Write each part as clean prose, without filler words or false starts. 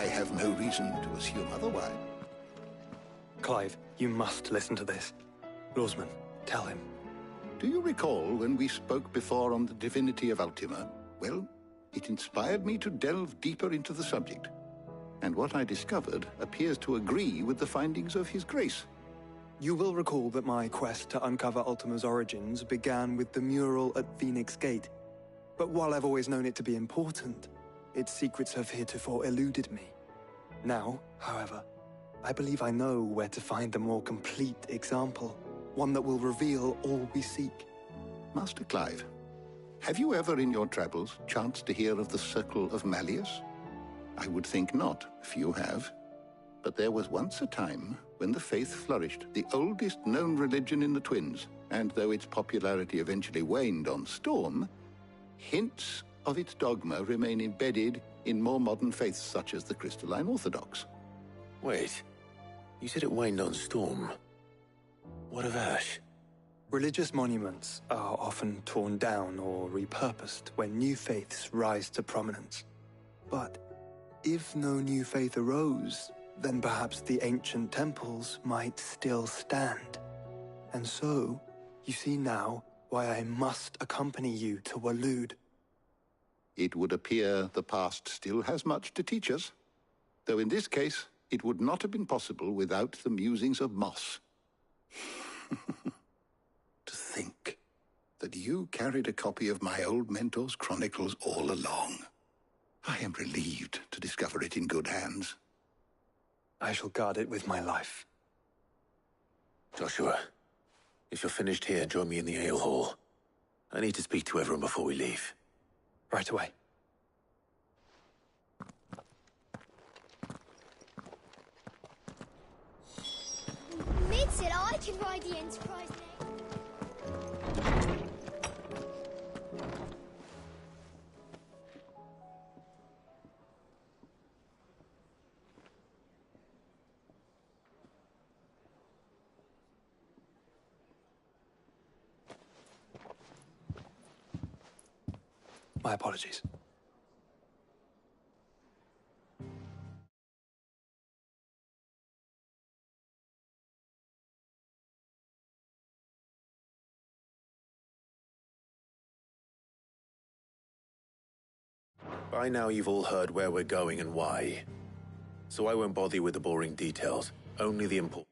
have no reason to assume otherwise. Clive, you must listen to this. Lawsman, tell him. Do you recall when we spoke before on the divinity of Ultima? Well, it inspired me to delve deeper into the subject. And what I discovered appears to agree with the findings of His Grace. You will recall that my quest to uncover Ultima's origins began with the mural at Phoenix Gate. But while I've always known it to be important, its secrets have heretofore eluded me. Now, however, I believe I know where to find the more complete example, one that will reveal all we seek. Master Clive, have you ever in your travels chanced to hear of the Circle of Malleus? I would think not, if you have. But there was once a time when the faith flourished, the oldest known religion in the Twins, and though its popularity eventually waned on Storm, hints of its dogma remain embedded in more modern faiths such as the Crystalline Orthodox. Wait, you said it waned on Storm. What of Ash? Religious monuments are often torn down or repurposed when new faiths rise to prominence. But if no new faith arose, then perhaps the ancient temples might still stand. And so, you see now why I must accompany you to Waloed. It would appear the past still has much to teach us, though in this case, it would not have been possible without the musings of Moss. To think that you carried a copy of my old mentor's chronicles all along. I am relieved to discover it in good hands. I shall guard it with my life. Joshua, if you're finished here, join me in the ale hall. I need to speak to everyone before we leave. Right away. Mid said I could ride the Enterprise next. My apologies. By now you've all heard where we're going and why. So I won't bother you with the boring details, only the important.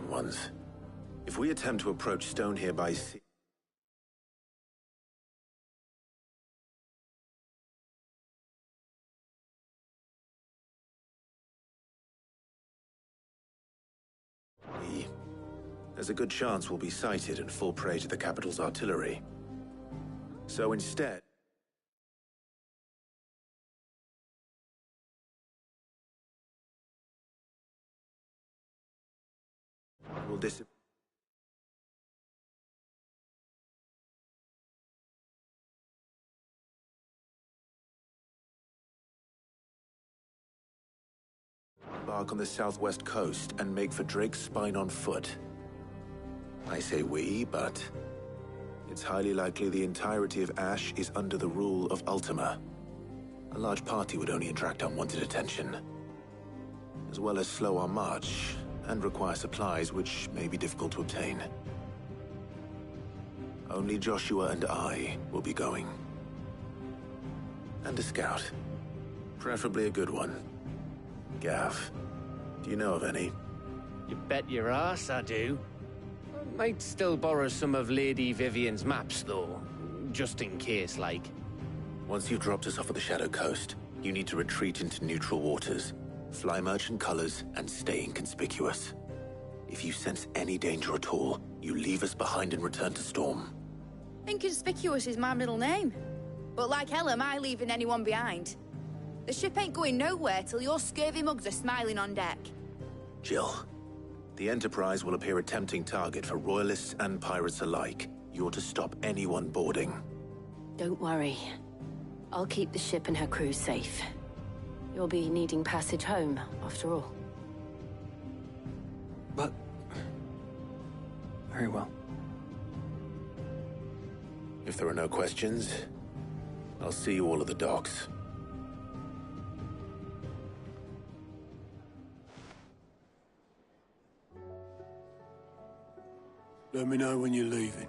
Ones. If we attempt to approach Stone here by sea, there's a good chance we'll be sighted and fall prey to the capital's artillery. So instead, we'll embark on the southwest coast and make for Drake's Spine on foot. I say we, but it's highly likely the entirety of Ash is under the rule of Ultima. A large party would only attract unwanted attention, as well as slow our march and require supplies which may be difficult to obtain. Only Joshua and I will be going. And a scout. Preferably a good one. Gav, do you know of any? You bet your ass I do. Might still borrow some of Lady Vivian's maps, though. Just in case, like. Once you've dropped us off at the Shadow Coast, you need to retreat into neutral waters, fly merchant colors, and stay inconspicuous. If you sense any danger at all, you leave us behind and return to Storm. Inconspicuous is my middle name. But like hell am I leaving anyone behind. The ship ain't going nowhere till your scurvy mugs are smiling on deck. Jill, the Enterprise will appear a tempting target for royalists and pirates alike. You're to stop anyone boarding. Don't worry. I'll keep the ship and her crew safe. You'll be needing passage home, after all. But... very well. If there are no questions, I'll see you all at the docks. Let me know when you're leaving.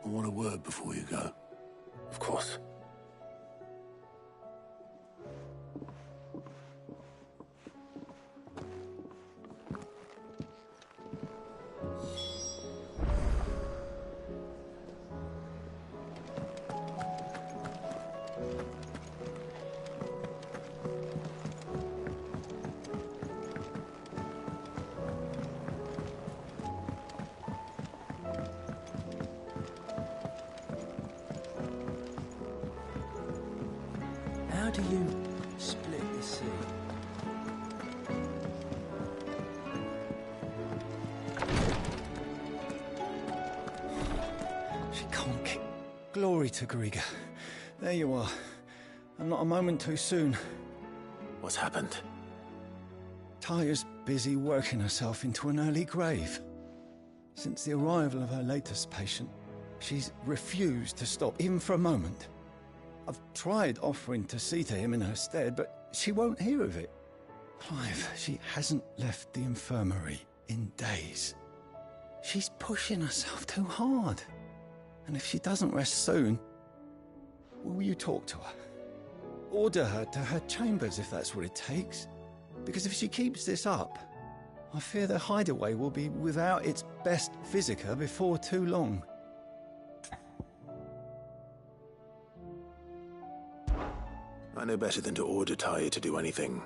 I want a word before you go. Of course. How do you split the sea? She conk. Glory to Griga. There you are. And not a moment too soon. What's happened? Taya's busy working herself into an early grave. Since the arrival of her latest patient, she's refused to stop, even for a moment. I've tried offering to see to him in her stead, but she won't hear of it. Clive, she hasn't left the infirmary in days. She's pushing herself too hard. And if she doesn't rest soon, will you talk to her? Order her to her chambers if that's what it takes. Because if she keeps this up, I fear the hideaway will be without its best physica before too long. I know better than to order Taya to do anything,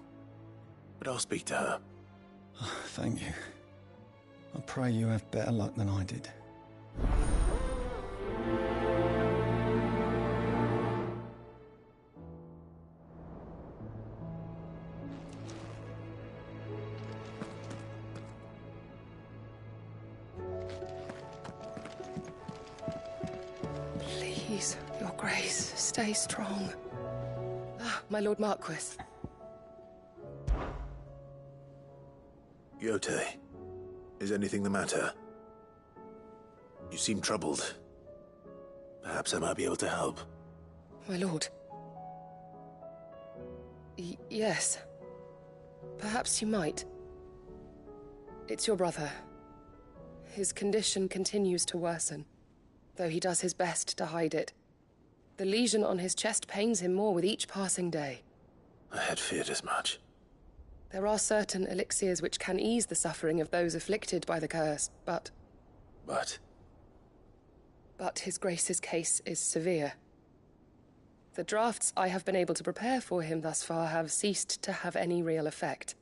but I'll speak to her. Thank you. I pray you have better luck than I did. Please, Your Grace, stay strong. My Lord Marquis. Yote, is anything the matter? You seem troubled. Perhaps I might be able to help. My lord. Yes. Perhaps you might. It's your brother. His condition continues to worsen, though he does his best to hide it. The lesion on his chest pains him more with each passing day. I had feared as much. There are certain elixirs which can ease the suffering of those afflicted by the curse, but... But His Grace's case is severe. The drafts I have been able to prepare for him thus far have ceased to have any real effect.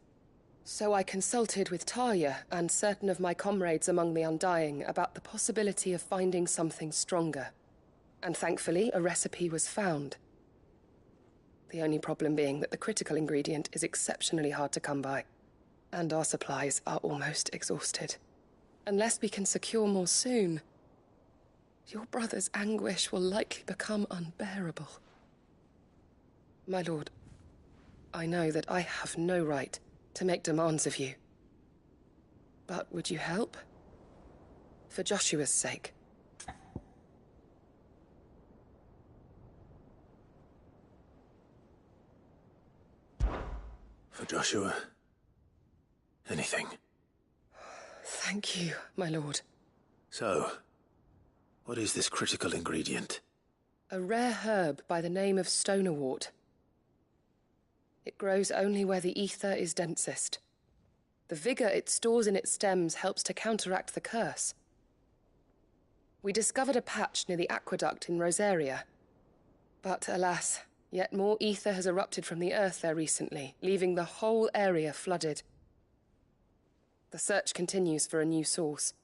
So I consulted with Talia and certain of my comrades among the Undying about the possibility of finding something stronger. And thankfully, a recipe was found. The only problem being that the critical ingredient is exceptionally hard to come by, and our supplies are almost exhausted. Unless we can secure more soon, your brother's anguish will likely become unbearable. My lord, I know that I have no right to make demands of you. But would you help? For Joshua's sake. for Joshua, anything. Thank you, my lord. So, what is this critical ingredient? A rare herb by the name of stonerwort. It grows only where the ether is densest. The vigor it stores in its stems helps to counteract the curse. We discovered a patch near the aqueduct in Rosaria. But alas, yet more ether has erupted from the earth there recently, leaving the whole area flooded. The search continues for a new source.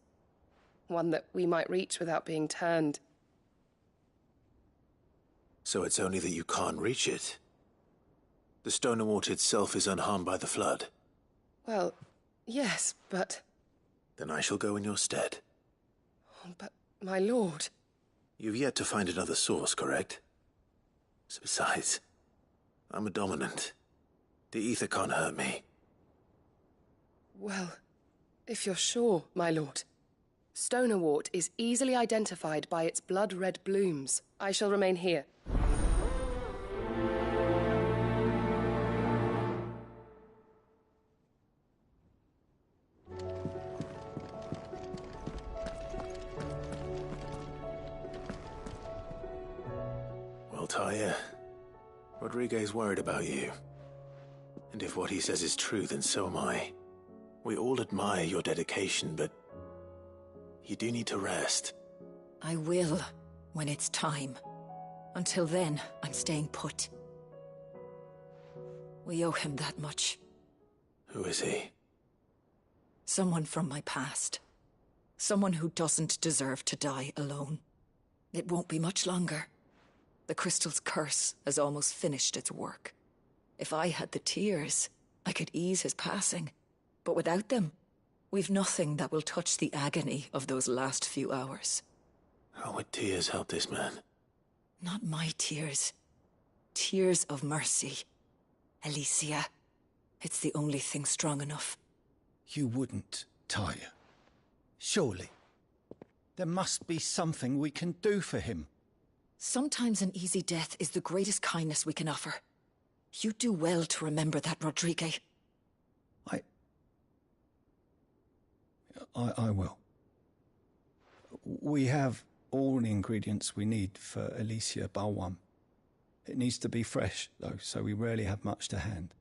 One that we might reach without being turned. So it's only that you can't reach it. The Stoner Wart itself is unharmed by the flood. Well, yes, but... Then I shall go in your stead. But, my lord... You've yet to find another source, correct? Besides, I'm a dominant. The ether can't hurt me. Well, if you're sure, my lord. Stoner Wart is easily identified by its blood-red blooms. I shall remain here. Well, Talia, Rodriguez worried about you. And if what he says is true, then so am I. We all admire your dedication, but you do need to rest. I will, when it's time. Until then, I'm staying put. We owe him that much. Who is he? Someone from my past. Someone who doesn't deserve to die alone. It won't be much longer. The crystal's curse has almost finished its work. If I had the tears, I could ease his passing. But without them, we've nothing that will touch the agony of those last few hours. How would tears help this man? Not my tears. Tears of mercy. Alicia, it's the only thing strong enough. You wouldn't, Talia. Surely. There must be something we can do for him. Sometimes an easy death is the greatest kindness we can offer. You do well to remember that, Rodriguez. I will. We have all the ingredients we need for Alicia Balwam. It needs to be fresh, though, so we rarely have much to hand.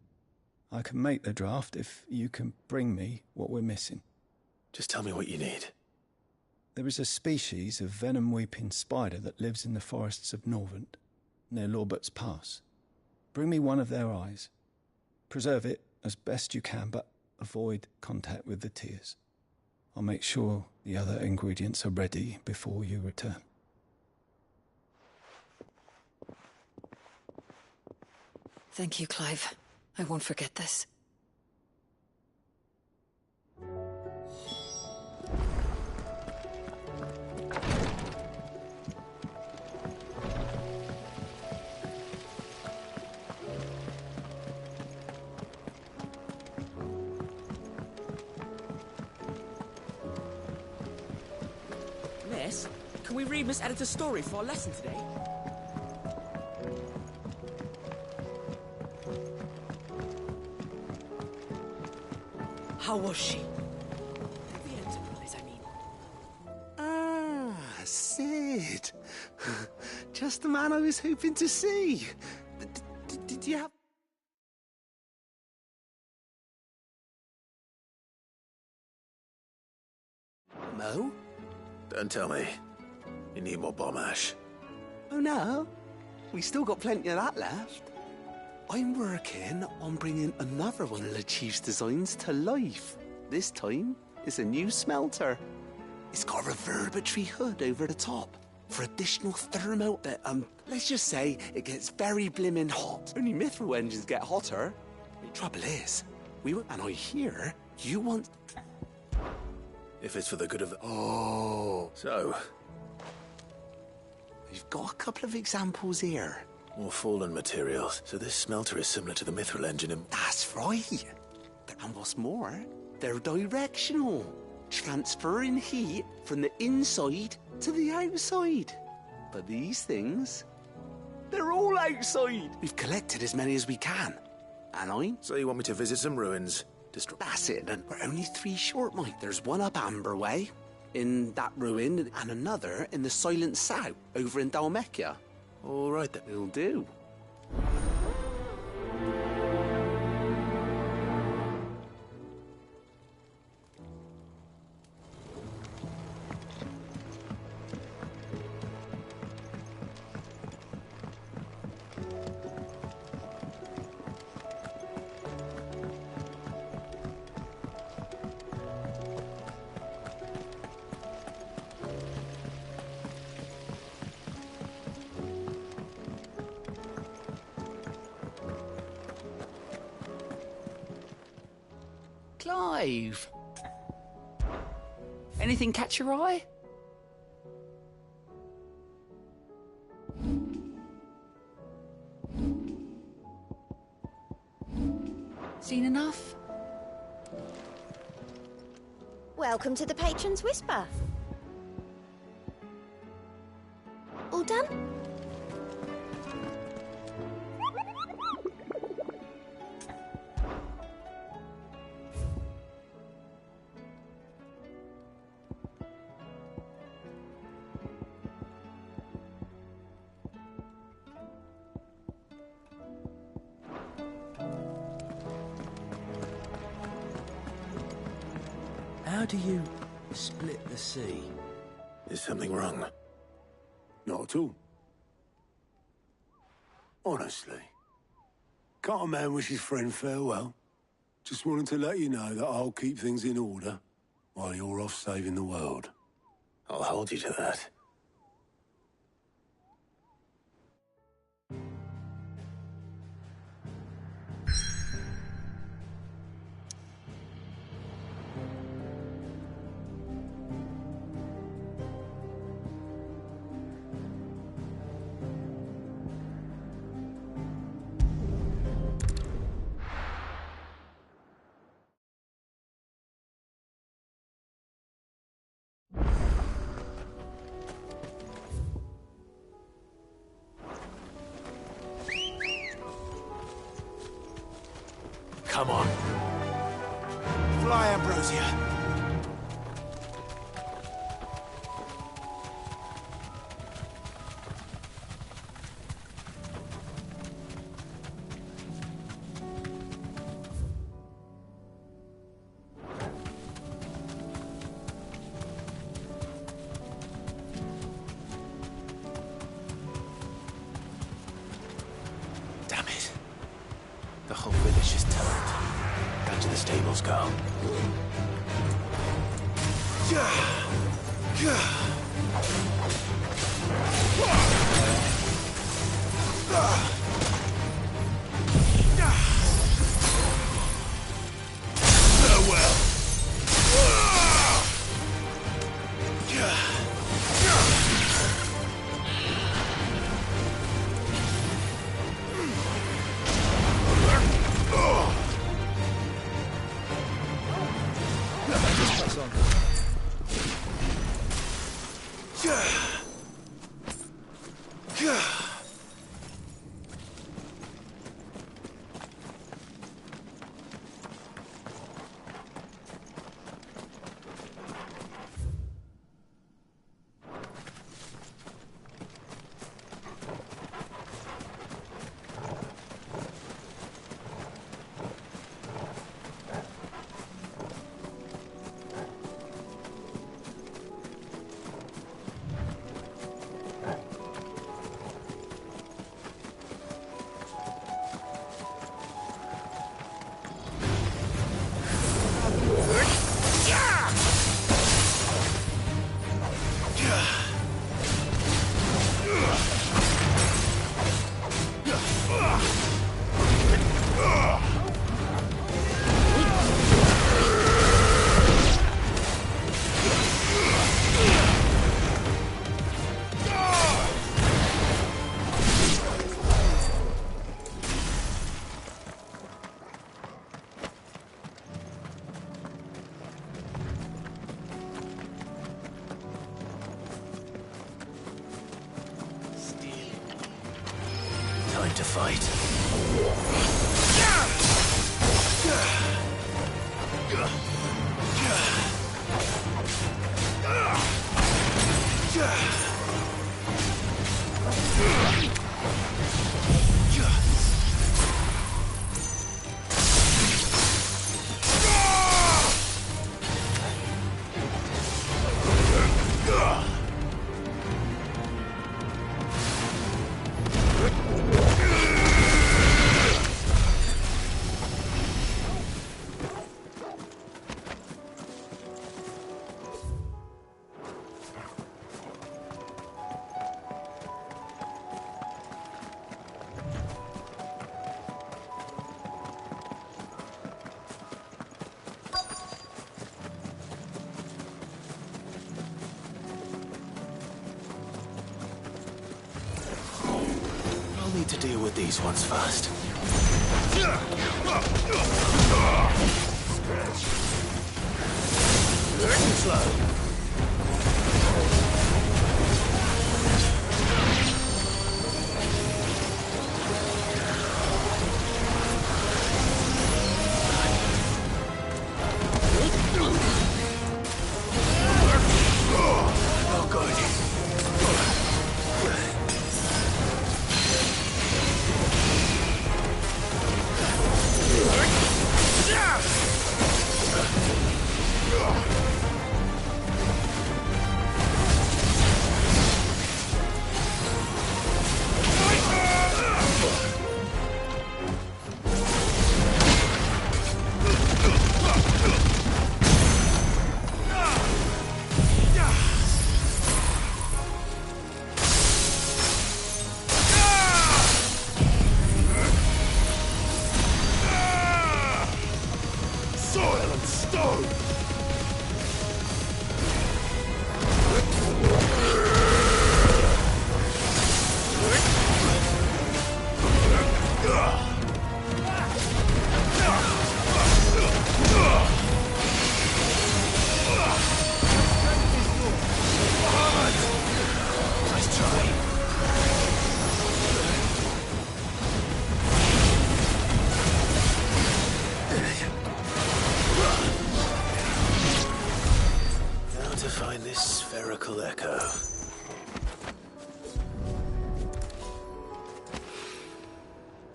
I can make the draft if you can bring me what we're missing. Just tell me what you need. There is a species of venom-weeping spider that lives in the forests of Norvent, near Lorbert's Pass. Bring me one of their eyes. Preserve it as best you can, but avoid contact with the tears. I'll make sure the other ingredients are ready before you return. Thank you, Clive. I won't forget this. Miss, can we read Miss Editor's story for our lesson today? How was she? The Enterprise, I mean. Ah, Sid. Just the man I was hoping to see. Did you have... Mo? Don't tell me. You need more bomb ash. Oh no, we still got plenty of that left. I'm working on bringing another one of the Chief's designs to life. This time, it's a new smelter. It's got a reverberatory hood over the top for additional thermal. Let's just say it gets very blimmin' hot. Only mithril engines get hotter. The trouble is, and I hear you want... If it's for the good of the... Oh. So? We've got a couple of examples here. More fallen materials. So this smelter is similar to the mithril engine in... That's right. And what's more, they're directional. Transferring heat from the inside to the outside. But these things, they're all outside. We've collected as many as we can. And I... So you want me to visit some ruins? That's it, and we're only 3 short, Mike. There's one up Amber Way, in that ruin, and another in the Silent South, over in Dalmecchia. All right, then. It'll do. Clive! Anything catch your eye? Seen enough? Welcome to the Patron's Whisper. All done? How do you split the sea? Is something wrong? Not at all. Honestly. Can't a man wish his friend farewell? Just wanted to let you know that I'll keep things in order while you're off saving the world. I'll hold you to that. Come on. Fly, Ambrosia. Damn it. The whole village is turned. Back to the stables go. Farewell. Time to fight. deal with these ones first. Slow.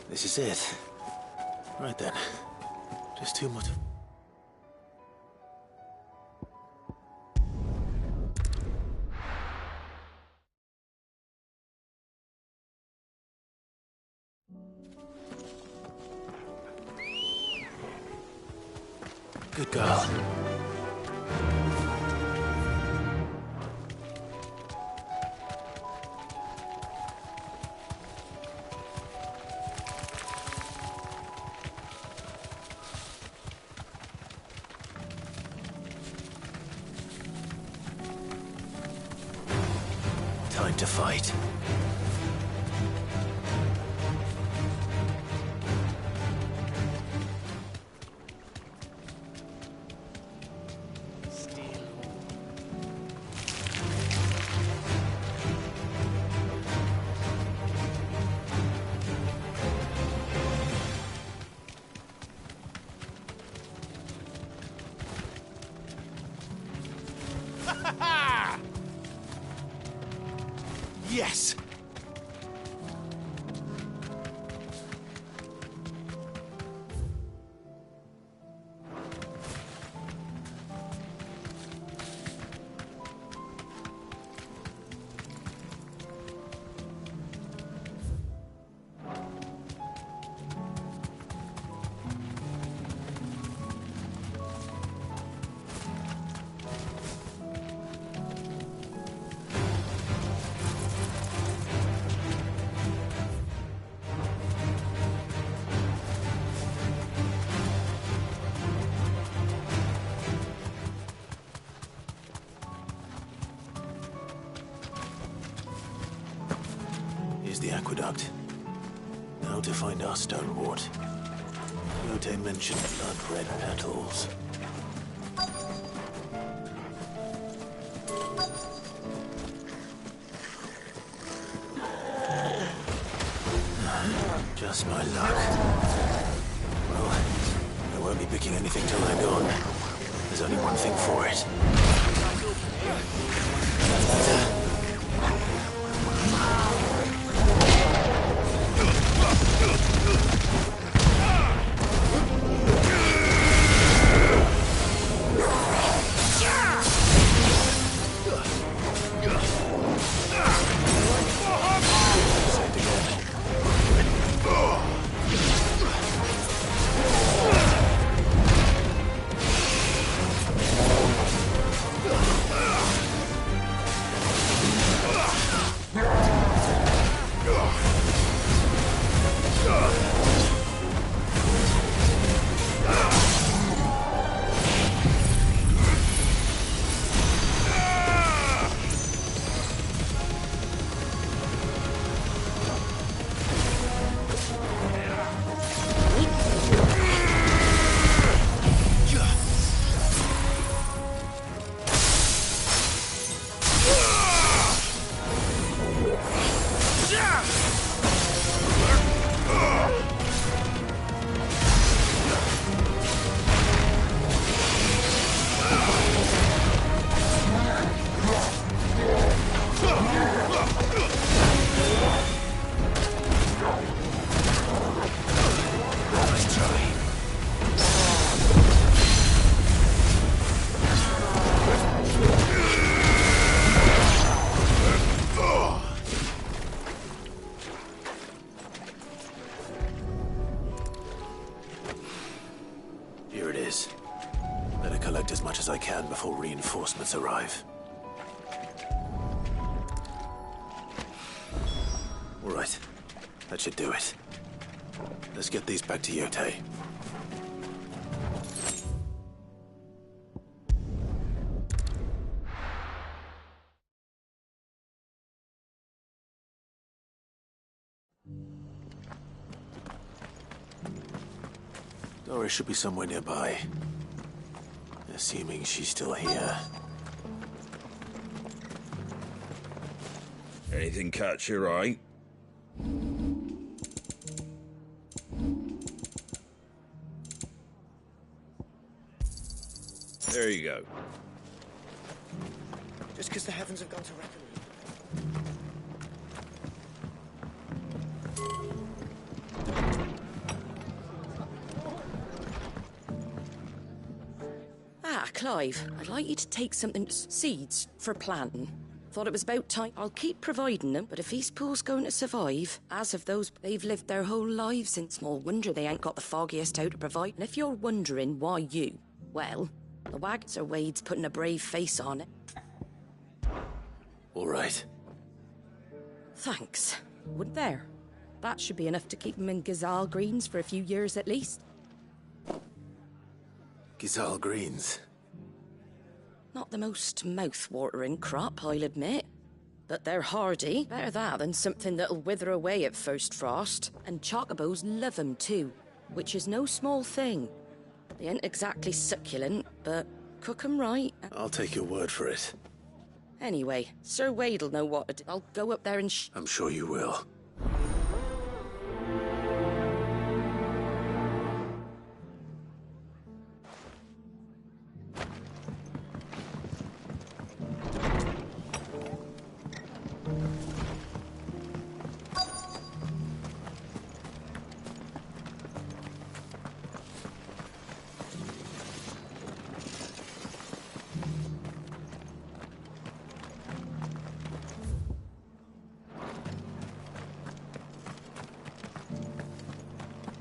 This is it. Right then. Just too much. Good girl. Time to fight. Yes! The aqueduct. Now to find our stonewort. Lotte mentioned blood-red petals. Just my luck. Well, I won't be picking anything till they're gone. There's only one thing for it. as I can before reinforcements arrive. All right, that should do it. Let's get these back to Yote. Doris should be somewhere nearby. Assuming she's still here. Anything catch your eye? There you go. Just because the heavens have gone to reckon. Ah, Clive, I'd like you to take something seeds for planting. Thought it was about time. I'll keep providing them, but if these pools going to survive, as of those, they've lived their whole lives in small wonder they ain't got the foggiest how to provide. And if you're wondering why you, well, the wagons are Wade's putting a brave face on it. All right. Thanks. Wouldn't there? That should be enough to keep them in Gazal Greens for a few years at least. Gazal Greens. Not the most mouth-watering crop, I'll admit. But they're hardy. Better that than something that'll wither away at first frost. And chocobos love 'em too, which is no small thing. They ain't exactly succulent, but cook 'em right. I'll take your word for it. Anyway, Sir Wade'll know what to do. I'll go up there and I'm sure you will.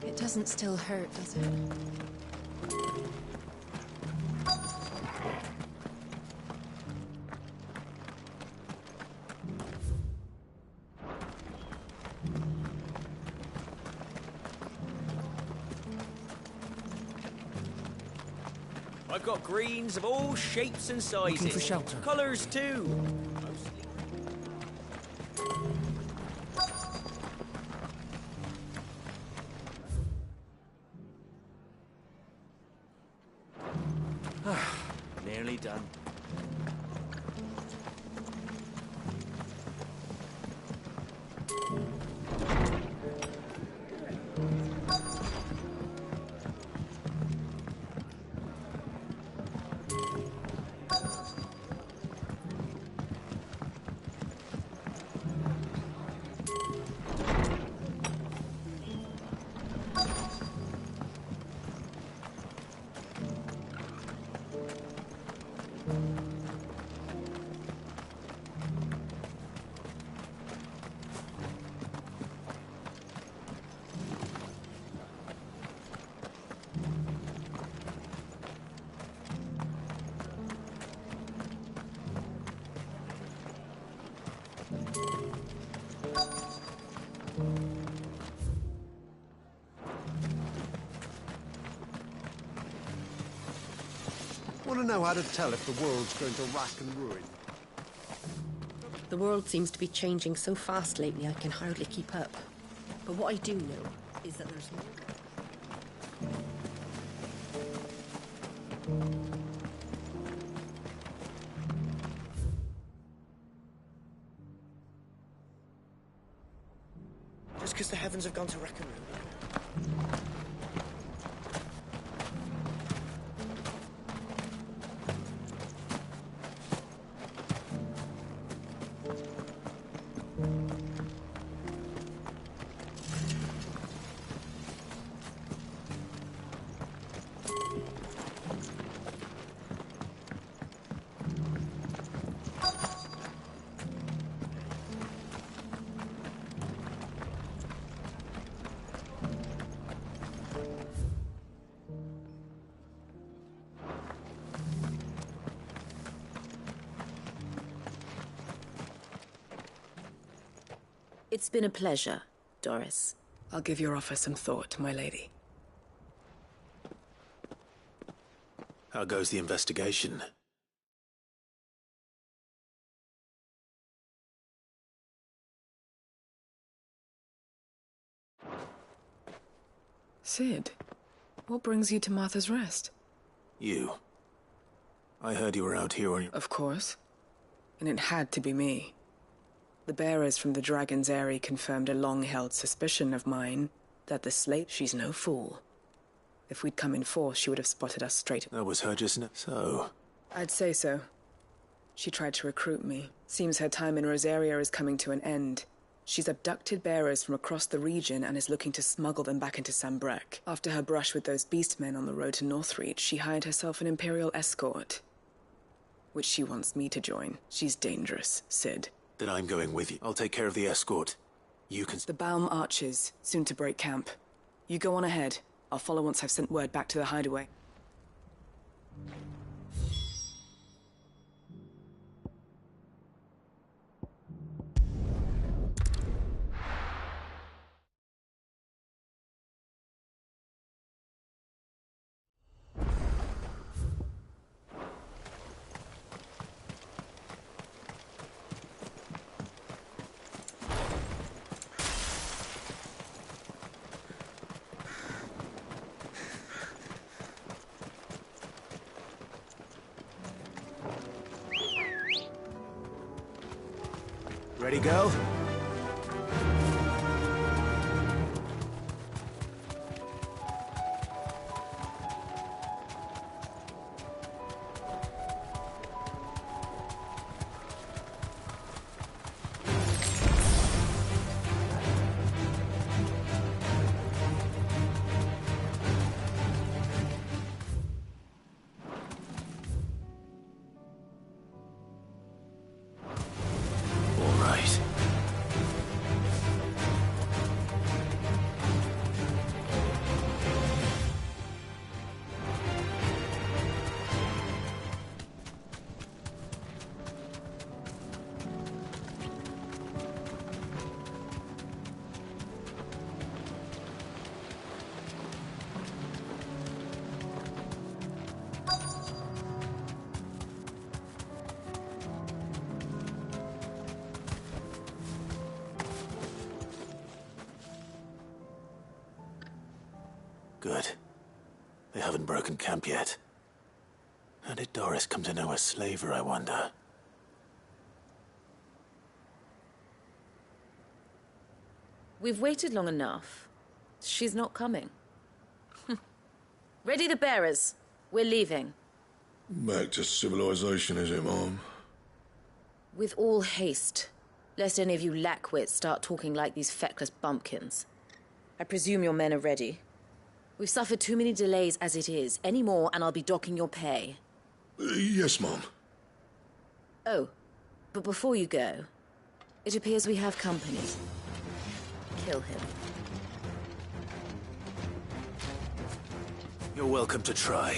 It doesn't still hurt, does it? I've got greens of all shapes and sizes. Looking for shelter. Colours too. Nearly done. Want to know how to tell if the world's going to rack and ruin? The world seems to be changing so fast lately I can hardly keep up. But what I do know is that there's more. Just because the heavens have gone to reckon. It's been a pleasure, Doris. I'll give your offer some thought, my lady. How goes the investigation? Sid, what brings you to Martha's Rest? You. I heard you were out here on your... Of course. And it had to be me. The bearers from the Dragon's Eyrie confirmed a long-held suspicion of mine that the slate... She's no fool. If we'd come in force, she would have spotted us straight... That was her just now. So... I'd say so. She tried to recruit me. Seems her time in Rosaria is coming to an end. She's abducted bearers from across the region and is looking to smuggle them back into Sambrec. After her brush with those beastmen on the road to Northreach, she hired herself an Imperial escort, which she wants me to join. She's dangerous, Sid. Then I'm going with you. I'll take care of the escort. You can... The Baum Archers, soon to break camp. You go on ahead. I'll follow once I've sent word back to the hideaway. Ready, go? Good. They haven't broken camp yet. How did Doris come to know a slaver, I wonder? We've waited long enough. She's not coming. Ready the bearers. We're leaving. Back to civilization, is it, Mom? With all haste, lest any of you lackwits start talking like these feckless bumpkins. I presume your men are ready. We've suffered too many delays as it is. Any more, and I'll be docking your pay. Yes, Mom. Oh, but before you go, it appears we have company. Kill him. You're welcome to try.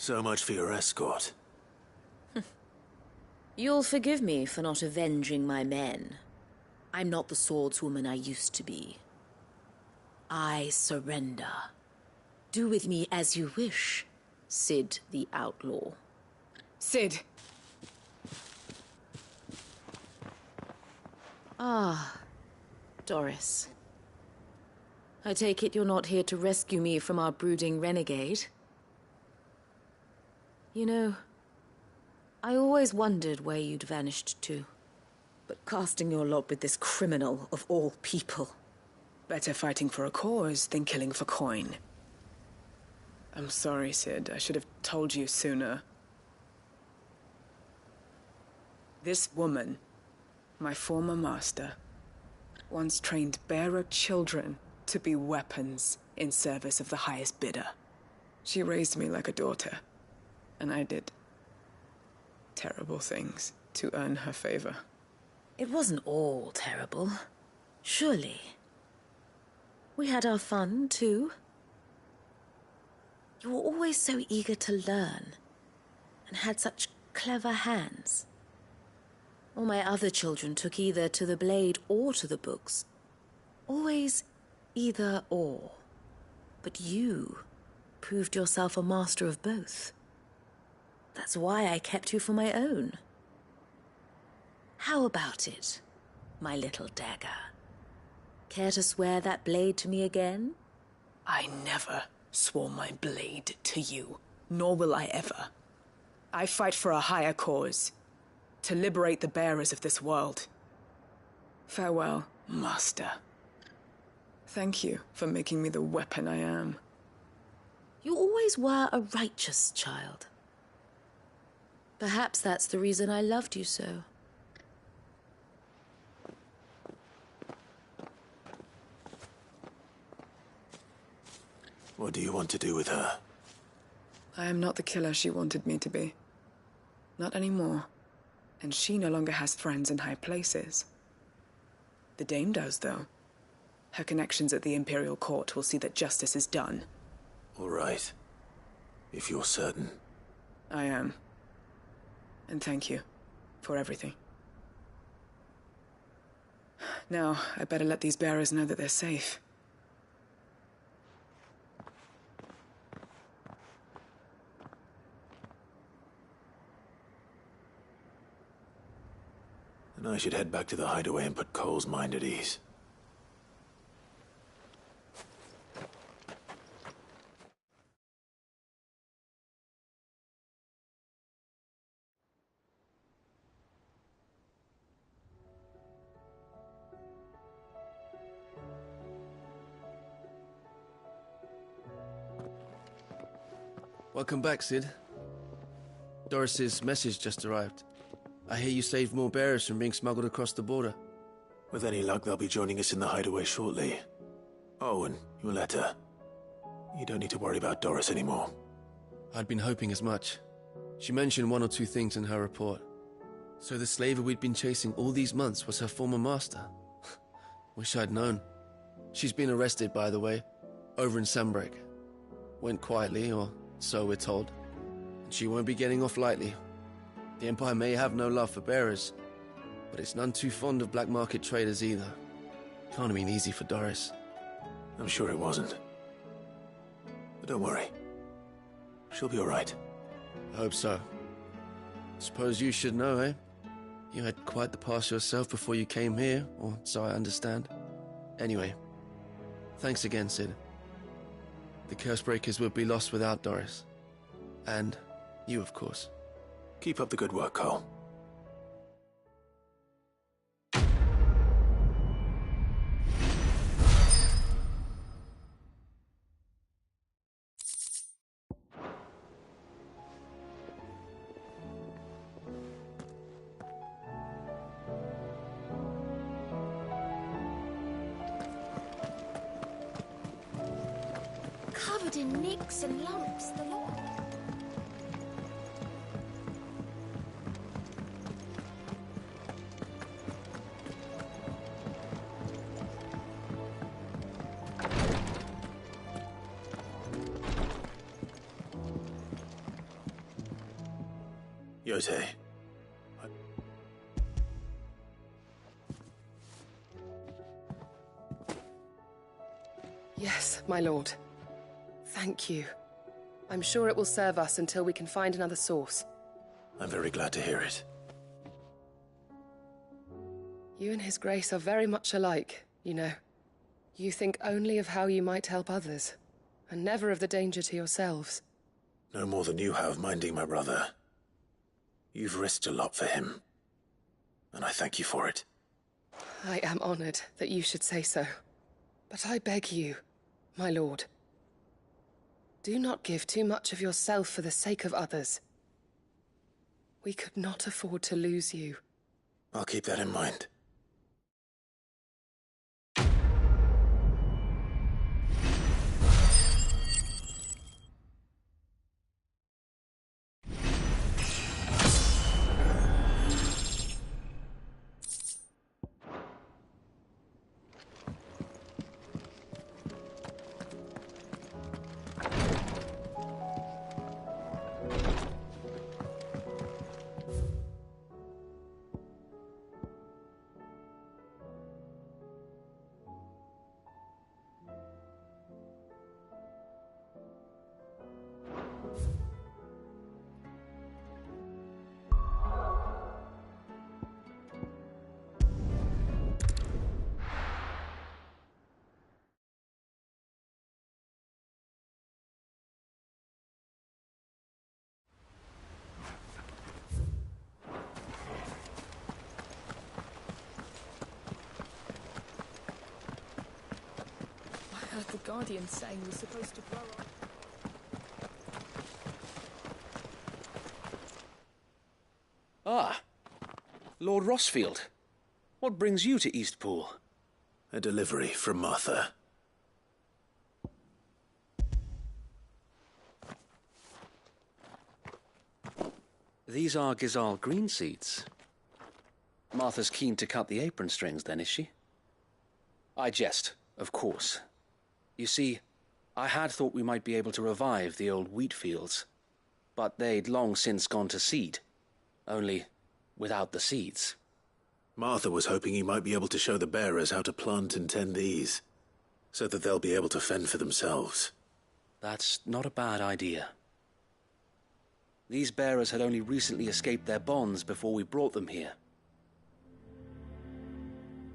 So much for your escort. You'll forgive me for not avenging my men. I'm not the swordswoman I used to be. I surrender. Do with me as you wish, Sid the Outlaw. Sid! Ah, Doris. I take it you're not here to rescue me from our brooding renegade? You know, I always wondered where you'd vanished to. But casting your lot with this criminal of all people... Better fighting for a cause than killing for coin. I'm sorry, Sid. I should have told you sooner. This woman, my former master, once trained bearer children to be weapons in service of the highest bidder. She raised me like a daughter, and I did terrible things to earn her favor. It wasn't all terrible, surely. We had our fun, too. You were always so eager to learn, and had such clever hands. All my other children took either to the blade or to the books. Always either or. But you proved yourself a master of both. That's why I kept you for my own. How about it, my little dagger? Care to swear that blade to me again? I never swore my blade to you, nor will I ever. I fight for a higher cause, to liberate the bearers of this world. Farewell, Master. Thank you for making me the weapon I am. You always were a righteous child. Perhaps that's the reason I loved you so. What do you want to do with her? I am not the killer she wanted me to be. Not anymore. And she no longer has friends in high places. The Dame does, though. Her connections at the Imperial Court will see that justice is done. All right. If you're certain. I am. And thank you for everything. Now, I better let these bearers know that they're safe. And I should head back to the hideaway and put Cole's mind at ease. Welcome back, Sid. Doris's message just arrived. I hear you saved more bearers from being smuggled across the border. With any luck, they'll be joining us in the hideaway shortly. Oh, and your letter. You don't need to worry about Doris anymore. I'd been hoping as much. She mentioned one or two things in her report. So the slaver we'd been chasing all these months was her former master. Wish I'd known. She's been arrested, by the way, over in Sunbreak. Went quietly, or so we're told. And she won't be getting off lightly. The Empire may have no love for bearers, but it's none too fond of black market traders either. Can't have been easy for Doris. I'm sure it wasn't. But don't worry. She'll be all right. I hope so. Suppose you should know, eh? You had quite the past yourself before you came here, or so I understand. Anyway, thanks again, Sid. The Cursebreakers would be lost without Doris. And you, of course. Keep up the good work, Cole. Covered in nicks and lumps, the lot. Yose, my lord. Thank you. I'm sure it will serve us until we can find another source. I'm very glad to hear it. You and His Grace are very much alike, you know. You think only of how you might help others, and never of the danger to yourselves. No more than you have minding my brother. You've risked a lot for him, and I thank you for it. I am honored that you should say so. But I beg you, my lord, do not give too much of yourself for the sake of others. We could not afford to lose you. I'll keep that in mind. I heard the Guardian saying we're supposed to blow up. Ah, Lord Rossfield. What brings you to Eastpool? A delivery from Martha. These are Gizal green seeds. Martha's keen to cut the apron strings, then, is she? I jest, of course. You see, I had thought we might be able to revive the old wheat fields, but they'd long since gone to seed, only without the seeds. Martha was hoping he might be able to show the bearers how to plant and tend these, so that they'll be able to fend for themselves. That's not a bad idea. These bearers had only recently escaped their bonds before we brought them here.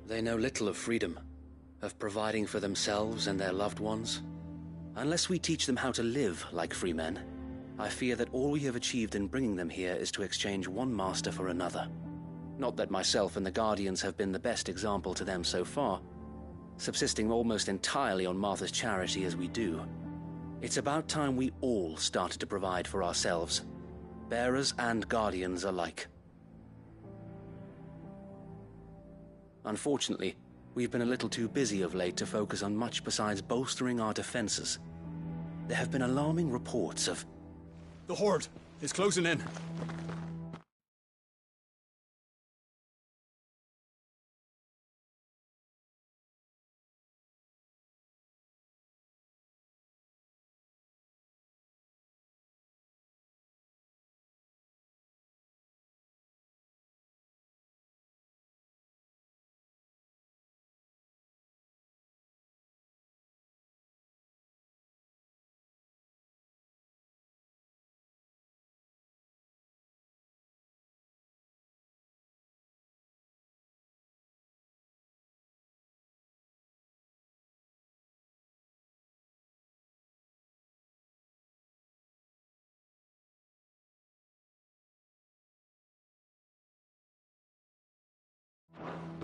They know little of freedom, of providing for themselves and their loved ones. Unless we teach them how to live like free men, I fear that all we have achieved in bringing them here is to exchange one master for another. Not that myself and the Guardians have been the best example to them so far, subsisting almost entirely on Martha's charity as we do. It's about time we all started to provide for ourselves, bearers and Guardians alike. Unfortunately, we've been a little too busy of late to focus on much besides bolstering our defenses. There have been alarming reports of... The Horde is closing in.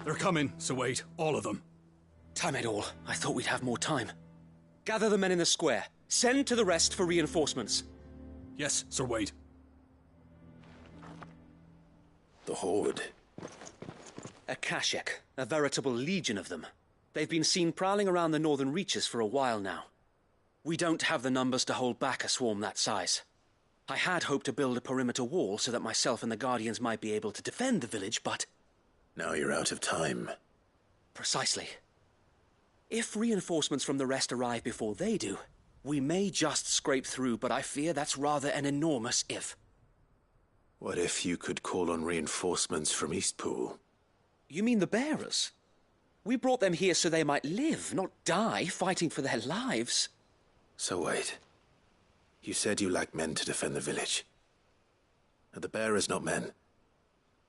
They're coming, so wait, all of them. Damn it all, I thought we'd have more time. Gather the men in the square. Send to the rest for reinforcements. Yes, Sir Wade. The Horde. A Kashek, a veritable legion of them. They've been seen prowling around the northern reaches for a while now. We don't have the numbers to hold back a swarm that size. I had hoped to build a perimeter wall so that myself and the Guardians might be able to defend the village, but... Now you're out of time. Precisely. If reinforcements from the rest arrive before they do, we may just scrape through, but I fear that's rather an enormous if. What if you could call on reinforcements from Eastpool? You mean the bearers? We brought them here so they might live, not die fighting for their lives. So wait. You said you lack men to defend the village. Are the bearers not men?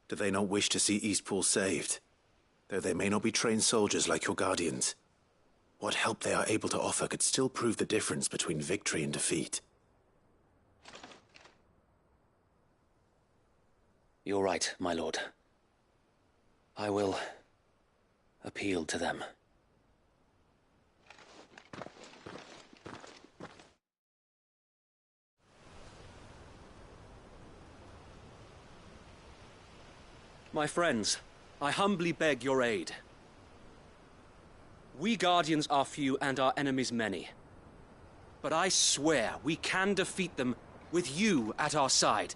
Do they not wish to see Eastpool saved? Though they may not be trained soldiers like your guardians. What help they are able to offer could still prove the difference between victory and defeat. You're right, my lord. I will appeal to them. My friends, I humbly beg your aid. We Guardians are few and our enemies many. But I swear we can defeat them with you at our side.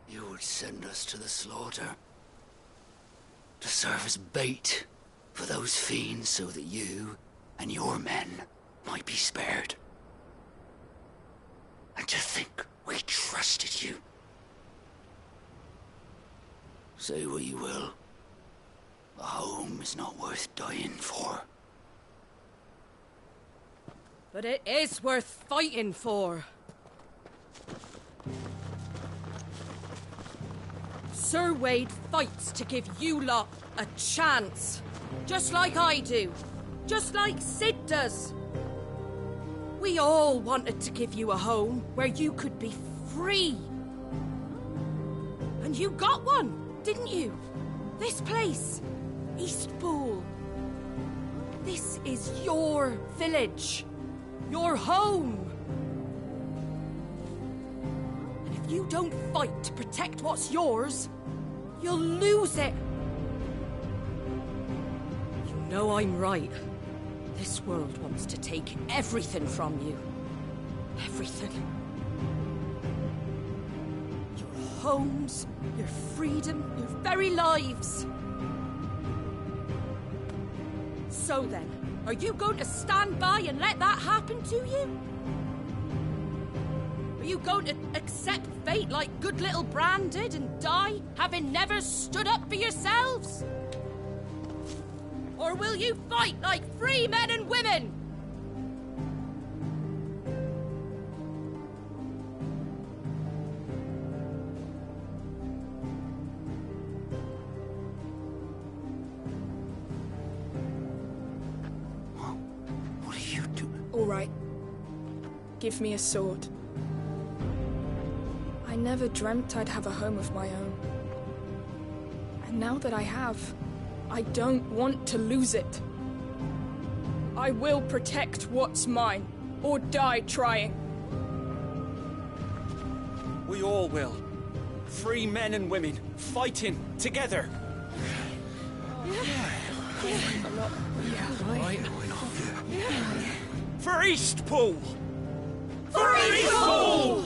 You would send us to the slaughter, to serve as bait for those fiends so that you and your men might be spared. And to think we trusted you. Say what you will, a home is not worth dying for. But it is worth fighting for. Sir Wade fights to give you lot a chance. Just like I do. Just like Sid does. We all wanted to give you a home where you could be free. And you got one, didn't you? This place, Eastpool. This is your village. Your home. And if you don't fight to protect what's yours, you'll lose it. You know I'm right. This world wants to take everything from you. Everything. Your homes, your freedom, your very lives. So then, are you going to stand by and let that happen to you? Are you going to accept fate like good little Bran did and die, having never stood up for yourselves? Or will you fight like free men and women? What are you doing? All right. Give me a sword. I never dreamt I'd have a home of my own. And now that I have, I don't want to lose it. I will protect what's mine, or die trying. We all will. Free men and women, fighting together. For Eastpool! For Eastpool!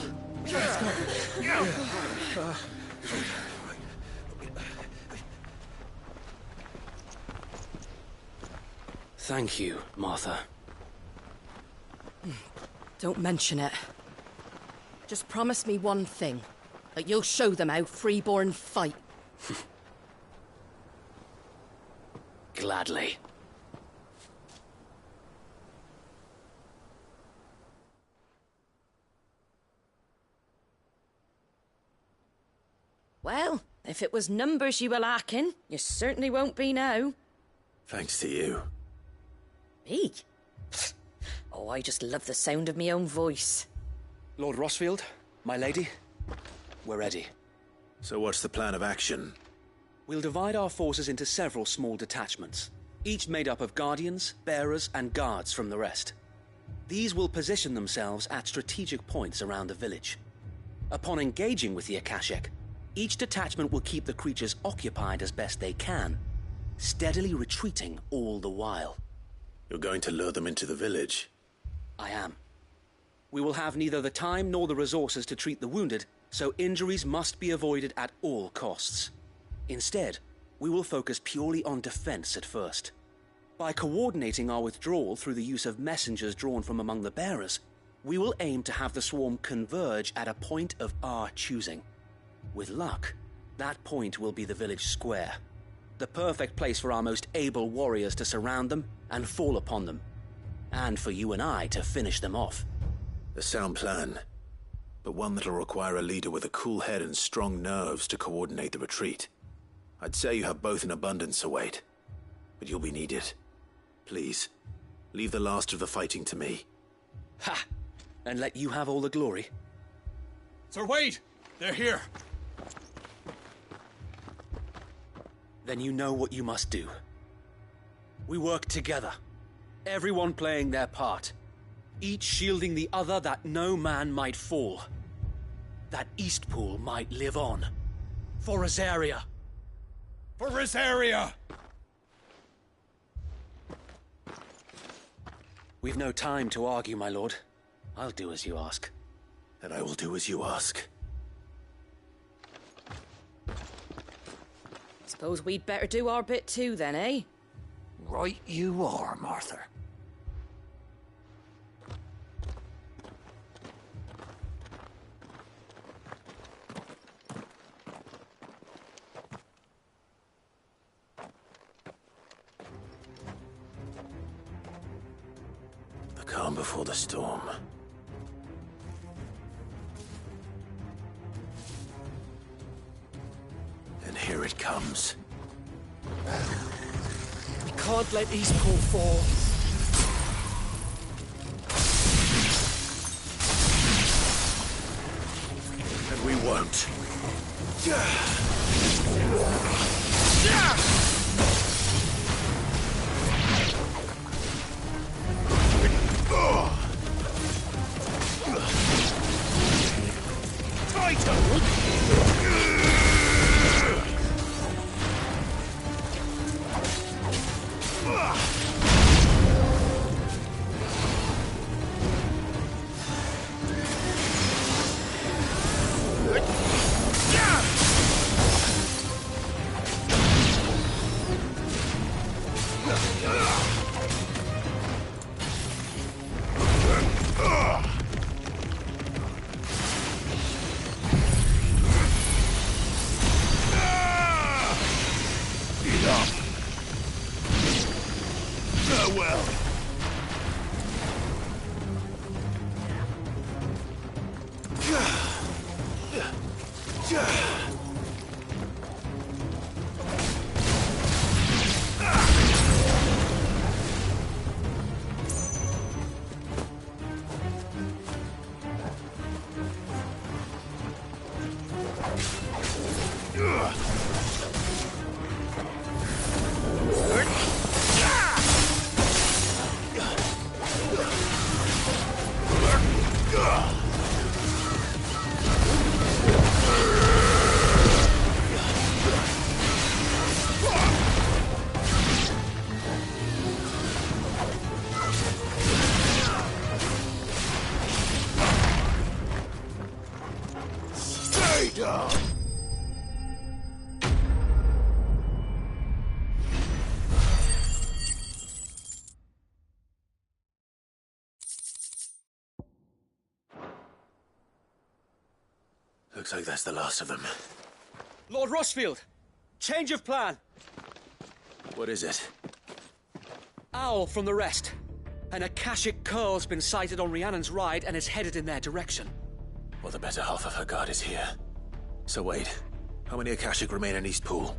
Thank you, Martha. Don't mention it. Just promise me one thing. That you'll show them how freeborn fight. Gladly. Well, if it was numbers you were lacking, you certainly won't be now. Thanks to you. Me? Oh, I just love the sound of my own voice. Lord Rossfield, my lady, we're ready. So what's the plan of action? We'll divide our forces into several small detachments, each made up of guardians, bearers, and guards from the rest. These will position themselves at strategic points around the village. Upon engaging with the Akashic, each detachment will keep the creatures occupied as best they can, steadily retreating all the while. You're going to lure them into the village? I am. We will have neither the time nor the resources to treat the wounded, so injuries must be avoided at all costs. Instead, we will focus purely on defense at first. By coordinating our withdrawal through the use of messengers drawn from among the bearers, we will aim to have the swarm converge at a point of our choosing. With luck, that point will be the village square, the perfect place for our most able warriors to surround them and fall upon them, and for you and I to finish them off. A sound plan, but one that'll require a leader with a cool head and strong nerves to coordinate the retreat. I'd say you have both in abundance, Await, but you'll be needed. Please, leave the last of the fighting to me. Ha! And let you have all the glory. Sir Wade! They're here! Then you know what you must do. We work together, everyone playing their part, each shielding the other that no man might fall, that Eastpool might live on. For Rosaria! For Rosaria! We've no time to argue, my lord. I'll do as you ask. And I will do as you ask. Suppose we'd better do our bit too then, eh? Right you are, Martha. The calm before the storm. And here it comes. We can't let Eastpool fall. And we won't. Looks like that's the last of them. Lord Rossfield! Change of plan! What is it? Owl from the rest. An Akashic curl's been sighted on Rhiannon's ride and is headed in their direction. Well, the better half of her guard is here. So wait, how many Akashic remain in Eastpool?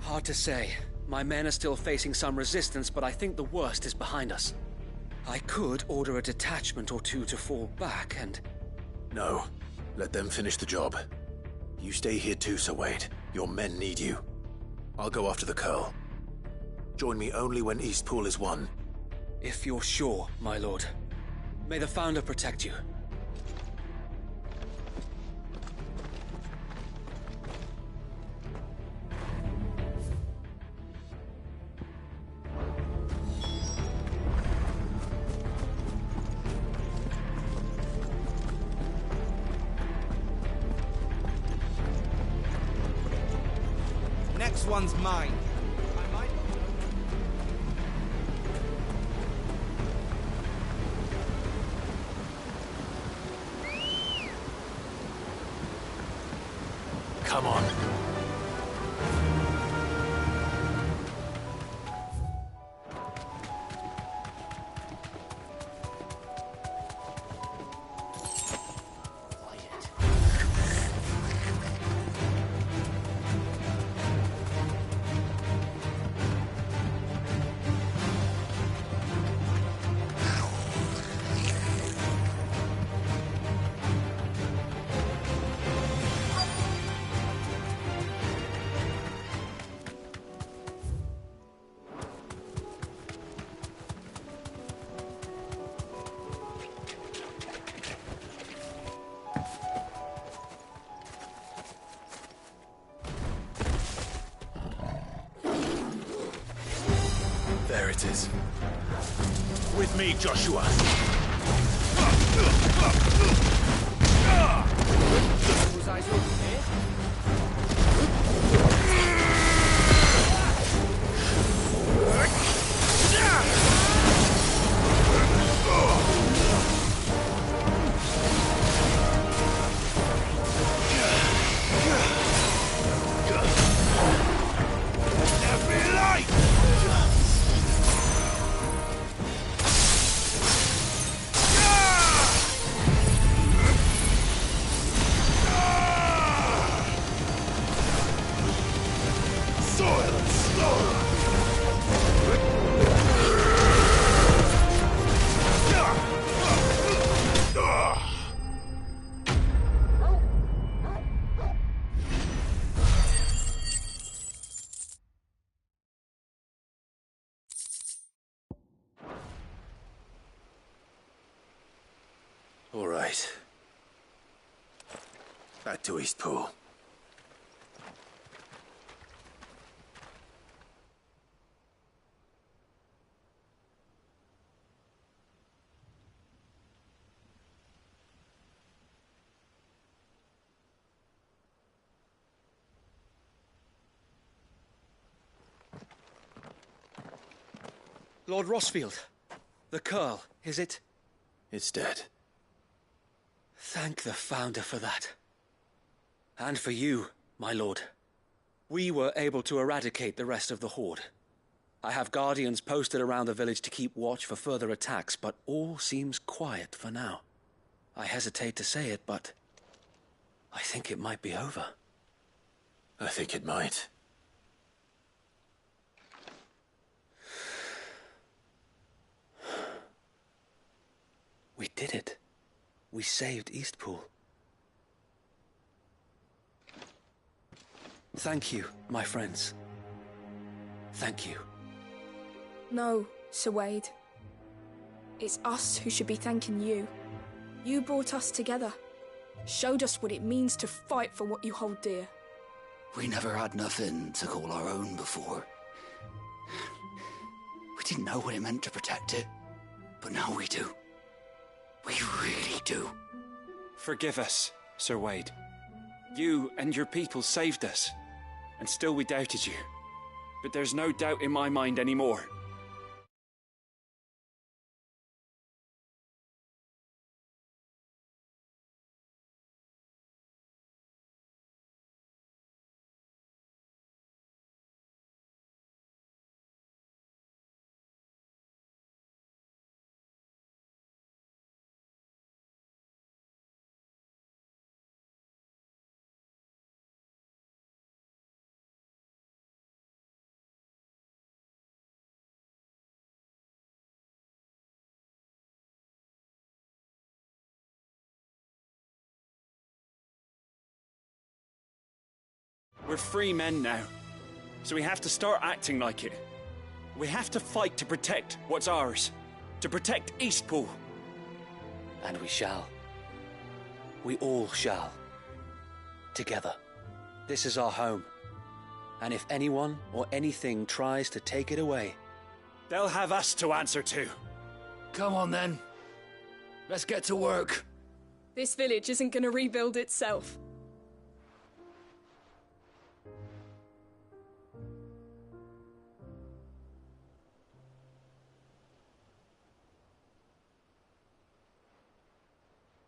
Hard to say. My men are still facing some resistance, but I think the worst is behind us. I could order a detachment or two to fall back and... No. Let them finish the job. You stay here too, Sir Wade. Your men need you. I'll go after the curl. Join me only when Eastpool is won. If you're sure, my lord. May the Founder protect you. Next one's mine. Come on. There it is. With me, Joshua. Was I so prepared? All right. Back to Eastpool. Lord Rossfield, the curl, is it? It's dead. Thank the Founder for that. And for you, my lord. We were able to eradicate the rest of the Horde. I have guardians posted around the village to keep watch for further attacks, but all seems quiet for now. I hesitate to say it, but I think it might be over. I think it might. We did it. We saved Eastpool. Thank you, my friends. Thank you. No, Sir Wade. It's us who should be thanking you. You brought us together. Showed us what it means to fight for what you hold dear. We never had nothing to call our own before. We didn't know what it meant to protect it, but now we do. We really do. Forgive us, Sir Wade. You and your people saved us, and still we doubted you. But there's no doubt in my mind anymore. We're free men now, so we have to start acting like it. We have to fight to protect what's ours, to protect Eastpool. And we shall. We all shall. Together. This is our home. And if anyone or anything tries to take it away, they'll have us to answer to. Come on then. Let's get to work. This village isn't going to rebuild itself.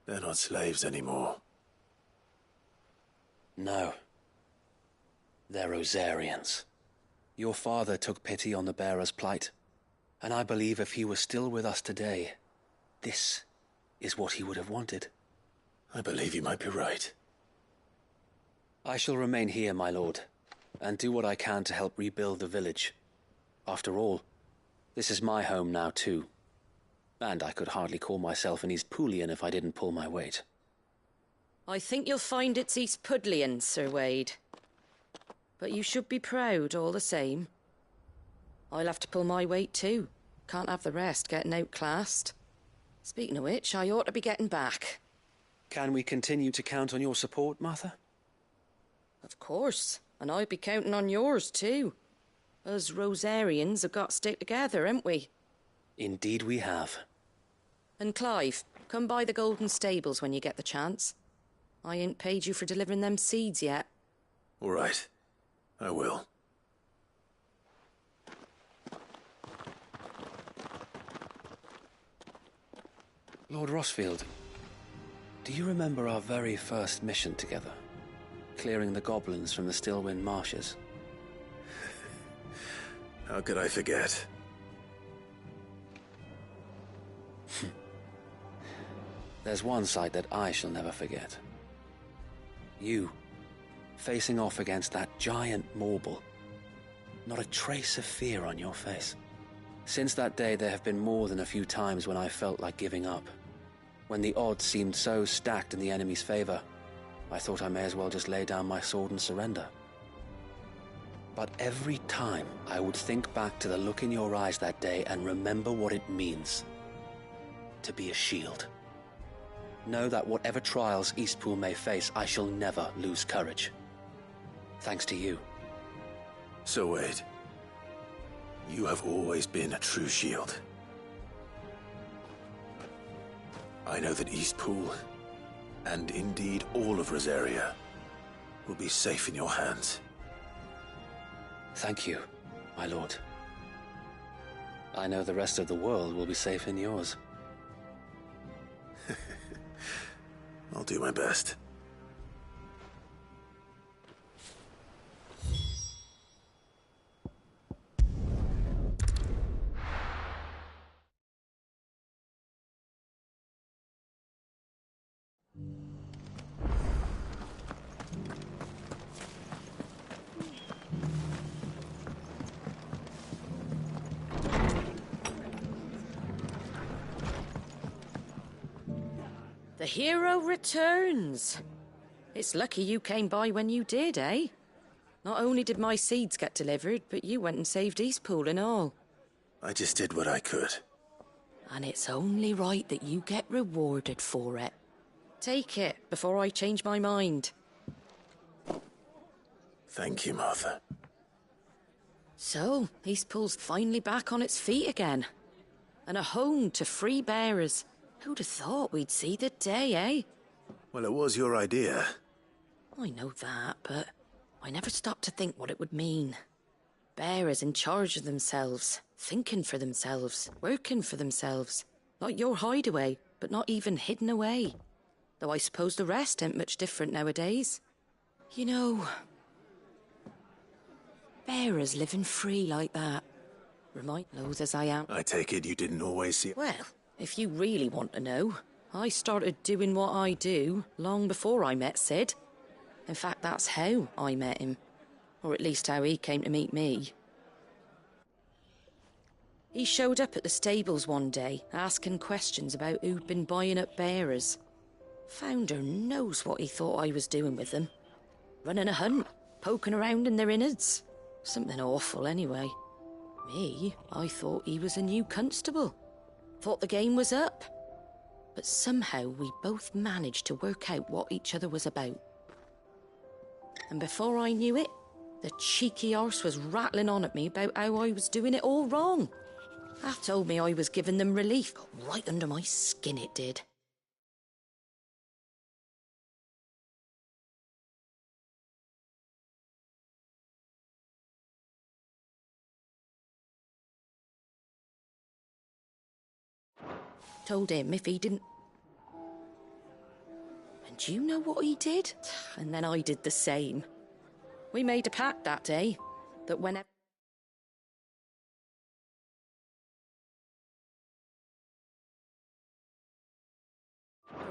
They're not slaves anymore. No. They're Rosarians. Your father took pity on the bearer's plight, and I believe if he was still with us today, this is what he would have wanted. I believe you might be right. I shall remain here, my lord, and do what I can to help rebuild the village. After all, this is my home now too. And I could hardly call myself an Eastpoolian if I didn't pull my weight. I think you'll find it's Eastpudlian, Sir Wade. But you should be proud all the same. I'll have to pull my weight too. Can't have the rest getting outclassed. Speaking of which, I ought to be getting back. Can we continue to count on your support, Martha? Of course, and I'd be counting on yours too. Us Rosarians have got to stick together, haven't we? Indeed we have. And Clive, come by the Golden Stables when you get the chance. I ain't paid you for delivering them seeds yet. All right. I will. Lord Rossfield, do you remember our very first mission together? Clearing the goblins from the Stillwind marshes? How could I forget? There's one sight that I shall never forget. You, facing off against that giant Morble. Not a trace of fear on your face. Since that day, there have been more than a few times when I felt like giving up. When the odds seemed so stacked in the enemy's favor, I thought I may as well just lay down my sword and surrender. But every time, I would think back to the look in your eyes that day and remember what it means to be a shield. Know that whatever trials Eastpool may face, I shall never lose courage. Thanks to you. So Wade, you have always been a true shield. I know that Eastpool, and indeed all of Rosaria, will be safe in your hands. Thank you, my lord. I know the rest of the world will be safe in yours. I'll do my best. The hero returns. It's lucky you came by when you did, eh? Not only did my seeds get delivered, but you went and saved Eastpool and all. I just did what I could. And it's only right that you get rewarded for it. Take it before I change my mind. Thank you, Martha. So, Eastpool's finally back on its feet again. And a home to free bearers. Who'd have thought we'd see the day, eh? Well, it was your idea. I know that, but I never stopped to think what it would mean. Bearers in charge of themselves, thinking for themselves, working for themselves. Like your hideaway, but not even hidden away. Though I suppose the rest ain't much different nowadays. You know, bearers living free like that. Remind loath as I am. I take it you didn't always see... Well, if you really want to know, I started doing what I do long before I met Sid. In fact, that's how I met him. Or at least how he came to meet me. He showed up at the stables one day, asking questions about who'd been buying up bearers. Founder knows what he thought I was doing with them. Running a hunt, poking around in their innards. Something awful, anyway. Me, I thought he was a new constable. Thought the game was up. But somehow we both managed to work out what each other was about. And before I knew it, the cheeky arse was rattling on at me about how I was doing it all wrong. Half told me I was giving them relief. Got right under my skin, it did. Told him if he didn't... And do you know what he did? And then I did the same. We made a pact that day, that whenever...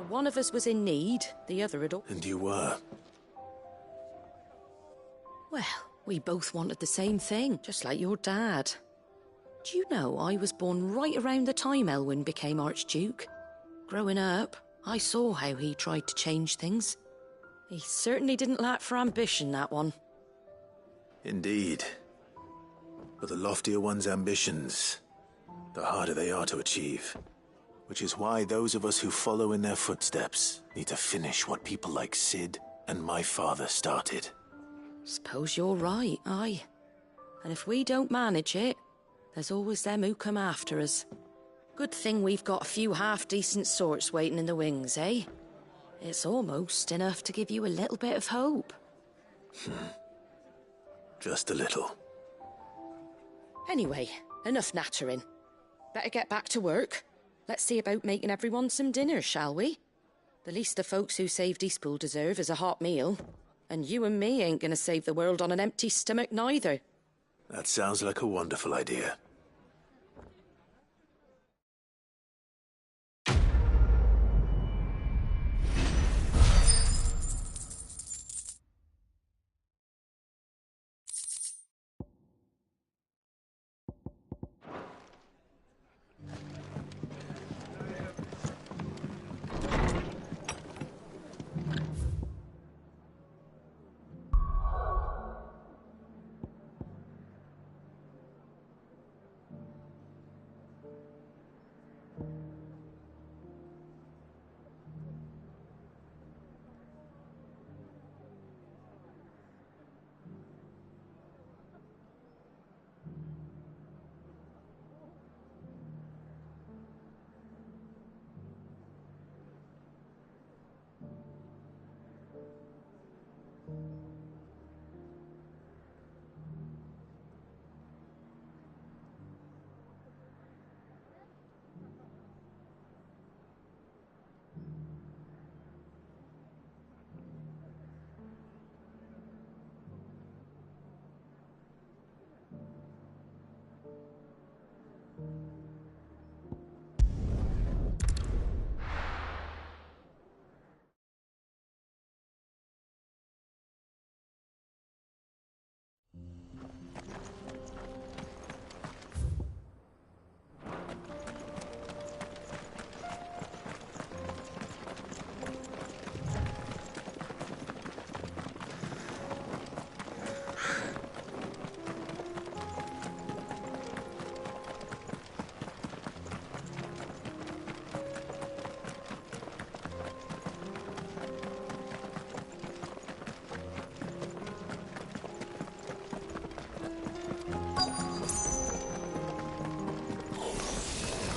one of us was in need, the other had... And you were? Well, we both wanted the same thing, just like your dad. Do you know I was born right around the time Elwyn became Archduke? Growing up, I saw how he tried to change things. He certainly didn't lack for ambition, that one. Indeed. But the loftier one's ambitions, the harder they are to achieve. Which is why those of us who follow in their footsteps need to finish what people like Sid and my father started. Suppose you're right, aye. And if we don't manage it, there's always them who come after us. Good thing we've got a few half-decent sorts waiting in the wings, eh? It's almost enough to give you a little bit of hope. Just a little. Anyway, enough nattering. Better get back to work. Let's see about making everyone some dinner, shall we? The least the folks who saved Eastpool deserve is a hot meal. And you and me ain't gonna save the world on an empty stomach neither. That sounds like a wonderful idea.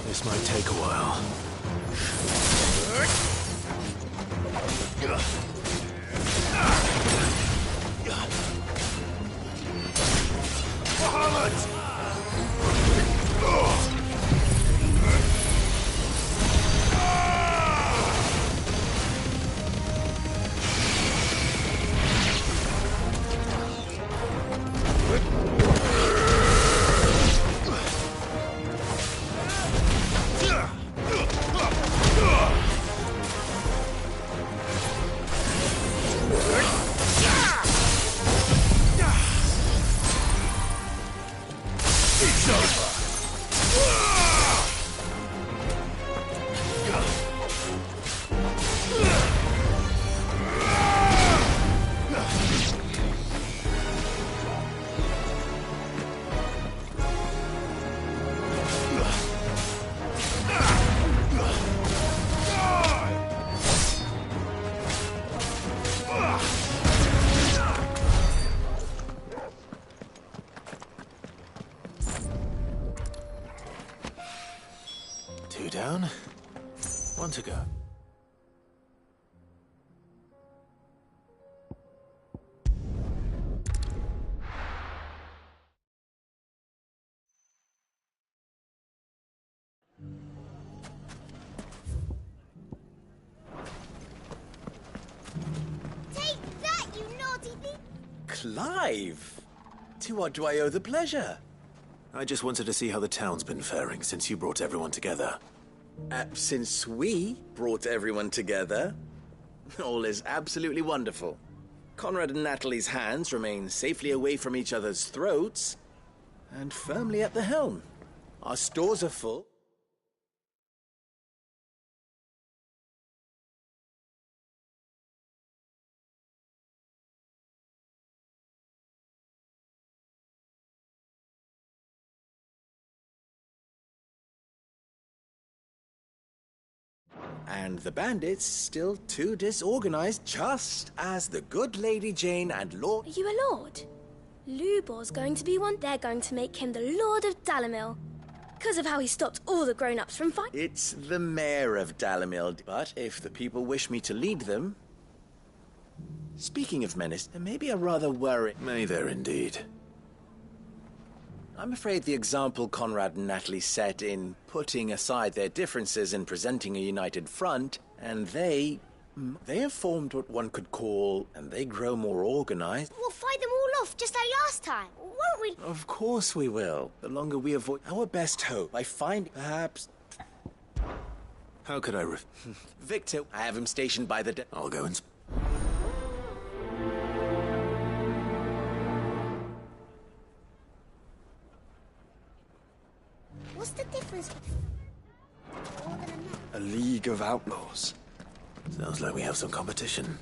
This might take a while. 2 down. 1 to go. Take that, you naughty thing! Clive! To what do I owe the pleasure? I just wanted to see how the town's been faring since you brought everyone together. Since we brought everyone together, all is absolutely wonderful. Conrad and Natalie's hands remain safely away from each other's throats and firmly at the helm. Our stores are full. And the bandits still too disorganized, just as the good Lady Jane and Lord... Are you a lord? Lubor's going to be one. They're going to make him the Lord of Dalamil. Because of how he stopped all the grown-ups from fighting. It's the mayor of Dalamil, but if the people wish me to lead them... Speaking of menace, there may be a rather worrying... May there indeed. I'm afraid the example Conrad and Natalie set in putting aside their differences and presenting a united front, and they have formed what one could call, and they grow more organized. We'll fight them all off just like last time, won't we? Of course we will. The longer we avoid... Our best hope, by finding, perhaps... How could I Victor, I have him stationed by the... I'll go and... What's the difference between organ and net? A league of outlaws. Sounds like we have some competition.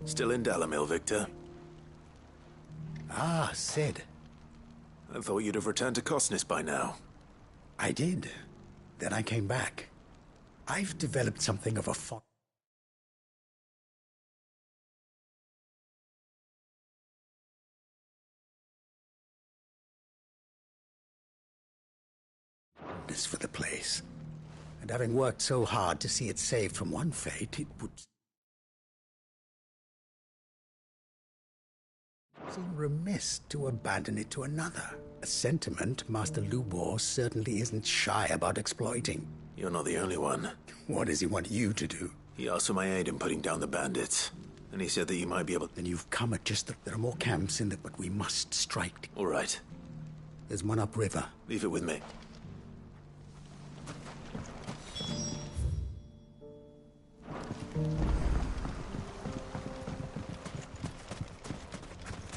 Still in Dalamil, Victor? Ah, Sid. I thought you'd have returned to Cosnis by now. I did. Then I came back. I've developed something of a fondness for the place. And having worked so hard to see it saved from one fate, it would seem remiss to abandon it to another. A sentiment Master Lubor certainly isn't shy about exploiting. You're not the only one. What does he want you to do? He asked for my aid in putting down the bandits. And he said that you might be able... Then you've come at just there are more camps in it, but we must strike. All right. There's one upriver. Leave it with me.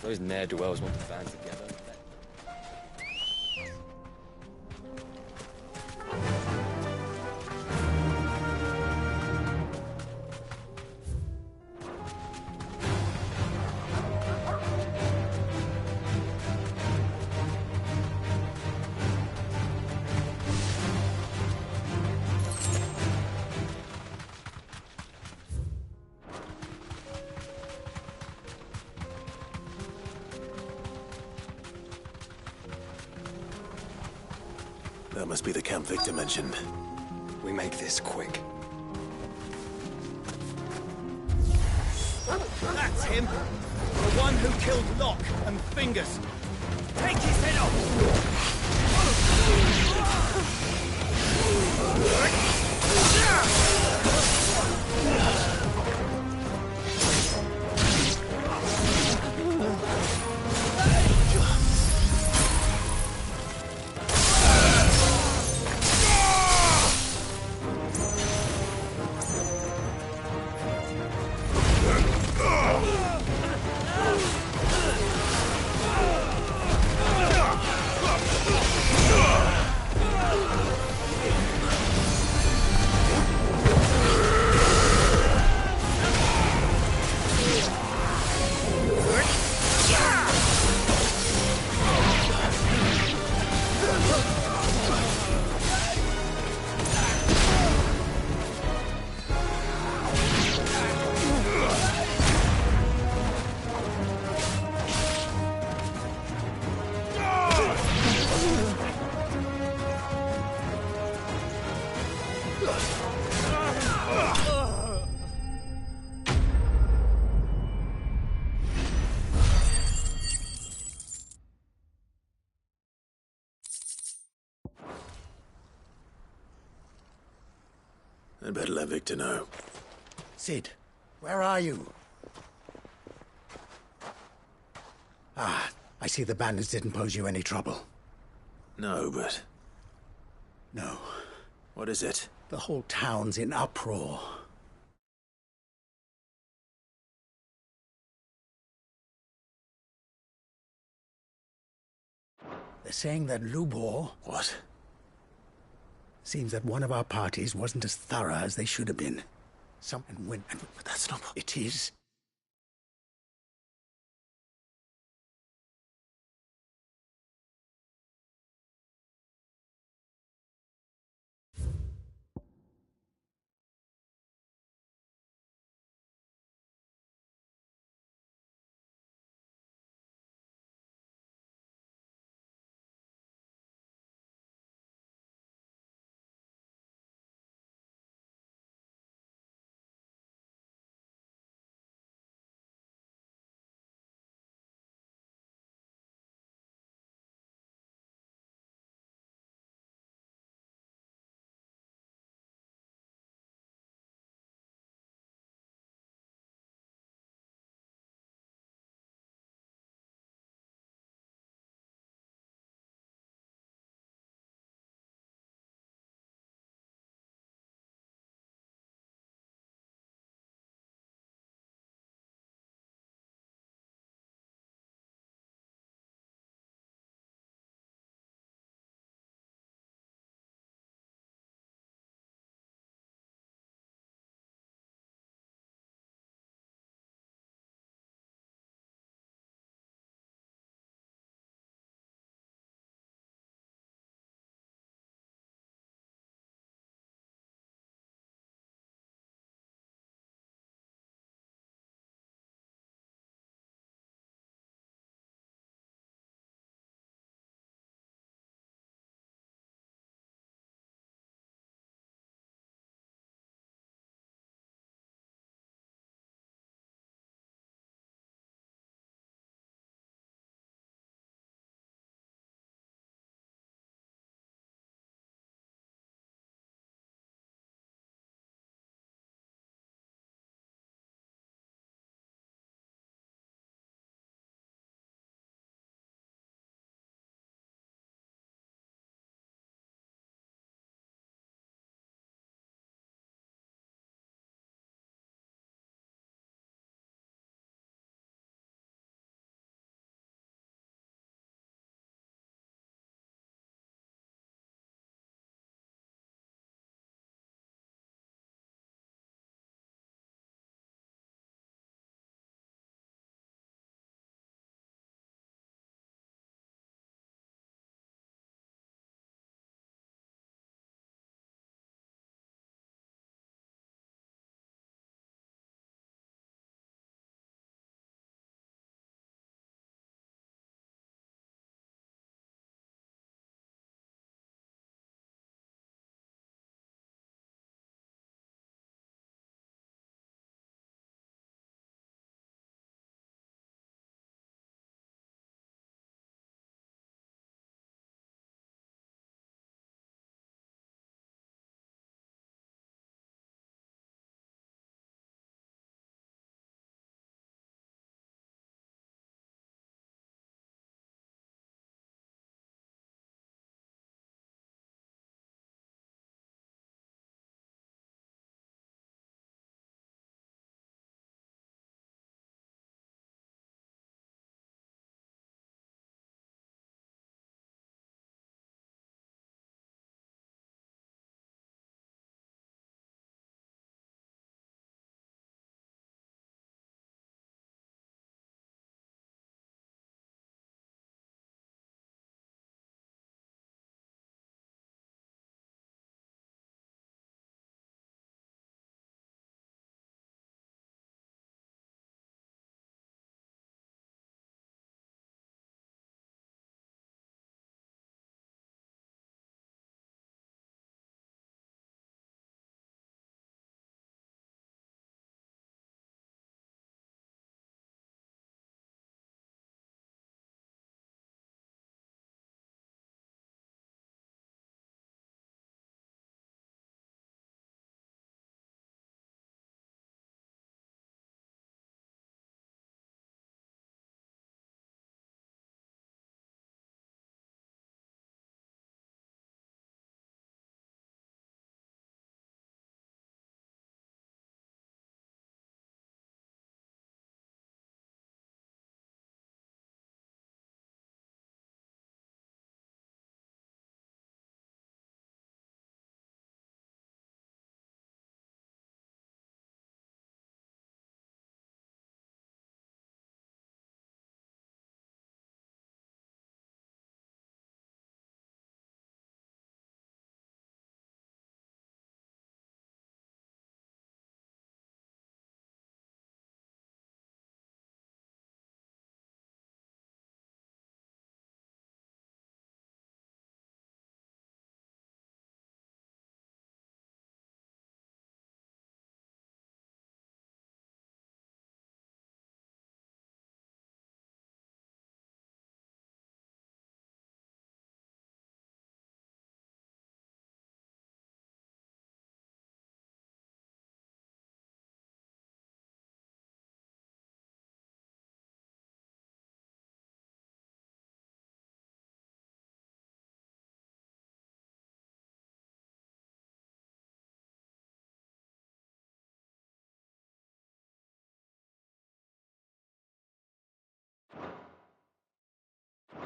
Those ne'er-do-wells want to band together. That must be the camp Victor mentioned. We make this quick. That's him! The one who killed Locke and Fingers! Take his head off! I'd better let Victor know. Sid, where are you? Ah, I see the bandits didn't pose you any trouble. No, but... No. What is it? The whole town's in uproar. They're saying that Lubor... What? Seems that one of our parties wasn't as thorough as they should have been. But that's not... It is.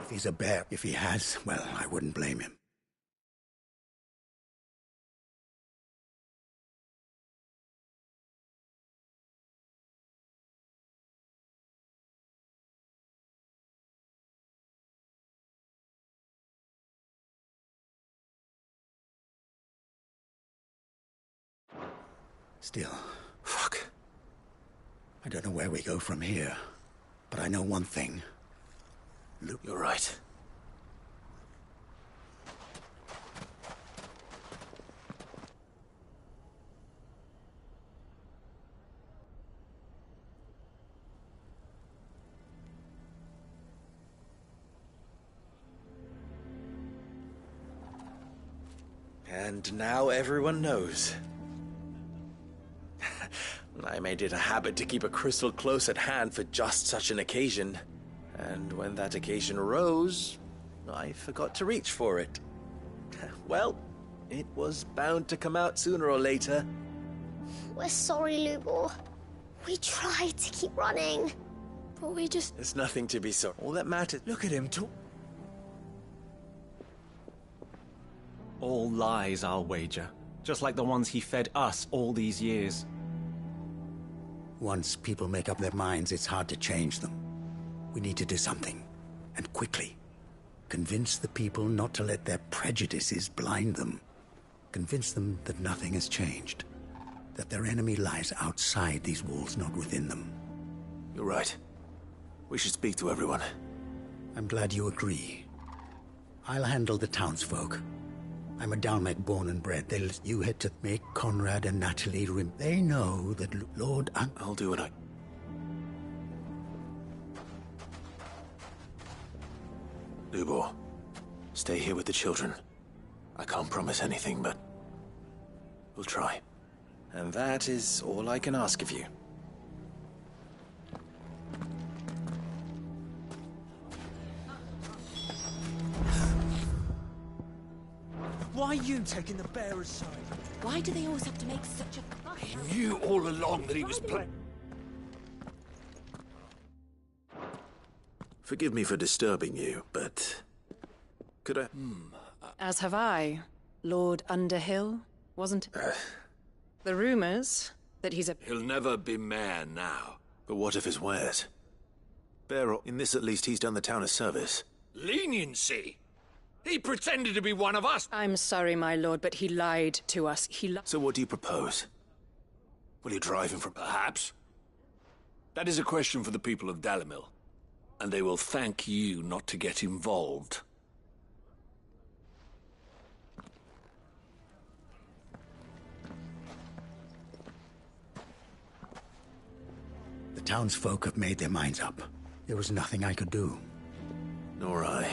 If he's a bear, if he has, well, I wouldn't blame him. Still. Fuck. I don't know where we go from here, but I know one thing. Luke. You're right. And now everyone knows. I made it a habit to keep a crystal close at hand for just such an occasion. And when that occasion arose, I forgot to reach for it. Well, it was bound to come out sooner or later. We're sorry, Lubor. We tried to keep running, but we just... There's nothing to be sorry. All that matters... Look at him talk. All lies, I'll wager. Just like the ones he fed us all these years. Once people make up their minds, it's hard to change them. We need to do something, and quickly. Convince the people not to let their prejudices blind them. Convince them that nothing has changed. That their enemy lies outside these walls, not within them. You're right. We should speak to everyone. I'm glad you agree. I'll handle the townsfolk. I'm a Dalmec born and bred. You head to make Conrad and Natalie They know that Lord... I'll do it. Lubor, stay here with the children. I can't promise anything, but we'll try. And that is all I can ask of you. Why are you taking the bearer's side? Why do they always have to make such a fuss? He knew all along that he was playing. Forgive me for disturbing you, but could I... As have I, Lord Underhill, wasn't it? The rumors that he's a... He'll never be mayor now. But what of his wares? Bearer, in this at least he's done the town a service. Leniency? He pretended to be one of us. I'm sorry, my lord, but he lied to us. So what do you propose? Will you drive him from... Perhaps. That is a question for the people of Dalimil. And they will thank you not to get involved. The townsfolk have made their minds up. There was nothing I could do. Nor I.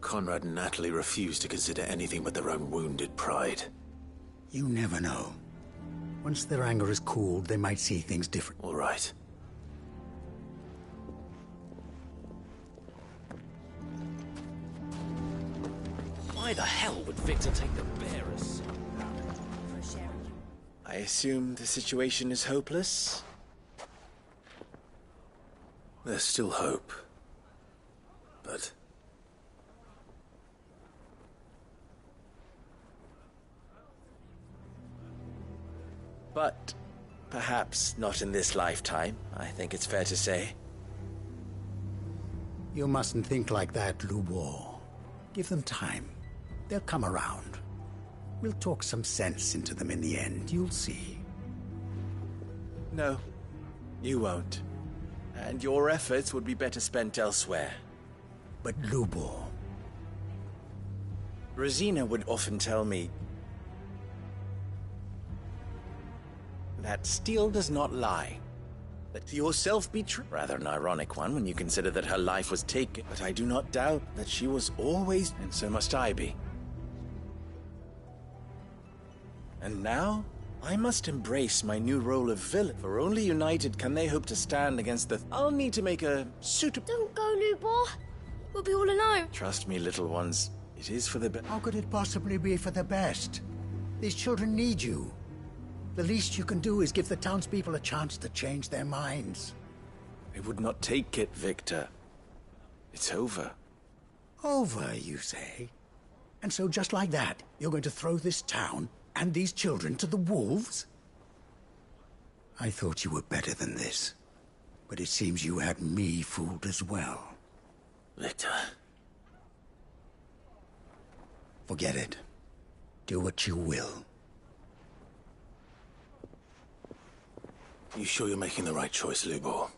Conrad and Natalie refused to consider anything but their own wounded pride. You never know. Once their anger is cooled, they might see things different. All right. Why the hell would Victor take the bearers? I assume the situation is hopeless? There's still hope. But... But perhaps not in this lifetime, I think it's fair to say. You mustn't think like that, Lubor. Give them time. They'll come around. We'll talk some sense into them in the end, you'll see. No, you won't. And your efforts would be better spent elsewhere. But Lubor... Rosina would often tell me that steel does not lie. That yourself be true. Rather an ironic one when you consider that her life was taken. But I do not doubt that she was always, and so must I be. And now, I must embrace my new role of villain. For only united can they hope to stand against the... I'll need to make a suitable... Don't go, Lubor. We'll be all alone. Trust me, little ones. It is for the best. How could it possibly be for the best? These children need you. The least you can do is give the townspeople a chance to change their minds. I would not take it, Victor. It's over. Over, you say? And so just like that, you're going to throw this town and these children to the wolves? I thought you were better than this. But it seems you had me fooled as well. Victor. Forget it. Do what you will. You sure you're making the right choice, Lubor?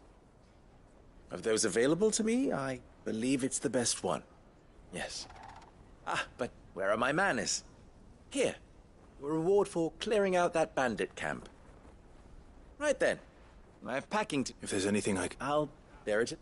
Of those available to me, I believe it's the best one. Yes. Ah, but where are my manners? Here. Your reward for clearing out that bandit camp. Right then. I have packing to... If there's anything I'll bear it.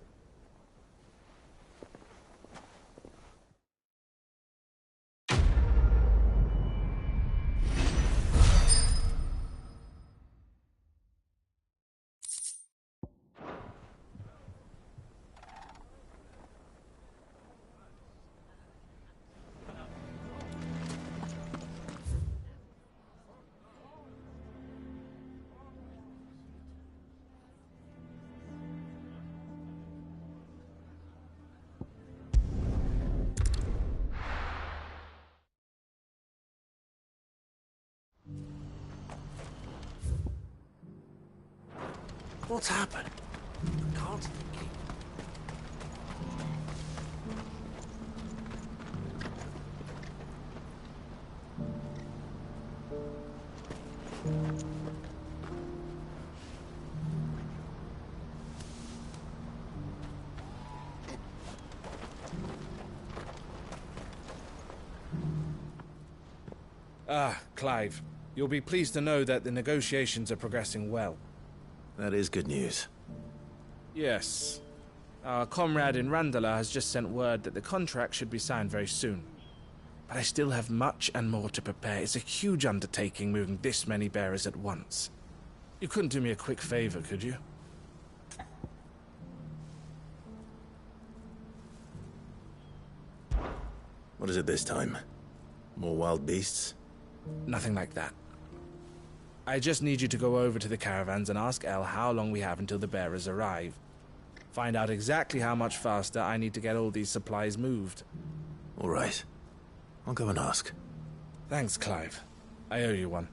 What's happened? I can't... Clive. You'll be pleased to know that the negotiations are progressing well. That is good news. Yes. Our comrade in Randala has just sent word that the contract should be signed very soon. But I still have much and more to prepare. It's a huge undertaking moving this many bearers at once. You couldn't do me a quick favor, could you? What is it this time? More wild beasts? Nothing like that. I just need you to go over to the caravans and ask El how long we have until the bearers arrive. Find out exactly how much faster I need to get all these supplies moved. All right. I'll go and ask. Thanks, Clive. I owe you one.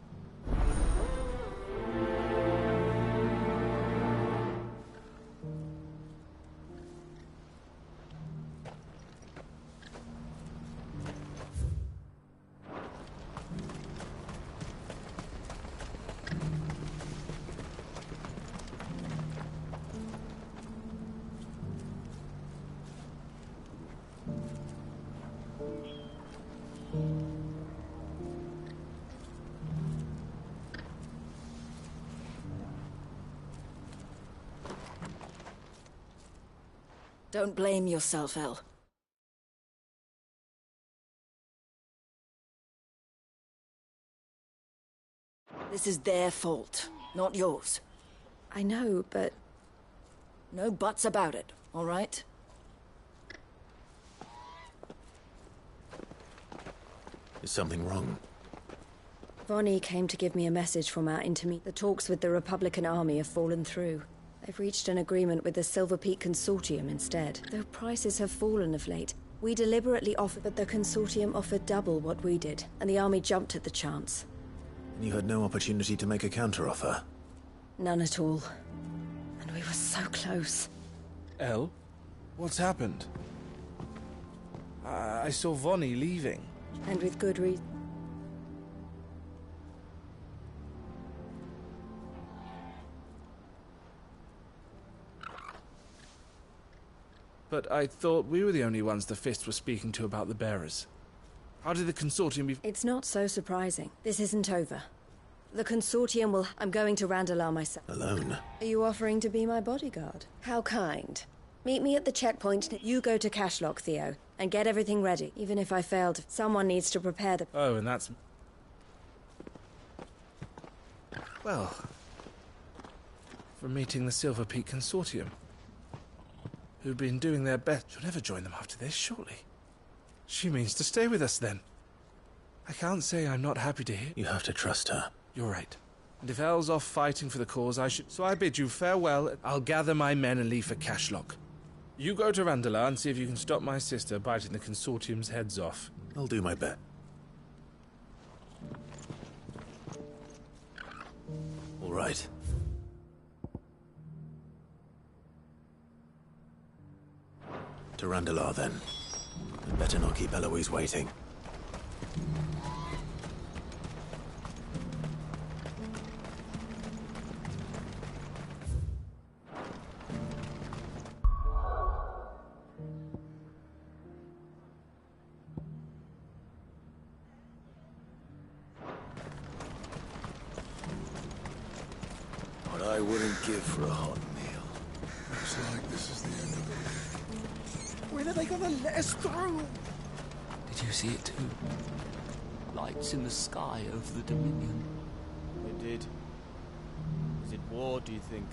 Don't blame yourself, El. This is their fault, not yours. I know, but... No buts about it, all right? Is something wrong? Vonnie came to give me a message from our intermediate. The talks with the Republican Army have fallen through. They've reached an agreement with the Silver Peak Consortium instead. Though prices have fallen of late, we deliberately offered, but the Consortium offered double what we did, and the Army jumped at the chance. And you had no opportunity to make a counteroffer? None at all. And we were so close. El? What's happened? I saw Vonnie leaving. And with good reason. But I thought we were the only ones the Fist were speaking to about the bearers. How did the Consortium be... It's not so surprising. This isn't over. The Consortium will... I'm going to Randalar myself. Alone? Are you offering to be my bodyguard? How kind. Meet me at the checkpoint. You go to Cashlock, Theo, and get everything ready. Even if I failed, someone needs to prepare the... Oh, and that's... Well... For meeting the Silver Peak Consortium. Who've been doing their best. She'll never join them after this, surely. She means to stay with us, then. I can't say I'm not happy to hear... You have to trust her. You're right. And if El's off fighting for the cause, I should... So I bid you farewell. I'll gather my men and leave for Cashlock. You go to Randala and see if you can stop my sister biting the Consortium's heads off. I'll do my best. All right. To Randala, then. I'd better not keep Eloise waiting. What I wouldn't give for a hot meal. Looks like this is the end of it. When are they gonna let us through? Did you see it too? Lights in the sky over the Dominion. It did. Is it war, do you think?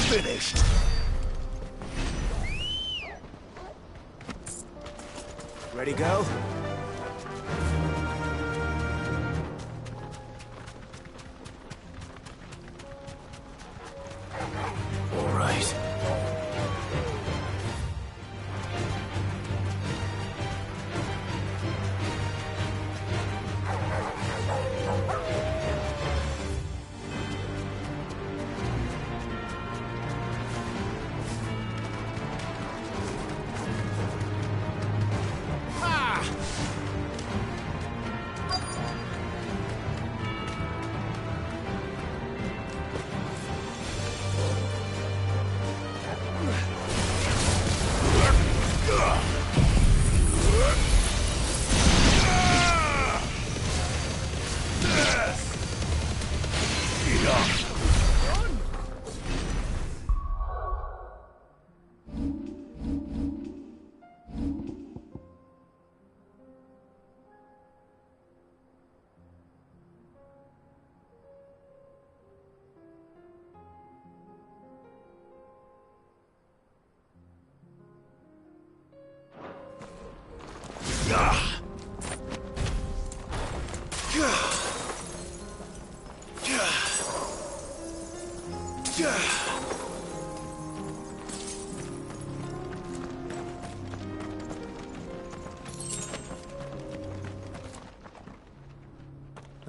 Finished. Ready, go? All right.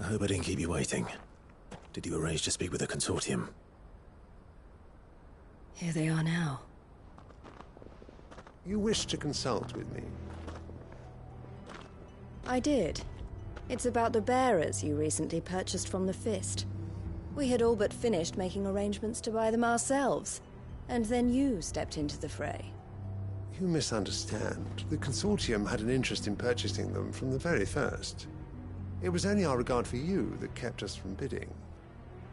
I hope I didn't keep you waiting. Did you arrange to speak with the Consortium? Here they are now. You wish to consult with me? I did. It's about the bearers you recently purchased from the Fist. We had all but finished making arrangements to buy them ourselves, and then you stepped into the fray. You misunderstand. The Consortium had an interest in purchasing them from the very first. It was only our regard for you that kept us from bidding.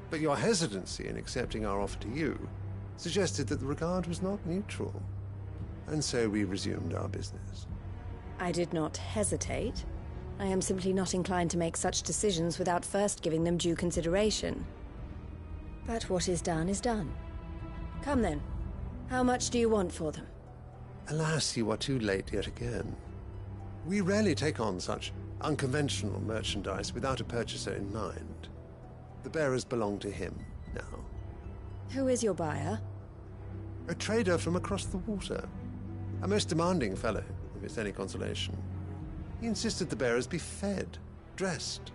But your hesitancy in accepting our offer to you suggested that the regard was not mutual. And so we resumed our business. I did not hesitate. I am simply not inclined to make such decisions without first giving them due consideration. But what is done is done. Come then. How much do you want for them? Alas, you are too late yet again. We rarely take on such unconventional merchandise without a purchaser in mind. The bearers belong to him now. Who is your buyer? A trader from across the water. A most demanding fellow, if it's any consolation. He insisted the bearers be fed, dressed,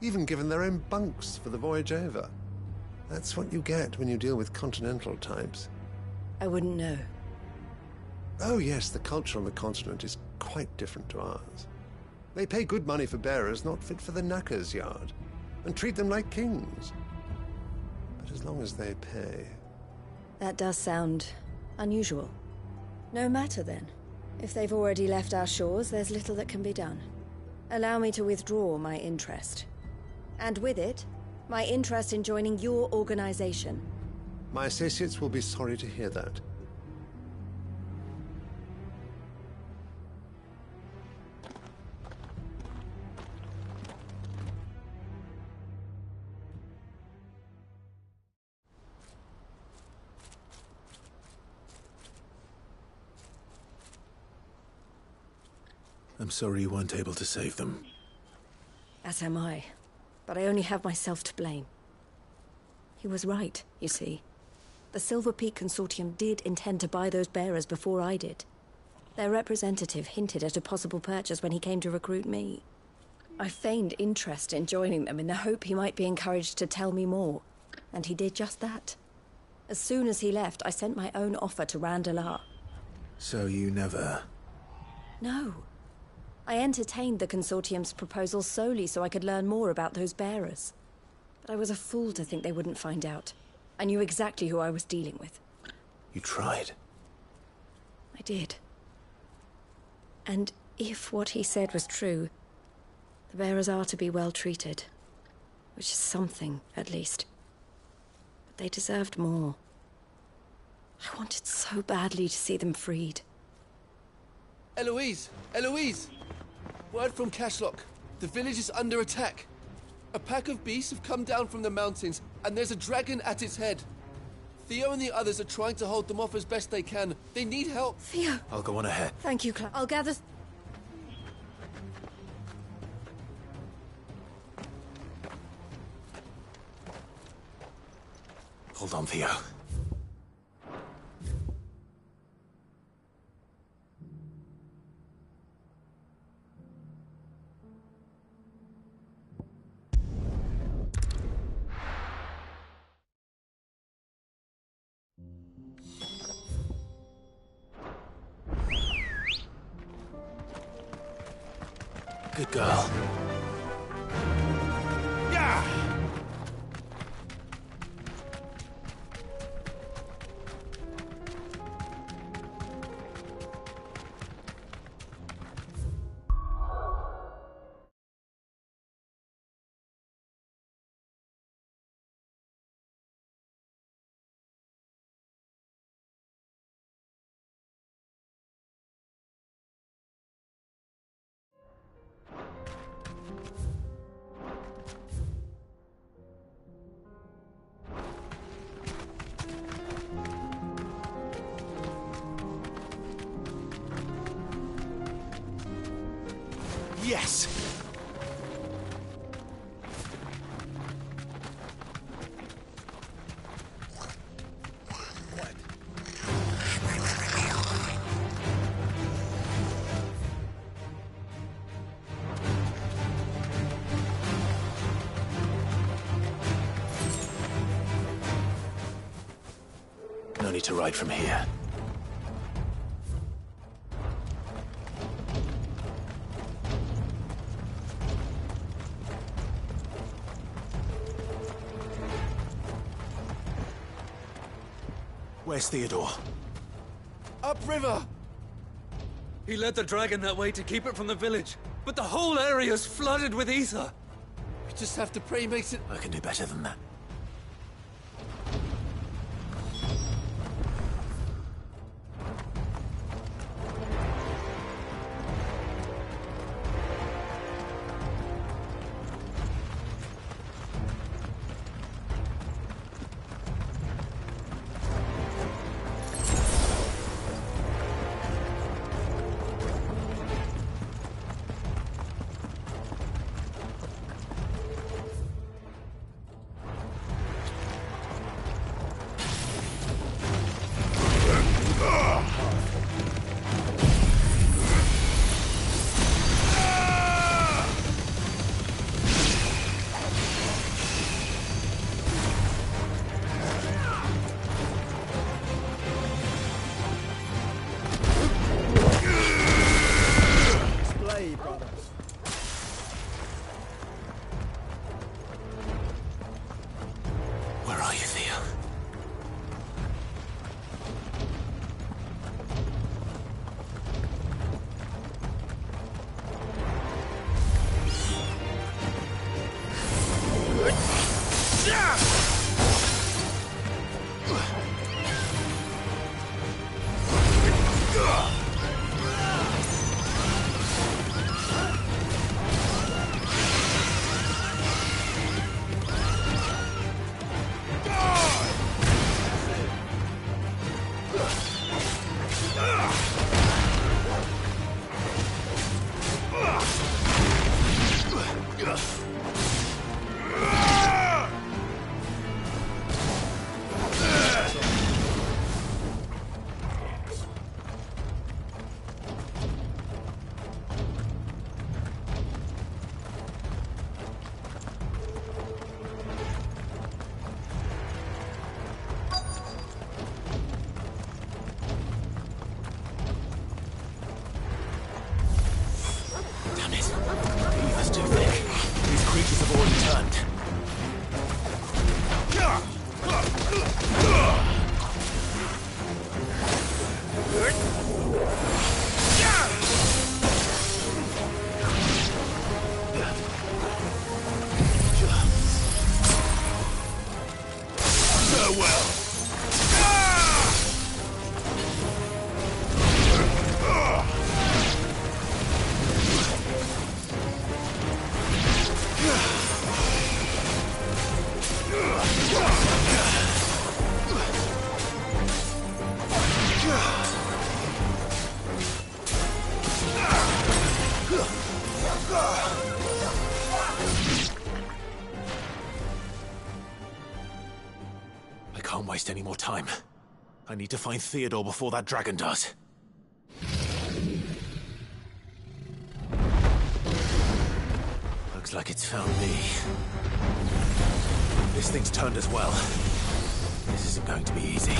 even given their own bunks for the voyage over. That's what you get when you deal with continental types. I wouldn't know. Oh yes, the culture on the continent is quite different to ours. They pay good money for bearers not fit for the knacker's yard, and treat them like kings. But as long as they pay... That does sound unusual. No matter then. If they've already left our shores, there's little that can be done. Allow me to withdraw my interest. And with it, my interest in joining your organization. My associates will be sorry to hear that. I'm sorry you weren't able to save them. As am I. But I only have myself to blame. He was right, you see. The Silver Peak Consortium did intend to buy those bearers before I did. Their representative hinted at a possible purchase when he came to recruit me. I feigned interest in joining them in the hope he might be encouraged to tell me more. And he did just that. As soon as he left, I sent my own offer to Randalar. So you never... No. I entertained the Consortium's proposal solely so I could learn more about those bearers. But I was a fool to think they wouldn't find out. I knew exactly who I was dealing with. You tried. I did. And if what he said was true, the bearers are to be well treated. Which is something, at least. But they deserved more. I wanted so badly to see them freed. Eloise! Eloise! Word from Cashlock. The village is under attack. A pack of beasts have come down from the mountains, and there's a dragon at its head. Theo and the others are trying to hold them off as best they can. They need help. Theo! I'll go on ahead. Thank you, Clark. I'll gather... Hold on, Theo. Good girl. Yeah! Yes! No need to ride from here. Where's Theodore? Upriver! He led the dragon that way to keep it from the village, but the whole area's flooded with ether. We just have to pray he makes it... I can do better than that. waste any more time. I need to find Theodore before that dragon does. Looks like it's found me. This thing's turned as well. This isn't going to be easy.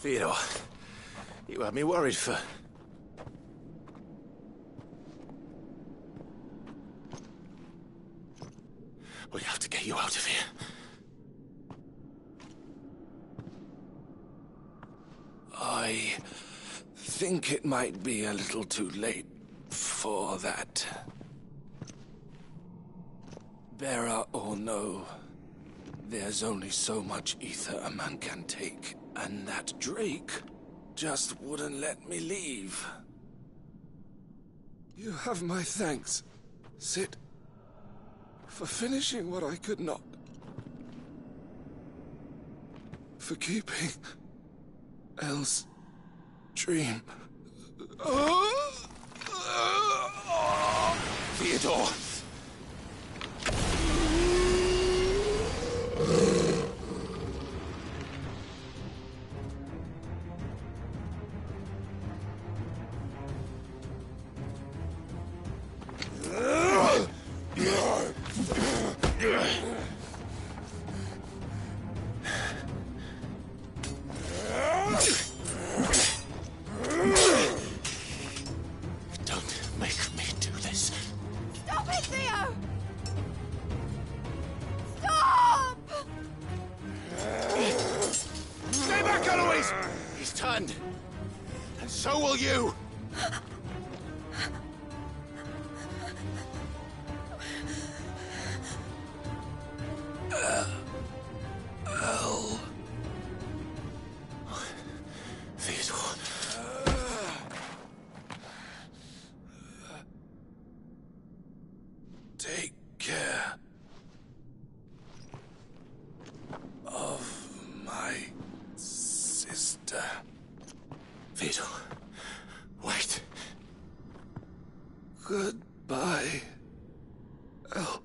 Theodore, you had me worried for... We have to get you out of here. I think it might be a little too late for that. Bearer or no, there's only so much ether a man can take, and that Drake just wouldn't let me leave. You have my thanks, Sid, for finishing what I could not. For keeping Elle's dream. Theodore! Don't make me do this. Stop it, Theo! Stop! Stay back, Eloise! He's turned. And so will you! Elle. Theodore. Take care of my sister. Theodore. Wait. Goodbye, Elle.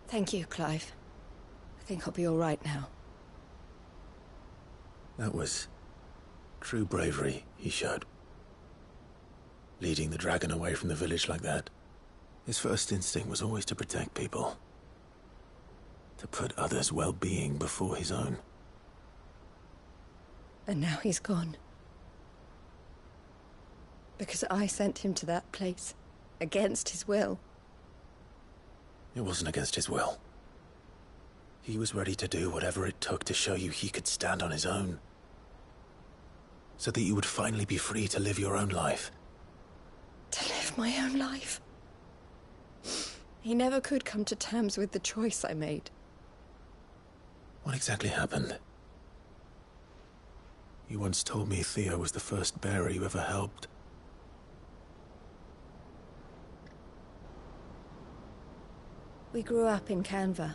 Thank you, Clive. I think I'll be all right now. That was true bravery he showed. Leading the dragon away from the village like that. His first instinct was always to protect people. To put others' well-being before his own. And now he's gone. Because I sent him to that place, against his will. It wasn't against his will. He was ready to do whatever it took to show you he could stand on his own. So that you would finally be free to live your own life. To live my own life? He never could come to terms with the choice I made. What exactly happened? You once told me Theo was the first bearer you ever helped. We grew up in Canva.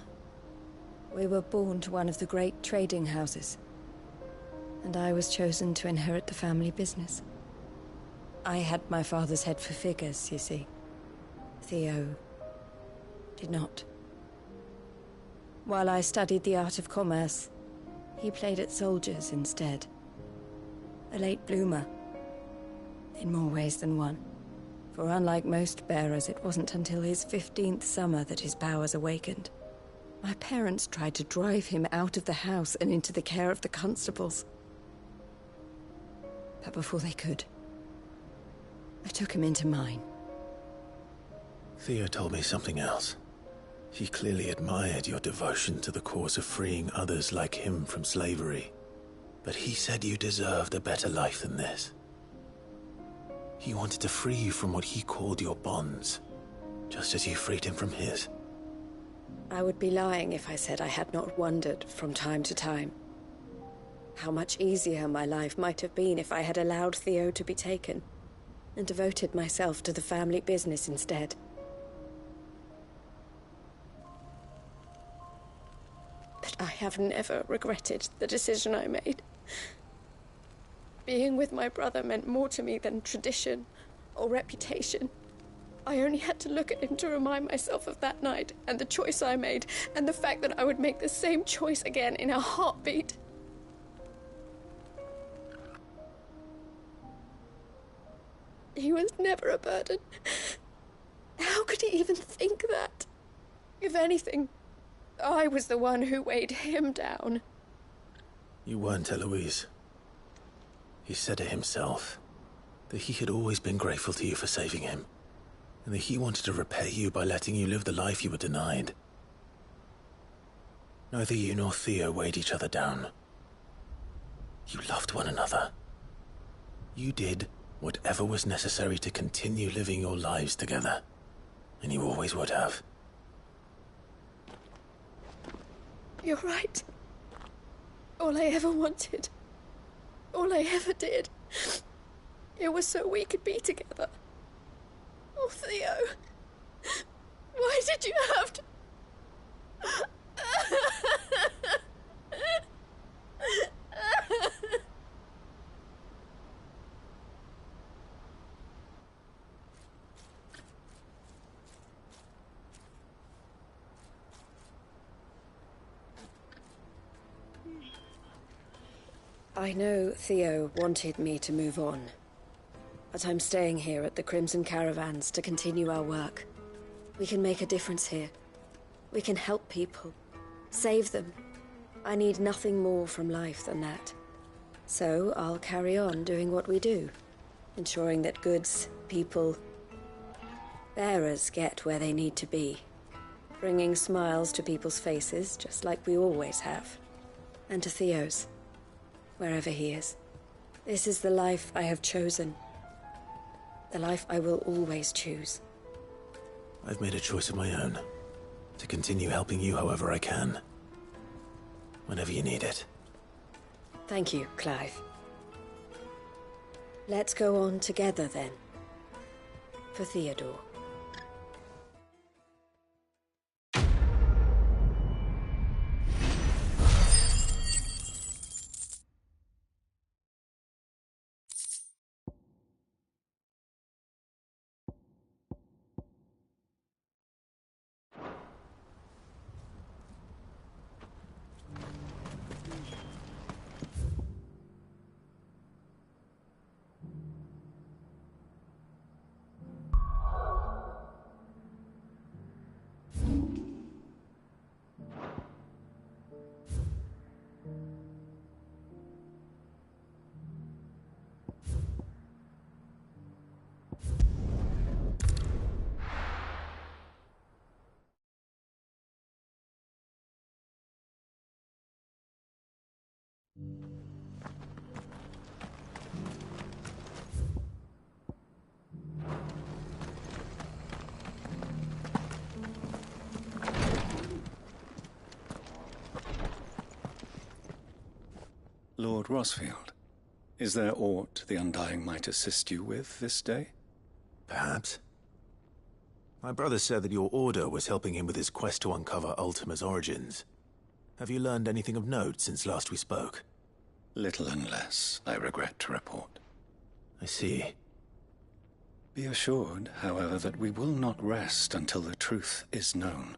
We were born to one of the great trading houses. And I was chosen to inherit the family business. I had my father's head for figures, you see. Theo did not. While I studied the art of commerce, he played at soldiers instead. A late bloomer, in more ways than one. For unlike most bearers, it wasn't until his 15th summer that his powers awakened. My parents tried to drive him out of the house and into the care of the constables. But before they could, I took him into mine. Theo told me something else. He clearly admired your devotion to the cause of freeing others like him from slavery. But he said you deserved a better life than this. He wanted to free you from what he called your bonds, just as you freed him from his. I would be lying if I said I had not wondered from time to time. How much easier my life might have been if I had allowed Theo to be taken, and devoted myself to the family business instead. But I have never regretted the decision I made. Being with my brother meant more to me than tradition or reputation. I only had to look at him to remind myself of that night, and the choice I made, and the fact that I would make the same choice again in a heartbeat. He was never a burden. How could he even think that? If anything, I was the one who weighed him down. You weren't, Eloise. He said it himself, that he had always been grateful to you for saving him, and that he wanted to repay you by letting you live the life you were denied. Neither you nor Theo weighed each other down. You loved one another. You did whatever was necessary to continue living your lives together, and you always would have. You're right. All I ever wanted, all I ever did, it was so we could be together. Oh, Theo, why did you have to... I know Theo wanted me to move on, but I'm staying here at the Crimson Caravans to continue our work. We can make a difference here. We can help people, save them. I need nothing more from life than that. So I'll carry on doing what we do, ensuring that goods, people, bearers get where they need to be, bringing smiles to people's faces just like we always have, and to Theo's. Wherever he is. This is the life I have chosen. The life I will always choose. I've made a choice of my own, to continue helping you however I can. Whenever you need it. Thank you, Clive. Let's go on together then. For Theodore. Lord Rosfield, is there aught the Undying might assist you with this day? Perhaps. My brother said that your order was helping him with his quest to uncover Ultima's origins. Have you learned anything of note since last we spoke? Little unless, I regret to report. I see. Be assured, however, that we will not rest until the truth is known.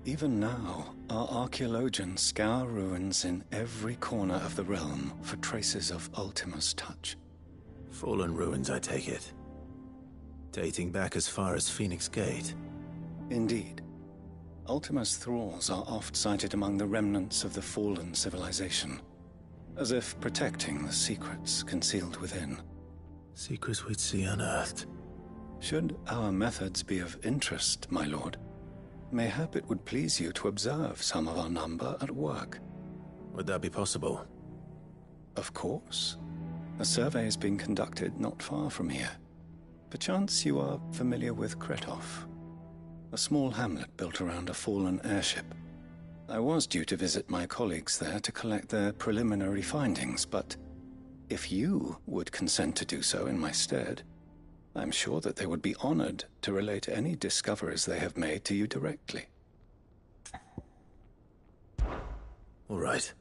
Even now, our archaeologians scour ruins in every corner of the realm for traces of Ultima's touch. Fallen ruins, I take it. Dating back as far as Phoenix Gate. Indeed. Ultima's thralls are oft sighted among the remnants of the fallen civilization, as if protecting the secrets concealed within. Secrets we'd see unearthed. Should our methods be of interest, my lord, mayhap it would please you to observe some of our number at work. Would that be possible? Of course. A survey is being conducted not far from here. Perchance you are familiar with Kretov, a small hamlet built around a fallen airship. I was due to visit my colleagues there to collect their preliminary findings, but if you would consent to do so in my stead, I'm sure that they would be honored to relate any discoveries they have made to you directly. All right.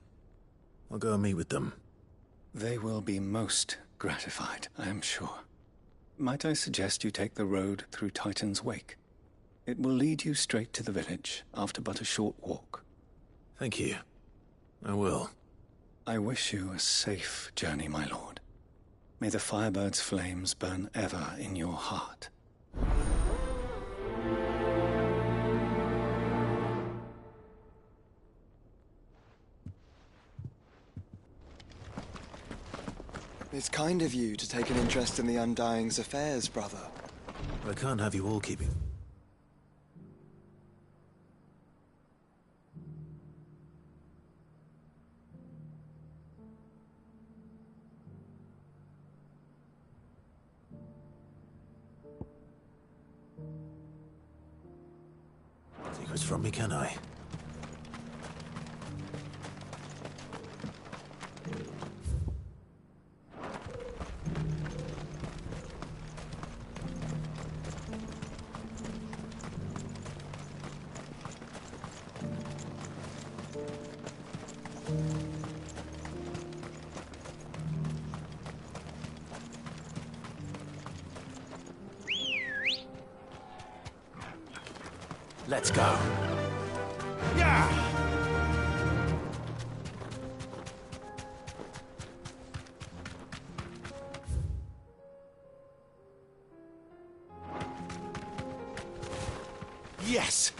I'll go and meet with them. They will be most gratified, I am sure. Might I suggest you take the road through Titan's Wake? It will lead you straight to the village after but a short walk. Thank you. I will. I wish you a safe journey, my lord. May the Firebird's flames burn ever in your heart. It's kind of you to take an interest in the Undying's affairs, brother. I can't have you all keeping... secrets from me, can I? Let's go. Yeah! Yes!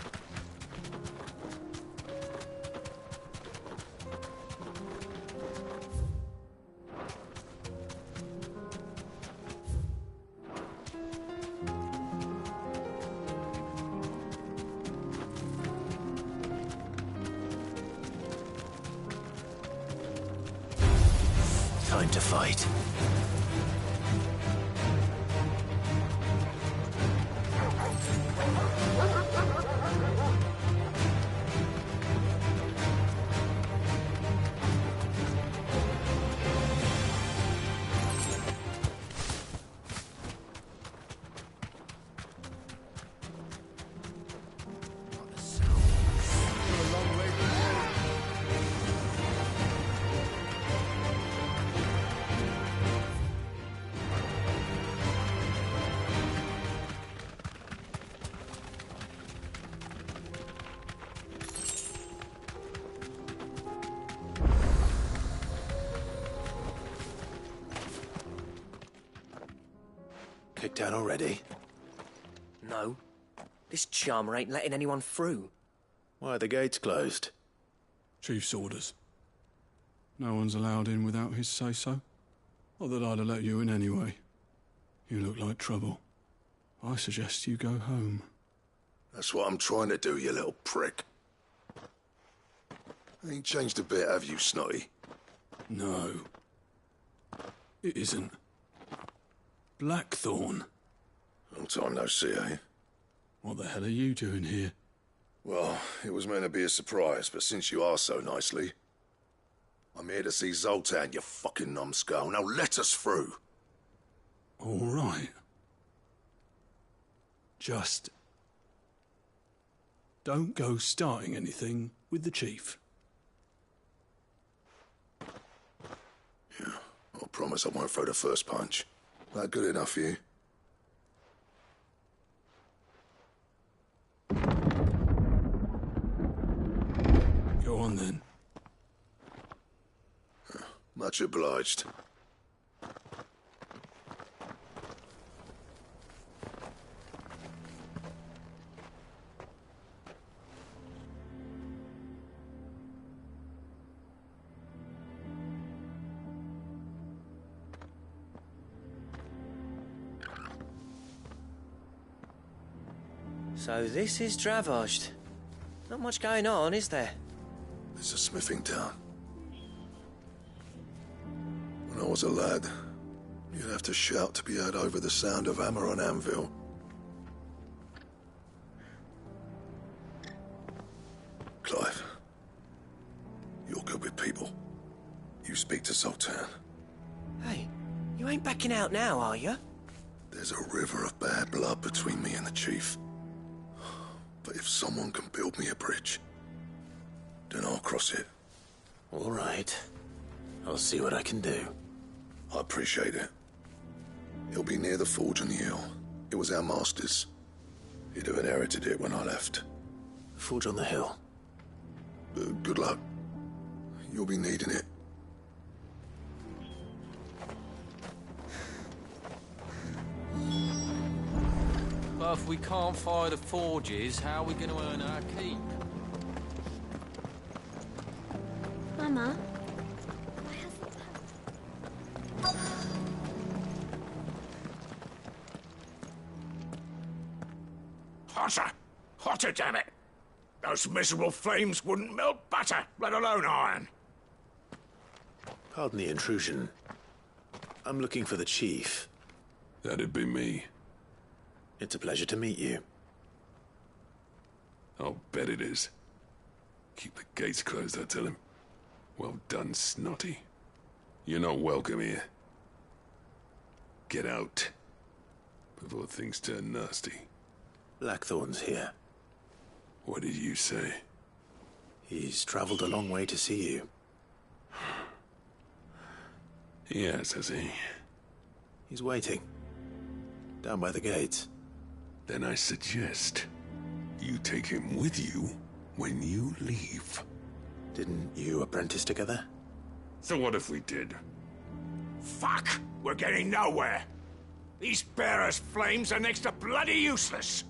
Time to fight. Kicked out already? No. This charmer ain't letting anyone through. Why are the gates closed? Chief's orders. No one's allowed in without his say-so. Not that I'd have let you in anyway. You look like trouble. I suggest you go home. That's what I'm trying to do, you little prick. Ain't changed a bit, have you, Snotty? No. It isn't. Blackthorn. Long time no see, eh? What the hell are you doing here? Well, it was meant to be a surprise, but since you asked so nicely... I'm here to see Zoltan, you fucking numbskull. Now let us through. All right. Just... don't go starting anything with the chief. Yeah, I promise I won't throw the first punch. That good enough for you? Go on then. Much obliged. So this is Dravosht. Not much going on, is there? It's a smithing town. When I was a lad, you'd have to shout to be heard over the sound of hammer on anvil. Clive, speak to Zoltan. Hey, you ain't backing out now, are you? There's a river of bad blood between me and the chief. But if someone can build me a bridge, then I'll cross it. All right. I'll see what I can do. I appreciate it. It'll be near the forge on the hill. It was our master's. He'd have inherited it when I left. The forge on the hill? Good luck. You'll be needing it. But if we can't fire the forges, how are we going to earn our keep? Mama. Hotter! Hotter, damn it! Those miserable flames wouldn't melt butter, let alone iron. Pardon the intrusion. I'm looking for the chief. That'd be me. It's a pleasure to meet you. I'll bet it is. Keep the gates closed, I tell him. Well done, Snotty. You're not welcome here. Get out. Before things turn nasty. Blackthorn's here. What did you say? He's traveled a long way to see you. Yes, has he? He's waiting. Down by the gates. Then I suggest you take him with you when you leave. Didn't you apprentice together? So what if we did? Fuck! We're getting nowhere! These bearers' flames are next to bloody useless!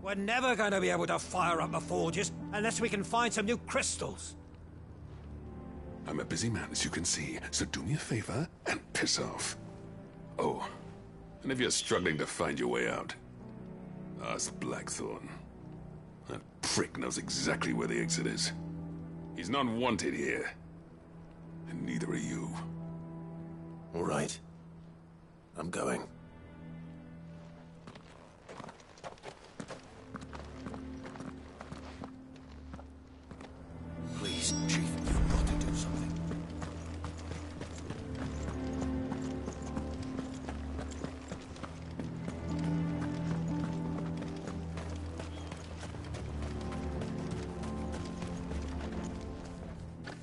We're never going to be able to fire up the forges unless we can find some new crystals. I'm a busy man, as you can see, so do me a favor and piss off. Oh, and if you're struggling to find your way out, ask Blackthorn. That prick knows exactly where the exit is. He's not wanted here. And neither are you. All right. I'm going. Please, Chief, you've got to do something.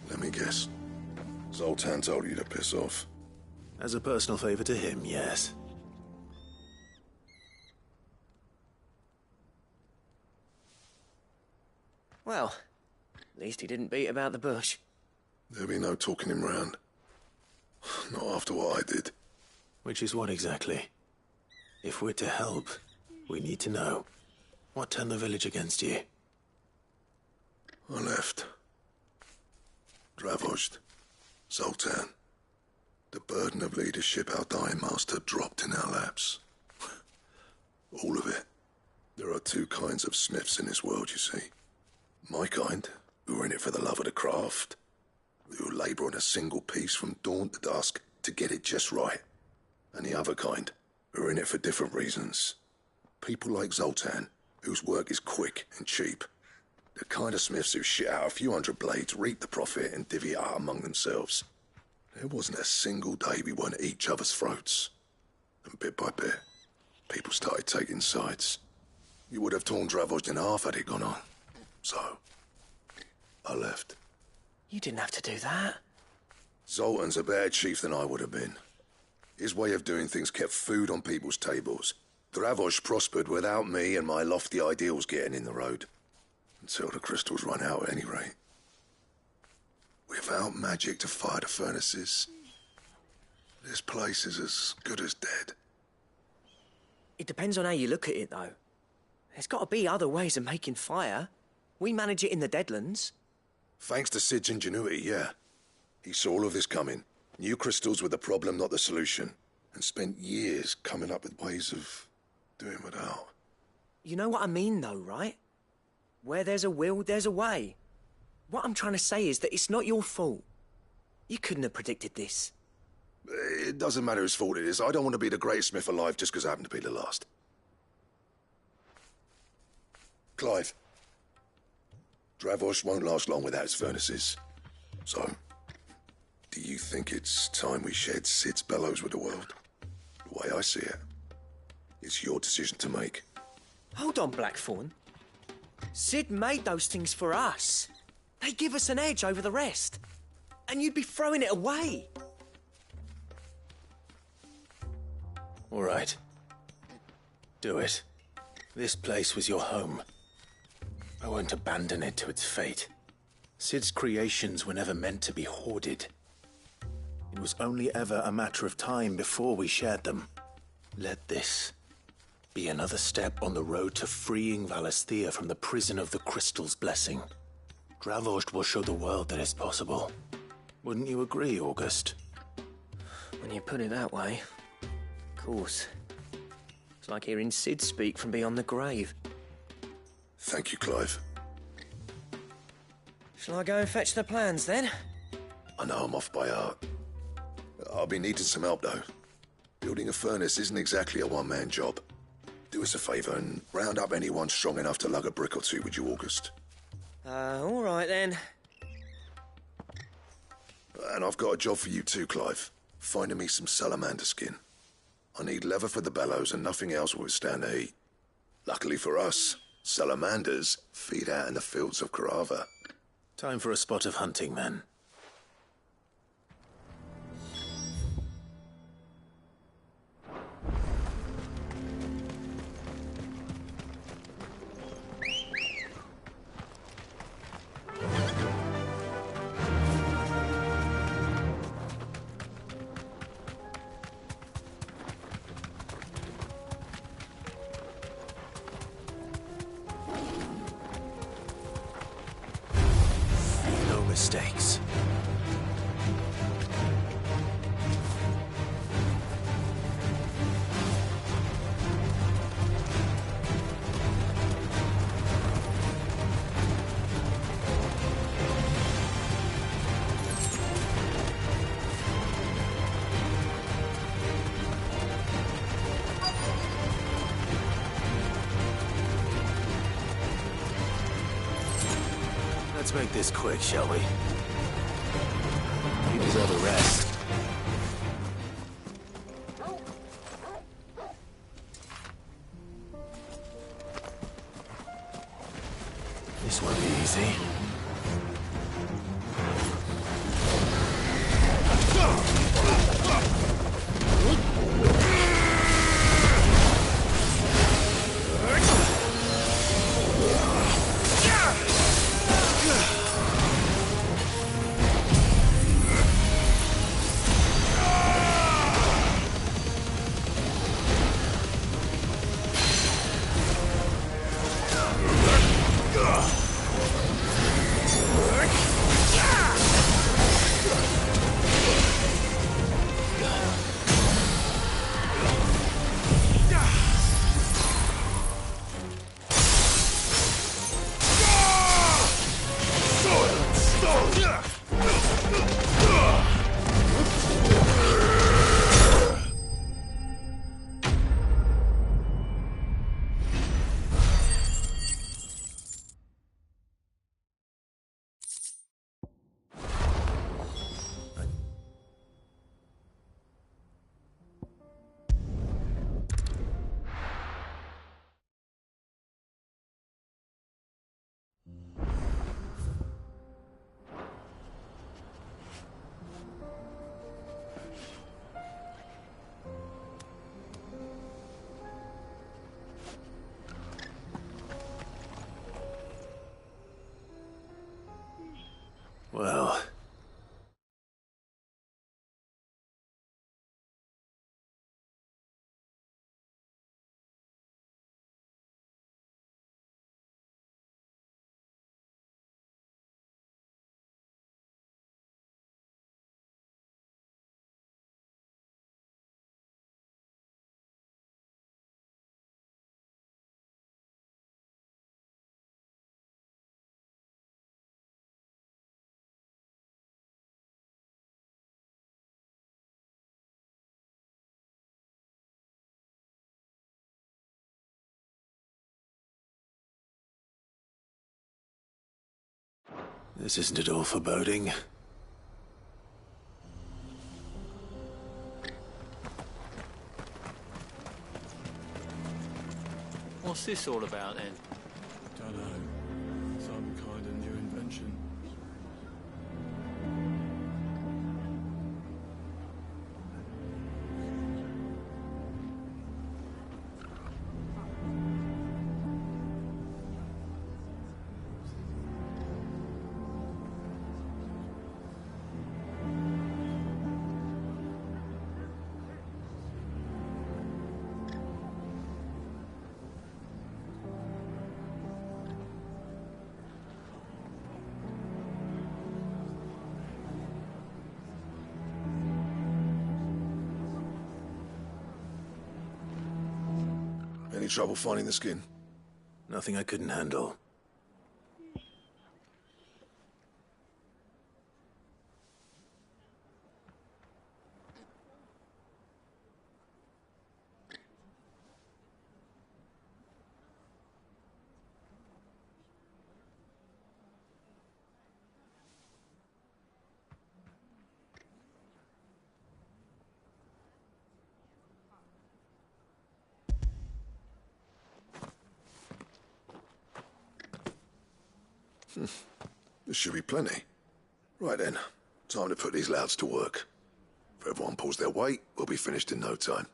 Let me guess. Zoltan told you to piss off. As a personal favor to him, yes. Well, at least he didn't beat about the bush. There'll be no talking him round. Not after what I did. Which is what exactly? If we're to help, we need to know. What turned the village against you? I left. Dravozd. Zoltan. The burden of leadership our dying master dropped in our laps. All of it. There are two kinds of smiths in this world, you see. My kind, who are in it for the love of the craft, who labour on a single piece from dawn to dusk to get it just right. And the other kind, who are in it for different reasons. People like Zoltan, whose work is quick and cheap. The kind of smiths who shit out a few hundred blades, reap the profit, and divvy it out among themselves. There wasn't a single day we weren't at each other's throats. And bit by bit, people started taking sides. You would have torn Dravozd in half had it gone on. So, I left. You didn't have to do that. Zoltan's a better chief than I would have been. His way of doing things kept food on people's tables. Dravozd prospered without me and my lofty ideals getting in the road. Until the crystals run out at any rate. Without magic to fire the furnaces, this place is as good as dead. It depends on how you look at it, though. There's got to be other ways of making fire. We manage it in the Deadlands. Thanks to Sid's ingenuity, yeah. He saw all of this coming. Knew crystals were the problem, not the solution. And spent years coming up with ways of doing without. You know what I mean, though, right? Where there's a will, there's a way. What I'm trying to say is that it's not your fault. You couldn't have predicted this. It doesn't matter whose fault it is. I don't want to be the greatest smith alive just because I happen to be the last. Clive. Dravozd won't last long without his furnaces. So, do you you think it's time we shared Sid's bellows with the world? The way I see it, it's your decision to make. Hold on, Blackthorn. Sid made those things for us. They give us an edge over the rest. And you'd be throwing it away. All right. Do it. This place was your home. I won't abandon it to its fate. Sid's creations were never meant to be hoarded. It was only ever a matter of time before we shared them. Let this be another step on the road to freeing Valisthea from the prison of the Crystal's blessing. Dravost will show the world that it's possible. Wouldn't you agree, August? When you put it that way, of course. It's like hearing Sid speak from beyond the grave. Thank you, Clive. Shall I go and fetch the plans, then? I know I'm off by heart. I'll be needing some help, though. Building a furnace isn't exactly a one-man job. Do us a favour and round up anyone strong enough to lug a brick or two, would you, August? All right, then. And I've got a job for you too, Clive. Finding me some salamander skin. I need leather for the bellows and nothing else will withstand the heat. Luckily for us, salamanders feed out in the fields of Carava. Time for a spot of hunting, then. Mistakes. Let's make this quick, shall we? You deserve a rest. This won't be easy. Well... This isn't at all foreboding. What's this all about then? Don't know. Some kind of new invention. Any trouble finding the skin? Nothing I couldn't handle. This should be plenty. Right then, time to put these louds to work. If everyone pulls their weight, we'll be finished in no time.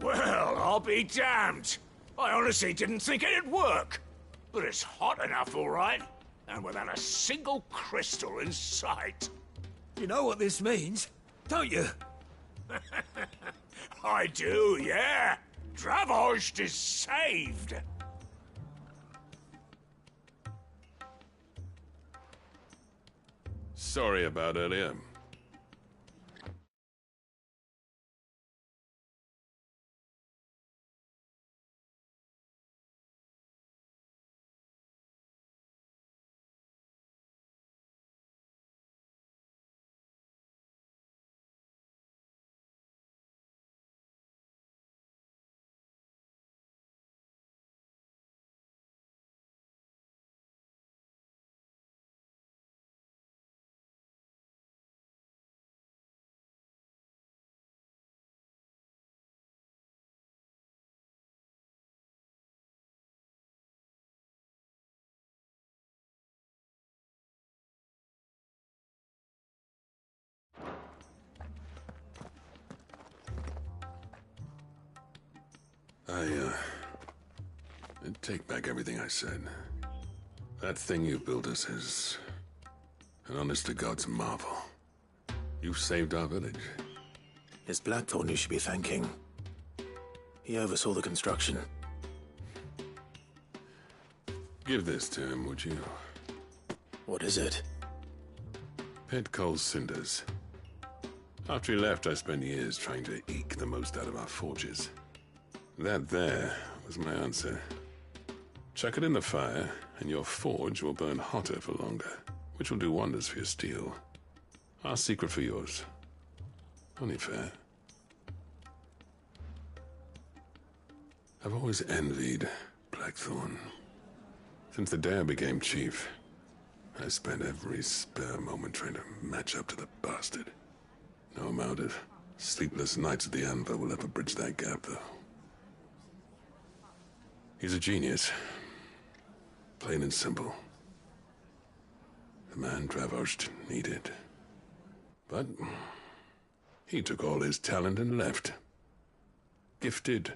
Well, I'll be damned. I honestly didn't think it'd work. But it's hot enough, all right. And without a single crystal in sight. You know what this means, don't you? I do, yeah. Dravost is saved. Sorry about earlier. I take back everything I said. That thing you built us is an honest-to-God's marvel. You've saved our village. It's Blackthorn you should be thanking. He oversaw the construction. Give this to him, would you? What is it? Pit coal cinders. After he left, I spent years trying to eke the most out of our forges. That there was my answer. Chuck it in the fire, and your forge will burn hotter for longer, which will do wonders for your steel. Our secret for yours. Only fair. I've always envied Blackthorn. Since the day I became chief, I spent every spare moment trying to match up to the bastard. No amount of sleepless nights at the Anvil will ever bridge that gap, though. He's a genius. Plain and simple. The man Dravost needed. But he took all his talent and left. Gifted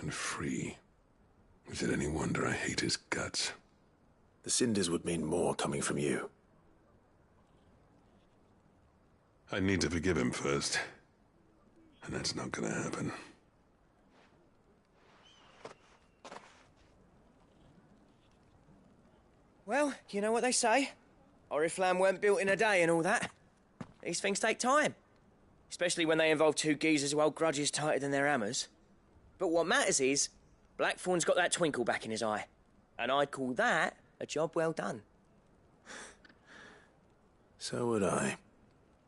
and free. Is it any wonder I hate his guts? The cinders would mean more coming from you. I need to forgive him first. And that's not gonna happen. Well, you know what they say. Oriflamme weren't built in a day and all that. These things take time. Especially when they involve two geezers who hold grudges tighter than their hammers. But what matters is, Blackthorn's got that twinkle back in his eye. And I'd call that a job well done. So would I.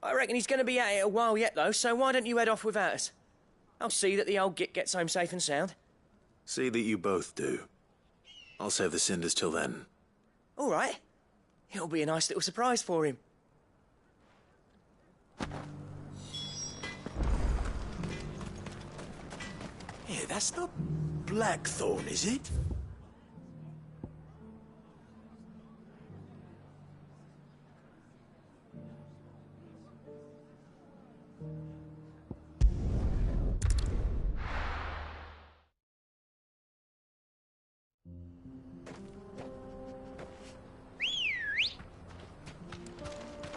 I reckon he's going to be at it a while yet, though, so why don't you head off without us? I'll see that the old git gets home safe and sound. See that you both do. I'll save the cinders till then. All right. It'll be a nice little surprise for him. Yeah, that's not blackthorn, is it?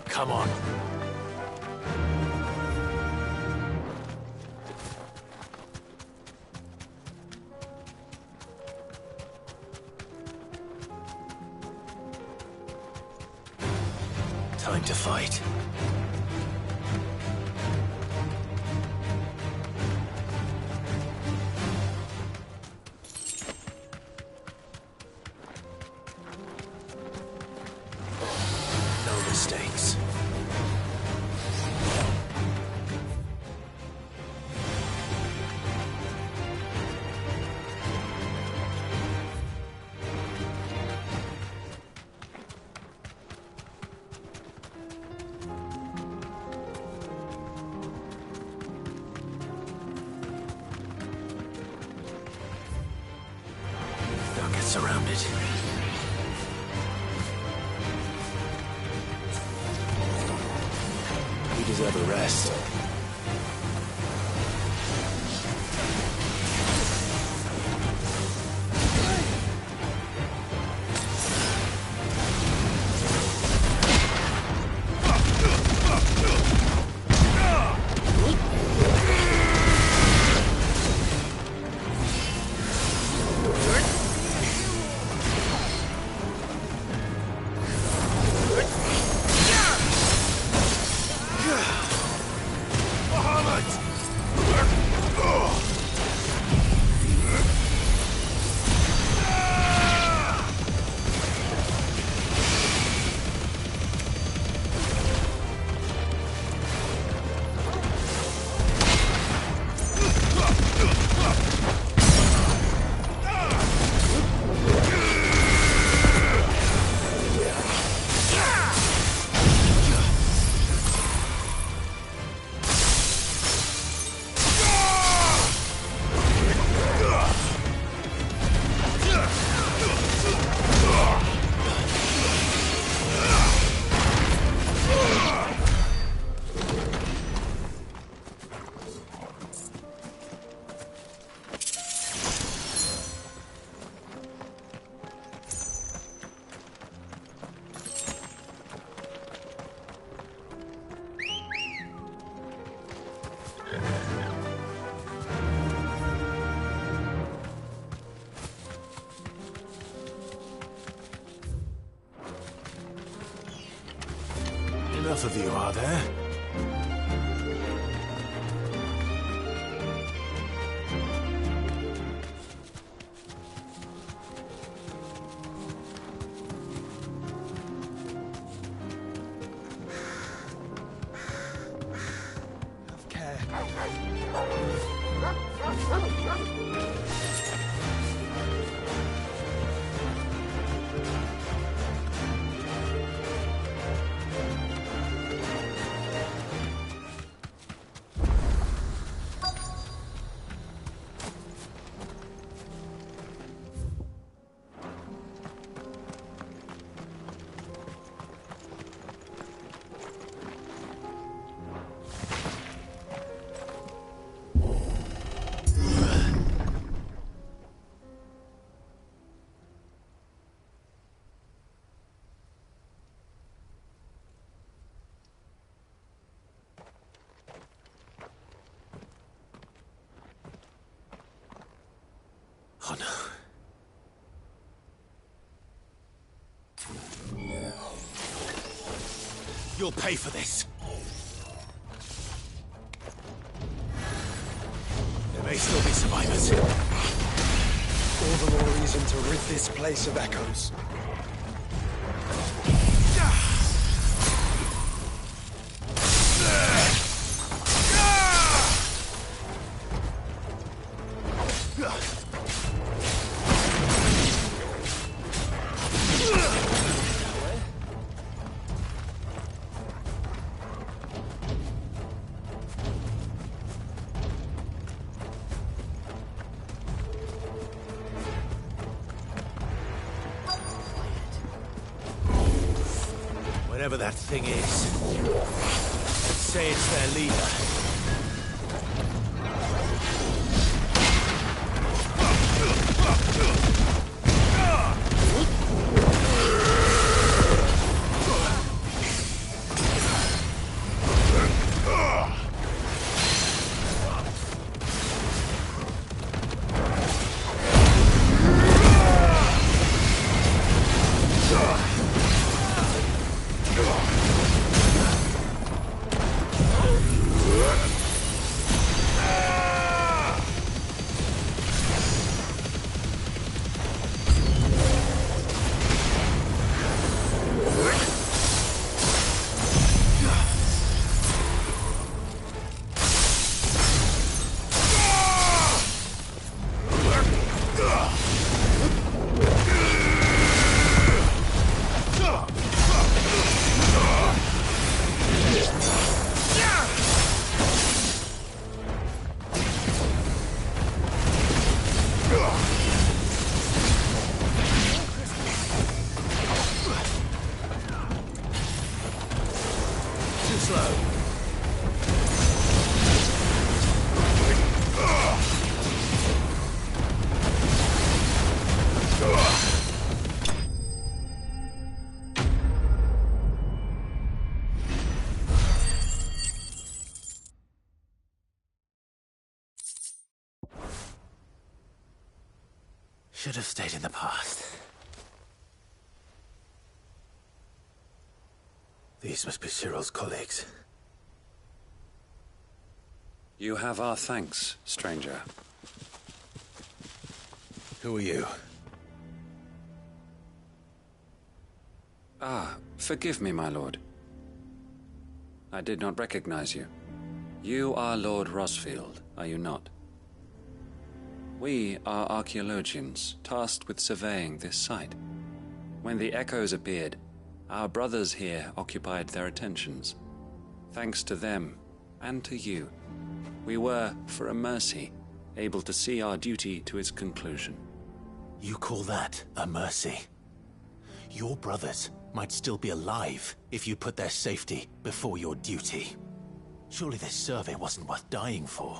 Come on. Time to fight. No mistakes. They'll get surrounded. We deserve a rest. Enough of you, are there? Oh no. You'll pay for this. There may still be survivors. All the more reason to rid this place of echoes. whatever that thing is. Let's say it's their leader. Should have stayed in the past. These must be Cyril's colleagues. You have our thanks, stranger. Who are you? Ah, forgive me, my lord. I did not recognize you. You are Lord Rosfield, are you not? We are archaeologians, tasked with surveying this site. When the echoes appeared, our brothers here occupied their attentions. Thanks to them, and to you, we were, for a mercy, able to see our duty to its conclusion. You call that a mercy? Your brothers might still be alive if you put their safety before your duty. Surely this survey wasn't worth dying for.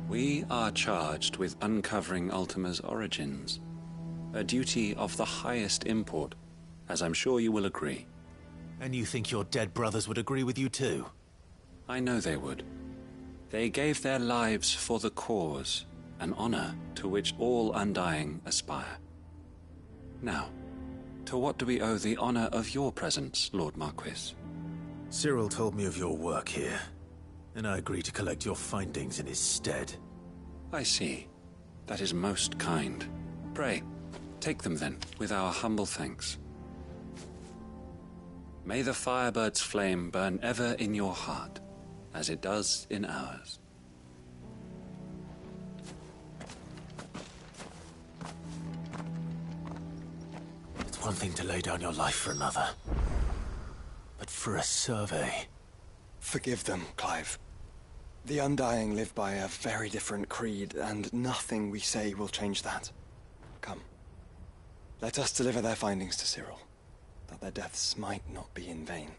We are charged with uncovering Ultima's origins. A duty of the highest import, as I'm sure you will agree. And you think your dead brothers would agree with you too? I know they would. They gave their lives for the cause, an honor to which all Undying aspire. Now, to what do we owe the honor of your presence, Lord Marquis? Cyril told me of your work here, and I agreed to collect your findings in his stead. I see. That is most kind. Pray, take them then, with our humble thanks. May the Firebird's flame burn ever in your heart, as it does in ours. It's one thing to lay down your life for another, but for a survey... Forgive them, Clive. The Undying live by a very different creed, and nothing we say will change that. Come. Let us deliver their findings to Cyril, that their deaths might not be in vain.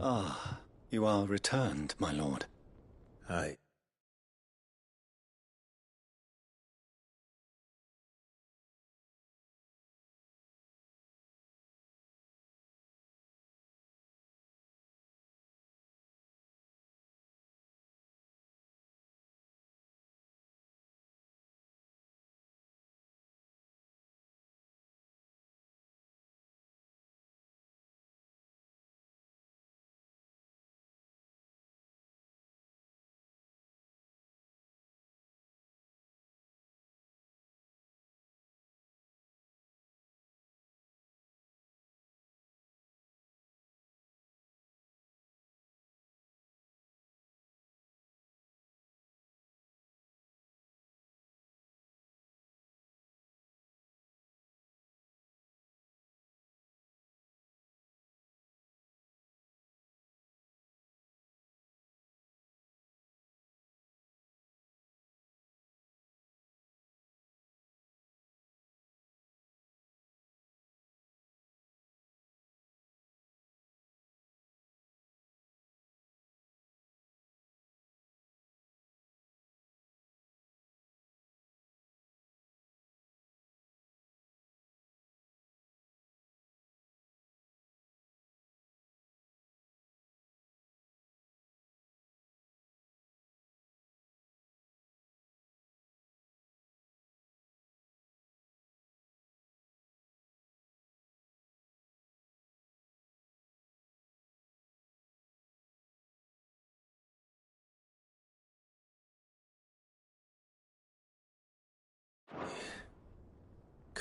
Ah, you are returned, my lord. Aye.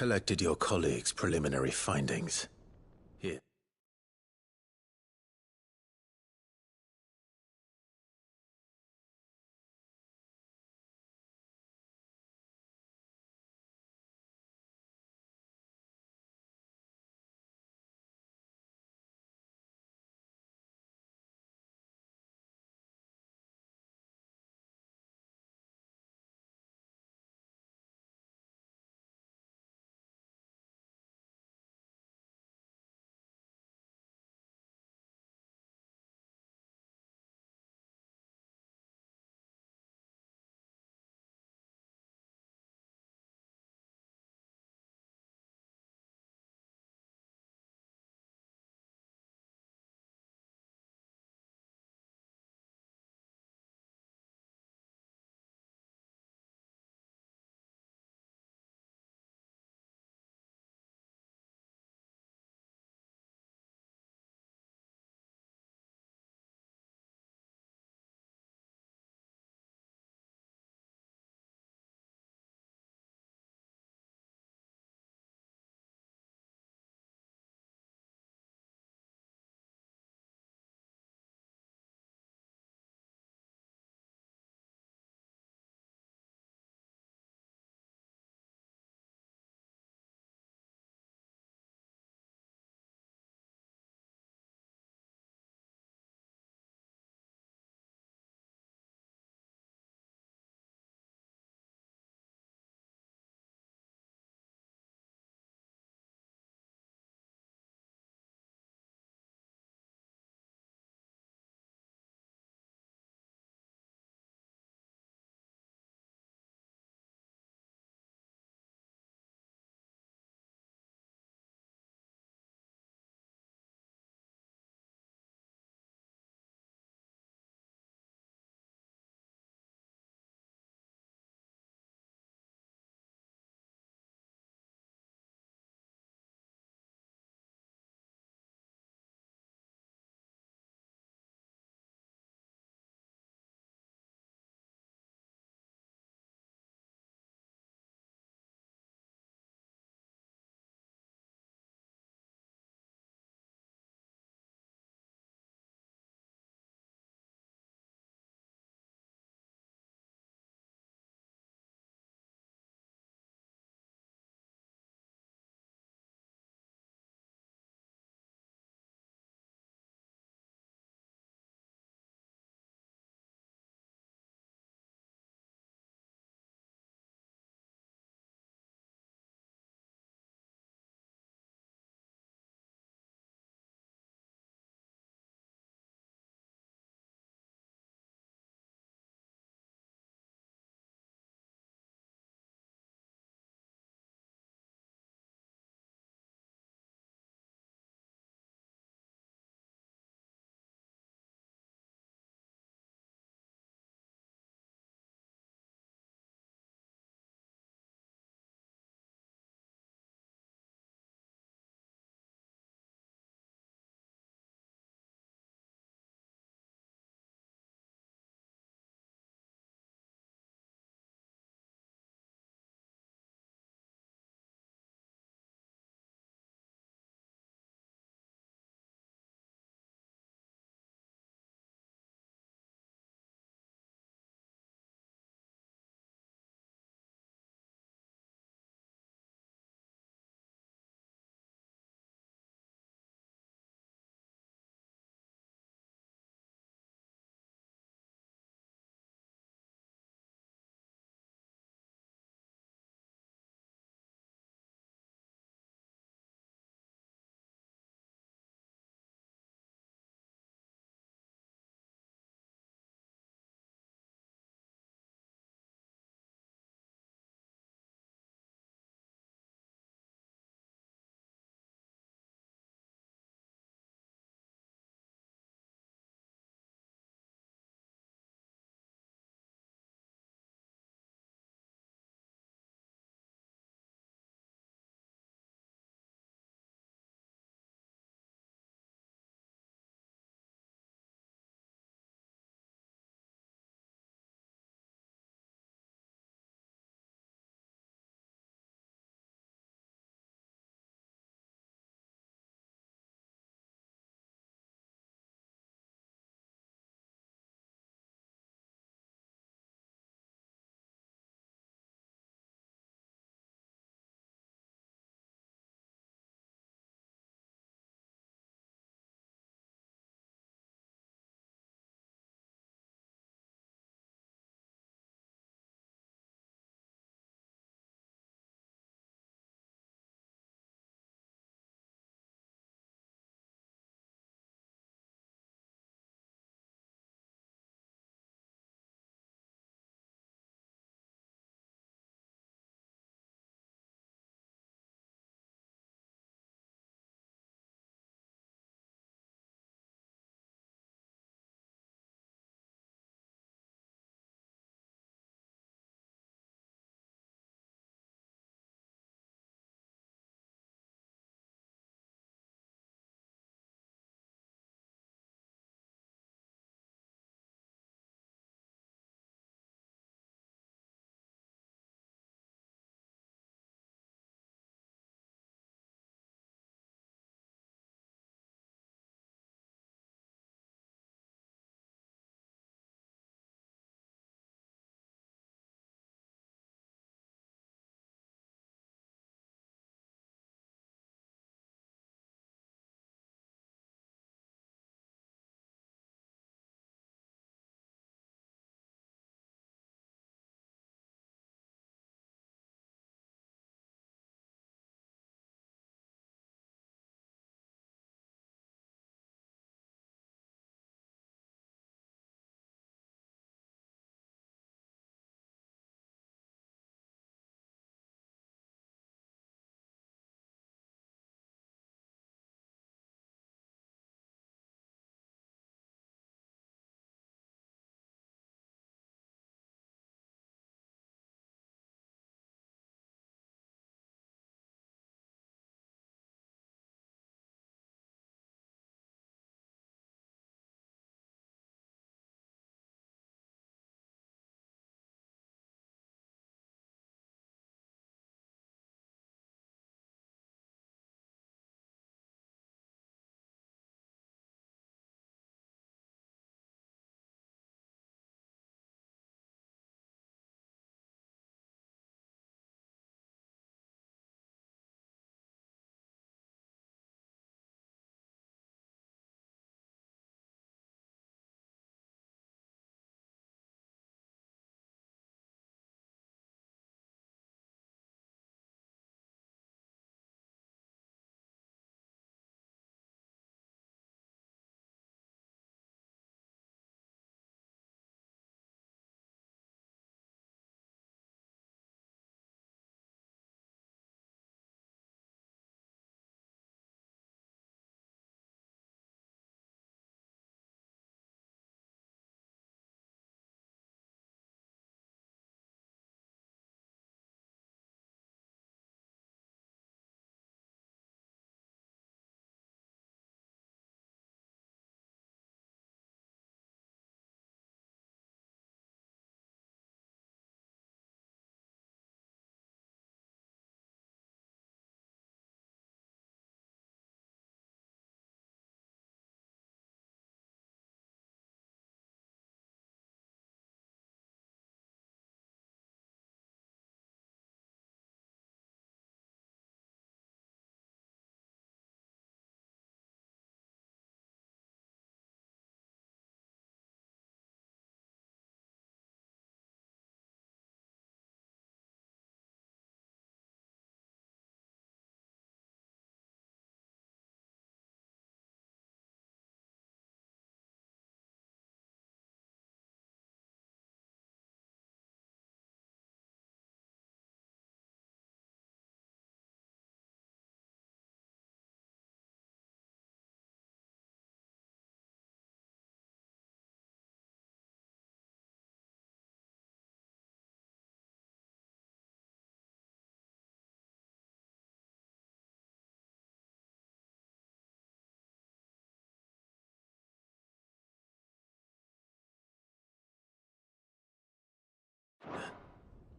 collected your colleagues' preliminary findings. Here.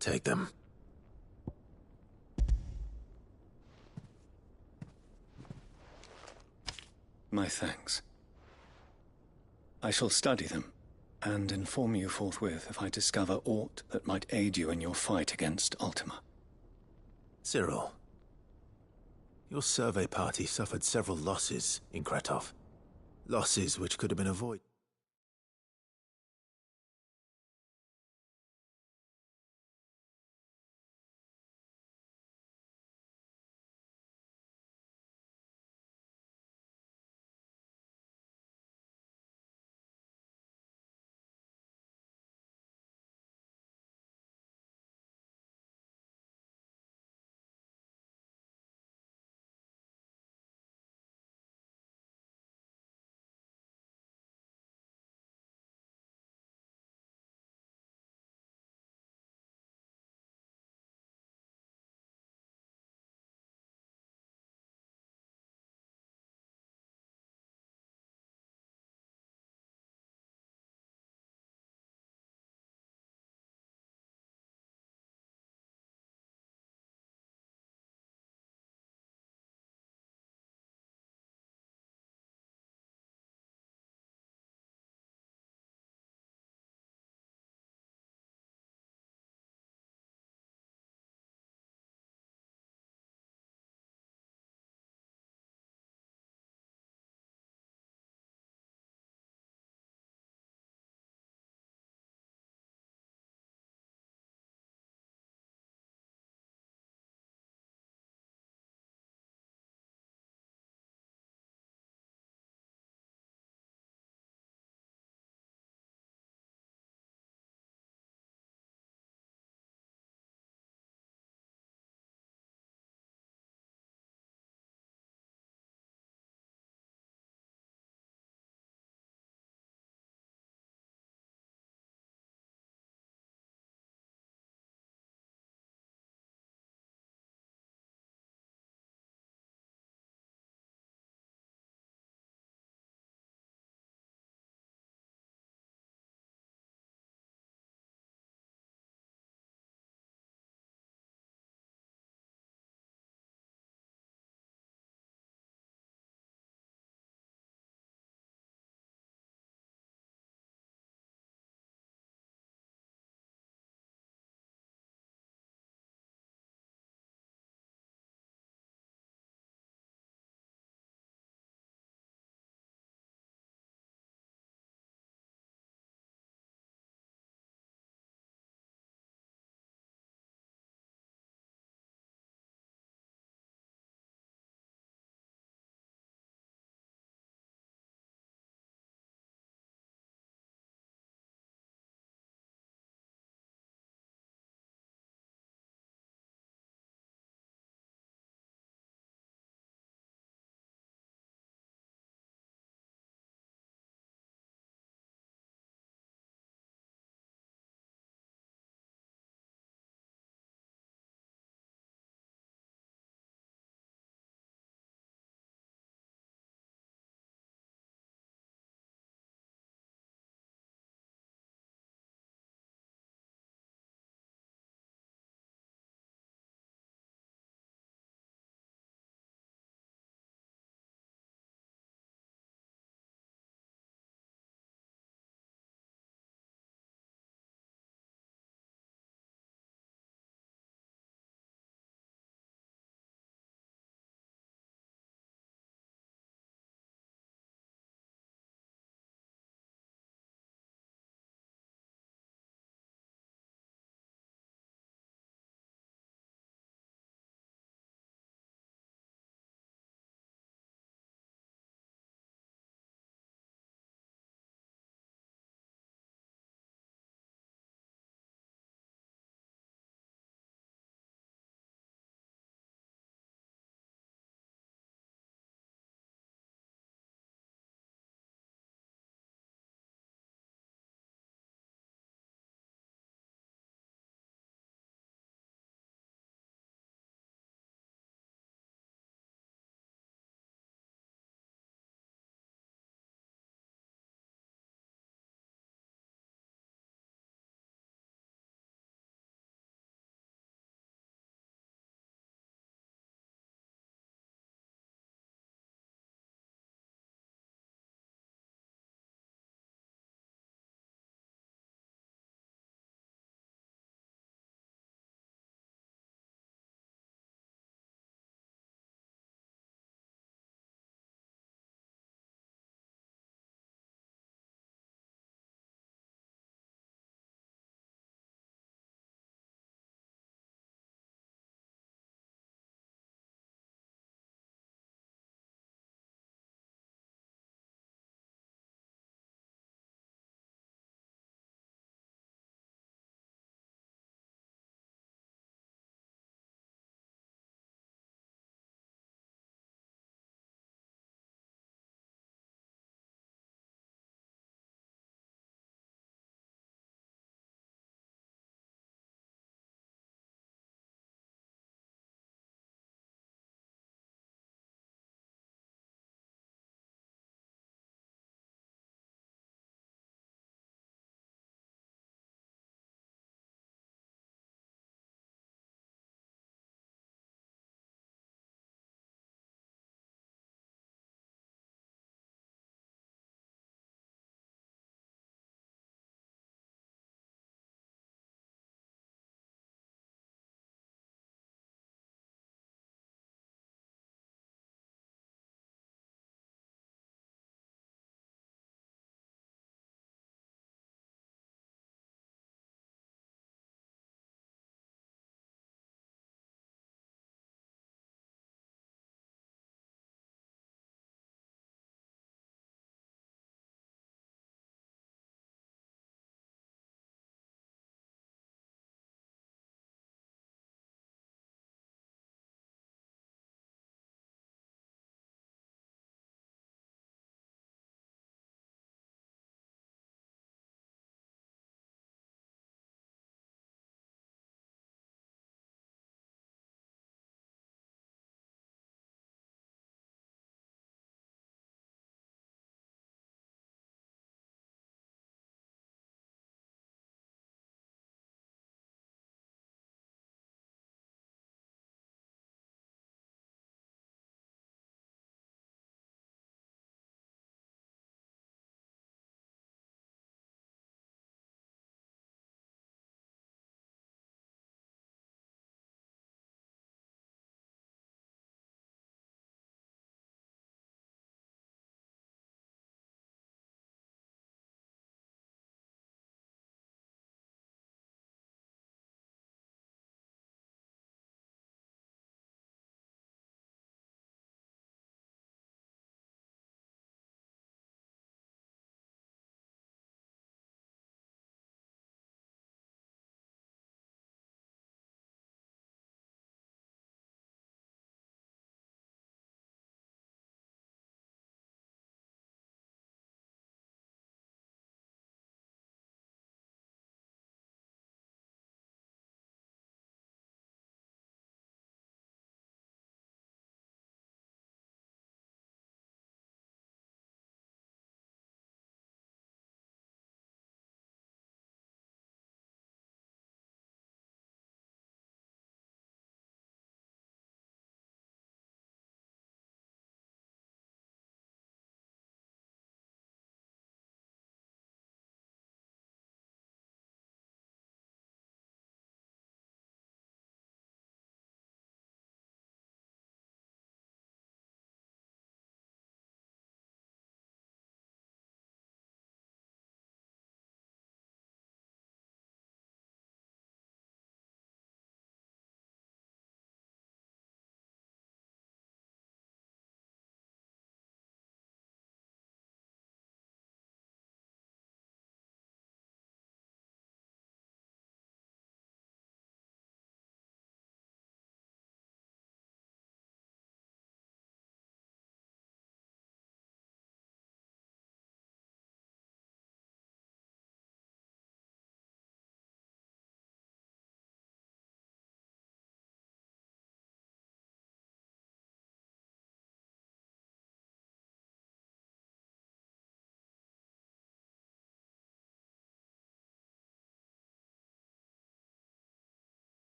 Take them. My thanks. I shall study them, and inform you forthwith if I discover aught that might aid you in your fight against Ultima. Cyril, your survey party suffered several losses in Kretov. Losses which could have been avoided.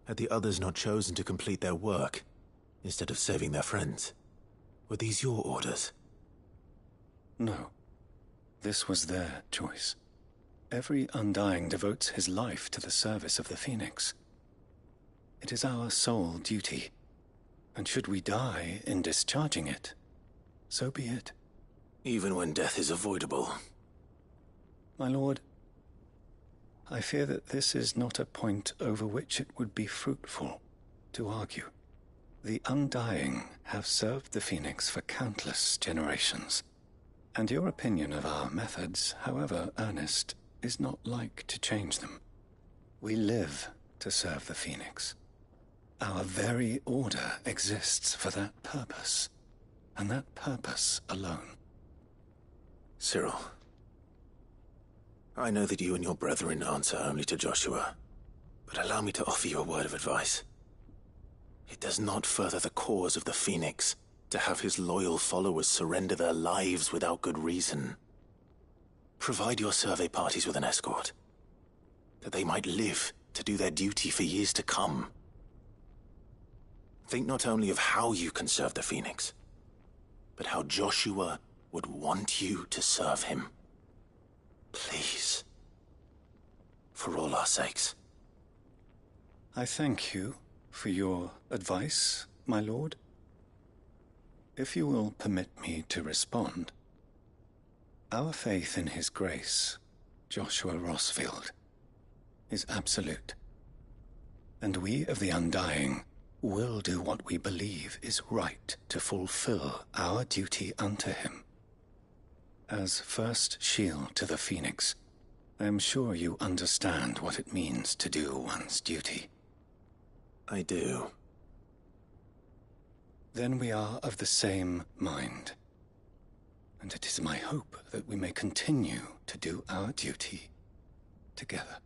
Had the others not chosen to complete their work, instead of saving their friends? Were these your orders? No. This was their choice. Every Undying devotes his life to the service of the Phoenix. It is our sole duty, and should we die in discharging it, so be it. Even when death is avoidable. My lord, I fear that this is not a point over which it would be fruitful to argue. The Undying have served the Phoenix for countless generations, and your opinion of our methods, however earnest, is not like to change them. We live to serve the Phoenix. Our very order exists for that purpose, and that purpose alone. Cyril, I know that you and your brethren answer only to Joshua, but allow me to offer you a word of advice. It does not further the cause of the Phoenix to have his loyal followers surrender their lives without good reason. Provide your survey parties with an escort, that they might live to do their duty for years to come. Think not only of how you can serve the Phoenix, but how Joshua would want you to serve him. Please. For all our sakes. I thank you for your advice, my lord. If you will permit me to respond, our faith in his grace, Joshua Rossfield, is absolute. And we of the Undying will do what we believe is right to fulfill our duty unto him. As first shield to the Phoenix, I am sure you understand what it means to do one's duty. I do. Then we are of the same mind. And it is my hope that we may continue to do our duty together.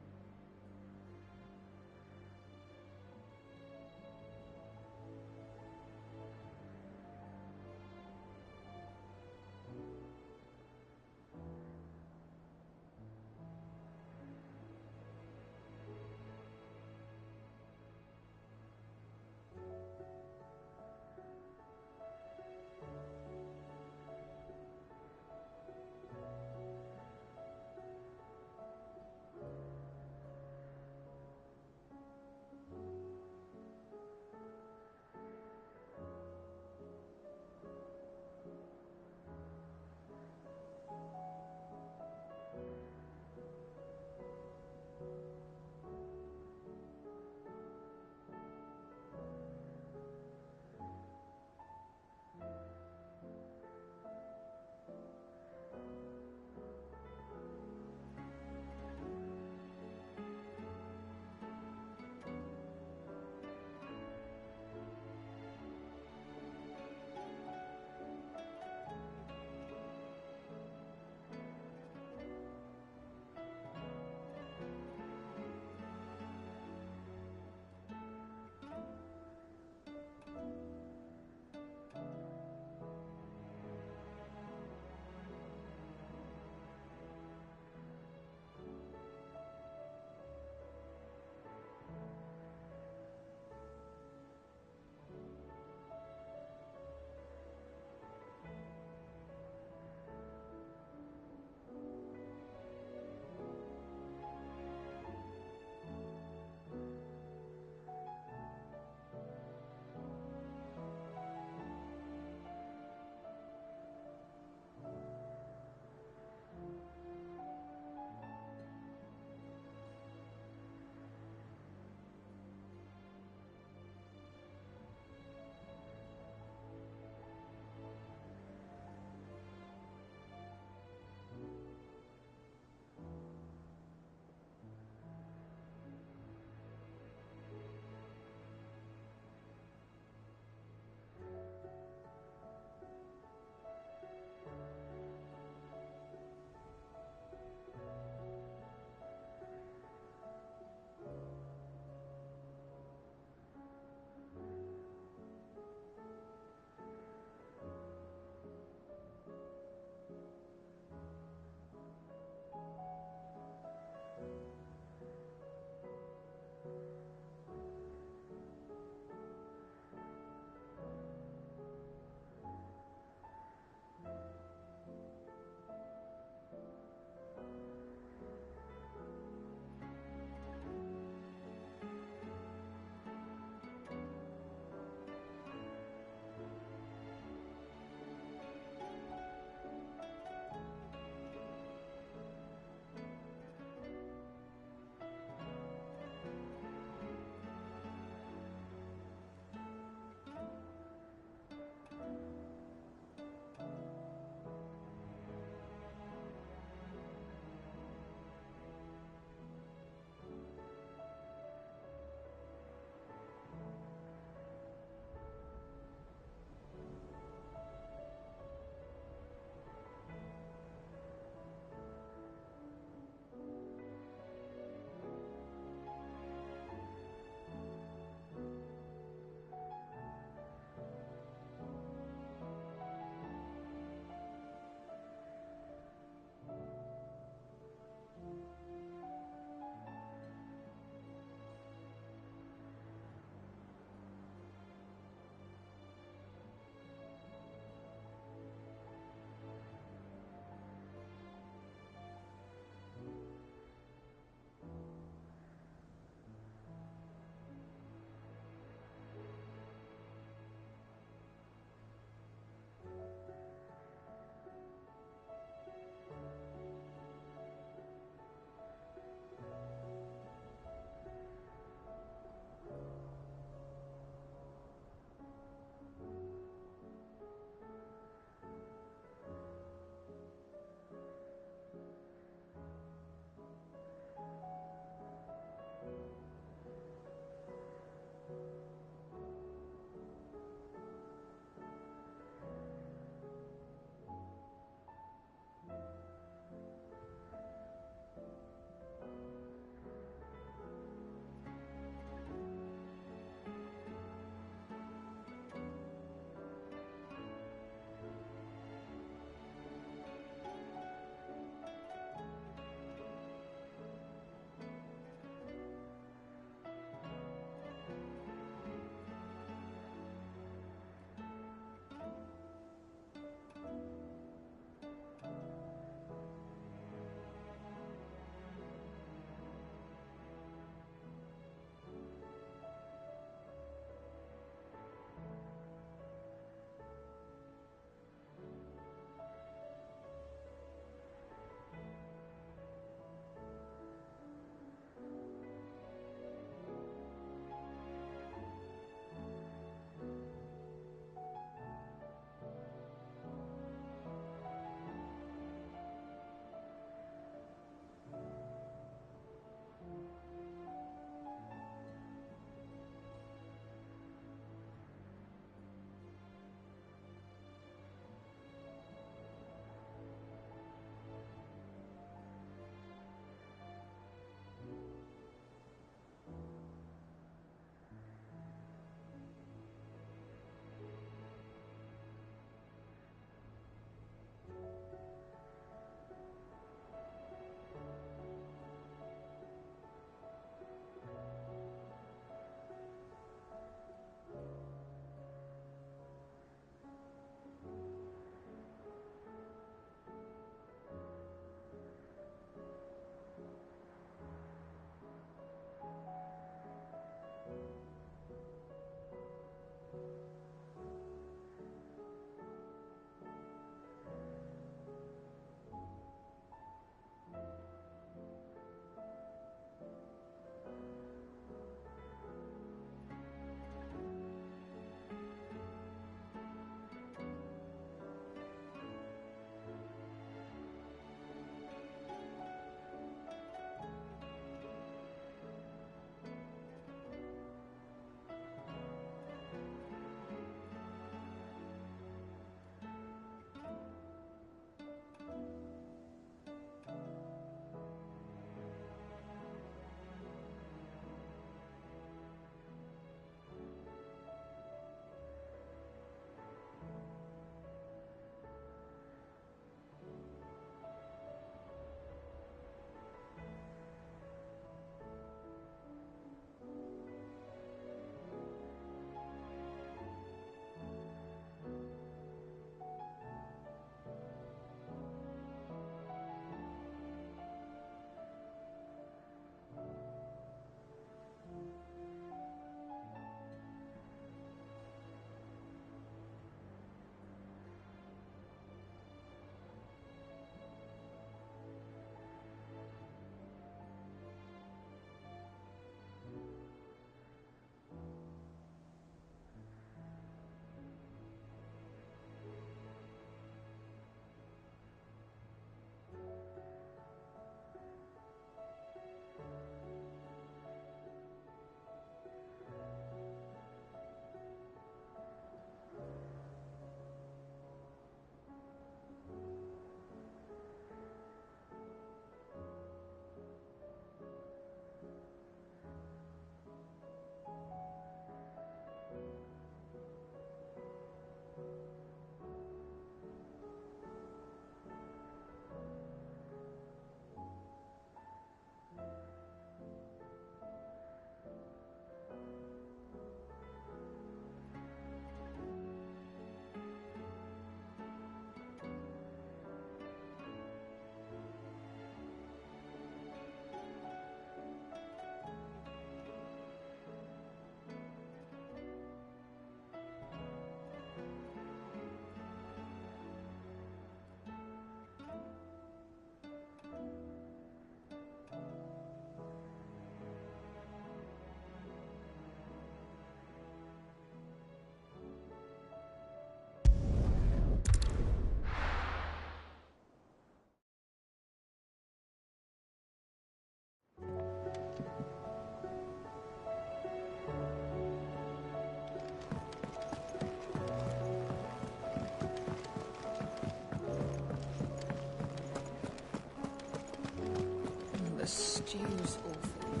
The stew's awful.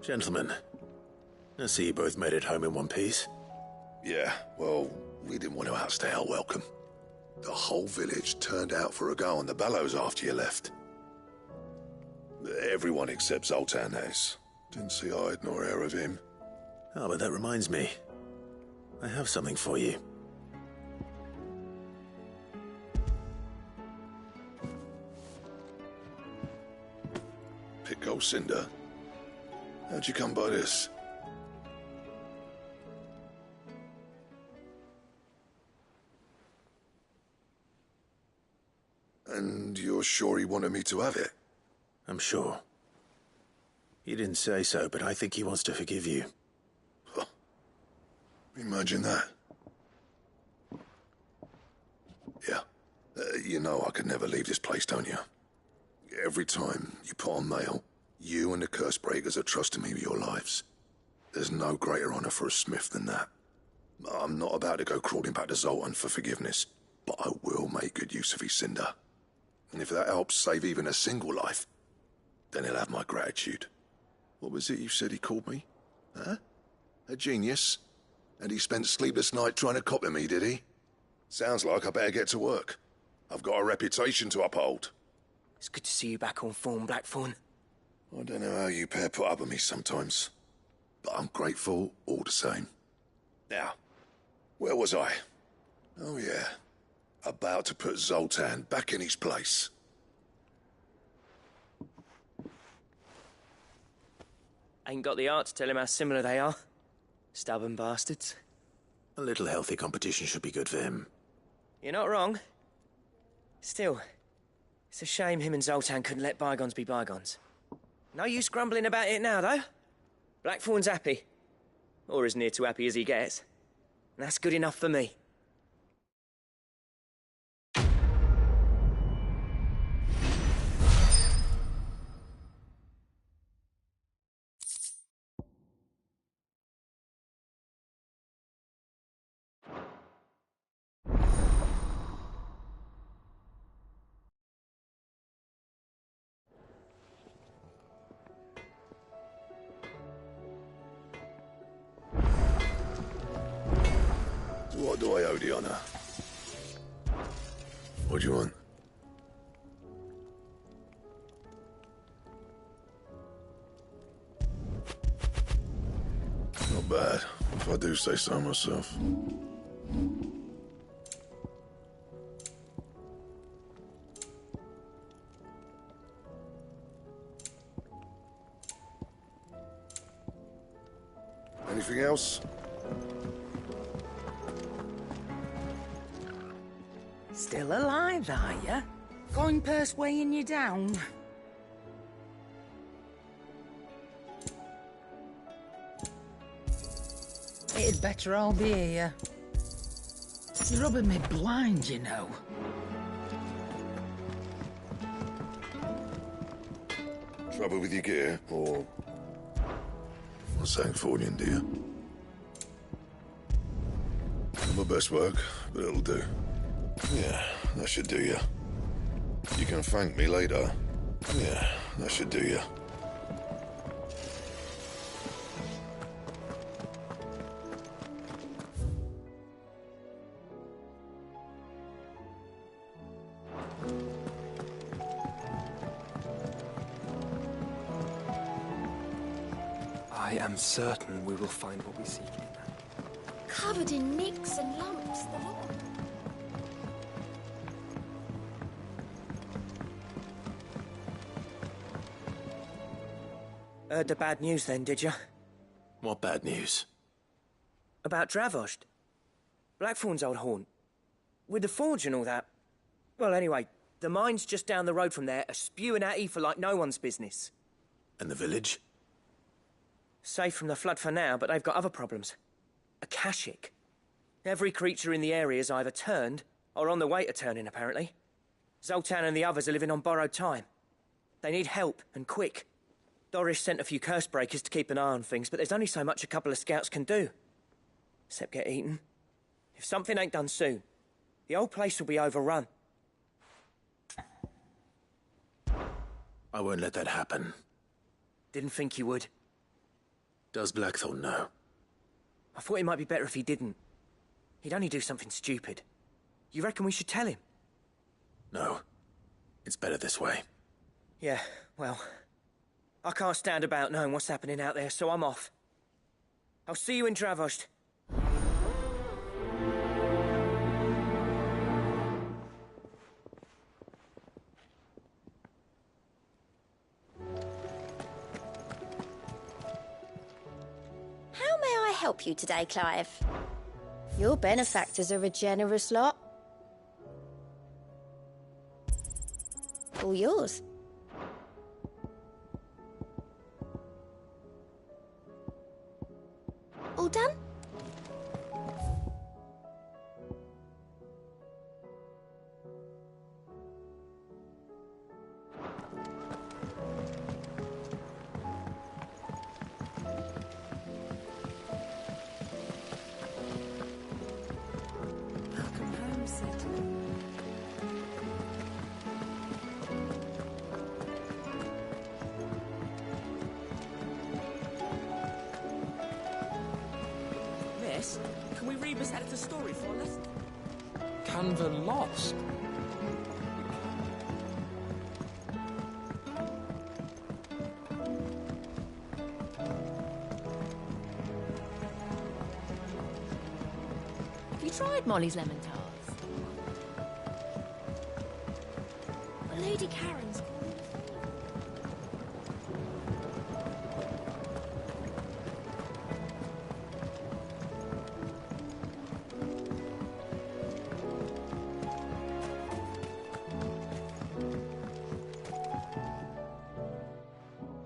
Gentlemen, I see you both made it home in one piece. Yeah, well, we didn't want to outstay our welcome. The whole village turned out for a go on the bellows after you left. Everyone except Zoltan, that is. Didn't see hide nor hair of him. Oh, but that reminds me. I have something for you. Pico Cinder. How'd you come by this? And you're sure he wanted me to have it? I'm sure. He didn't say so, but I think he wants to forgive you. Huh. Imagine that. Yeah. You know I could never leave this place, don't you? Every time you put on mail, you and the curse breakers are trusting me with your lives. There's no greater honor for a smith than that. I'm not about to go crawling back to Zoltan for forgiveness, but I will make good use of his cinder. And if that helps save even a single life, then he'll have my gratitude. What was it you said he called me? Huh? A genius? And he spent sleepless night trying to copy me, did he? Sounds like I better get to work. I've got a reputation to uphold. It's good to see you back on form, Blackthorn. I don't know how you pair put up with me sometimes, but I'm grateful all the same. Now, where was I? Oh yeah, about to put Zoltan back in his place. Ain't got the art to tell him how similar they are. Stubborn bastards. A little healthy competition should be good for him. You're not wrong. Still, it's a shame him and Zoltan couldn't let bygones be bygones. No use grumbling about it now, though. Blackthorn's happy. Or as near to happy as he gets. And that's good enough for me. What do I owe the honor? What do you want? Not bad, if I do say so myself. Anything else? Still alive, are ya? Going purse weighing you down? It'd better all be here. It's rubbing me blind, you know. Trouble with your gear, or... something for you, dear? Not my best work, but it'll do. Yeah, that should do you. You can thank me later. Yeah, that should do you. I am certain we will find what we seek in that. Covered in nicks and lumps, the lot. Heard the bad news then, did you? What bad news? About Dravost. Blackthorn's old haunt. With the forge and all that. Well, anyway, the mines just down the road from there are spewing out ether like no one's business. And the village? Safe from the flood for now, but they've got other problems. A Kashik. Every creature in the area is either turned or on the way to turning, apparently. Zoltan and the others are living on borrowed time. They need help, and quick. Doris sent a few curse breakers to keep an eye on things, but there's only so much a couple of scouts can do. Except get eaten. If something ain't done soon, the whole place will be overrun. I won't let that happen. Didn't think you would. Does Blackthorn know? I thought it might be better if he didn't. He'd only do something stupid. You reckon we should tell him? No. It's better this way. Yeah, well, I can't stand about knowing what's happening out there, so I'm off. I'll see you in Dravost. How may I help you today, Clive? Your benefactors are a generous lot. All yours. All done? Welcome home, Sid. Miss, can we read Miss Editor's story for a lesson? Canva lost. Have you tried Molly's lemon tarts? Lady Karen's calling.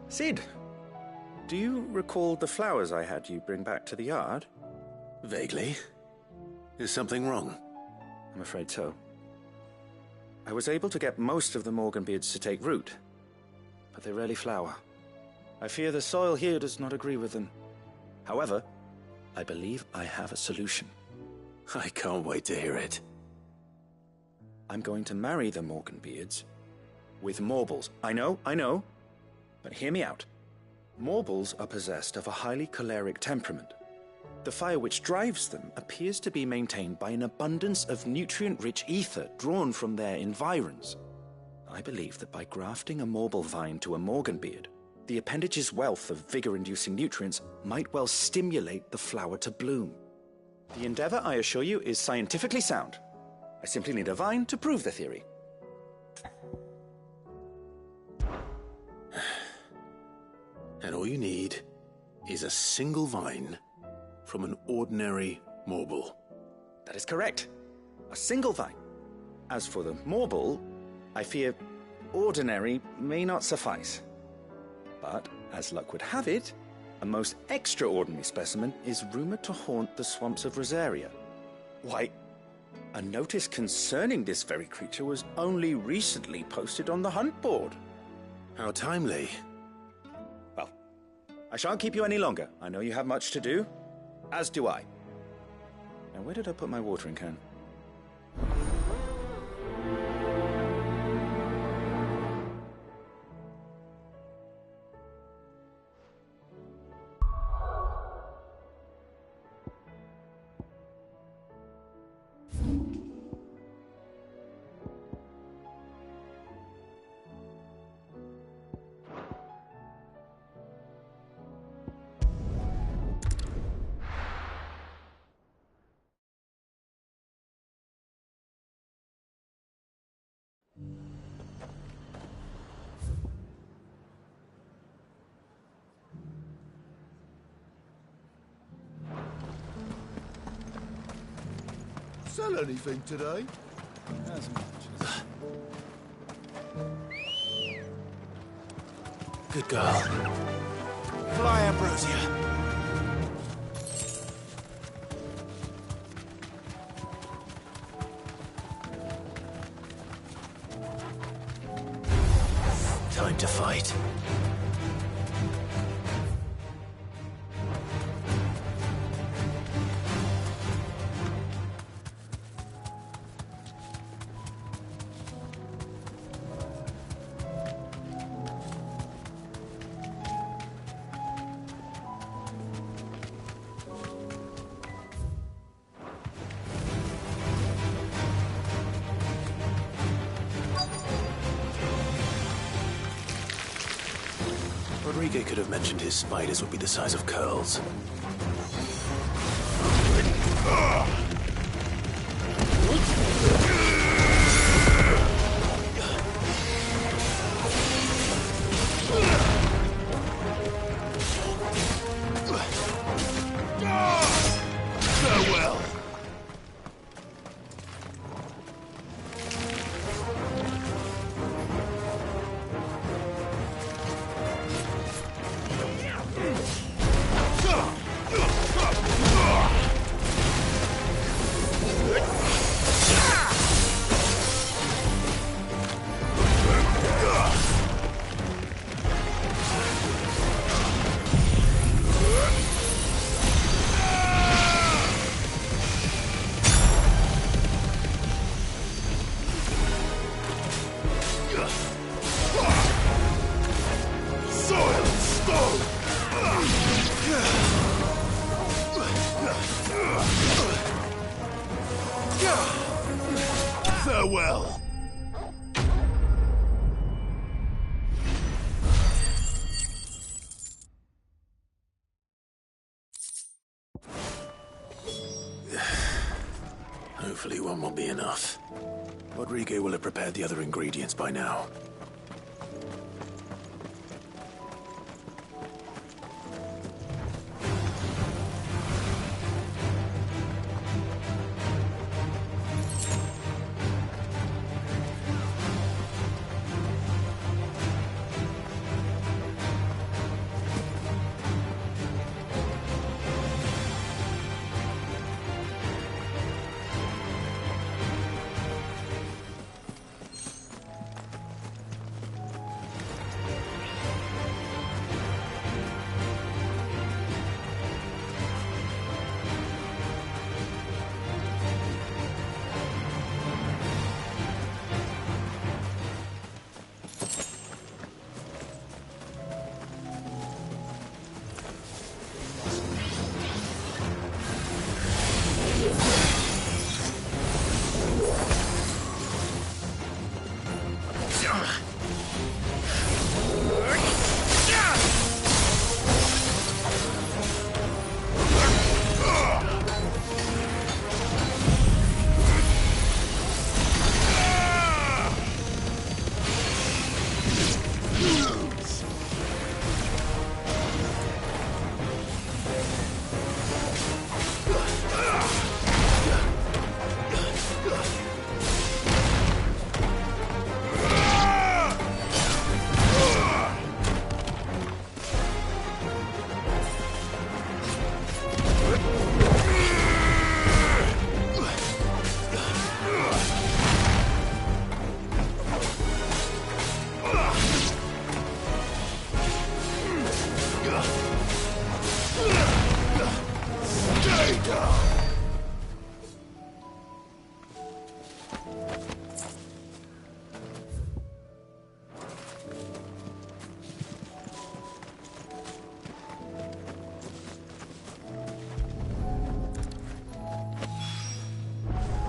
Sid, do you recall the flowers I had you bring back to the yard? Vaguely. Is something wrong? I'm afraid so. I was able to get most of the Morganbeards to take root, but they rarely flower. I fear the soil here does not agree with them. However, I believe I have a solution. I can't wait to hear it. I'm going to marry the Morganbeards with Morbles. I know, but hear me out. Morbles are possessed of a highly choleric temperament. The fire which drives them appears to be maintained by an abundance of nutrient-rich ether drawn from their environs. I believe that by grafting a Morble vine to a Morganbeard, the appendage's wealth of vigor-inducing nutrients might well stimulate the flower to bloom. The endeavor, I assure you, is scientifically sound. I simply need a vine to prove the theory. And all you need is a single vine from an ordinary Morble. That is correct. A single vine. As for the Morble, I fear ordinary may not suffice. But, as luck would have it, a most extraordinary specimen is rumored to haunt the swamps of Rosaria. Why, a notice concerning this very creature was only recently posted on the hunt board. How timely. Well, I shan't keep you any longer. I know you have much to do, as do I. Now, where did I put my watering can? Sell anything today? As much as... Good girl. Fly, Ambrosia. Time to fight. Rodrigo could have mentioned his spiders would be the size of curls. Farewell. Farewell. Hopefully one will be enough. Rodrigo will have prepared the other ingredients by now.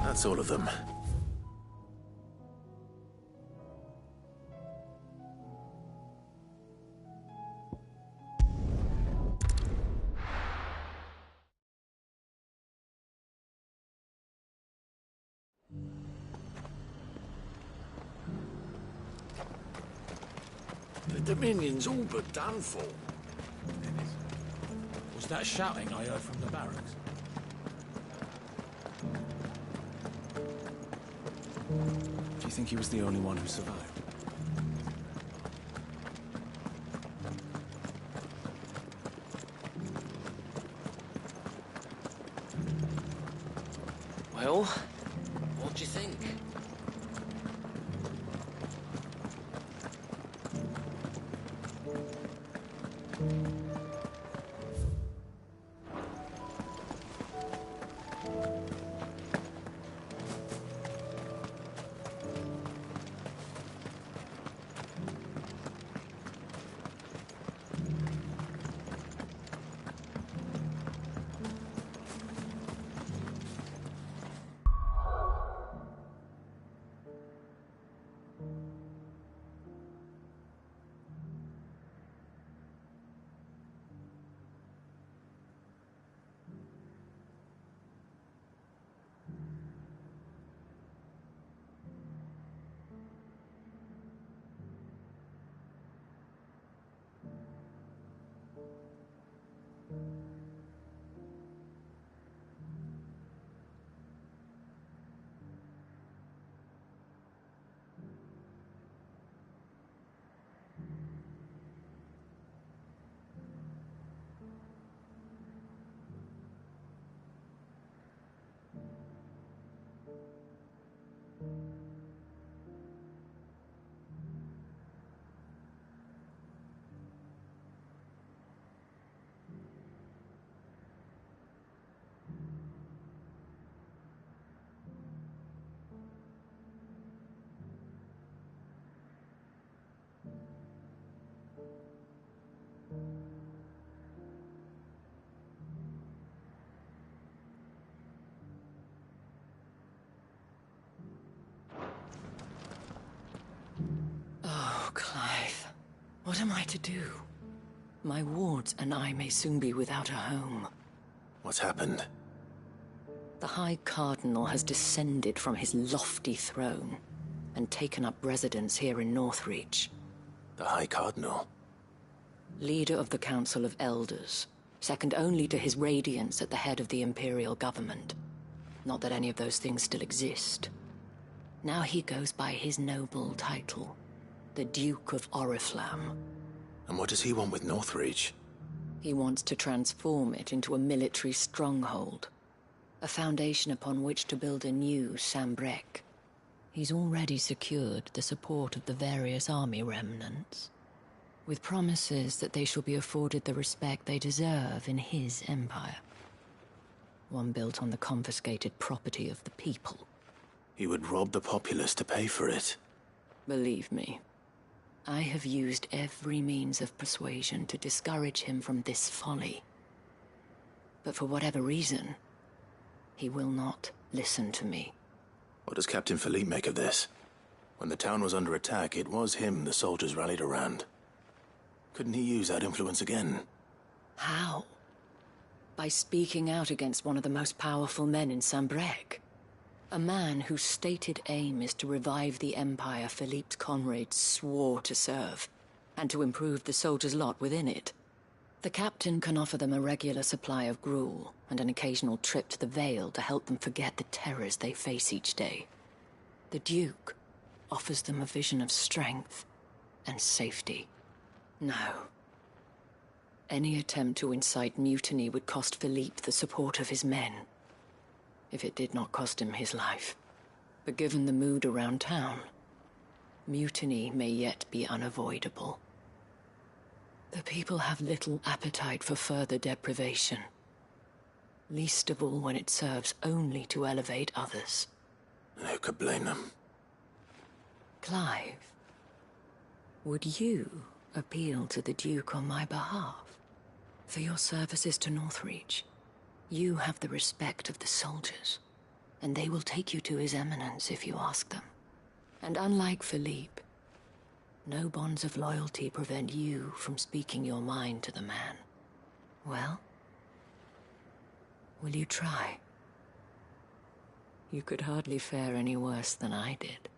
That's all of them. The Dominion's all but done for. Was that shouting I heard from the barracks? Do you think he was the only one who survived? Well, what do you think? Clive. What am I to do? My wards and I may soon be without a home. What's happened? The High Cardinal has descended from his lofty throne and taken up residence here in Northreach. The High Cardinal? Leader of the Council of Elders, second only to his Radiance at the head of the Imperial government. Not that any of those things still exist. Now he goes by his noble title, the Duke of Oriflamme. And what does he want with Northreach? He wants to transform it into a military stronghold, a foundation upon which to build a new Sambrec. He's already secured the support of the various army remnants, with promises that they shall be afforded the respect they deserve in his empire. One built on the confiscated property of the people. He would rob the populace to pay for it. Believe me, I have used every means of persuasion to discourage him from this folly. But for whatever reason, he will not listen to me. What does Captain Philippe make of this? When the town was under attack, it was him the soldiers rallied around. Couldn't he use that influence again? How? By speaking out against one of the most powerful men in Sambrec. A man whose stated aim is to revive the empire Philippe's comrades swore to serve, and to improve the soldiers' lot within it. The captain can offer them a regular supply of gruel, and an occasional trip to the Vale to help them forget the terrors they face each day. The Duke offers them a vision of strength and safety. No. Any attempt to incite mutiny would cost Philippe the support of his men, if it did not cost him his life. But given the mood around town, mutiny may yet be unavoidable. The people have little appetite for further deprivation, least of all when it serves only to elevate others. And who could blame them? Clive, would you appeal to the Duke on my behalf? For your services to Northreach, you have the respect of the soldiers, and they will take you to His Eminence if you ask them. And unlike Philippe, no bonds of loyalty prevent you from speaking your mind to the man. Well, will you try? You could hardly fare any worse than I did.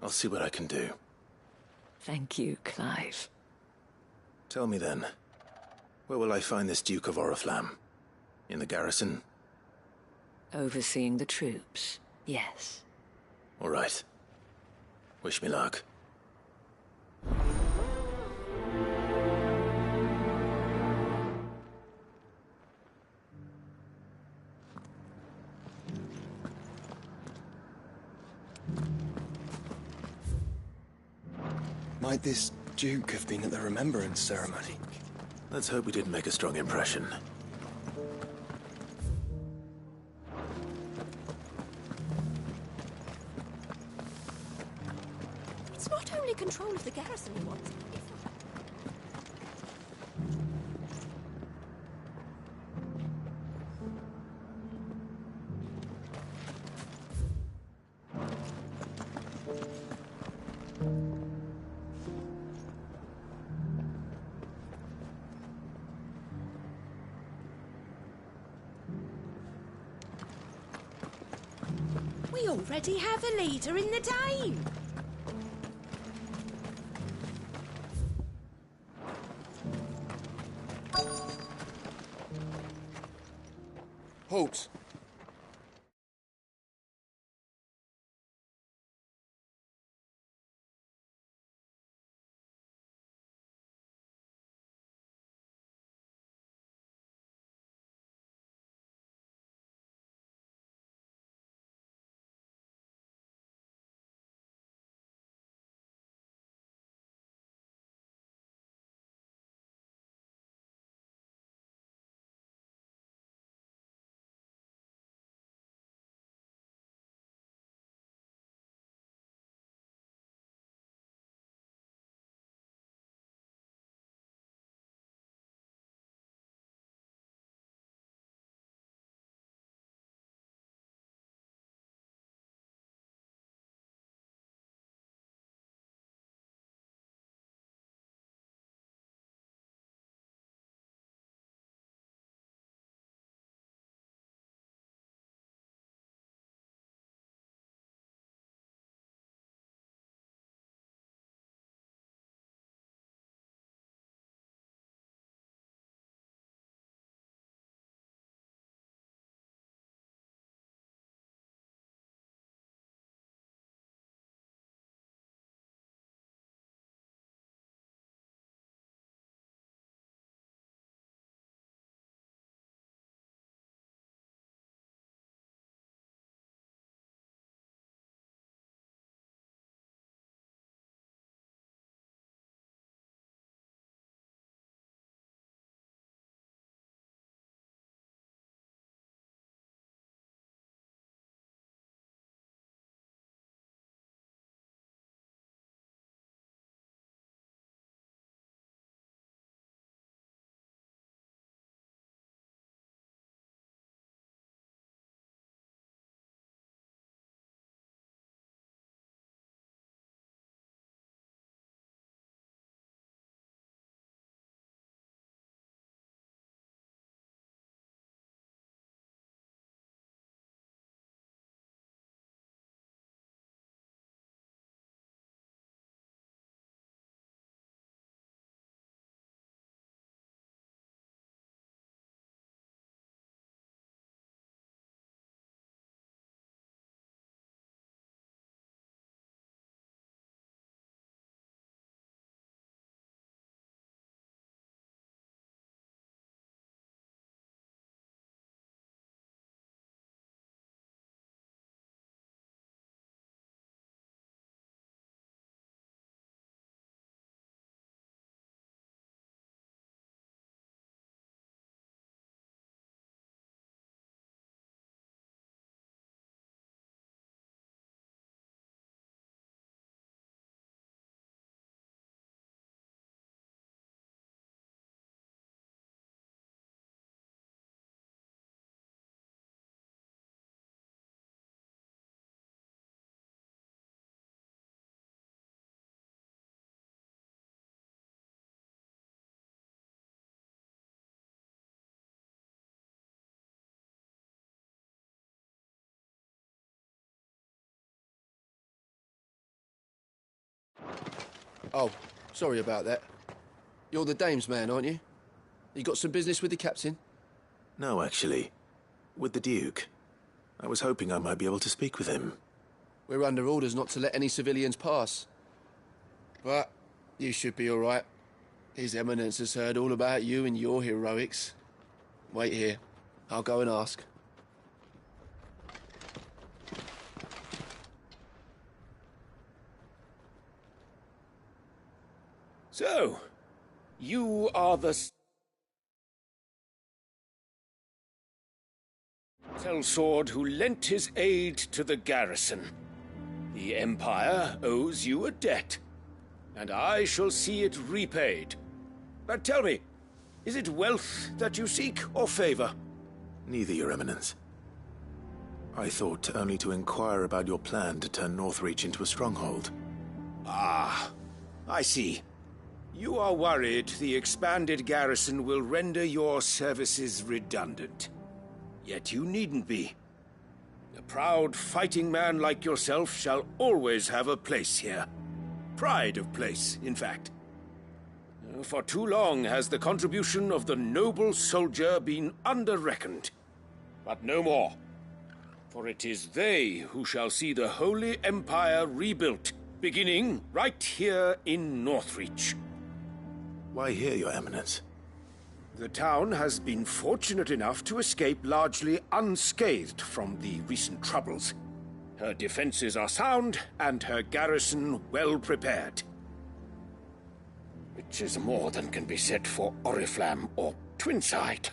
I'll see what I can do. Thank you, Clive. Tell me then, where will I find this Duke of Oriflamme? In the garrison? Overseeing the troops, yes. All right. Wish me luck. Might this Duke have been at the Remembrance ceremony? Let's hope we didn't make a strong impression. It's not only control of the garrison he wants. already have a leader in the Dame. Halt! Oh, sorry about that. You're the Dame's man, aren't you? You got some business with the captain? No, actually. With the Duke. I was hoping I might be able to speak with him. We're under orders not to let any civilians pass. But you should be all right. His Eminence has heard all about you and your heroics. Wait here. I'll go and ask. So, you are the sellsword who lent his aid to the garrison. The Empire owes you a debt, and I shall see it repaid. But tell me, is it wealth that you seek, or favor? Neither, Your Eminence. I thought only to inquire about your plan to turn Northreach into a stronghold. Ah, I see. You are worried the expanded garrison will render your services redundant. Yet you needn't be. A proud fighting man like yourself shall always have a place here. Pride of place, in fact. For too long has the contribution of the noble soldier been under-reckoned. But no more. For it is they who shall see the Holy Empire rebuilt, beginning right here in Northreach. Why here, Your Eminence? The town has been fortunate enough to escape largely unscathed from the recent troubles. Her defenses are sound, and her garrison well prepared. Which is more than can be said for Oriflamme or Twinside.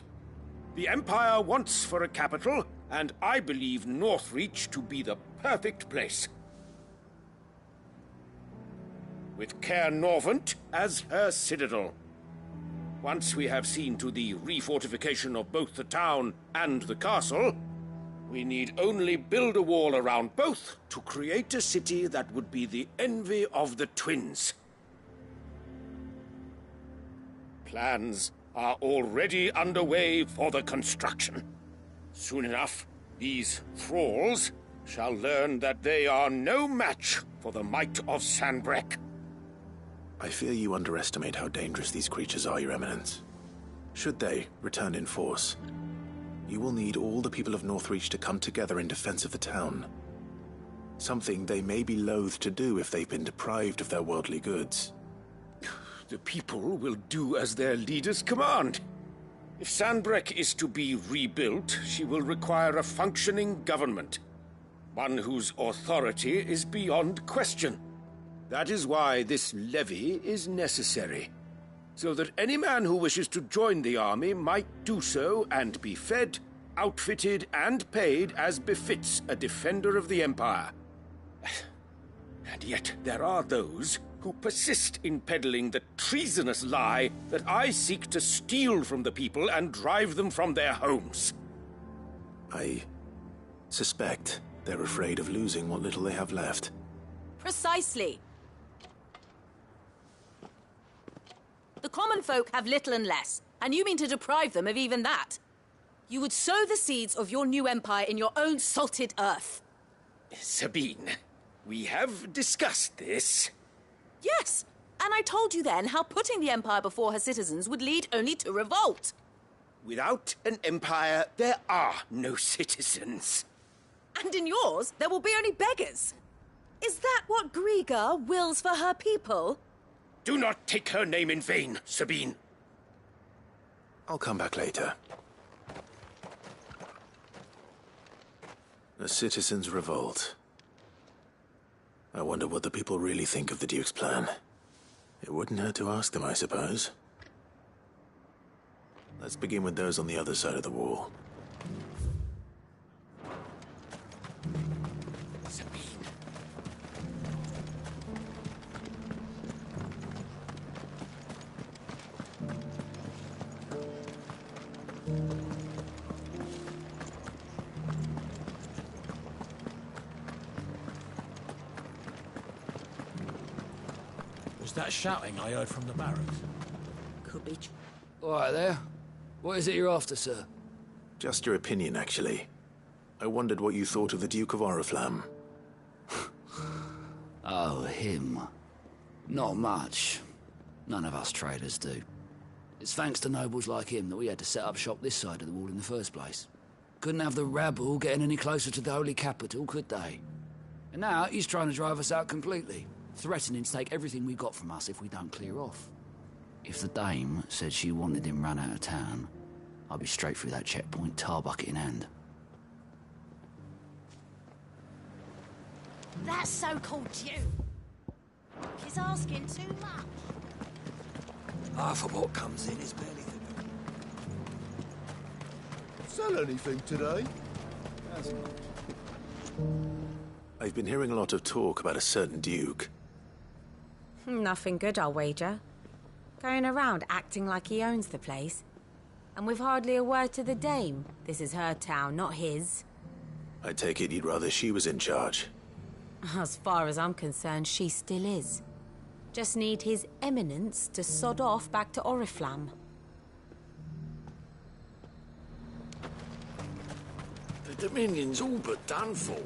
The Empire wants for a capital, and I believe Northreach to be the perfect place. With Caer Norvent as her citadel. Once we have seen to the refortification of both the town and the castle, we need only build a wall around both to create a city that would be the envy of the twins. Plans are already underway for the construction. Soon enough, these thralls shall learn that they are no match for the might of Sanbreque. I fear you underestimate how dangerous these creatures are, Your Eminence. Should they return in force, you will need all the people of Northreach to come together in defense of the town. Something they may be loath to do if they've been deprived of their worldly goods. The people will do as their leaders command. If Sanbreque is to be rebuilt, she will require a functioning government. One whose authority is beyond question. That is why this levy is necessary. So that any man who wishes to join the army might do so and be fed, outfitted, and paid as befits a defender of the Empire. And yet there are those who persist in peddling the treasonous lie that I seek to steal from the people and drive them from their homes. I suspect they're afraid of losing what little they have left. Precisely. The common folk have little and less, and you mean to deprive them of even that. You would sow the seeds of your new empire in your own salted earth. Sabine, we have discussed this. Yes, and I told you then how putting the empire before her citizens would lead only to revolt. Without an empire, there are no citizens. And in yours, there will be only beggars. Is that what Griga wills for her people? Do not take her name in vain, Sabine. I'll come back later. A citizens' revolt. I wonder what the people really think of the Duke's plan. It wouldn't hurt to ask them, I suppose. Let's begin with those on the other side of the wall. Was that shouting I heard from the barracks? Could be. All right there. What is it you're after, sir? Just your opinion, actually. I wondered what you thought of the Duke of Oriflamme. Oh, him. Not much. None of us traders do. It's thanks to nobles like him that we had to set up shop this side of the wall in the first place. Couldn't have the rabble getting any closer to the holy capital, could they? And now he's trying to drive us out completely, threatening to take everything we got from us if we don't clear off. If the dame said she wanted him run out of town, I'd be straight through that checkpoint, tar bucket in hand. That so-called Jew. He's asking too much. Half of what comes in is barely Sell anything today? I've been hearing a lot of talk about a certain Duke. Nothing good, I'll wager. Going around acting like he owns the place. And with hardly a word to the dame. This is her town, not his. I take it you'd rather she was in charge. As far as I'm concerned, she still is. Just need his eminence to sod off back to Oriflamme. The The Dominion's all but done for.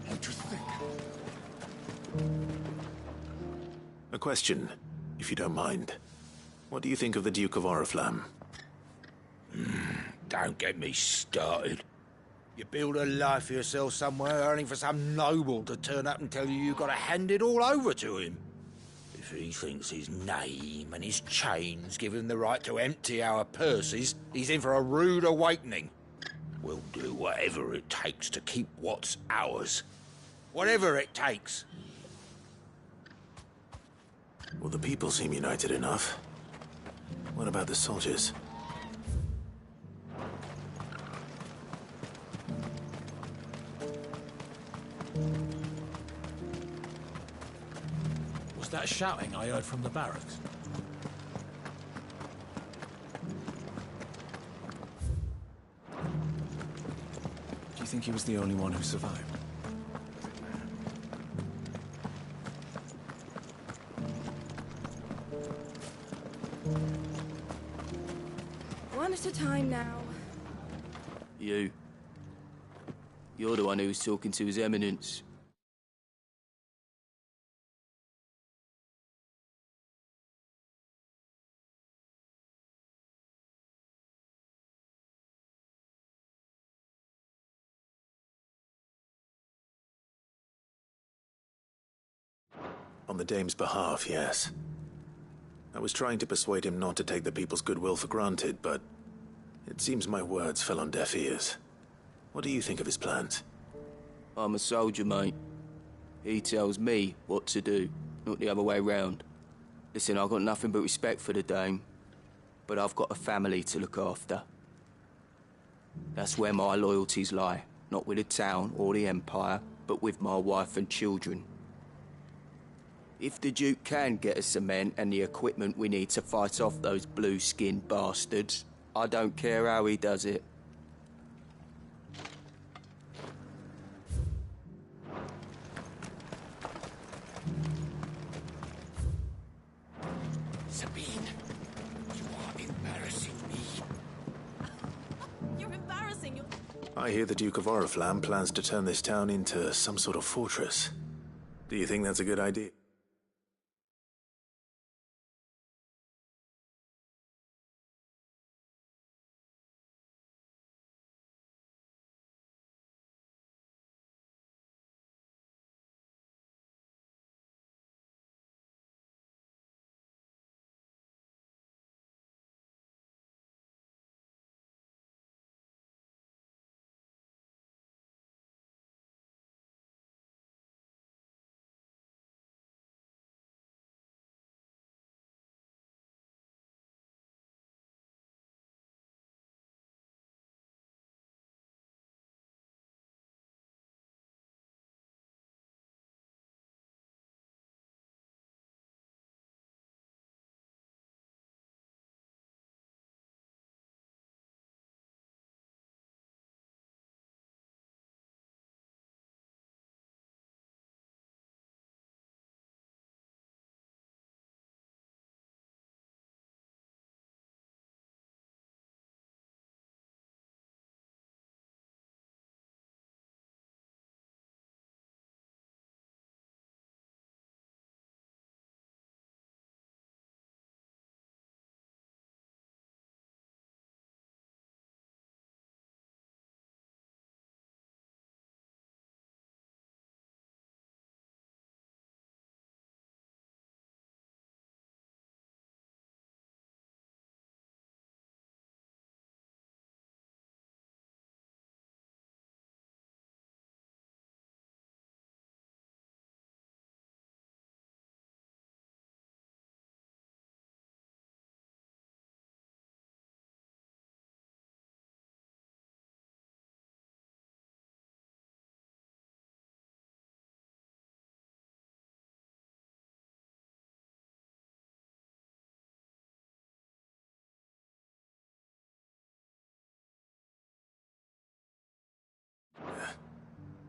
What do you think? A question, if you don't mind. What do you think of the Duke of Oriflamme? Don't get me started. You build a life for yourself somewhere, only for some noble to turn up and tell you got to hand it all over to him. If he thinks his name and his chains give him the right to empty our purses, he's in for a rude awakening. We'll do whatever it takes to keep what's ours. Whatever it takes. Well, the people seem united enough. What about the soldiers? Was that shouting I heard from the barracks? Do you think he was the only one who survived? One at a time now. You. You're the one who was talking to His Eminence. On the Dame's behalf, yes. I was trying to persuade him not to take the people's goodwill for granted, but it seems my words fell on deaf ears. What do you think of his plans? I'm a soldier, mate. He tells me what to do, not the other way round. Listen, I've got nothing but respect for the Dame, but I've got a family to look after. That's where my loyalties lie, not with the town or the Empire, but with my wife and children. If the Duke can get us cement and the equipment we need to fight off those blue-skinned bastards, I don't care how he does it. Sabine, you are embarrassing me. You're embarrassing. I hear the Duke of Oriflamme plans to turn this town into some sort of fortress. Do you think that's a good idea?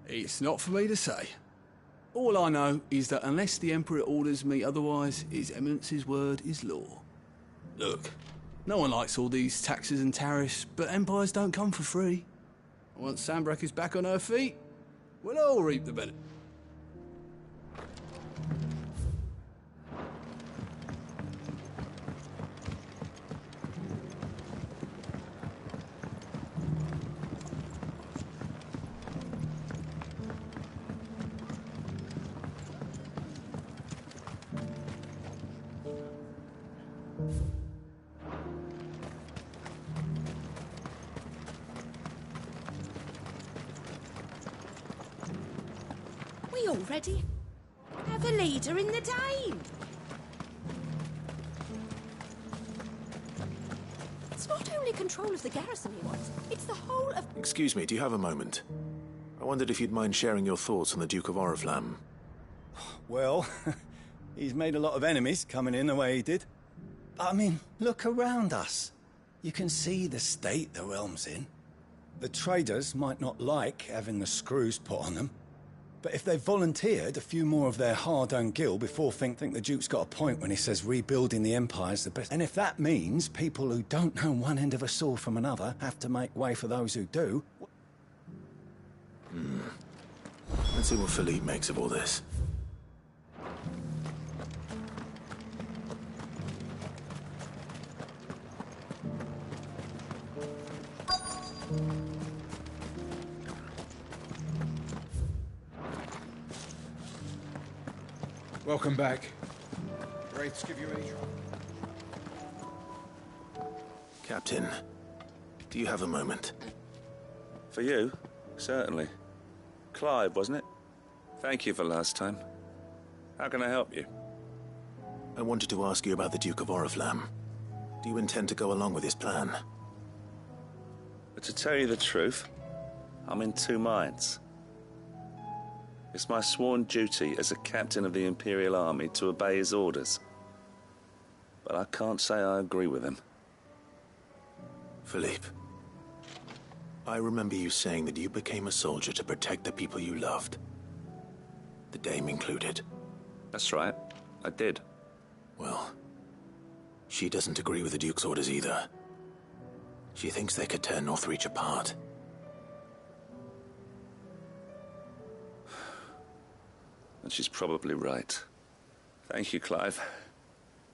It's not for me to say. All I know is that unless the Emperor orders me otherwise, His Eminence's word is law. Look, no one likes all these taxes and tariffs, but empires don't come for free. Once Sandbreck is back on her feet, we'll all reap the benefit. We already have a leader in the Dame. It's not only control of the garrison he wants, it's the whole of... Excuse me, do you have a moment? I wondered if you'd mind sharing your thoughts on the Duke of Oriflamme. Well, he's made a lot of enemies coming in the way he did. I mean, look around us. You can see the state the realm's in. The traders might not like having the screws put on them, but if they've volunteered a few more of their hard-earned gil before think the Duke's got a point when he says rebuilding the Empire's the best. And if that means people who don't know one end of a sword from another have to make way for those who do... Let's see what Philippe makes of all this. Welcome back. Wraiths give you any trouble? Captain, do you have a moment? For you? Certainly. Clive, wasn't it? Thank you for last time. How can I help you? I wanted to ask you about the Duke of Oriflamme. Do you intend to go along with his plan? But to tell you the truth, I'm in two minds. It's my sworn duty as a captain of the Imperial Army to obey his orders. But I can't say I agree with him. Philippe, I remember you saying that you became a soldier to protect the people you loved. The Dame included. That's right, I did. Well, she doesn't agree with the Duke's orders either. She thinks they could tear Northreach apart. And she's probably right. Thank you, Clive.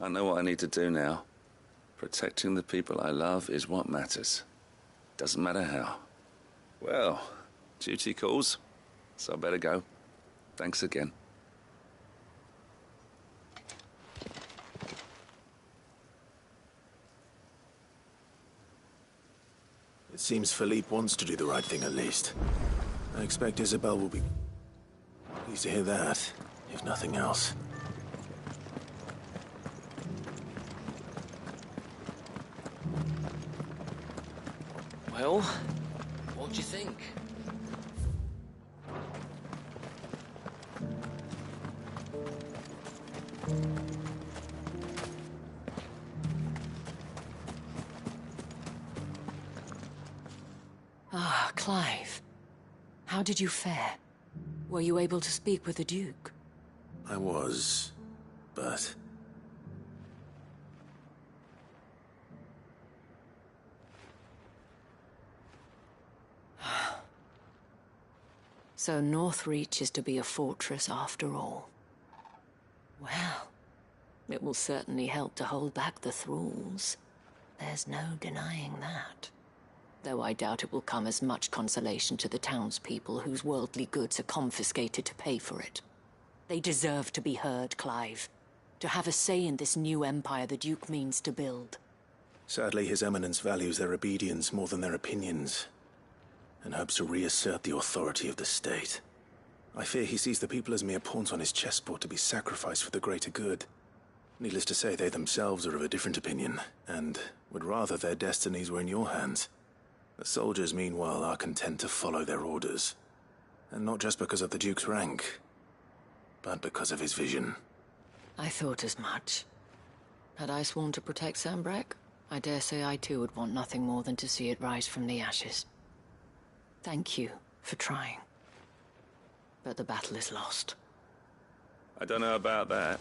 I know what I need to do now. Protecting the people I love is what matters. Doesn't matter how. Well, duty calls, so I better go. Thanks again. It seems Philippe wants to do the right thing at least. I expect Isabel will be pleased to hear that, if nothing else. Well, what do you think? Ah, Clive. How did you fare? Were you able to speak with the Duke? I was, but... So Northreach is to be a fortress after all. Well, it will certainly help to hold back the thralls. There's no denying that. Though I doubt it will come as much consolation to the townspeople whose worldly goods are confiscated to pay for it. They deserve to be heard, Clive. To have a say in this new empire the Duke means to build. Sadly, His Eminence values their obedience more than their opinions, and hopes to reassert the authority of the state. I fear he sees the people as mere pawns on his chessboard to be sacrificed for the greater good. Needless to say, they themselves are of a different opinion, and would rather their destinies were in your hands. The soldiers, meanwhile, are content to follow their orders. And not just because of the Duke's rank, but because of his vision. I thought as much. Had I sworn to protect Sandbreck, I dare say I too would want nothing more than to see it rise from the ashes. Thank you for trying. But the battle is lost. I don't know about that.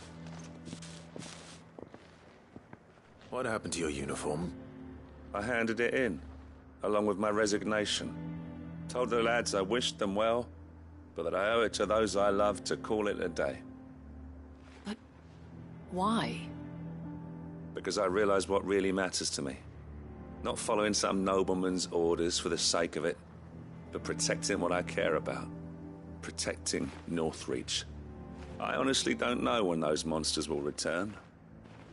What happened to your uniform? I handed it in, along with my resignation. Told the lads I wished them well, but that I owe it to those I love to call it a day. But why? Because I realized what really matters to me. Not following some nobleman's orders for the sake of it, but protecting what I care about. Protecting Northreach. I honestly don't know when those monsters will return,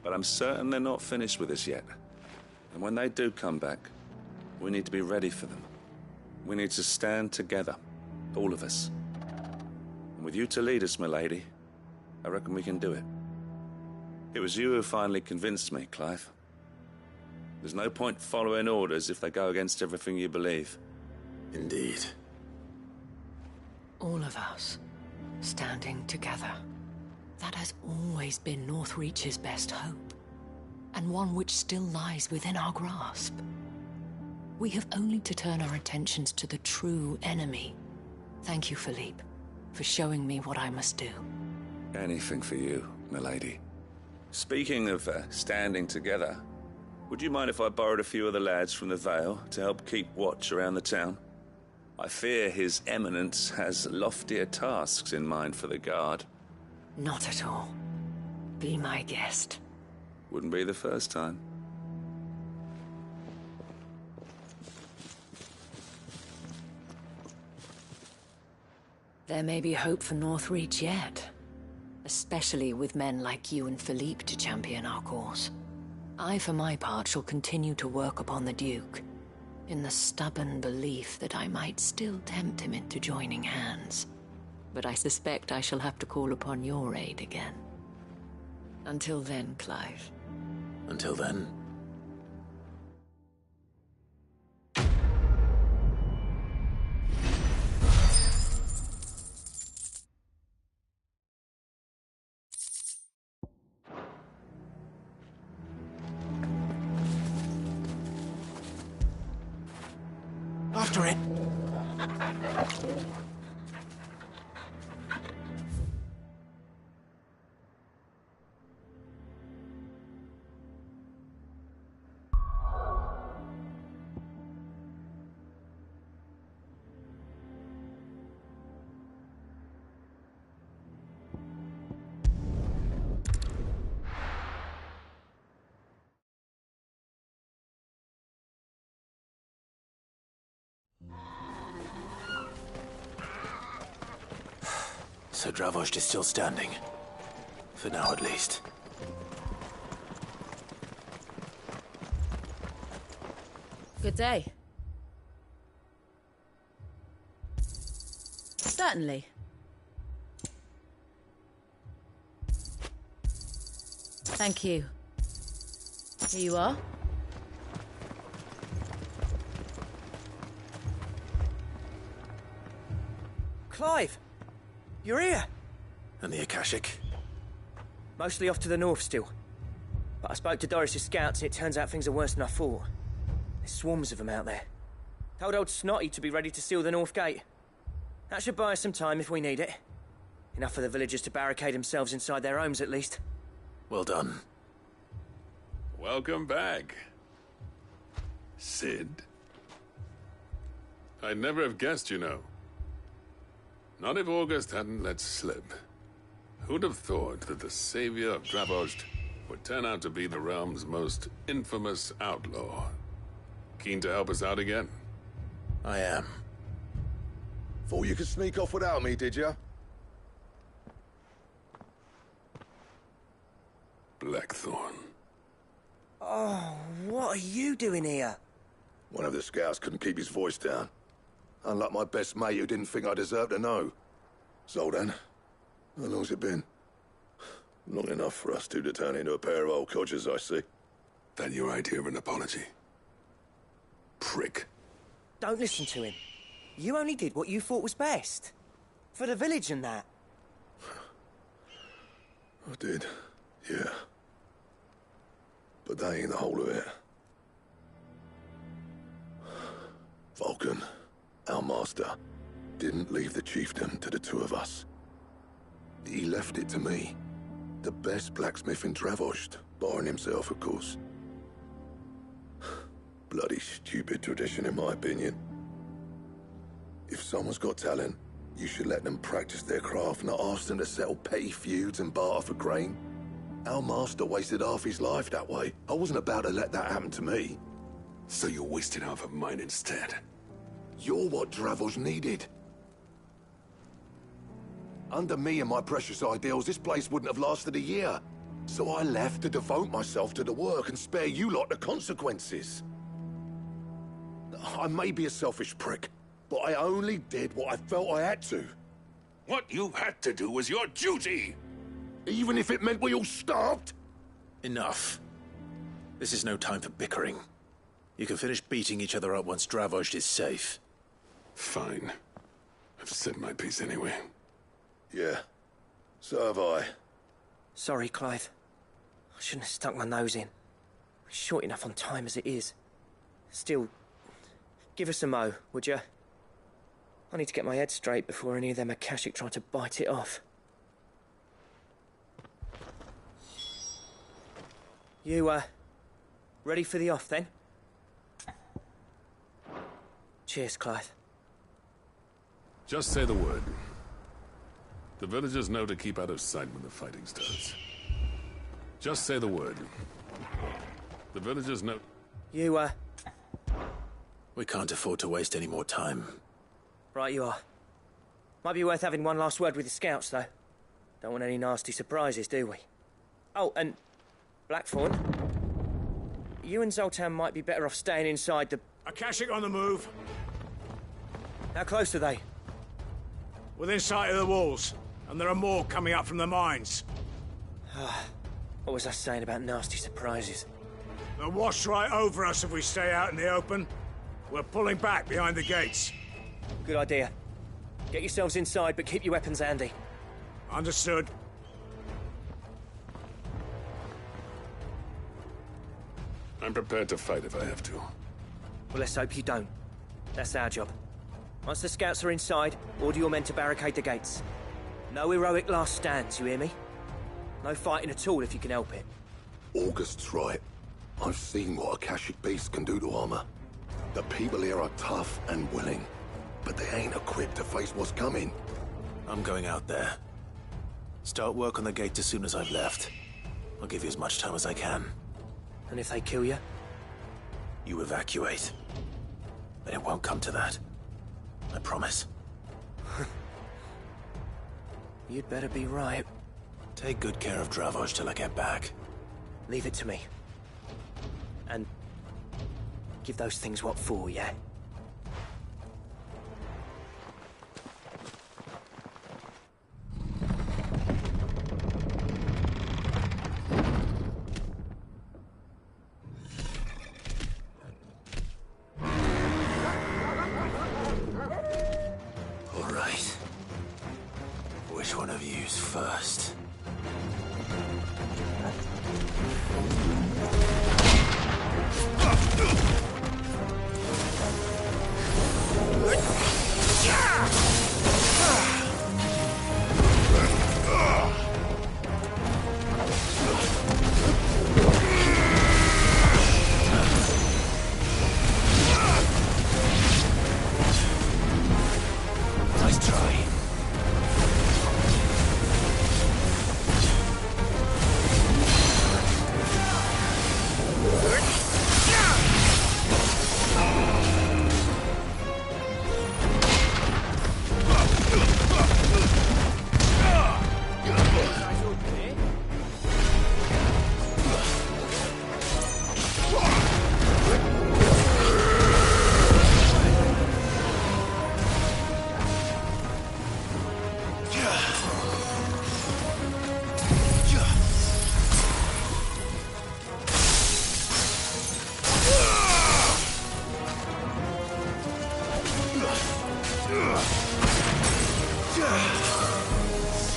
but I'm certain they're not finished with us yet. And when they do come back, we need to be ready for them. We need to stand together, all of us. And with you to lead us, milady, I reckon we can do it. It was you who finally convinced me, Clive. There's no point following orders if they go against everything you believe. Indeed. All of us, standing together. That has always been Northreach's best hope, and one which still lies within our grasp. We have only to turn our attentions to the true enemy. Thank you, Philippe, for showing me what I must do. Anything for you, milady. Speaking of standing together, would you mind if I borrowed a few of the lads from the Vale to help keep watch around the town? I fear His Eminence has loftier tasks in mind for the guard. Not at all. Be my guest. Wouldn't be the first time. There may be hope for Northreach yet. Especially with men like you and Philippe to champion our cause. I, for my part, shall continue to work upon the Duke, in the stubborn belief that I might still tempt him into joining hands. But I suspect I shall have to call upon your aid again. Until then, Clive. Until then. After it. So Dravost is still standing. For now, at least. Good day. Certainly. Thank you. Here you are. Clive! You're here! And the Akashic? Mostly off to the north still. But I spoke to Doris's scouts and it turns out things are worse than I thought. There's swarms of them out there. Told old Snotty to be ready to seal the north gate. That should buy us some time if we need it. Enough for the villagers to barricade themselves inside their homes at least. Well done. Welcome back. Sid. I'd never have guessed, you know. Not if August hadn't let slip. Who'd have thought that the savior of Dravost would turn out to be the realm's most infamous outlaw? Keen to help us out again? I am. Thought you could sneak off without me, did you? Blackthorn. Oh, what are you doing here? One of the scouts couldn't keep his voice down. Unlike my best mate who didn't think I deserved to know. Zoltan, how long's it been? Long enough for us two to turn into a pair of old codgers, I see. That your idea of an apology? Prick. Don't listen to him. You only did what you thought was best. For the village and that. I did, yeah. But that ain't the whole of it. Vulcan, our master, didn't leave the chiefdom to the two of us. He left it to me. The best blacksmith in Dravost, barring himself, of course. Bloody stupid tradition, in my opinion. If someone's got talent, you should let them practice their craft, not ask them to settle petty feuds and barter for grain. Our master wasted half his life that way. I wasn't about to let that happen to me. So you wasted half of mine instead. You're what Dravost needed. Under me and my precious ideals, this place wouldn't have lasted a year. So I left to devote myself to the work and spare you lot the consequences. I may be a selfish prick, but I only did what I felt I had to. What you had to do was your duty! Even if it meant we all starved? Enough. This is no time for bickering. You can finish beating each other up once Dravost is safe. Fine. I've said my piece anyway. Yeah, so have I. Sorry, Clive. I shouldn't have stuck my nose in. We're short enough on time as it is. Still, give us a mo, would you? I need to get my head straight before any of them Akashic try to bite it off. You, ready for the off, then? Cheers, Clive. Just say the word. The villagers know to keep out of sight when the fighting starts. Just say the word. The villagers know... You, We can't afford to waste any more time. Right you are. Might be worth having one last word with the scouts, though. Don't want any nasty surprises, do we? Oh, and... Blackthorn. You and Zoltan might be better off staying inside the... Akashic on the move. How close are they? Within sight of the walls. And there are more coming up from the mines. What was I saying about nasty surprises? They'll wash right over us if we stay out in the open. We're pulling back behind the gates. Good idea. Get yourselves inside, but keep your weapons handy. Understood. I'm prepared to fight if I have to. Well, let's hope you don't. That's our job. Once the scouts are inside, order your men to barricade the gates. No heroic last stands, you hear me? No fighting at all if you can help it. August's right. I've seen what Akashic beasts can do to armor. The people here are tough and willing, but they ain't equipped to face what's coming. I'm going out there. Start work on the gate as soon as I've left. I'll give you as much time as I can. And if they kill you? You evacuate. But it won't come to that. I promise. You'd better be right. Take good care of Dravost till I get back. Leave it to me. And give those things what for, yeah? All right. Which one of you's first? Nice try.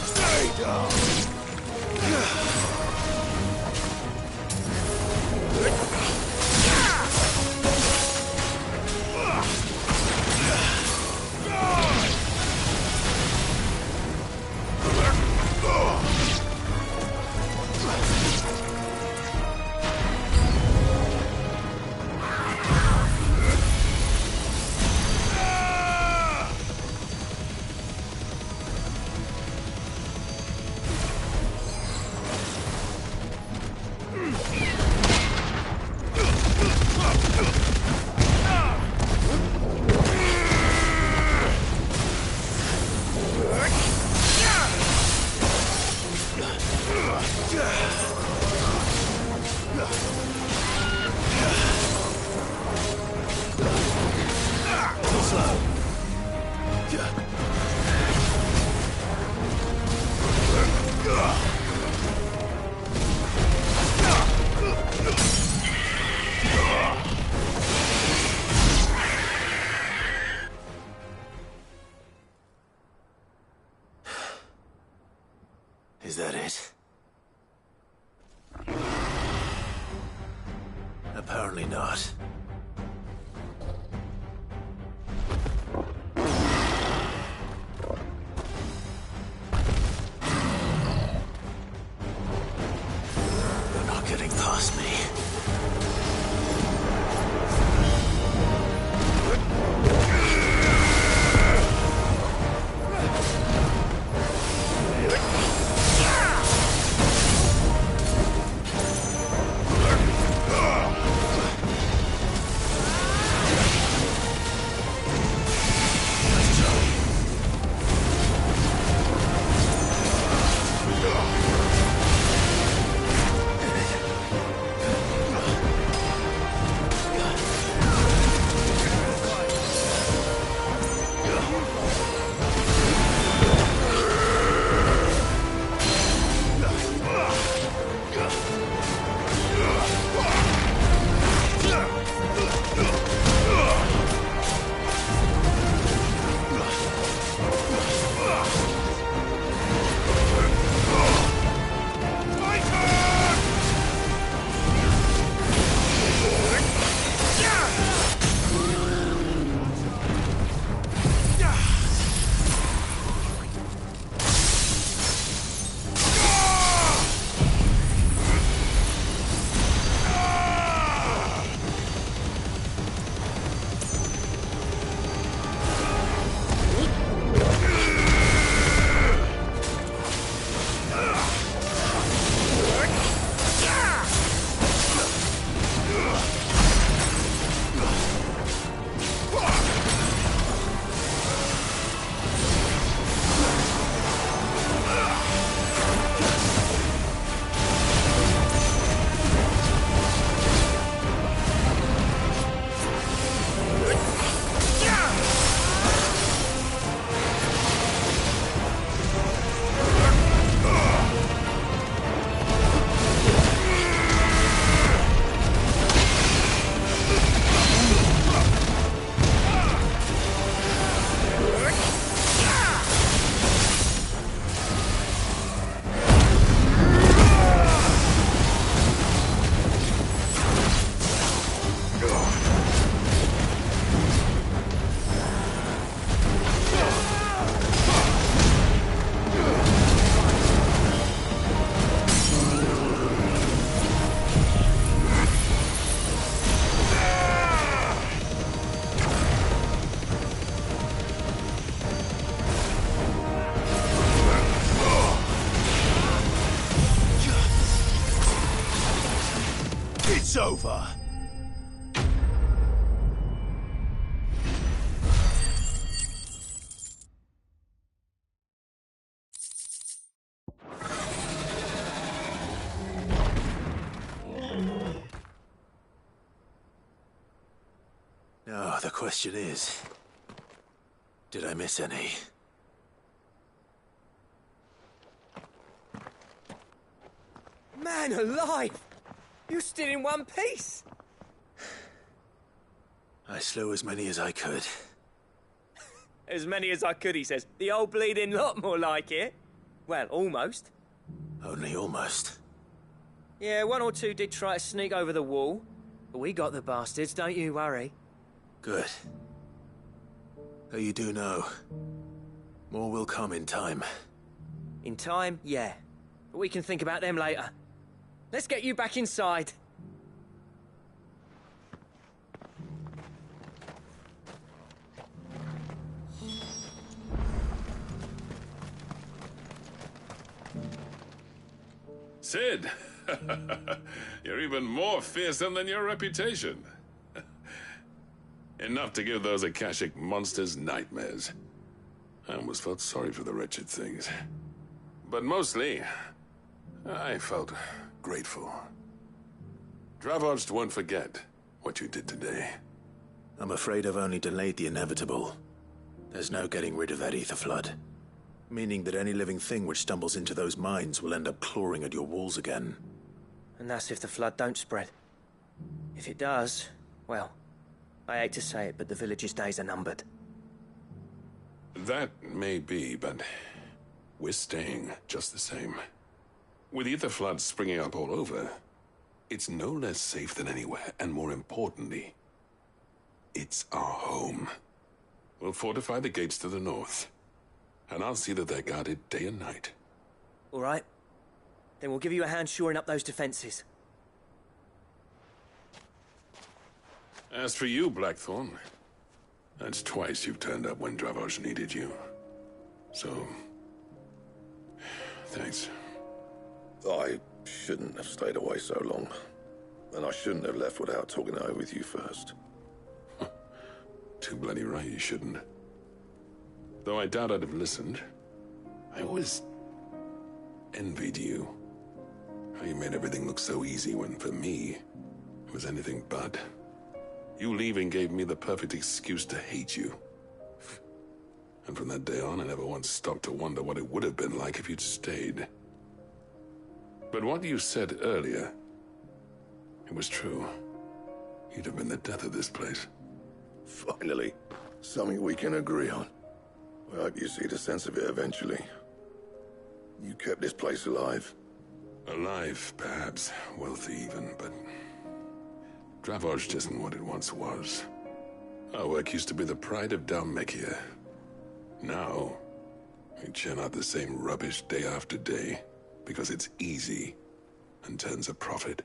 Stay down. Is that it? Apparently not. You're not getting past me. It's over. Now, the question is, did I miss any? Man alive! You still in one piece! I slew as many as I could. As many as I could, he says. The old bleeding lot, more like it. Well, almost. Only almost. Yeah, one or two did try to sneak over the wall. But we got the bastards, don't you worry. Good. Though you do know, more will come in time. In time, yeah. But we can think about them later. Let's get you back inside. Sid! You're even more fearsome than your reputation. Enough to give those Akashic monsters nightmares. I almost felt sorry for the wretched things. But mostly, I felt grateful. Dravost won't forget what you did today. I'm afraid I've only delayed the inevitable. There's no getting rid of that ether flood. Meaning that any living thing which stumbles into those mines will end up clawing at your walls again. And that's if the flood don't spread. If it does, well, I hate to say it, but the village's days are numbered. That may be, but we're staying just the same. With ether floods springing up all over, it's no less safe than anywhere, and more importantly, it's our home. We'll fortify the gates to the north, and I'll see that they're guarded day and night. All right. Then we'll give you a hand shoring up those defenses. As for you, Blackthorn, that's twice you've turned up when Dravosh needed you. So, thanks. I shouldn't have stayed away so long. And I shouldn't have left without talking it over with you first. Too bloody right you shouldn't. Though I doubt I'd have listened. I always envied you. How you made everything look so easy when, for me, it was anything but. You leaving gave me the perfect excuse to hate you. And from that day on, I never once stopped to wonder what it would have been like if you'd stayed. But what you said earlier, it was true. You'd have been the death of this place. Finally, something we can agree on. I hope you see the sense of it eventually. You kept this place alive. Alive, perhaps. Wealthy even, but Dravosh isn't what it once was. Our work used to be the pride of Dalmekia. Now, we churn out the same rubbish day after day because it's easy and turns a profit.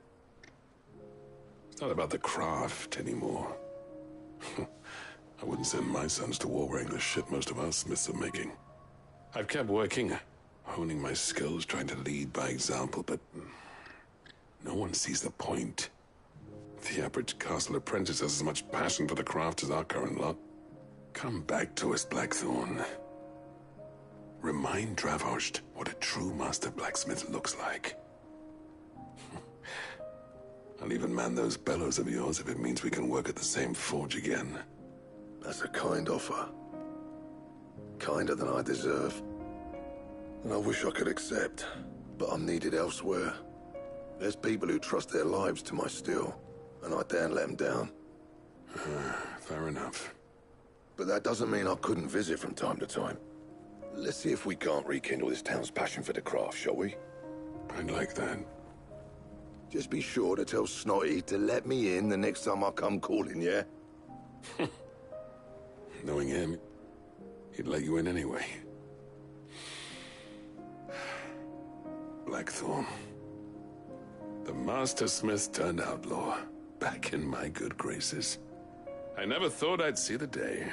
It's not about the craft anymore. I wouldn't send my sons to war wearing the shit most of our smiths are making. I've kept working, honing my skills, trying to lead by example, but no one sees the point. The average castle apprentice has as much passion for the craft as our current lot. Come back to us, Blackthorn. Remind Dravost what a true master blacksmith looks like. I'll even man those bellows of yours if it means we can work at the same forge again. That's a kind offer. Kinder than I deserve. And I wish I could accept, but I'm needed elsewhere. There's people who trust their lives to my steel, and I daren't let them down. Fair enough. But that doesn't mean I couldn't visit from time to time. Let's see if we can't rekindle this town's passion for the craft, shall we? I'd like that. Just be sure to tell Snotty to let me in the next time I come calling, yeah? Knowing him, he'd let you in anyway. Blackthorn. The Master Smith turned outlaw, back in my good graces. I never thought I'd see the day.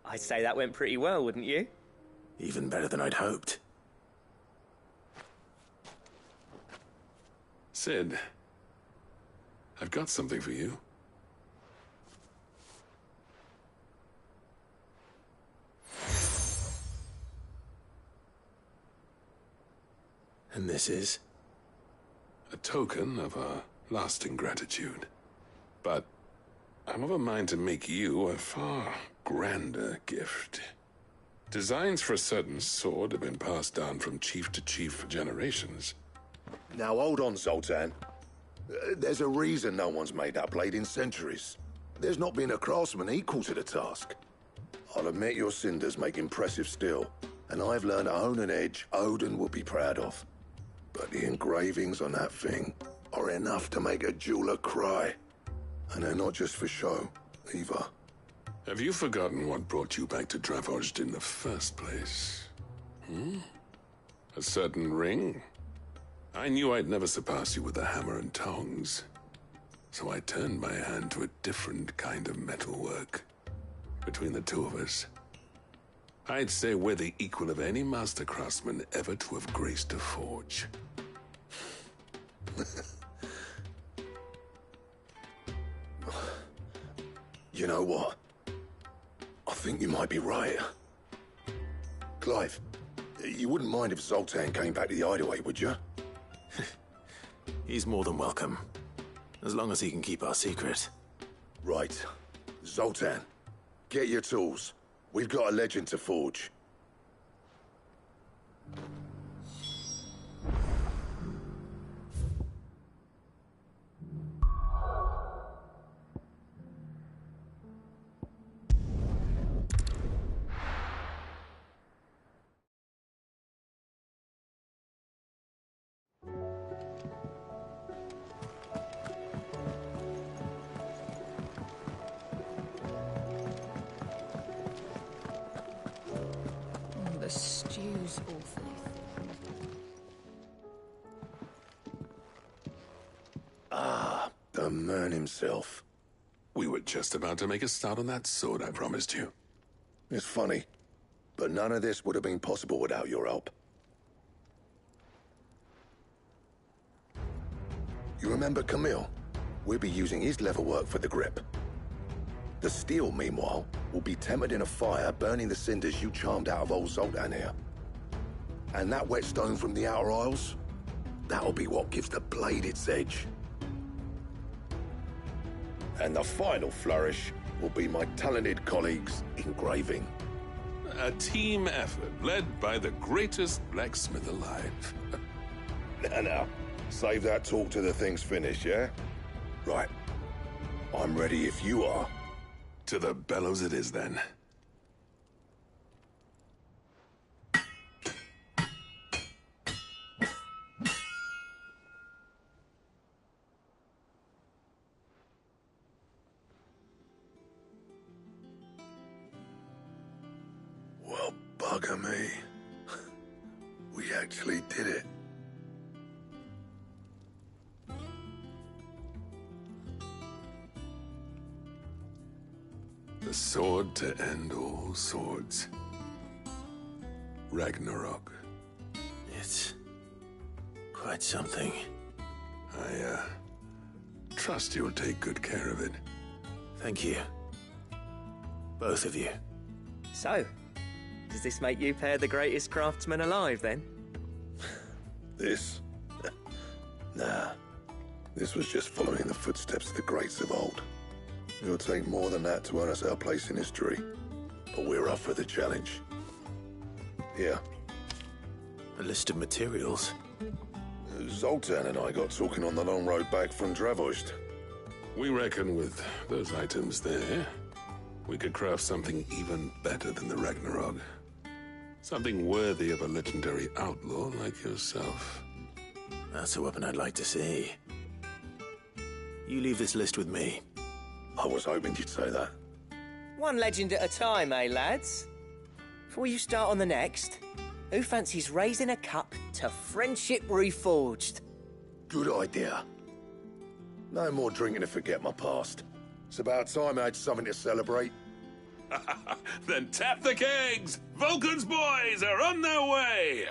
I'd say that went pretty well, wouldn't you? Even better than I'd hoped. Sid, I've got something for you. And this is? A token of our lasting gratitude. But I'm of a mind to make you a far grander gift. Designs for a certain sword have been passed down from chief to chief for generations. Now hold on, Zoltan. There's a reason no one's made that blade in centuries. There's not been a craftsman equal to the task. I'll admit your cinders make impressive steel, and I've learned to hone an edge Odin would be proud of. But the engravings on that thing are enough to make a jeweler cry. And they're not just for show, either. Have you forgotten what brought you back to Dravost in the first place? A certain ring? I knew I'd never surpass you with the hammer and tongs. So I turned my hand to a different kind of metalwork. Between the two of us, I'd say we're the equal of any master craftsman ever to have graced a forge. You know what? I think you might be right. Clive, you wouldn't mind if Zoltan came back to the hideaway, would you? He's more than welcome. As long as he can keep our secret. Right. Zoltan, get your tools. We've got a legend to forge. The stew's awfully Ah, the man himself. We were just about to make a start on that sword I promised you. It's funny, but none of this would have been possible without your help. You remember Camille? We'll be using his leatherwork for the grip. The steel, meanwhile, will be tempered in a fire, burning the cinders you charmed out of old Zoltan here. And that whetstone from the Outer Isles? That'll be what gives the blade its edge. And the final flourish will be my talented colleagues' engraving. A team effort led by the greatest blacksmith alive. Now, save that talk till the thing's finished, yeah? Right. I'm ready if you are. To the bellows it is, then. Well, bugger me. We actually did it. The sword to end all swords. Ragnarok. It's quite something. I trust you'll take good care of it. Thank you. Both of you. So, does this make you pair the greatest craftsman alive, then? This? Nah. This was just following the footsteps of the greats of old. It'll take more than that to earn us our place in history. But we're up for the challenge. Here. A list of materials. Zoltan and I got talking on the long road back from Dravost. We reckon with those items there, we could craft something even better than the Ragnarok. Something worthy of a legendary outlaw like yourself. That's a weapon I'd like to see. You leave this list with me. I was hoping you'd say that. One legend at a time, eh, lads? Before you start on the next, who fancies raising a cup to friendship reforged? Good idea. No more drinking to forget my past. It's about time I had something to celebrate. Then tap the kegs! Vulcan's boys are on their way!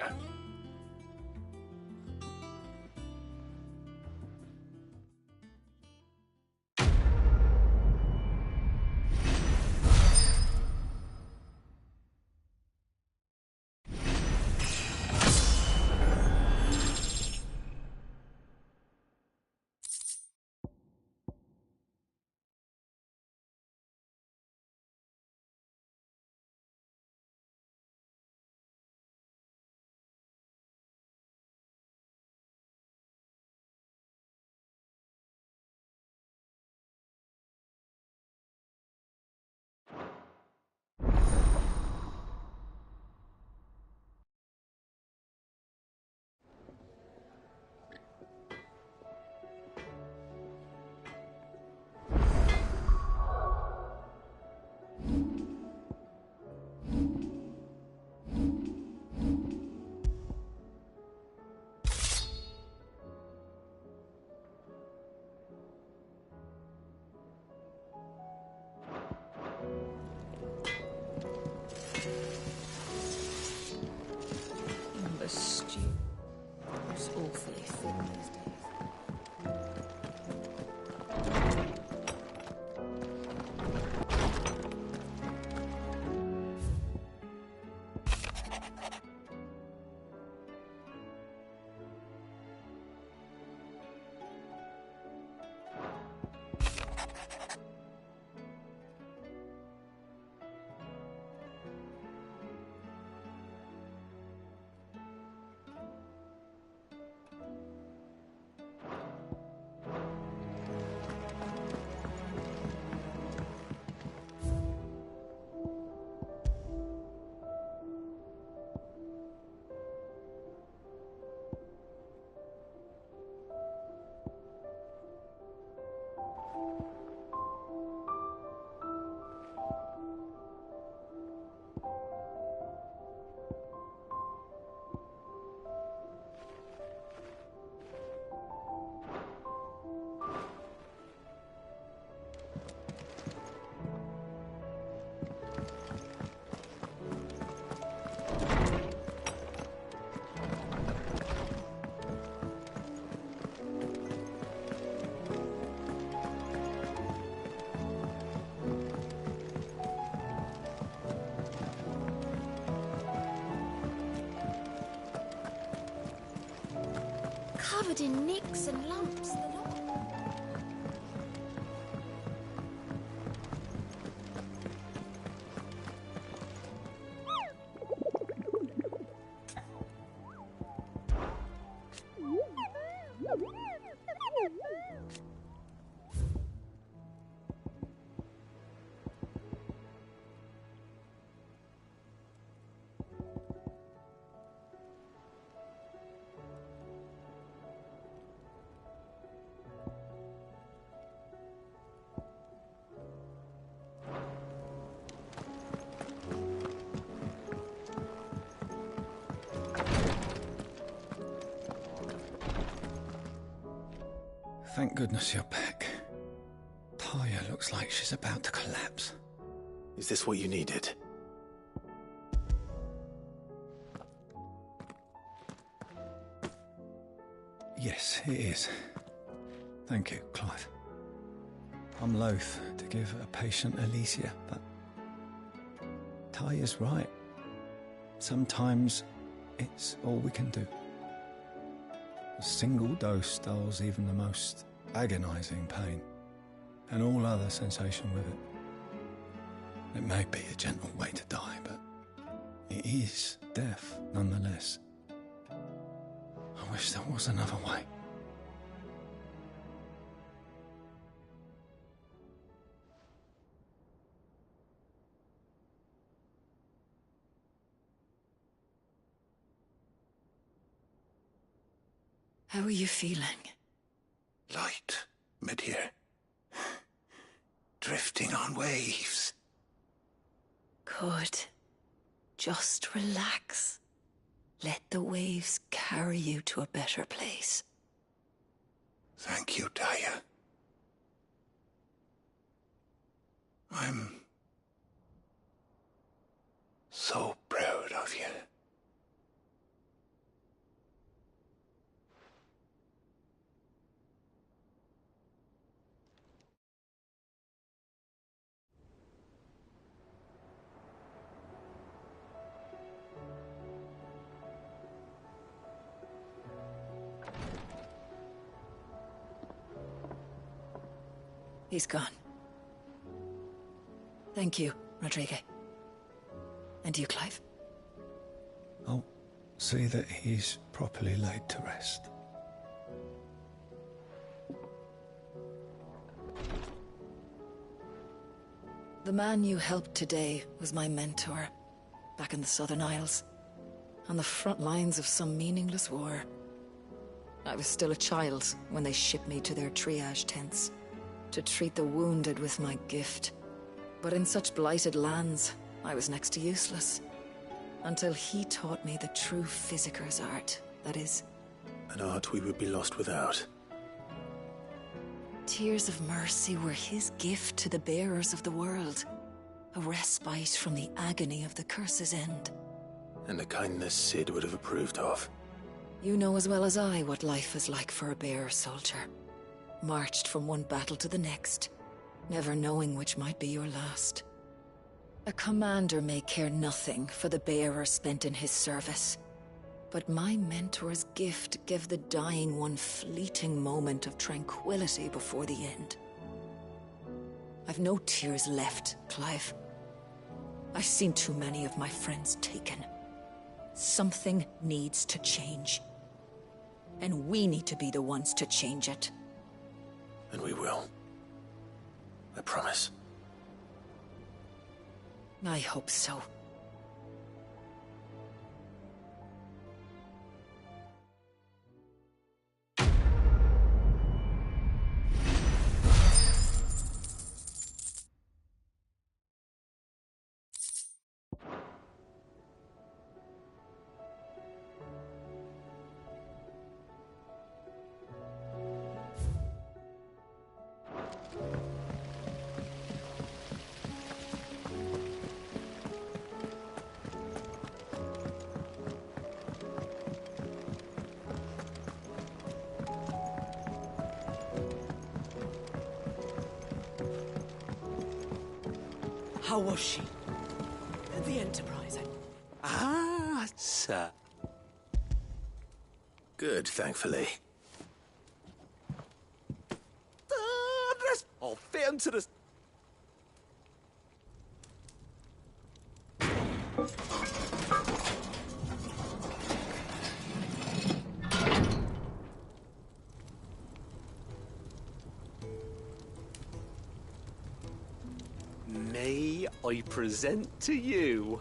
covered in nicks and lumps, the lot. Thank goodness you're back. Taya looks like she's about to collapse. Is this what you needed? Yes, it is. Thank you, Clive. I'm loath to give a patient Alicia, but Taya's right. Sometimes it's all we can do. A single dose dulls even the most agonizing pain, and all other sensation with it. It may be a gentle way to die, but it is death nonetheless. I wish there was another way. How are you feeling? Light, mid-here. Drifting on waves. Good. Just relax. Let the waves carry you to a better place. Thank you, Taya. I'm so proud of you. He's gone. Thank you, Rodrigue. And you, Clive? I'll see that he's properly laid to rest. The man you helped today was my mentor, back in the Southern Isles, on the front lines of some meaningless war. I was still a child when they shipped me to their triage tents, to treat the wounded with my gift. But in such blighted lands, I was next to useless. Until he taught me the true physicker's art, that is. An art we would be lost without. Tears of mercy were his gift to the bearers of the world. A respite from the agony of the curse's end. And a kindness Sid would have approved of. You know as well as I what life is like for a bearer soldier. Marched from one battle to the next, never knowing which might be your last. A commander may care nothing for the bearer spent in his service, but my mentor's gift gave the dying one fleeting moment of tranquility before the end. I've no tears left, Clive. I've seen too many of my friends taken. Something needs to change. And we need to be the ones to change it. And we will. I promise. I hope so. How was she? The Enterprise. Sir. Good, thankfully. fit him to the... May I present to you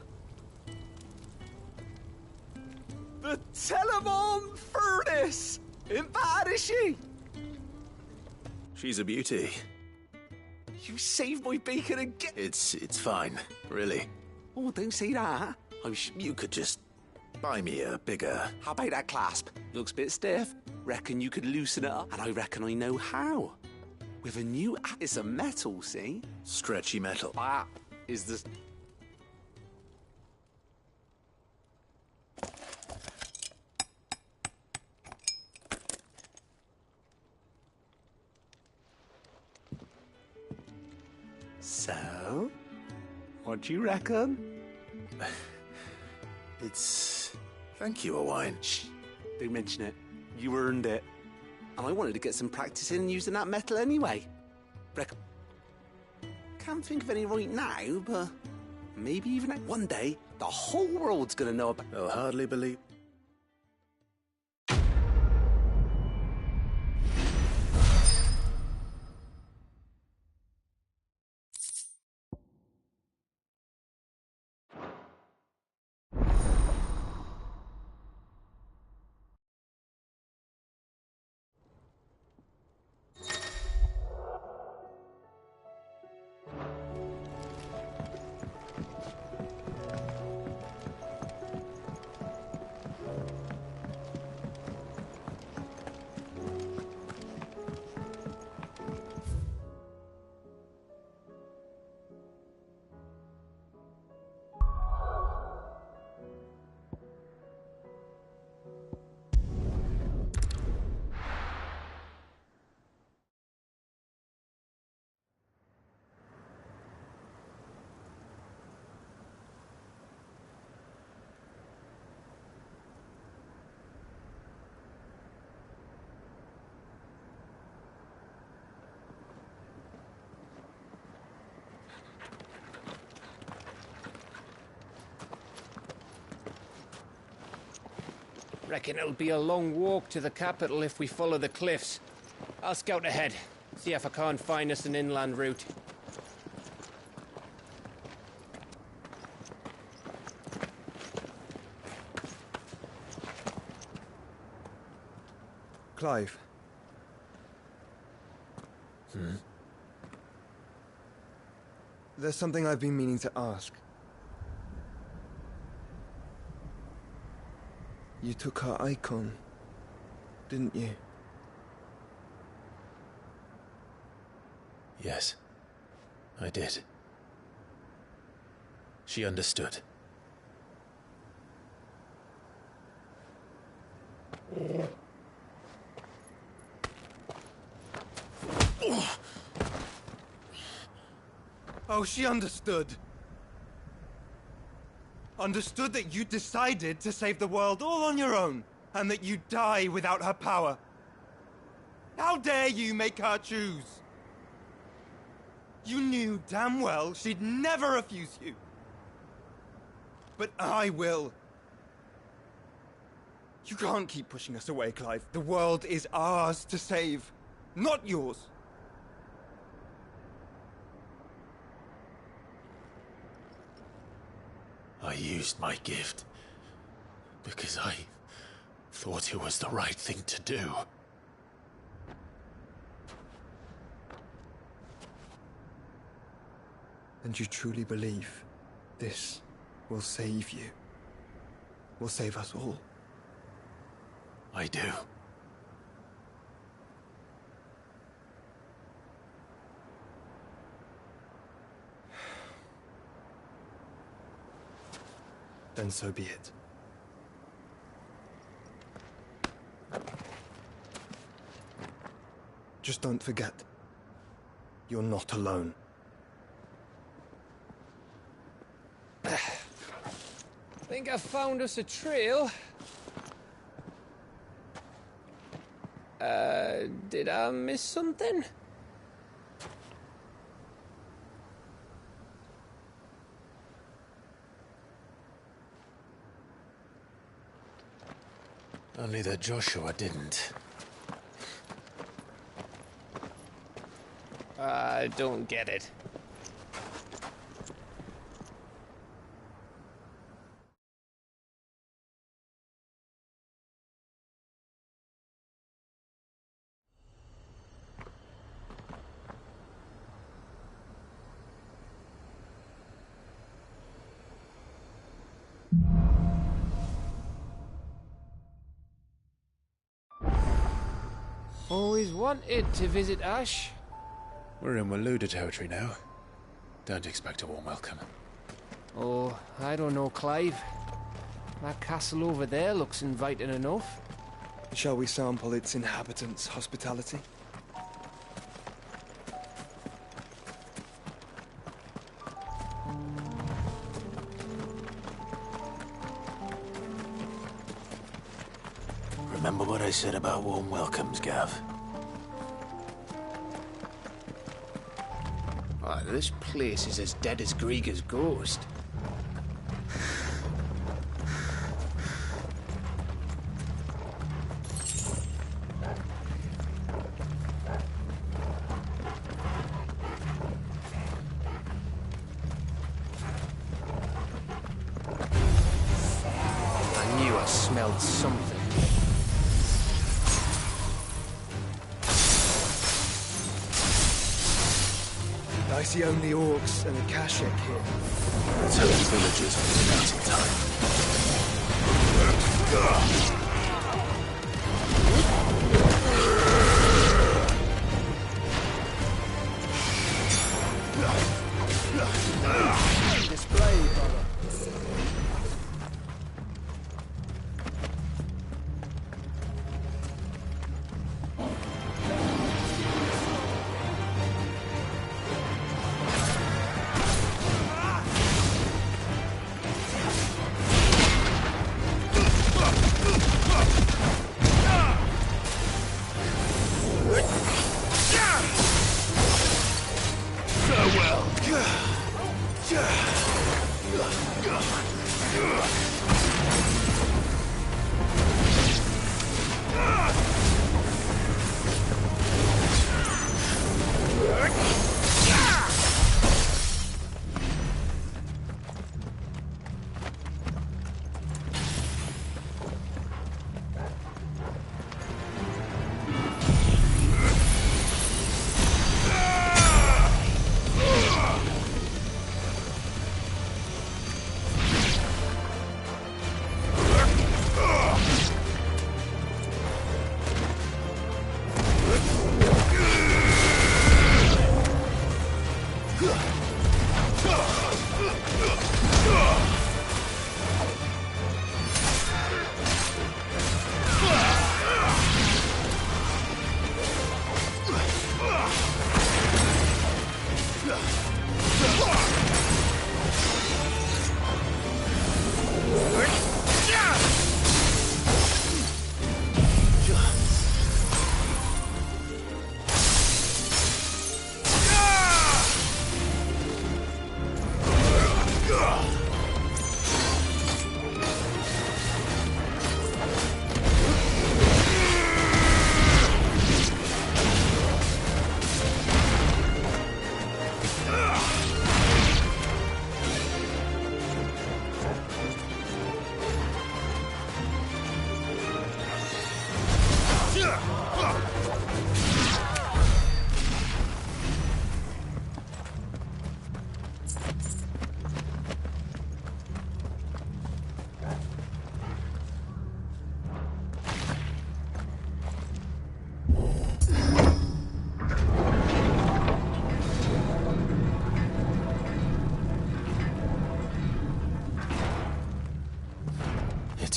the Telemon Furnace? Ain't bad, is she? She's a beauty. You saved my bacon again. It's fine, really. Oh, don't say that. You could just buy me a bigger... How about that clasp? Looks a bit stiff. Reckon you could loosen it up? And I reckon I know how. With a new... It's a metal, see? Stretchy metal. That is the... So, what do you reckon? It's... Thank you, Owain. Shh, don't mention it. You earned it. And I wanted to get some practice in using that metal anyway. Can't think of any right now, but maybe even one day, the whole world's gonna know about... They'll hardly believe... Reckon it'll be a long walk to the capital if we follow the cliffs. I'll scout ahead, see if I can't find us an inland route. Clive. There's something I've been meaning to ask. You took her icon, didn't you? Yes, I did. She understood. Oh, she understood. Understood that you decided to save the world all on your own, and that you'd die without her power. How dare you make her choose? You knew damn well she'd never refuse you. But I will. You can't keep pushing us away, Clive. The world is ours to save, not yours. I used my gift because I thought it was the right thing to do. And you truly believe this will save you? Will save us all? I do. Then so be it. Just don't forget, you're not alone. Think I found us a trail. Did I miss something? Only that Joshua didn't. I don't get it. Always wanted to visit Ash. We're in Waluda territory now. Don't expect a warm welcome. Oh, I don't know, Clive. That castle over there looks inviting enough. Shall we sample its inhabitants' hospitality? Remember what I said about warm welcomes, Gav? Oh, this place is as dead as Grieger's ghost. I knew I smelled something. I see only orcs and a Kashek here. Let's hope the villagers are getting out in time. Display, brother.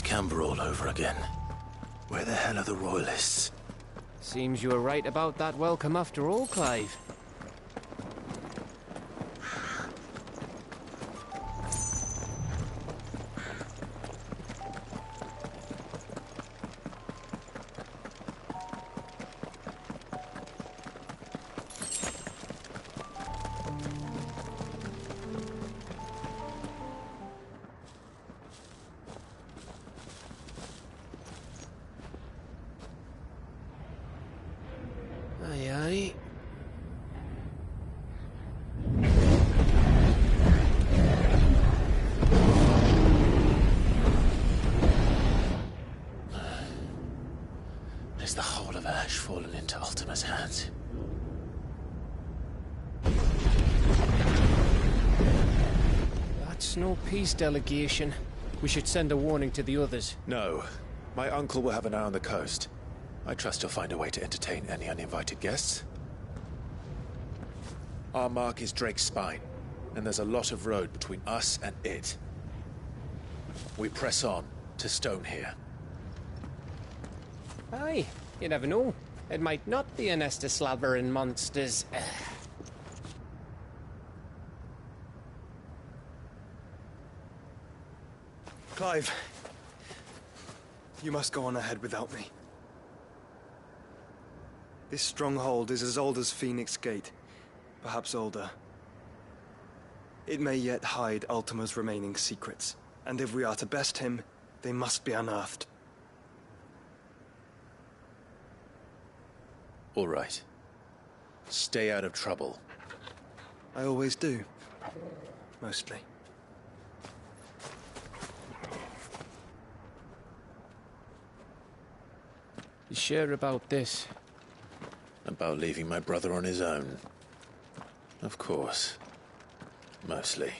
Camber all over again. Where the hell are the royalists? Seems you were right about that welcome after all, Clive. Aye, aye. Is the whole of Ash fallen into Ultima's hands? That's no peace delegation. We should send a warning to the others. No. My uncle will have an eye on the coast. I trust he'll find a way to entertain any uninvited guests. Our mark is Drake's Spine, and there's a lot of road between us and it. We press on to Stone here. Aye, you never know. It might not be a nest of slavering monsters. Clive, you must go on ahead without me. This stronghold is as old as Phoenix Gate, perhaps older. It may yet hide Ultima's remaining secrets, and if we are to best him, they must be unearthed. All right. Stay out of trouble. I always do. Mostly. You sure about this? About leaving my brother on his own. Of course. Mostly.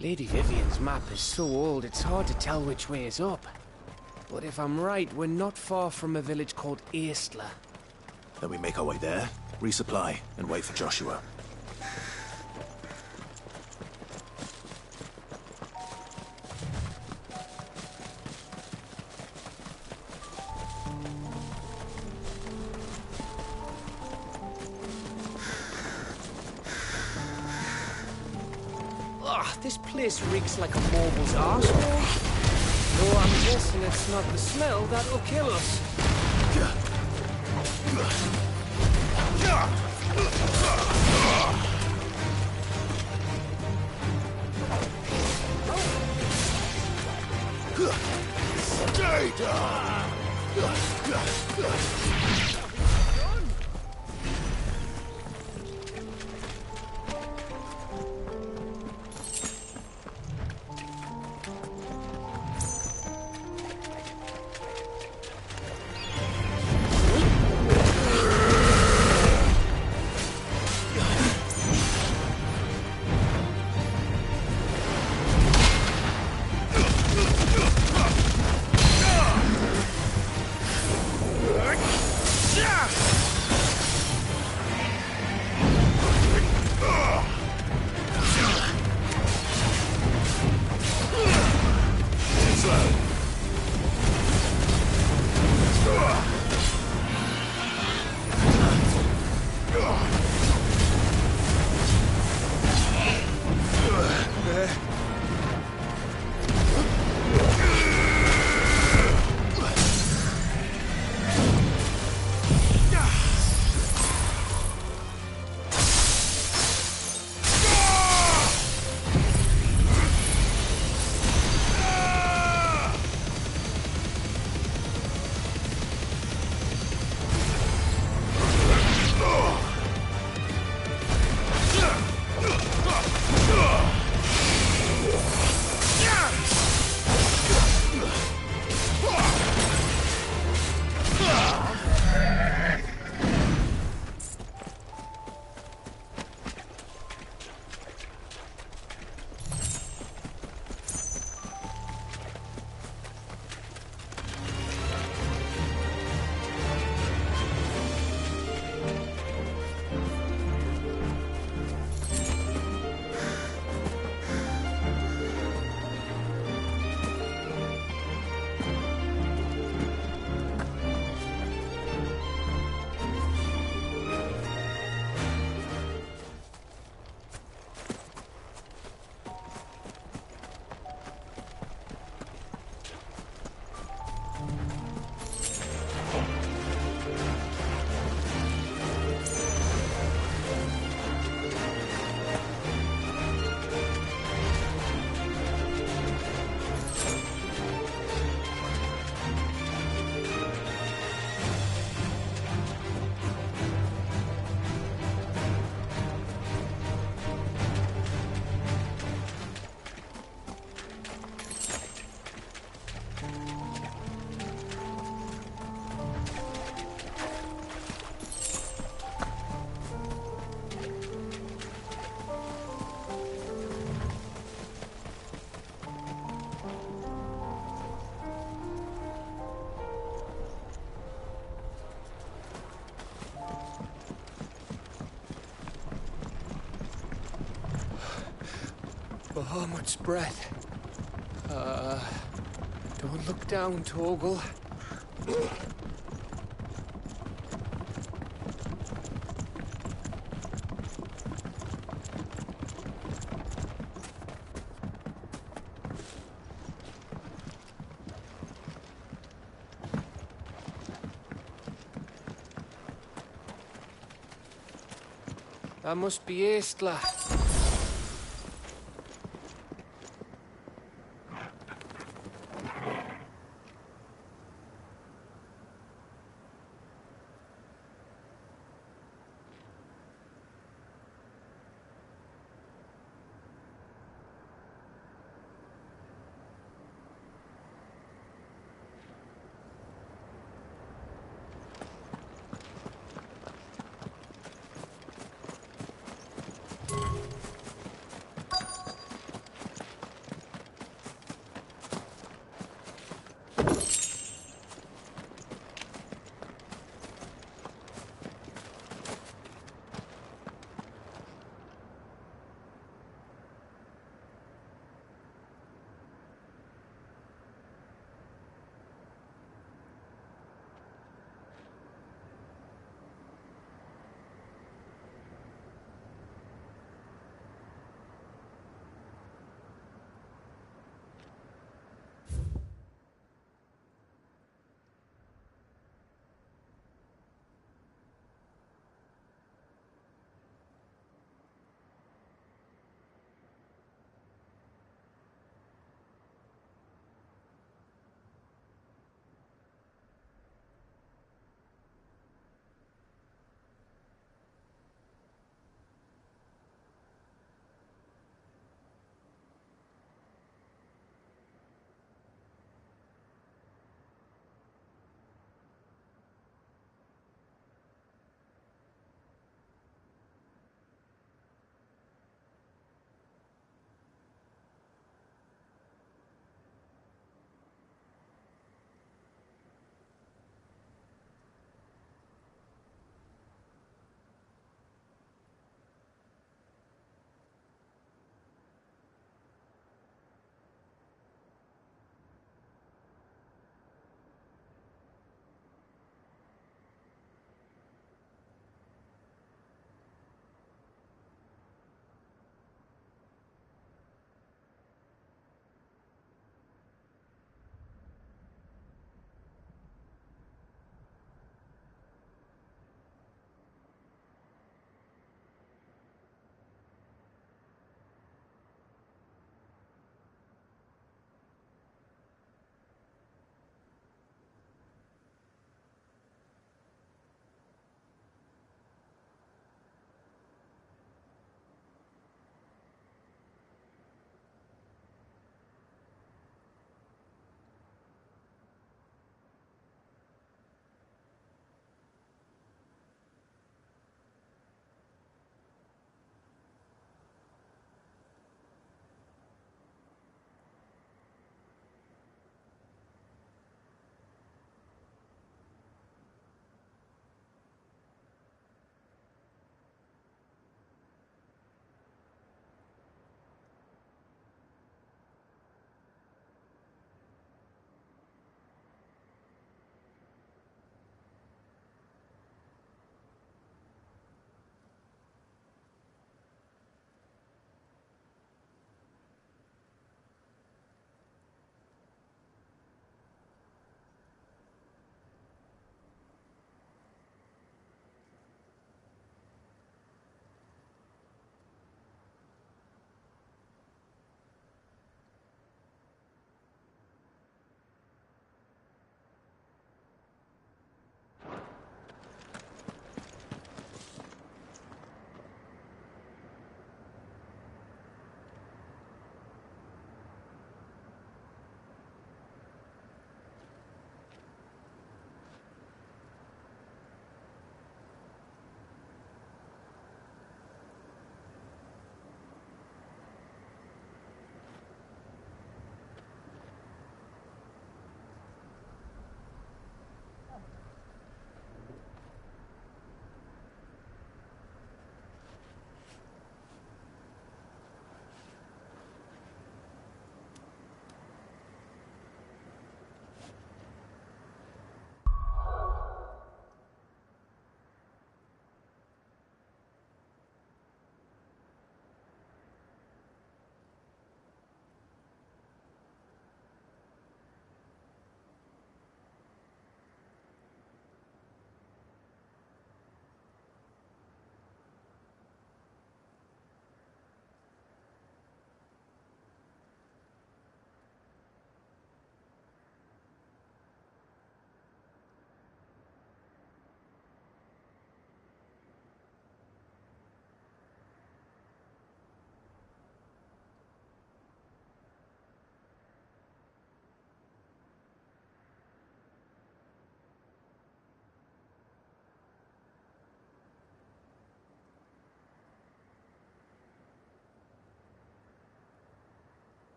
Lady Vivian's map is so old it's hard to tell which way is up. But if I'm right, we're not far from a village called Eastla. Then we make our way there, resupply, and wait for Joshua. Ugh, this place reeks like a morble's arsehole. Though I'm guessing it's not the smell that'll kill us. Stay down! Bahamut's breath. Don't look down, Torgal. That must be Aistla.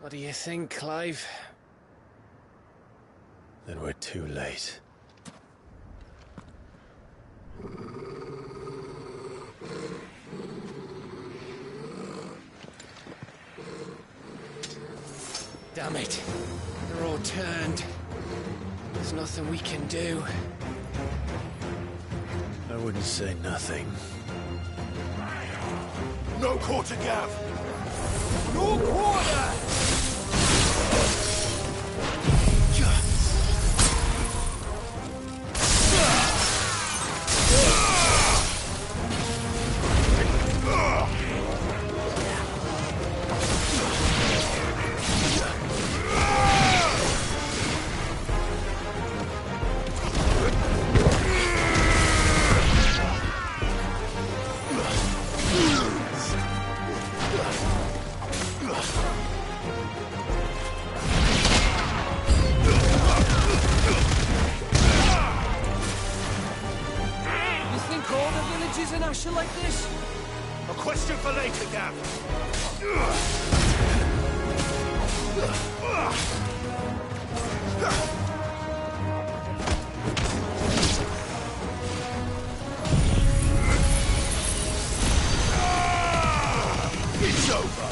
What do you think, Clive? Then we're too late. Damn it. They're all turned. There's nothing we can do. I wouldn't say nothing. No quarter, Gav! No quarter! Like this? A question for later, Gav. It's over.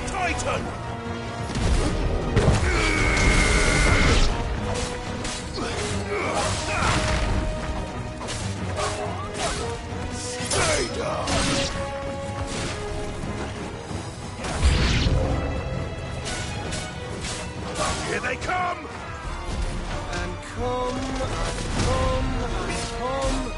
Titan! Here they come! And come, and come, and come.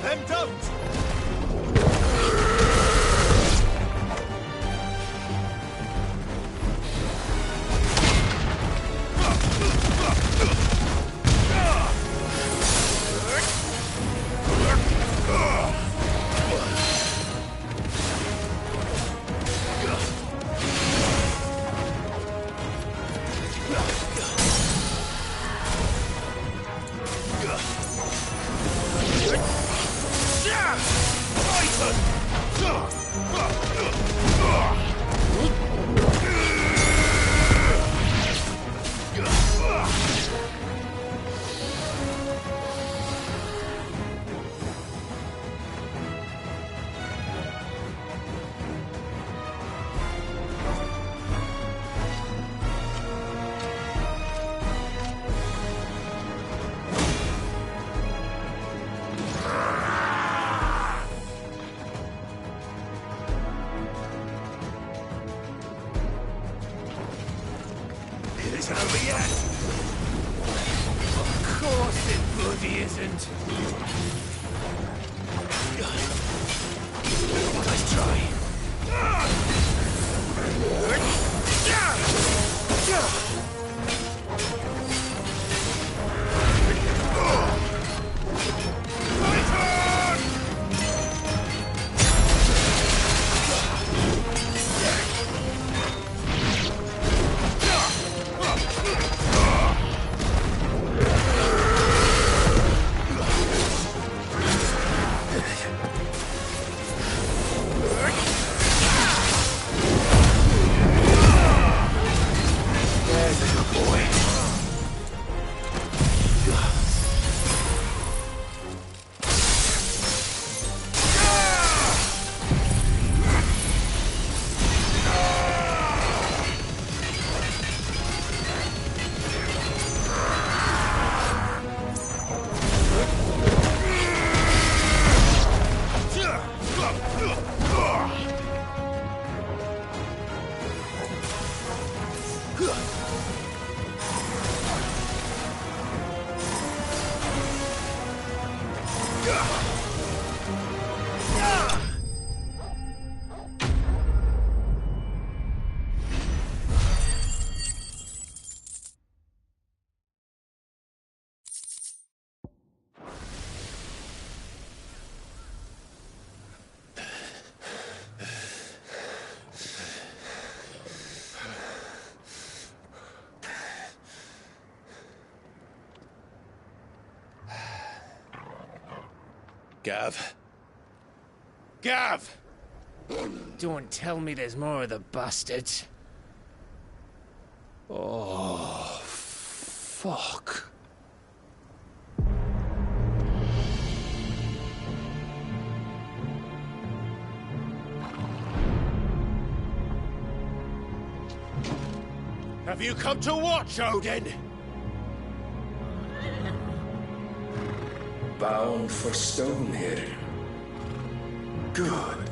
Then don't! It isn't over yet! Of course it bloody isn't! Nice try. There's Gav. Gav! Don't tell me there's more of the bastards. Oh, fuck. Have you come to watch, Odin? Bound for Stonehill. Good.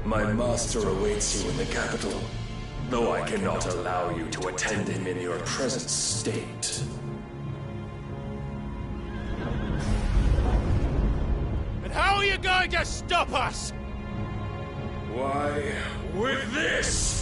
My master awaits you in the capital, though I cannot allow you to attend him in your present state. And how are you going to stop us? Why, with this!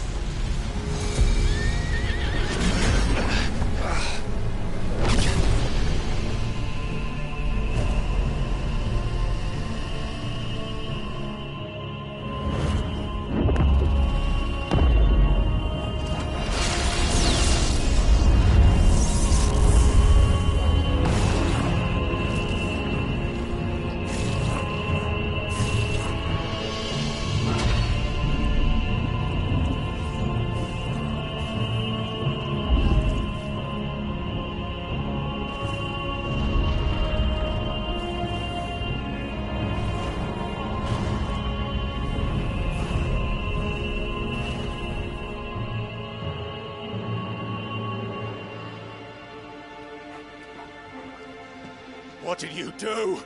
What did you do?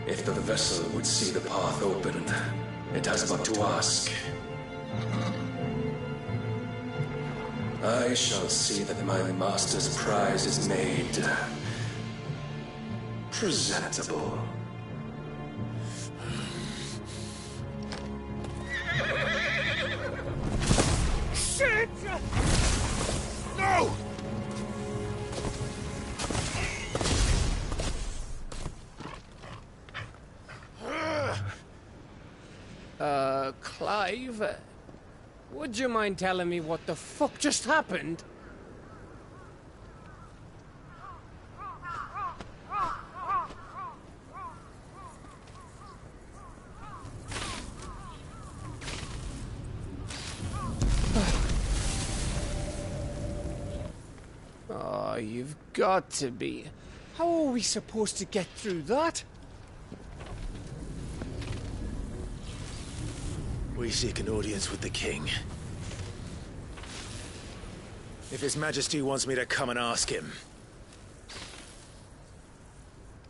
If the vessel would see the path opened, it has but to ask. I shall see that my master's prize is made presentable. Shit! No! Clive, would you mind telling me what the fuck just happened? Oh, you've got to be. How are we supposed to get through that? We seek an audience with the king. If His Majesty wants me to come and ask him,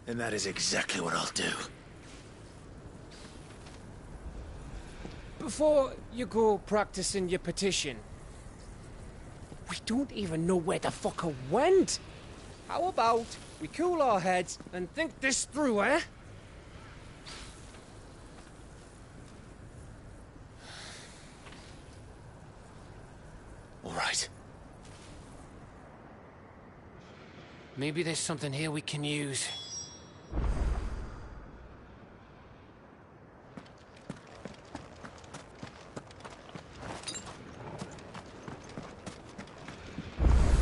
then that is exactly what I'll do. Before you go practicing your petition, we don't even know where the fucker went. How about we cool our heads and think this through, eh? All right. Maybe there's something here we can use.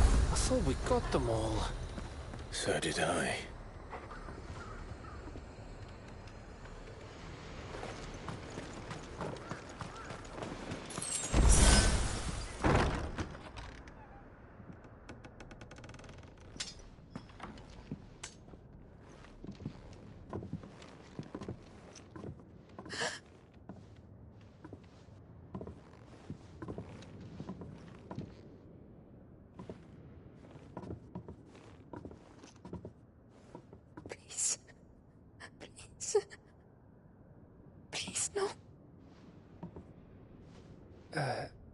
I thought we got them all. So did I. Please, no.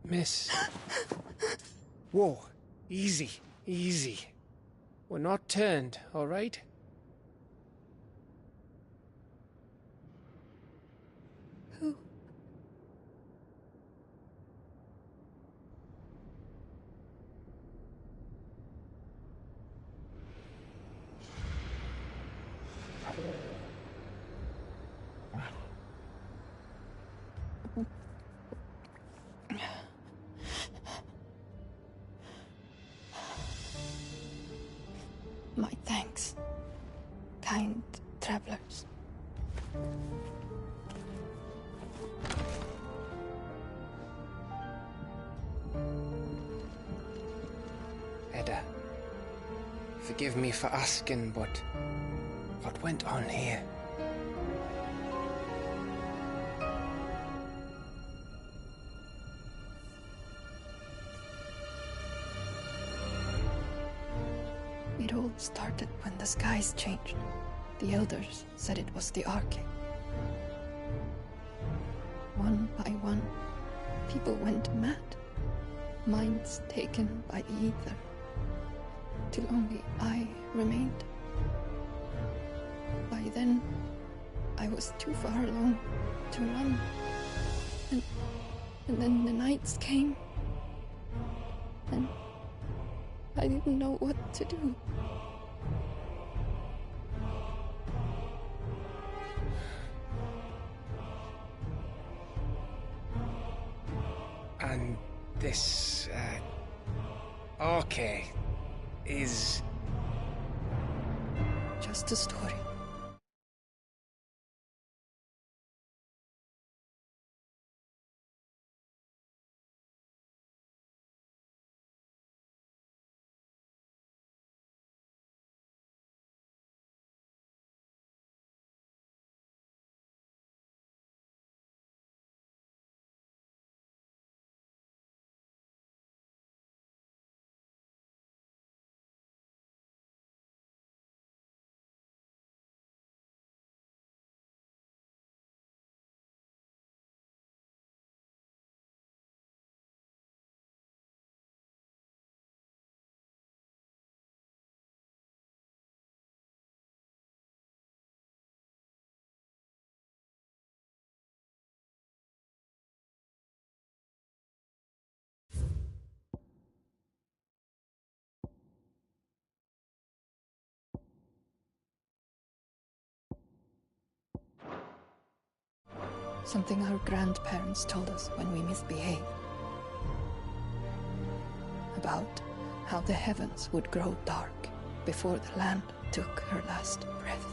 Miss. Whoa. Easy. Easy. We're not turned, all right? Who? kind travelers. Edda, forgive me for asking, but what went on here? It all started when the skies changed. The elders said it was the Arcade. One by one, people went mad. Minds taken by the ether. Till only I remained. By then, I was too far along to run. And then the nights came. And I didn't know what to do. And this, Arcade is... just a story. Something our grandparents told us when we misbehaved. About how the heavens would grow dark before the land took her last breath.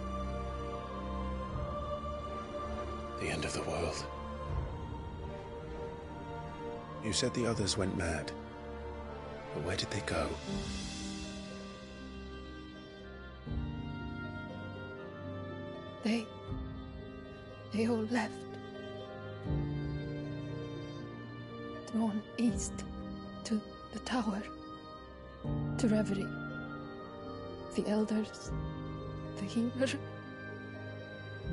The end of the world. You said the others went mad. But where did they go? They all left. Drawn east to the tower, to Reverie. The elders, the healer,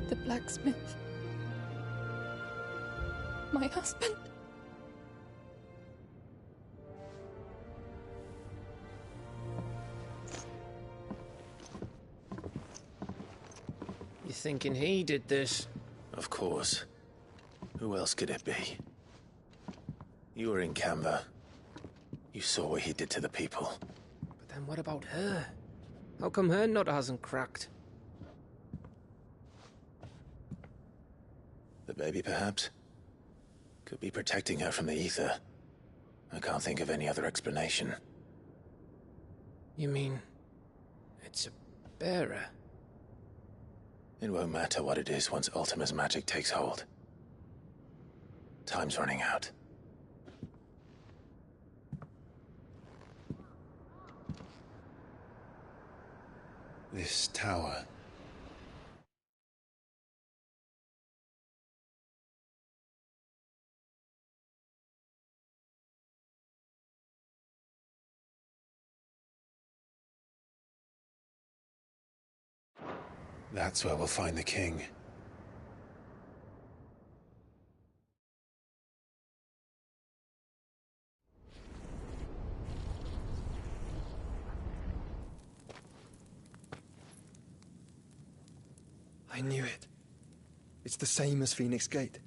the blacksmith, my husband. You thinking he did this? Of course. Who else could it be? You were in Canva. You saw what he did to the people. But then what about her? How come her nut hasn't cracked? The baby, perhaps? Could be protecting her from the ether. I can't think of any other explanation. You mean... it's a bearer? It won't matter what it is once Ultima's magic takes hold. Time's running out. This tower. That's where we'll find the king. I knew it. It's the same as Phoenix Gate.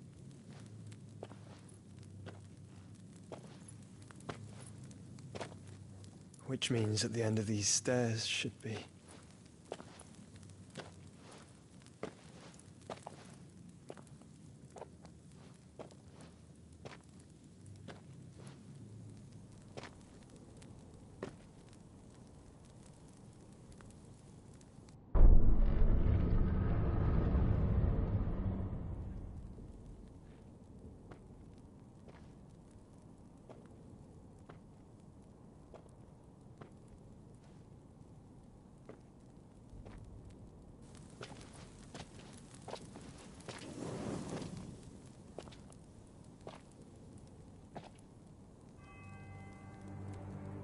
Which means at the end of these stairs should be...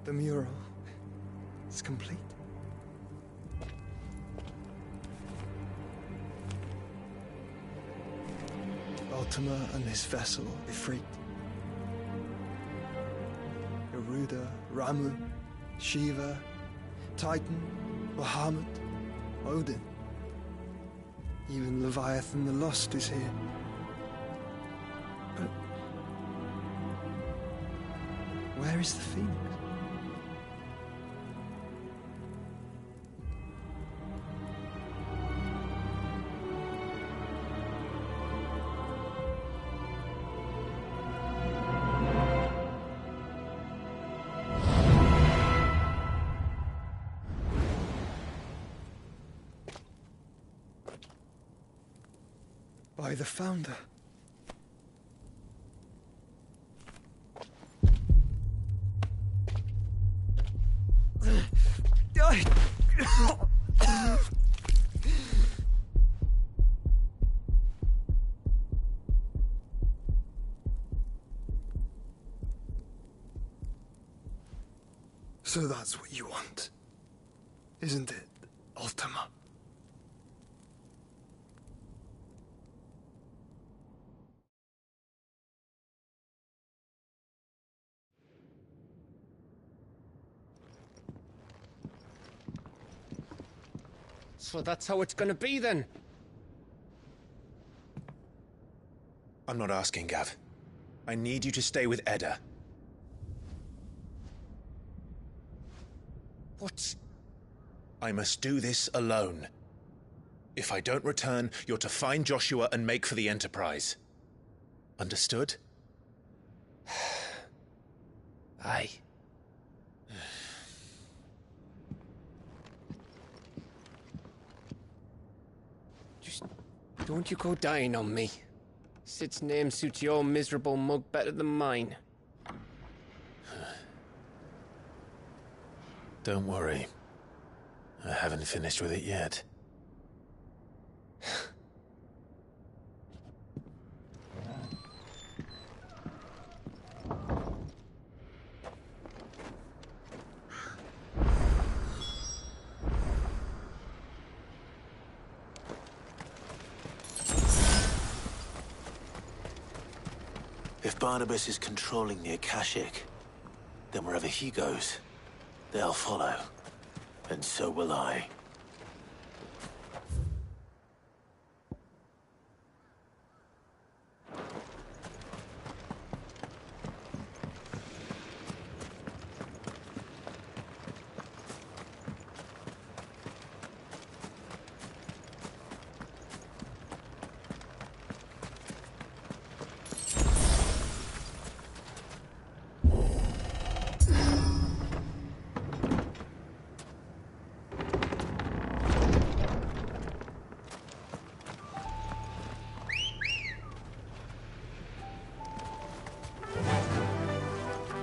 The mural is complete. Ultima and his vessel, Ifrit. Garuda, Ramu, Shiva, Titan, Bahamut, Odin. Even Leviathan the Lost is here. But where is the Phoenix? By the Founder. So that's what you want, isn't it, Ultima? So that's how it's gonna be then? I'm not asking, Gav. I need you to stay with Edda. What? I must do this alone. If I don't return, you're to find Joshua and make for the Enterprise. Understood? Aye. Just don't you go dying on me. Sid's name suits your miserable mug better than mine. Don't worry. I haven't finished with it yet. If Barnabas is controlling the Akashic, then wherever he goes, they'll follow. And so will I.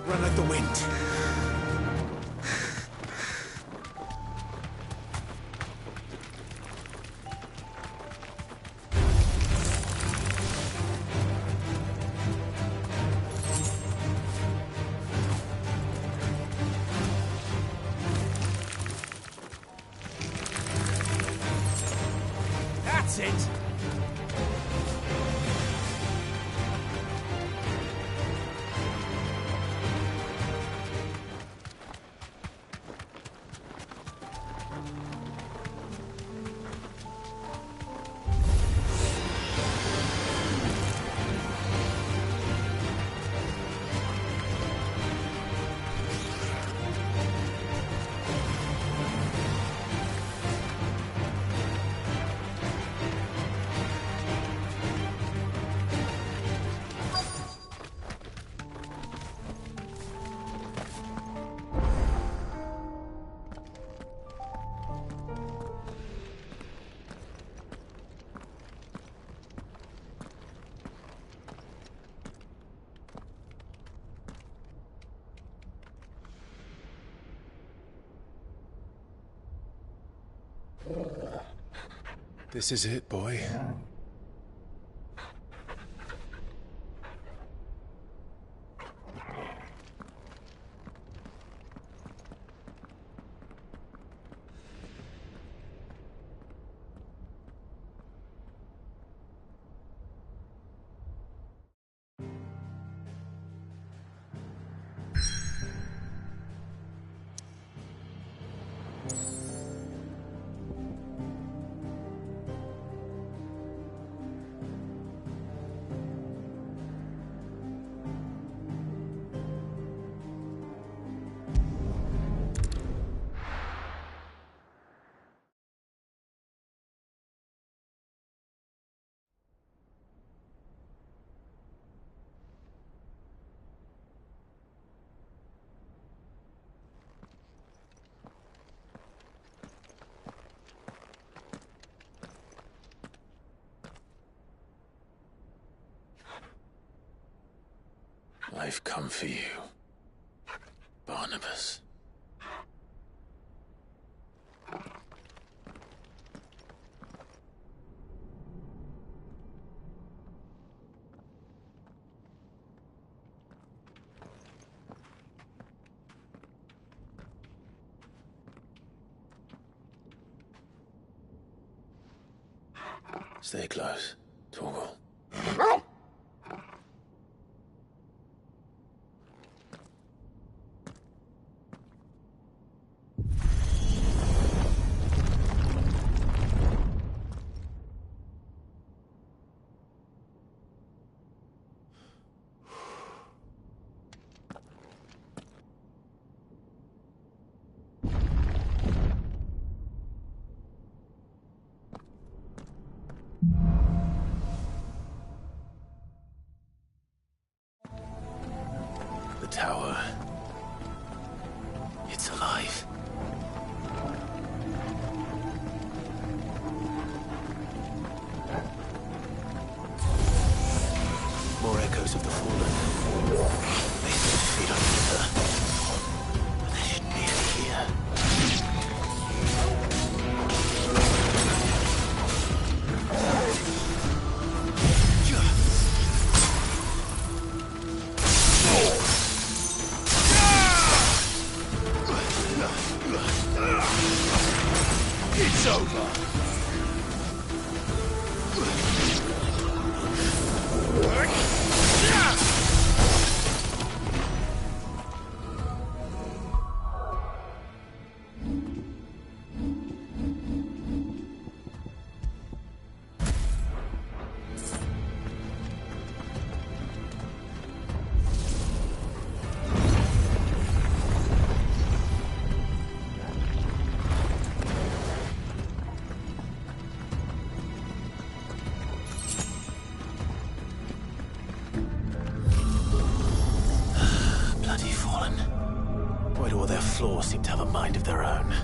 Run like the wind. That's it! This is it, boy. I've come for you, Barnabas. Stay close, Torgal. The tower. It's alive. More echoes of the fallen. They seem to feed on ether. But there shouldn't be any here. It's over. Bloody fallen. Why do all their flaws seem to have a mind of their own?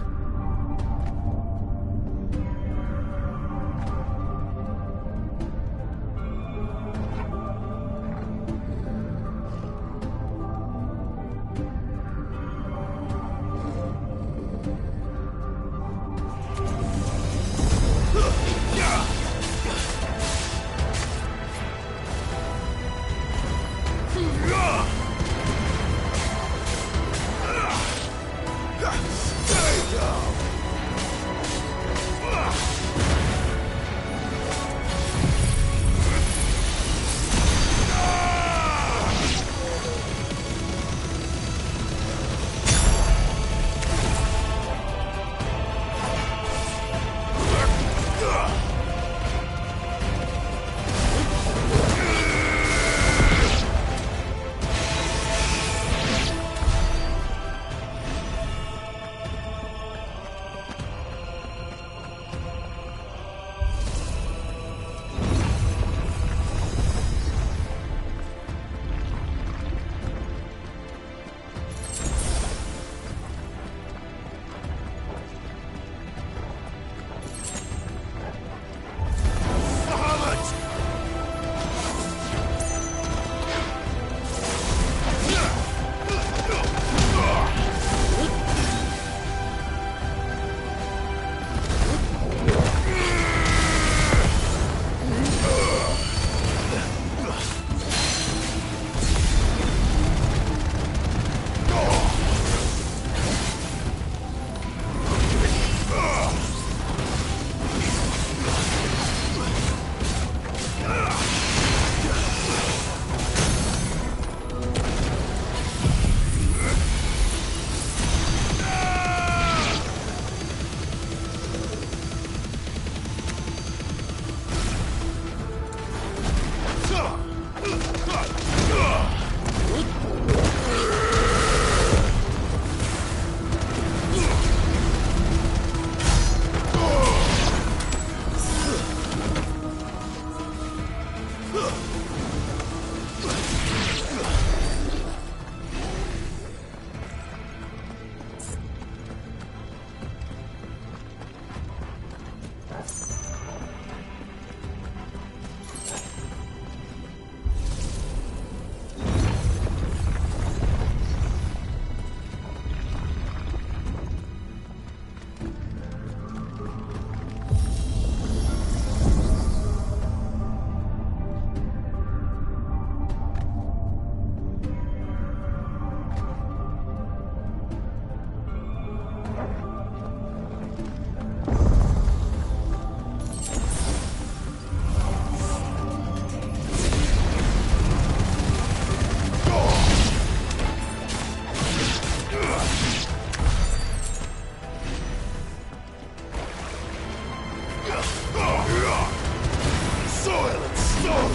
Soil and stone!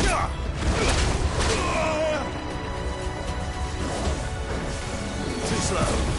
Too slow.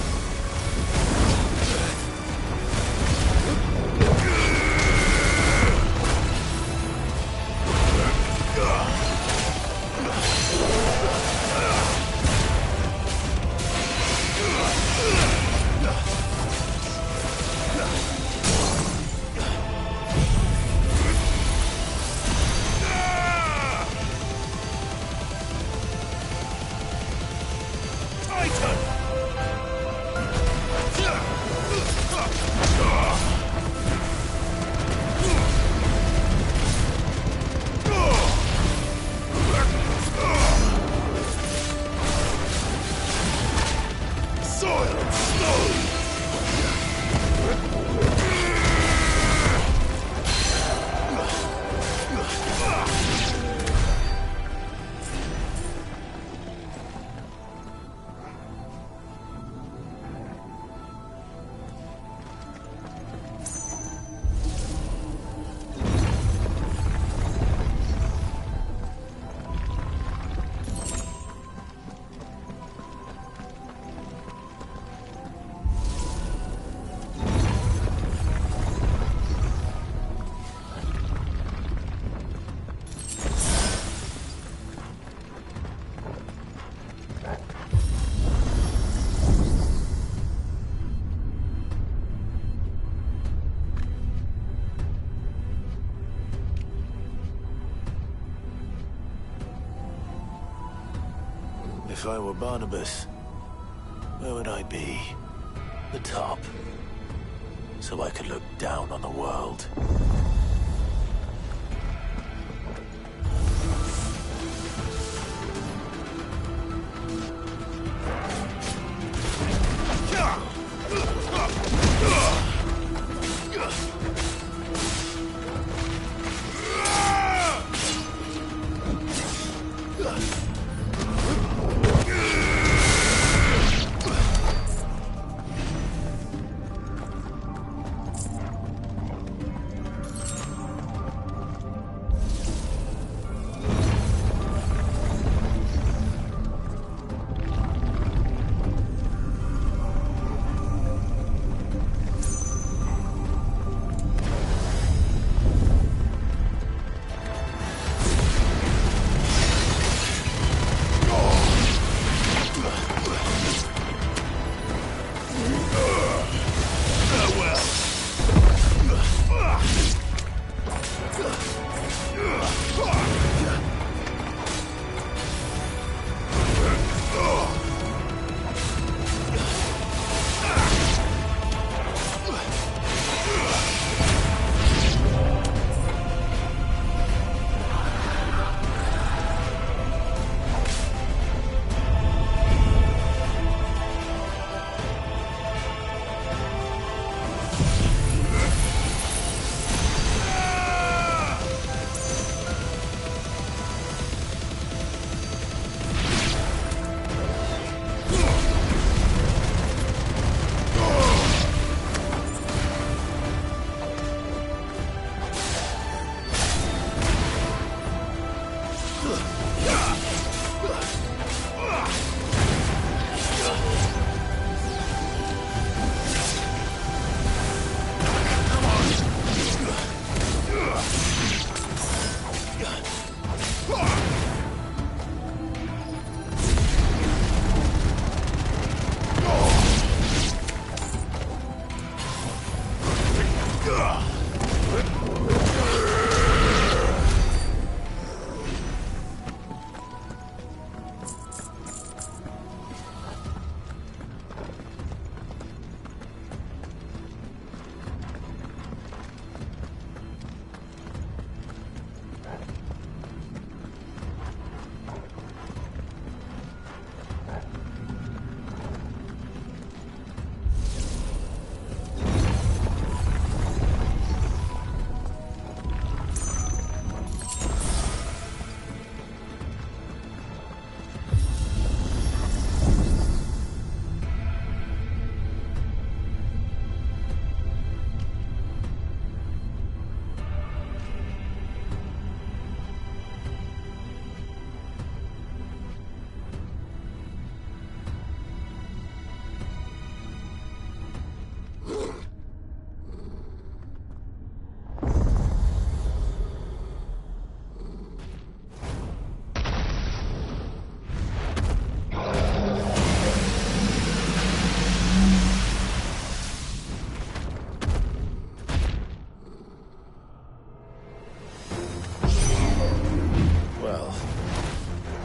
If I were Barnabas, where would I be? The top. So I could look down on the world.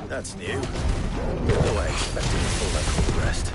That's new. No way, expecting to pull that cold rest.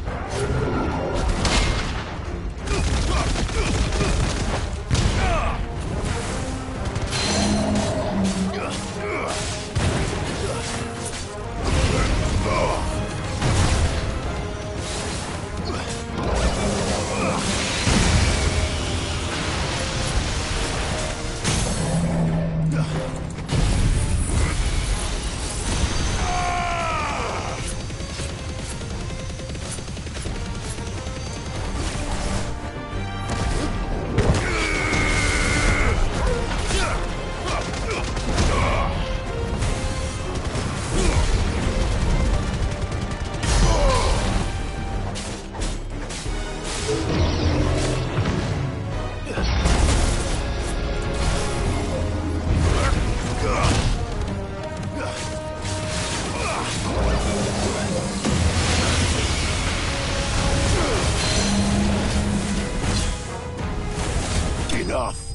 Enough!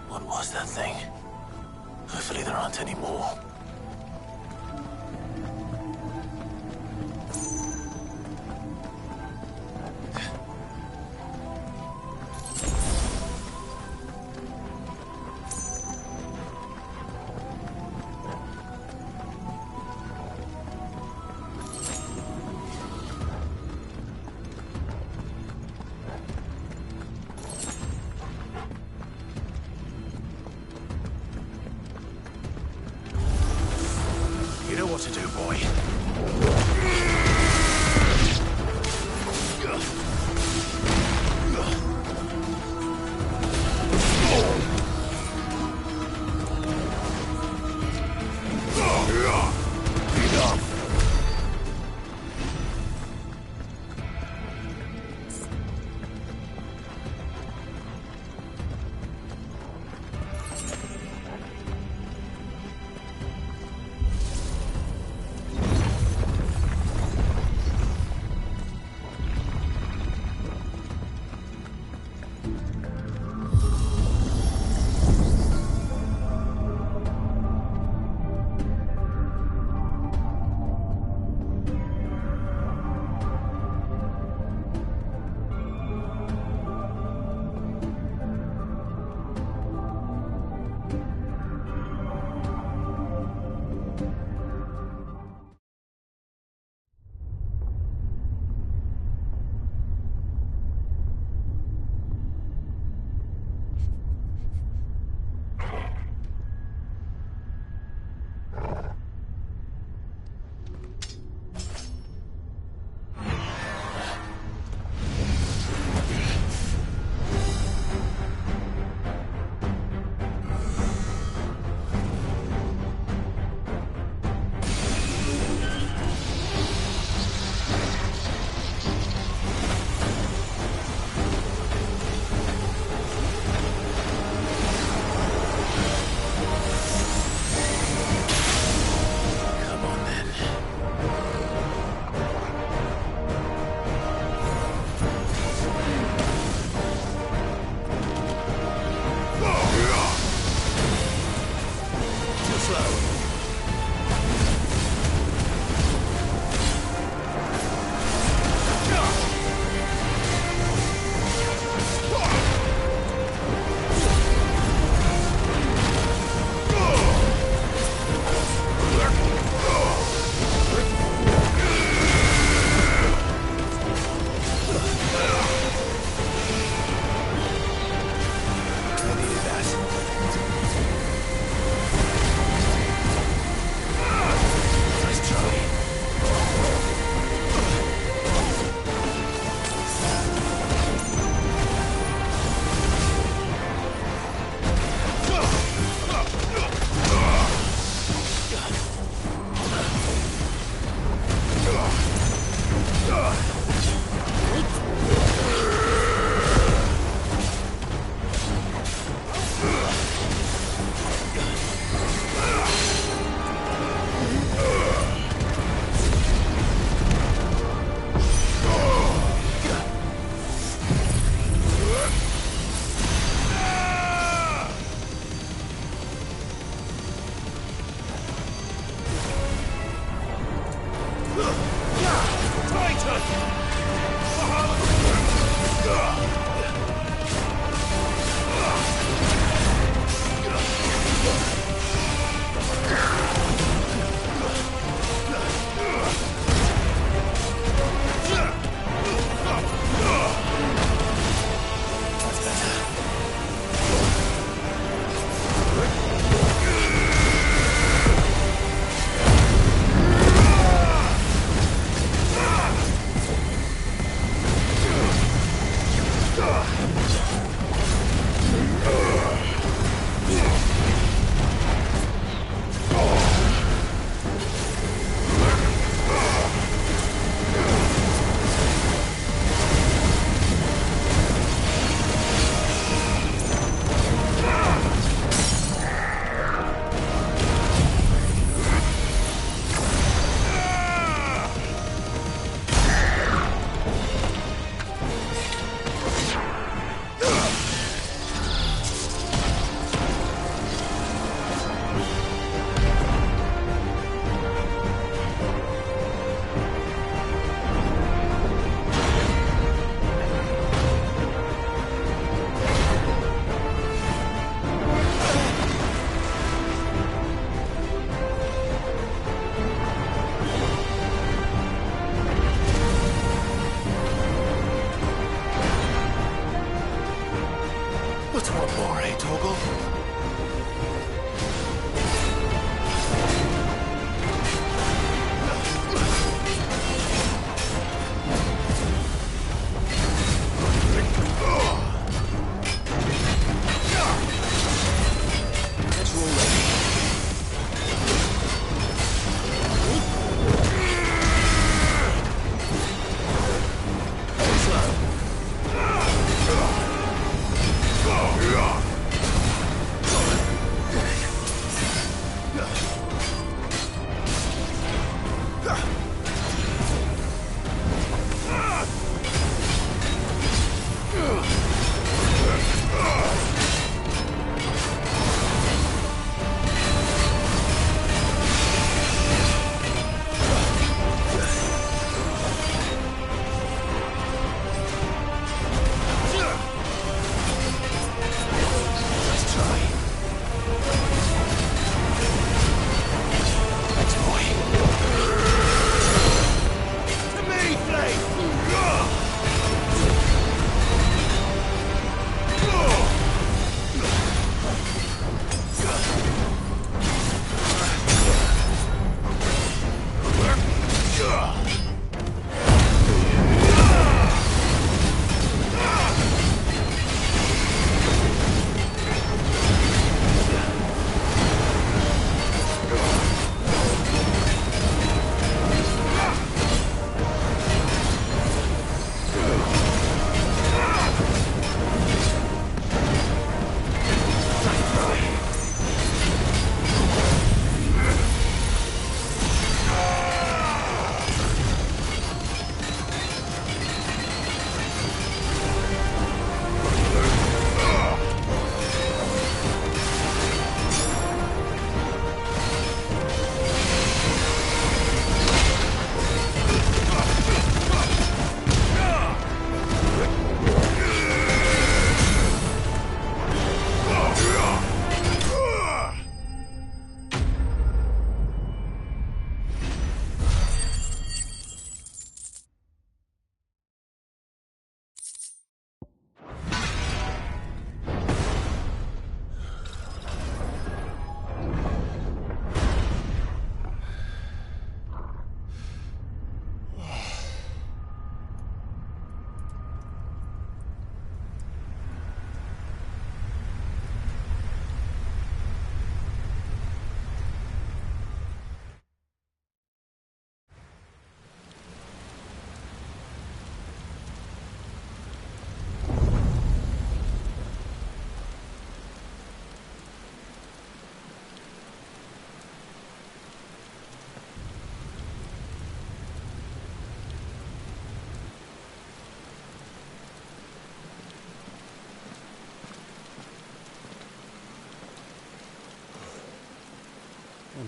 What was that thing? Hopefully there aren't any more. You know what to do, boy.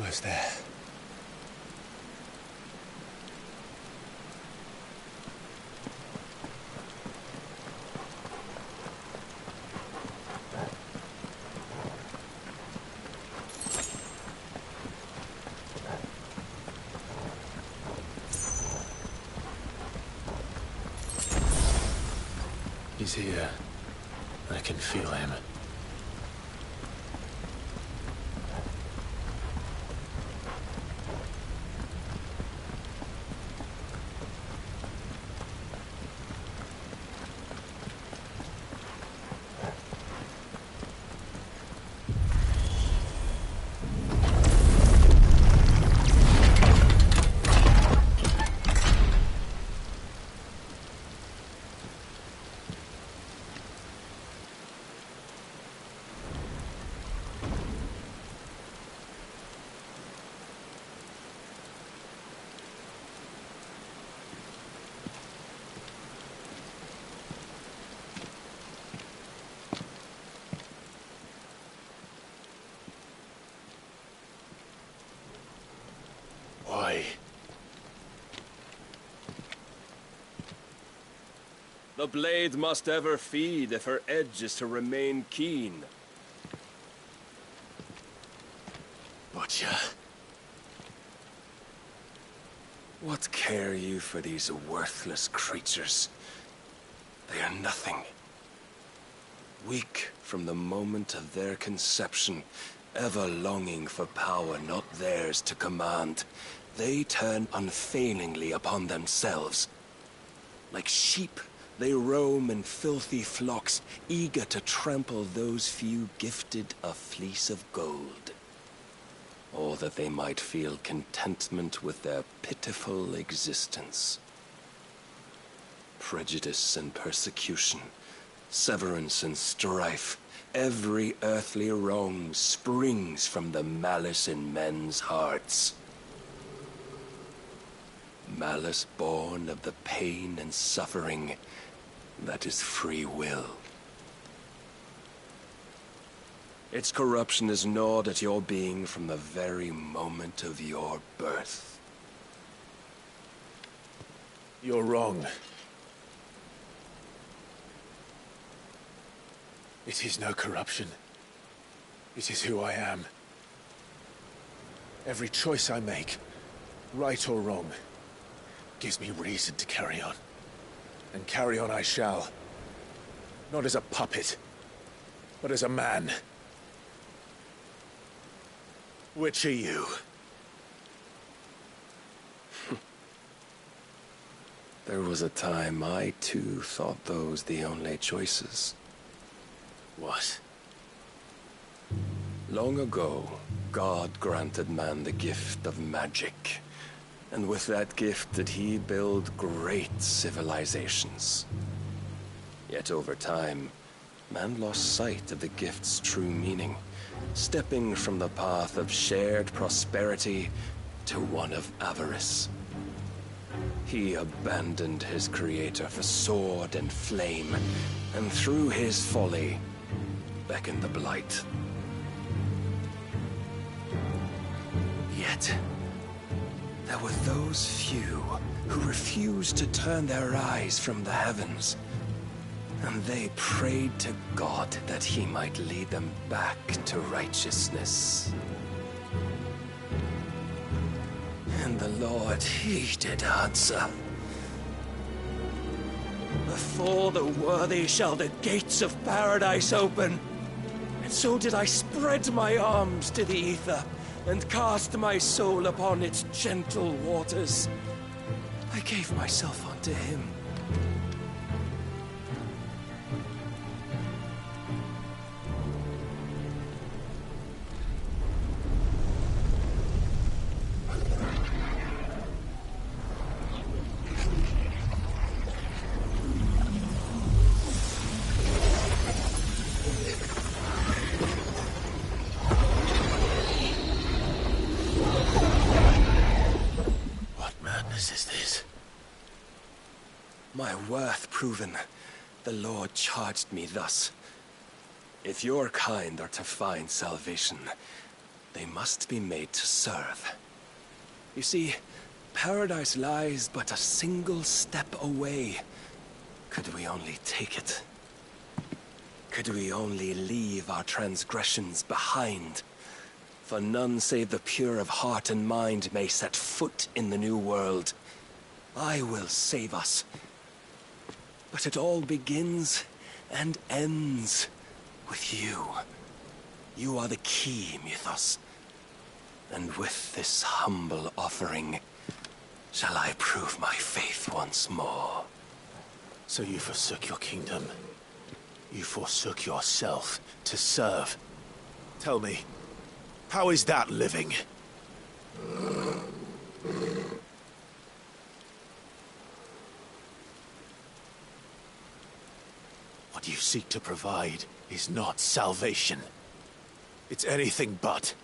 almost there. He's here. I can feel him. The blade must ever feed if her edge is to remain keen. Butcher. What care you for these worthless creatures? They are nothing. Weak from the moment of their conception, ever longing for power not theirs to command, they turn unfailingly upon themselves. Like sheep, they roam in filthy flocks, eager to trample those few gifted a fleece of gold. Or that they might feel contentment with their pitiful existence. Prejudice and persecution, severance and strife, every earthly wrong springs from the malice in men's hearts. Malice born of the pain and suffering that is free will. Its corruption is gnawed at your being from the very moment of your birth. You're wrong. It is no corruption. It is who I am. Every choice I make, right or wrong, gives me reason to carry on. And carry on I shall. Not as a puppet, but as a man. Which are you? There was a time I too thought those the only choices. What? Long ago, God granted man the gift of magic. And with that gift did he build great civilizations. Yet over time, man lost sight of the gift's true meaning, stepping from the path of shared prosperity to one of avarice. He abandoned his creator for sword and flame, and through his folly, beckoned the blight. Yet, there were those few who refused to turn their eyes from the heavens, and they prayed to God that he might lead them back to righteousness. And the Lord, he did answer. Before the worthy shall the gates of paradise open. And so did I spread my arms to the ether, and cast my soul upon its gentle waters. I gave myself unto him. My worth proven, the Lord charged me thus. If your kind are to find salvation, They must be made to serve. You see, paradise lies but a single step away. Could we only take it? Could we only leave our transgressions behind? For none save the pure of heart and mind may set foot in the new world. I will save us. But it all begins and ends with you. You are the key, Mythos. And with this humble offering, shall I prove my faith once more. So you forsook your kingdom. You forsook yourself to serve. Tell me, how is that living? What you seek to provide is not salvation. It's anything but.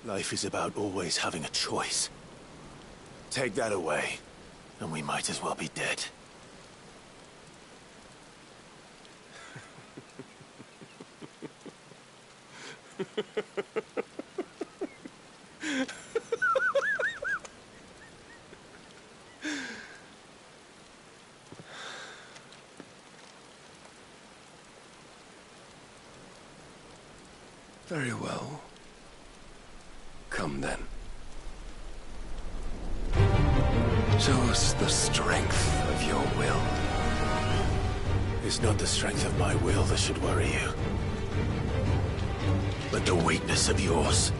Life is about always having a choice. Take that away, and we might as well be dead. Very well. Come then. Show us the strength of your will. It's not the strength of my will that should worry you, but the weakness of yours.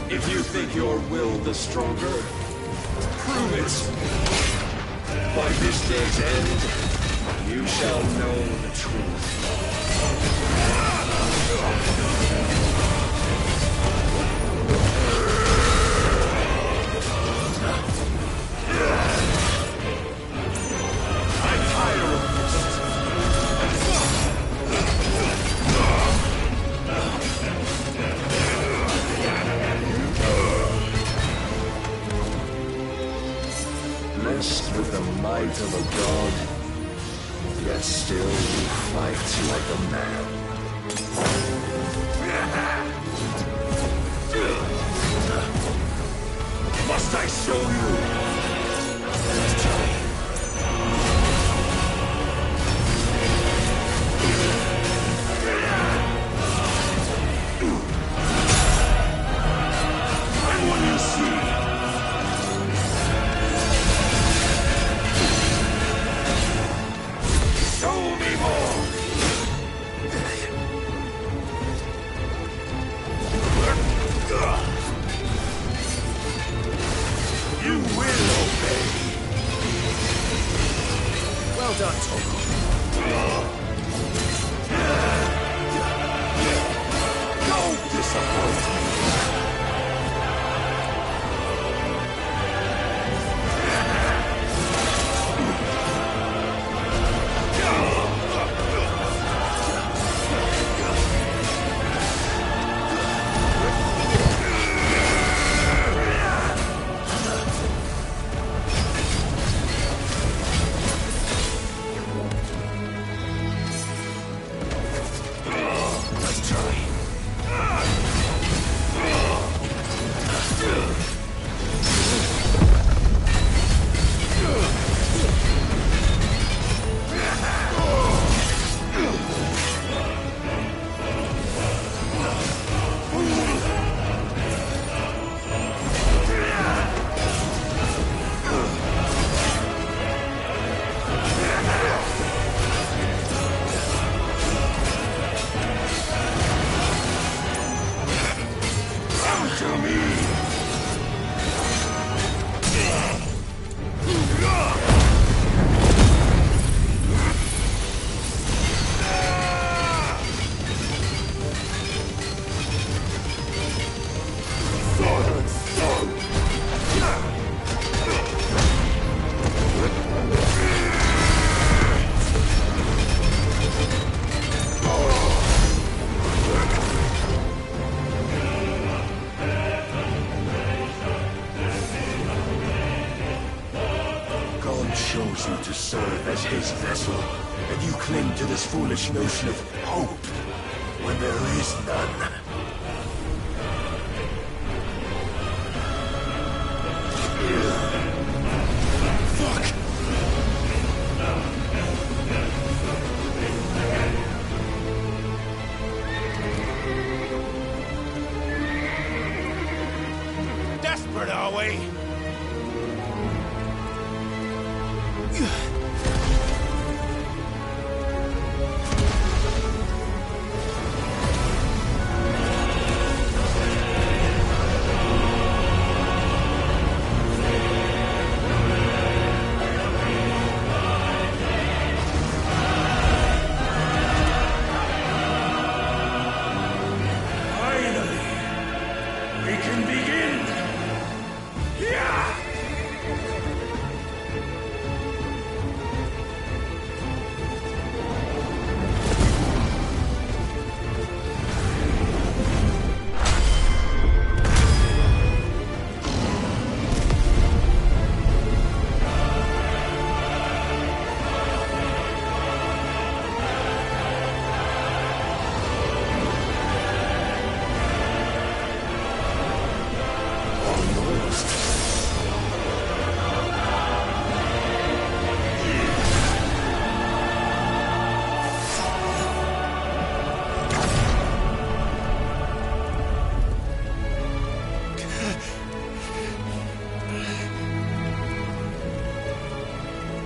If you think your will the stronger, prove it. By this day's end, you shall know the truth. I'm tired of this. Blessed with the might of a god, yet still you fight like a man. Must I show you? And when you see, show me more! You will obey! Well done, Toko. Don't disappoint me! chose you to serve as his vessel, and you cling to this foolish notion of hope when there is none. Fuck! Desperate, are we?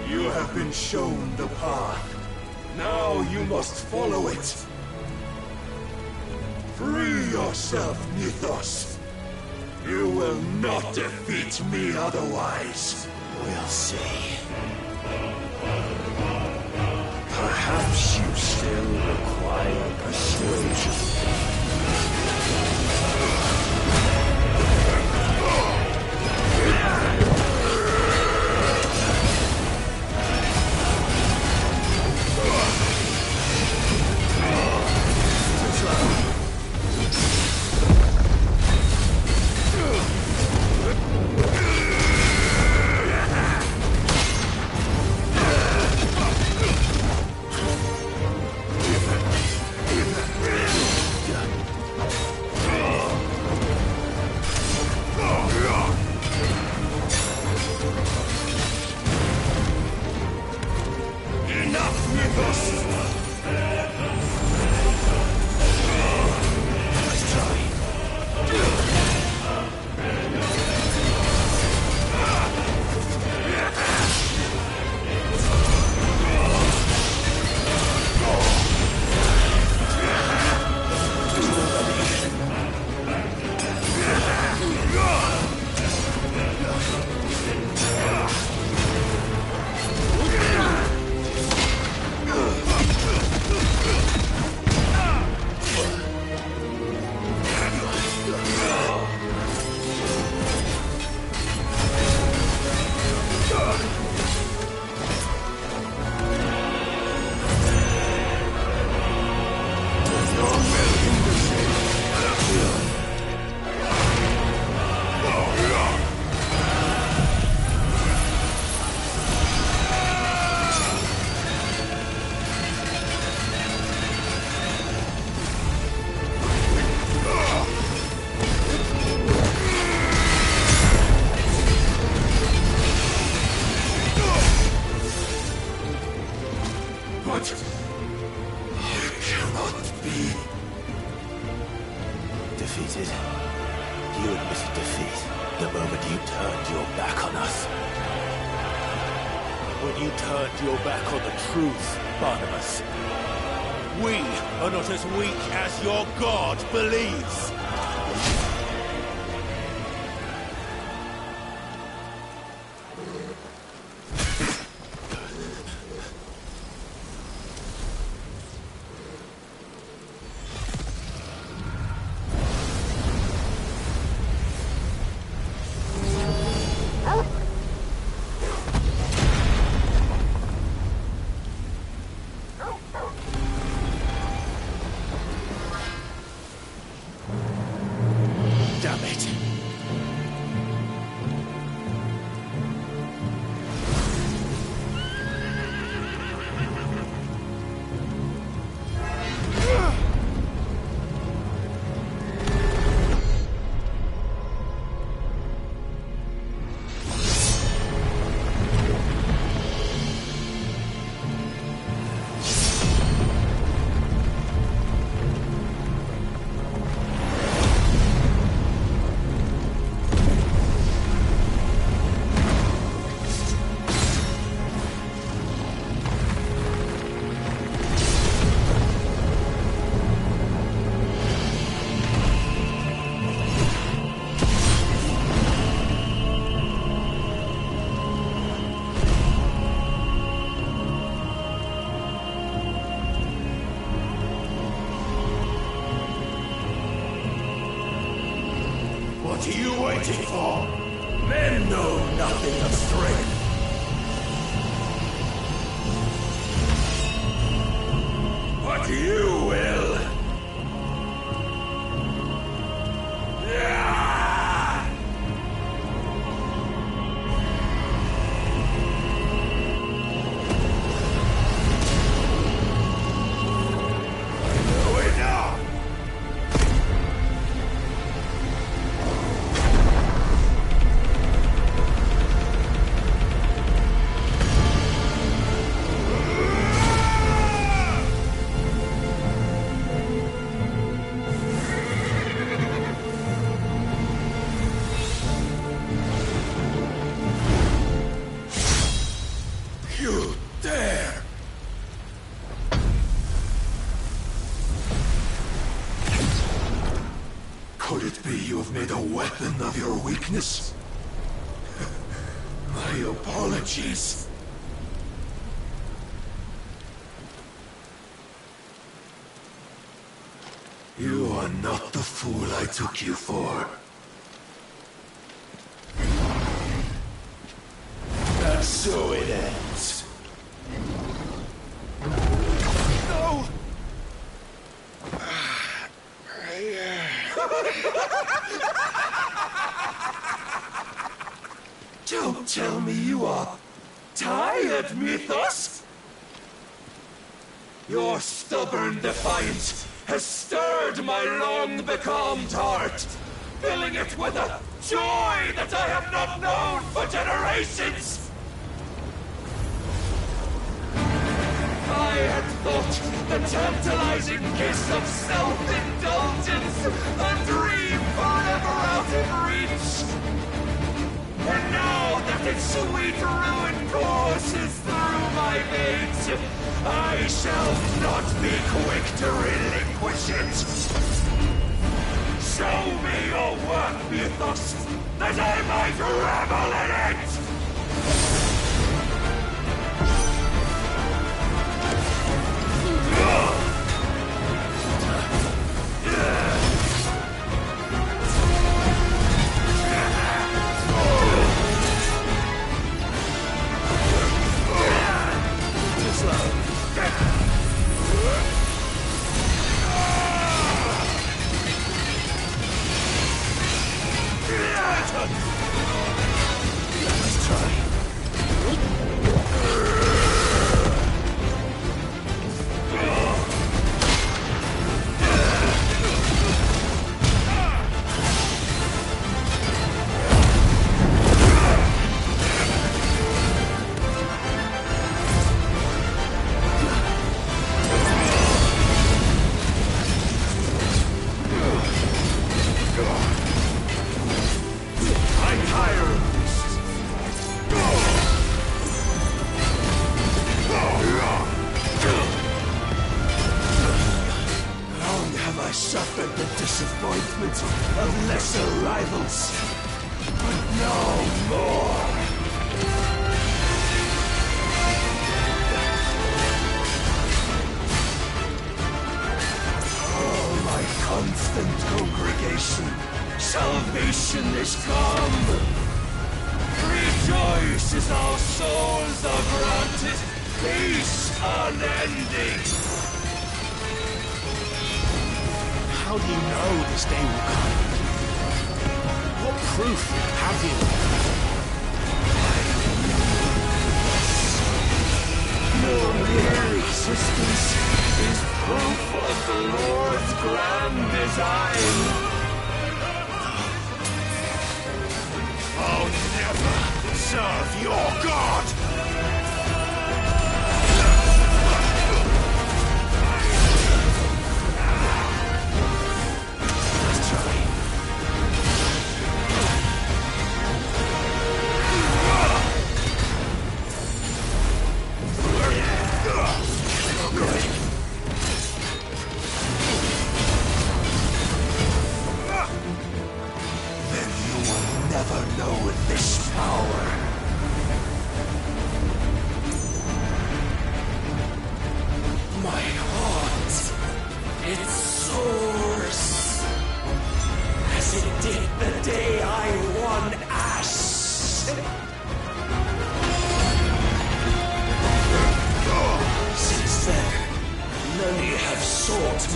You have been shown the path. Now you must follow it. Free yourself, Mythos. You will not defeat me otherwise. We'll see. Perhaps you still require persuasion. Defeated. You admitted defeat the moment you turned your back on us. When you turned your back on the truth, Barnabas. We are not as weak as your god believes. What are you waiting for? Men know nothing of strength. But you will. You dare! Could it be you have made a weapon of your weakness? My apologies. You are not the fool I took you for. And so it ends. No! Don't tell me you are tired, Mythos! Your stubborn defiance has stirred my long-becalmed heart, filling it with a joy that I have not known for generations! I had thought the tantalizing kiss of self-indulgence a dream forever out of reach. And now that its sweet ruin courses through my veins, I shall not be quick to relinquish it. Show me your work, Mythos, that I might revel in it! Let's try. Suffered the disappointment of lesser rivals, but no more. Oh, my constant congregation, salvation is come. Rejoice as our souls are granted peace unending. How do you know this day will come? What proof have you? Your mere existence is proof of the Lord's grand design. I'll never serve your God! Then you will never know this power.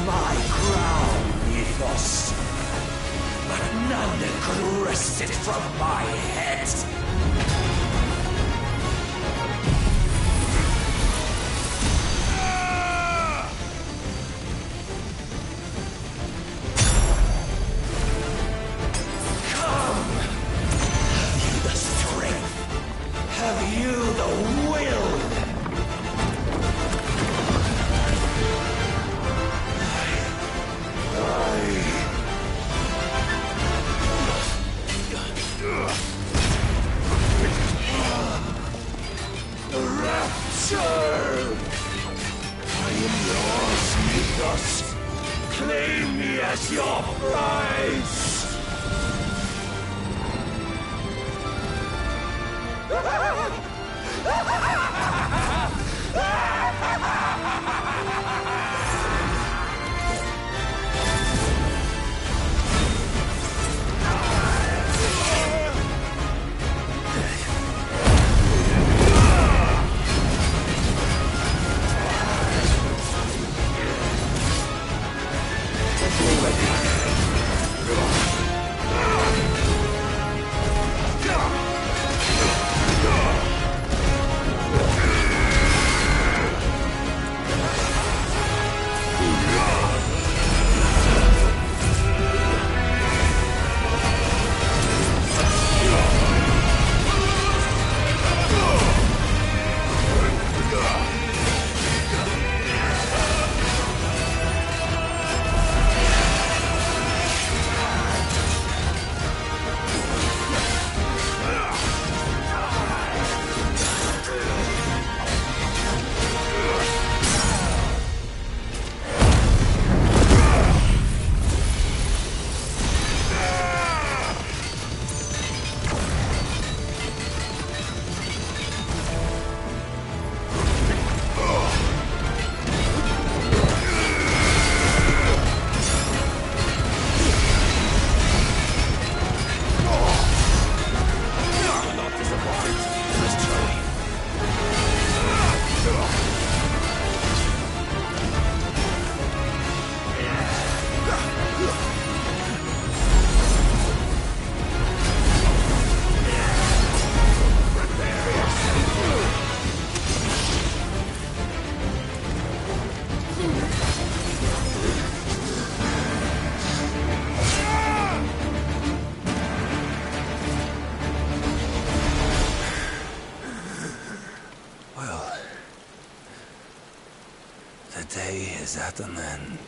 my crown, Ethos. But none could wrest it from my head. Come! Have you the strength? Have you the will? The rapture! I am yours, Mythos. Claim me as your prize! Is at an end.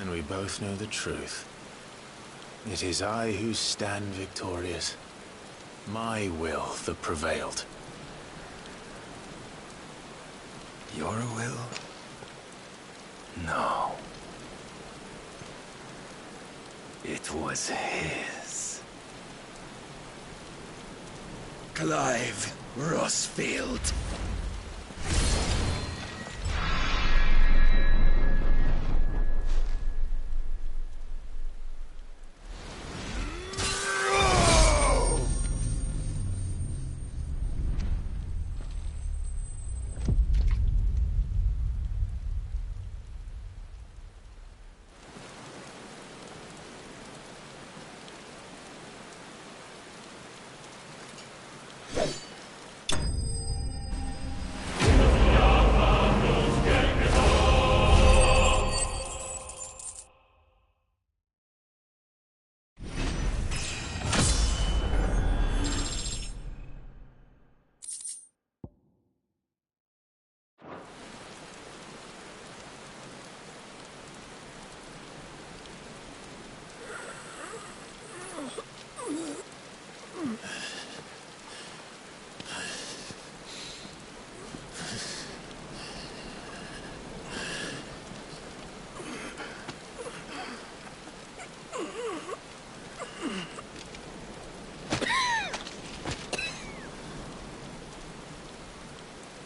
And we both know the truth. It is I who stand victorious. My will that prevailed. Your will? No. It was his. Clive Rossfield.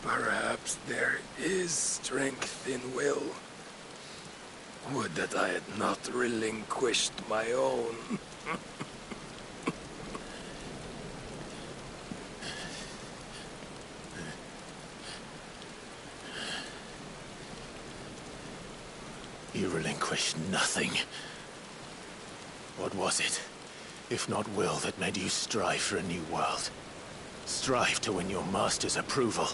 Perhaps there is strength in will. Would that I had not relinquished my own. You relinquished nothing. What was it, if not will, that made you strive for a new world? Strive to win your master's approval?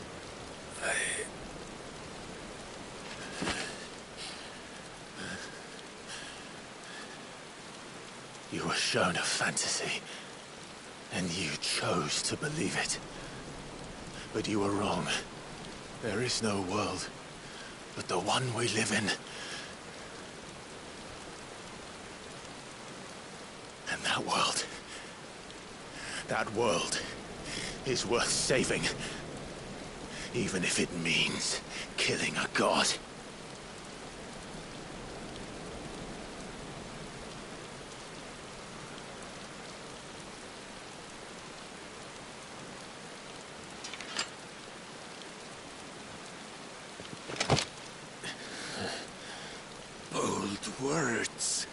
You were shown a fantasy, and you chose to believe it. But you were wrong. There is no world but the one we live in. And that world is worth saving. Even if it means killing a god. Bold words.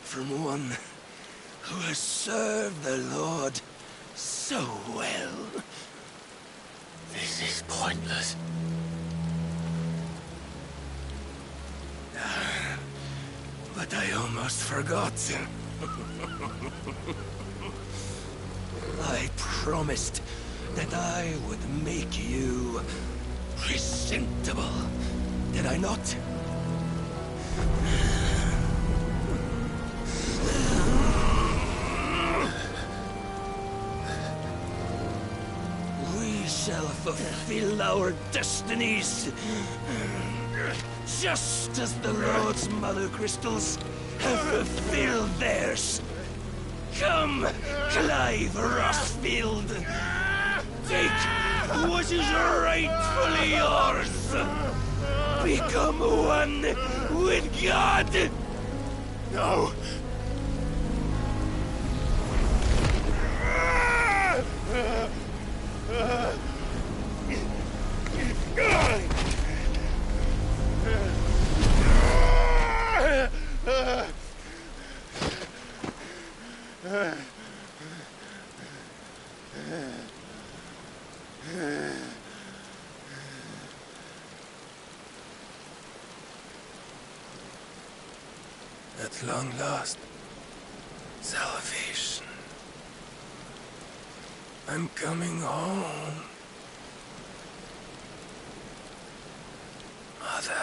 From one who has served the Lord so well. This is pointless. But I almost forgot. I promised that I would make you presentable. Did I not? We shall fulfill our destinies, just as the Lord's Mother Crystals have fulfilled theirs. Come, Clive Rossfield. Take what is rightfully yours. Become one with God. No. At long last, salvation. I'm coming home. Mother.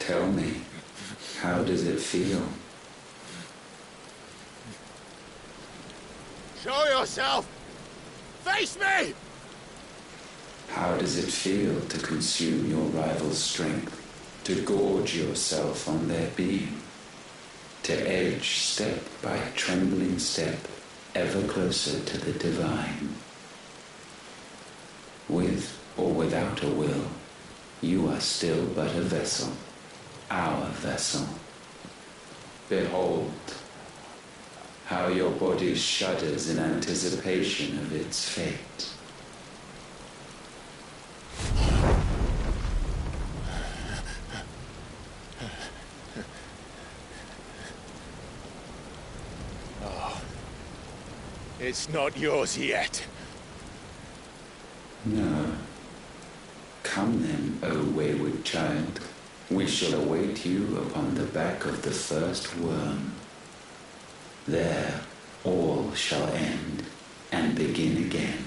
Tell me, how does it feel? Show yourself! Face me! How does it feel to consume your rival's strength, to gorge yourself on their beam, to edge step by trembling step ever closer to the divine? With or without a will, you are still but a vessel, our vessel. Behold, how your body shudders in anticipation of its fate. Oh, it's not yours yet. No. Come then, O wayward child. We shall await you upon the back of the first worm. There all shall end and begin again.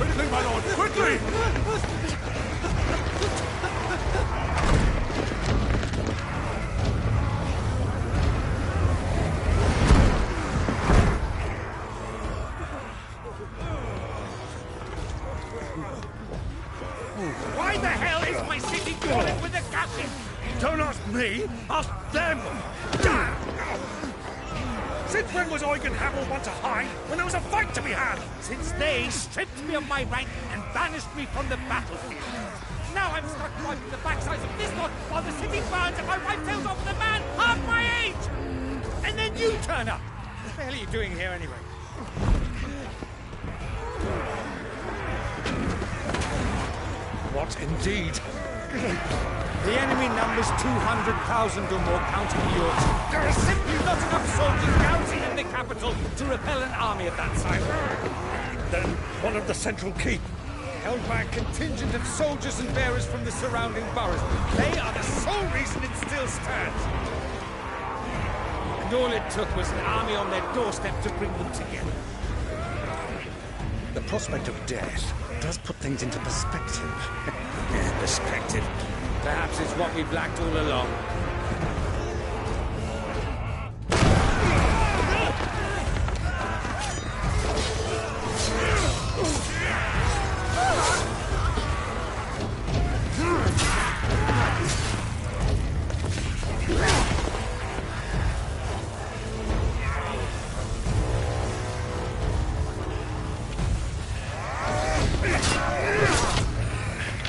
Anything, my lord! Quickly! Why the hell is my city crawling with the captain? Don't ask me, ask them! Since when was Eugen Hamel one to hide when there was a fight to be had? Since they stripped me of my rank and banished me from the battlefield. Now I'm stuck wiping the backsides of this lot while the city burns and my wife tells off the man half my age! And then you turn up! What the hell are you doing here anyway? What indeed? The enemy numbers 200,000 or more, counting yours. There are simply not enough soldiers garrisoned in the capital to repel an army of that size. Then one of the central keep. Held by a contingent of soldiers and bearers from the surrounding boroughs. They are the sole reason it still stands. And all it took was an army on their doorstep to bring them together. The prospect of death does put things into perspective. Perspective. Perhaps it's what we've lacked all along.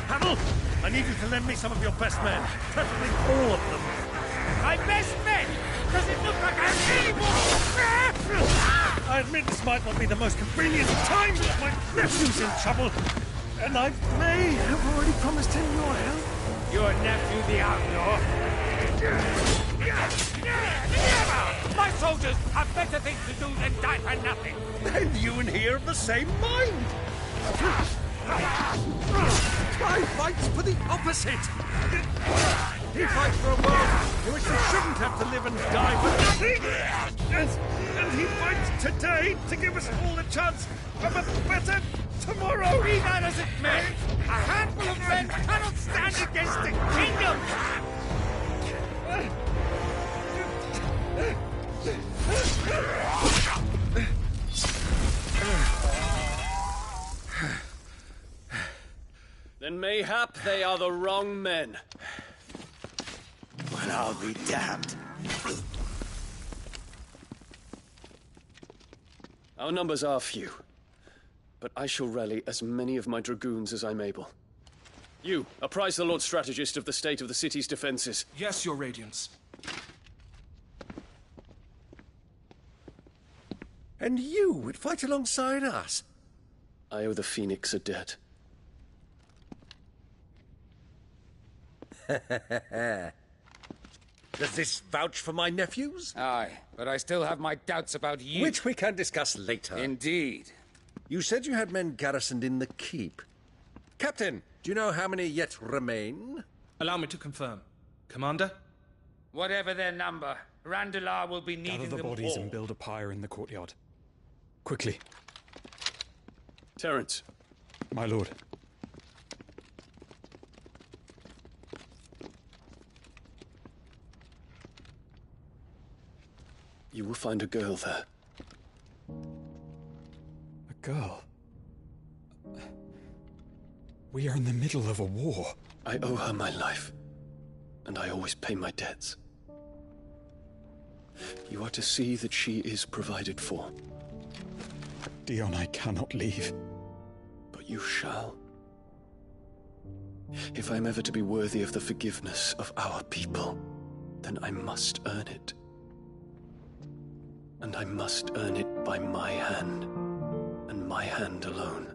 Hamel, I need you to lend me some of your best men. Preferably all of them. My best men! Does it look like I'm anymore? I admit this might not be the most convenient time, but my nephew's in trouble. And I may have already promised him your help. Your nephew, the outlaw? Never! My soldiers have better things to do than die for nothing. Then you and he are of the same mind. I fights for the opposite. He fights for a world in which they shouldn't have to live and die for nothing. And he fights today to give us all a chance of a better tomorrow. Be that as it may, a handful of men cannot stand against a kingdom. Then mayhap they are the wrong men. Well, I'll be damned. Our numbers are few, but I shall rally as many of my dragoons as I'm able. You, apprise the Lord Strategist of the state of the city's defenses. Yes, Your Radiance. And you would fight alongside us? I owe the Phoenix a debt. Does this vouch for my nephews? Aye, but I still have my doubts about you. Which we can discuss later. Indeed. You said you had men garrisoned in the keep. Captain, do you know how many yet remain? Allow me to confirm. Commander? Whatever their number, Randalar will be needing Gather the them bodies all. and build a pyre in the courtyard. Quickly. Terence. My lord. You will find a girl there. A girl? We are in the middle of a war. I owe her my life, and I always pay my debts. You are to see that she is provided for. Dion, I cannot leave. But you shall. If I am ever to be worthy of the forgiveness of our people, then I must earn it. And I must earn it by my hand, and my hand alone.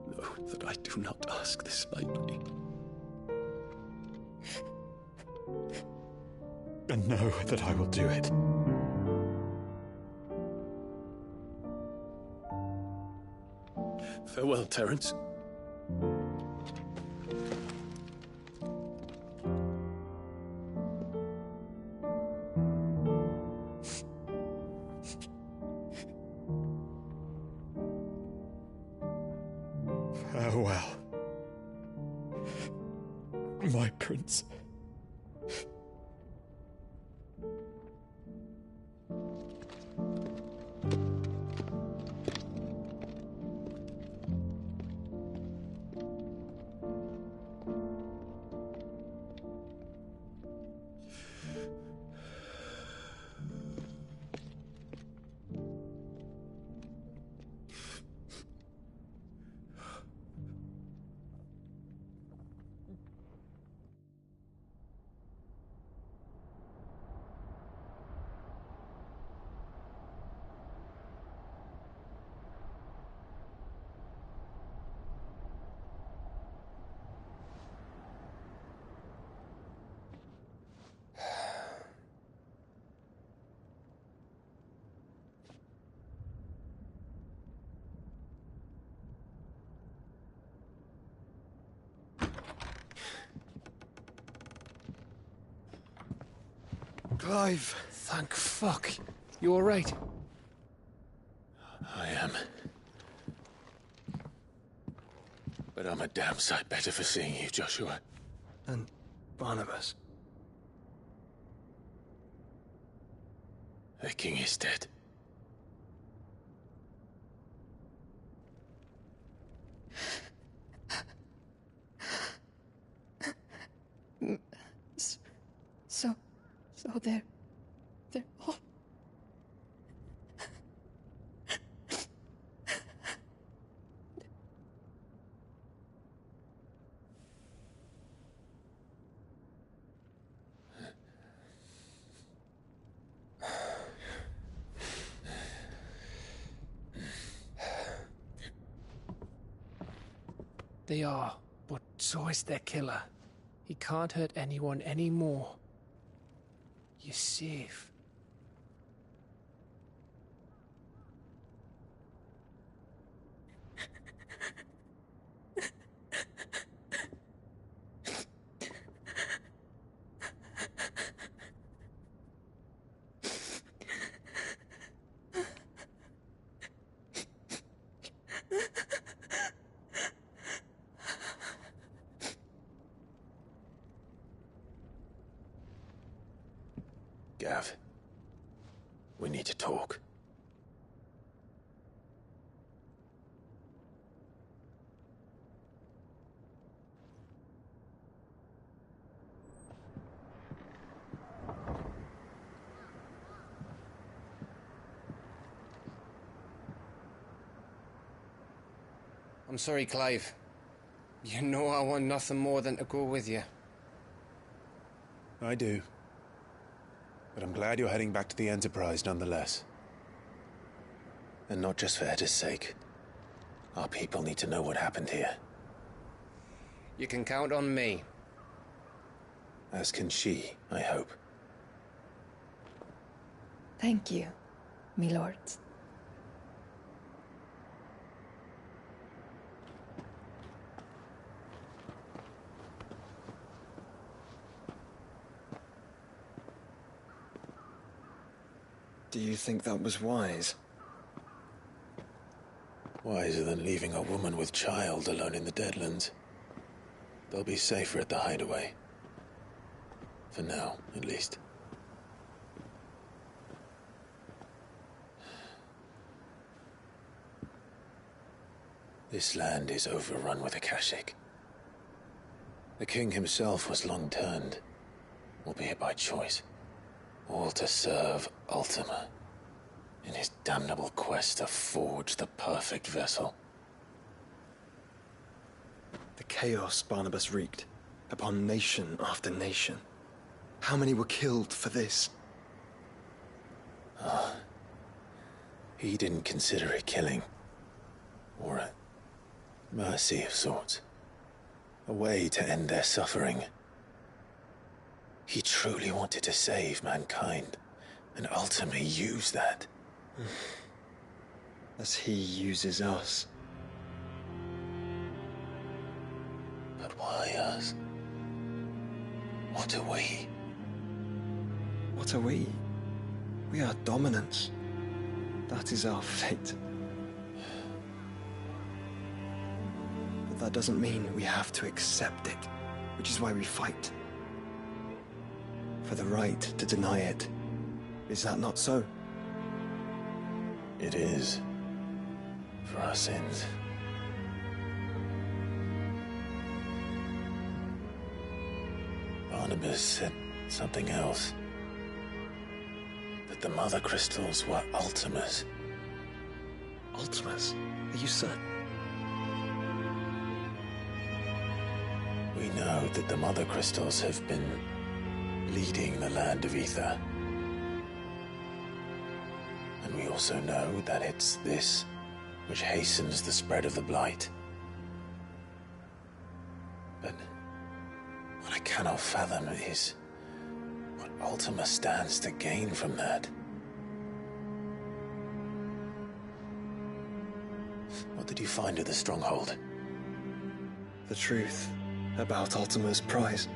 Know that I do not ask this lightly. And know that I will do it. Farewell, Terence. Farewell, my prince. Clive! Thank fuck. You alright? I am. But I'm a damn sight better for seeing you, Joshua. And Barnabas. The king is dead. So they're all... They are, but so is their killer. He can't hurt anyone anymore. You're safe. Gav, we need to talk. I'm sorry, Clive. You know I want nothing more than to go with you. I do. But I'm glad you're heading back to the Enterprise nonetheless. And not just for Etta's sake. Our people need to know what happened here. You can count on me. As can she, I hope. Thank you, me lords. Do you think that was wise? Wiser than leaving a woman with child alone in the Deadlands. They'll be safer at the hideaway. For now, at least. This land is overrun with Akashic. The king himself was long turned, albeit by choice. All to serve Ultima, in his damnable quest to forge the perfect vessel. The chaos Barnabas wreaked upon nation after nation. How many were killed for this? He didn't consider it killing. Or a mercy of sorts. A way to end their suffering. He truly wanted to save mankind, and ultimately use that. As he uses us. But why us? What are we? What are we? We are dominance. That is our fate. But that doesn't mean we have to accept it, which is why we fight. For the right to deny it. Is that not so? It is. For our sins. Barnabas said something else. That the Mother Crystals were Ultimas. Ultimas? Are you certain? We know that the Mother Crystals have been leading the land of Ether. And we also know that it's this which hastens the spread of the Blight. But what I cannot fathom is what Ultima stands to gain from that. What did you find at the Stronghold? The truth about Ultima's prize.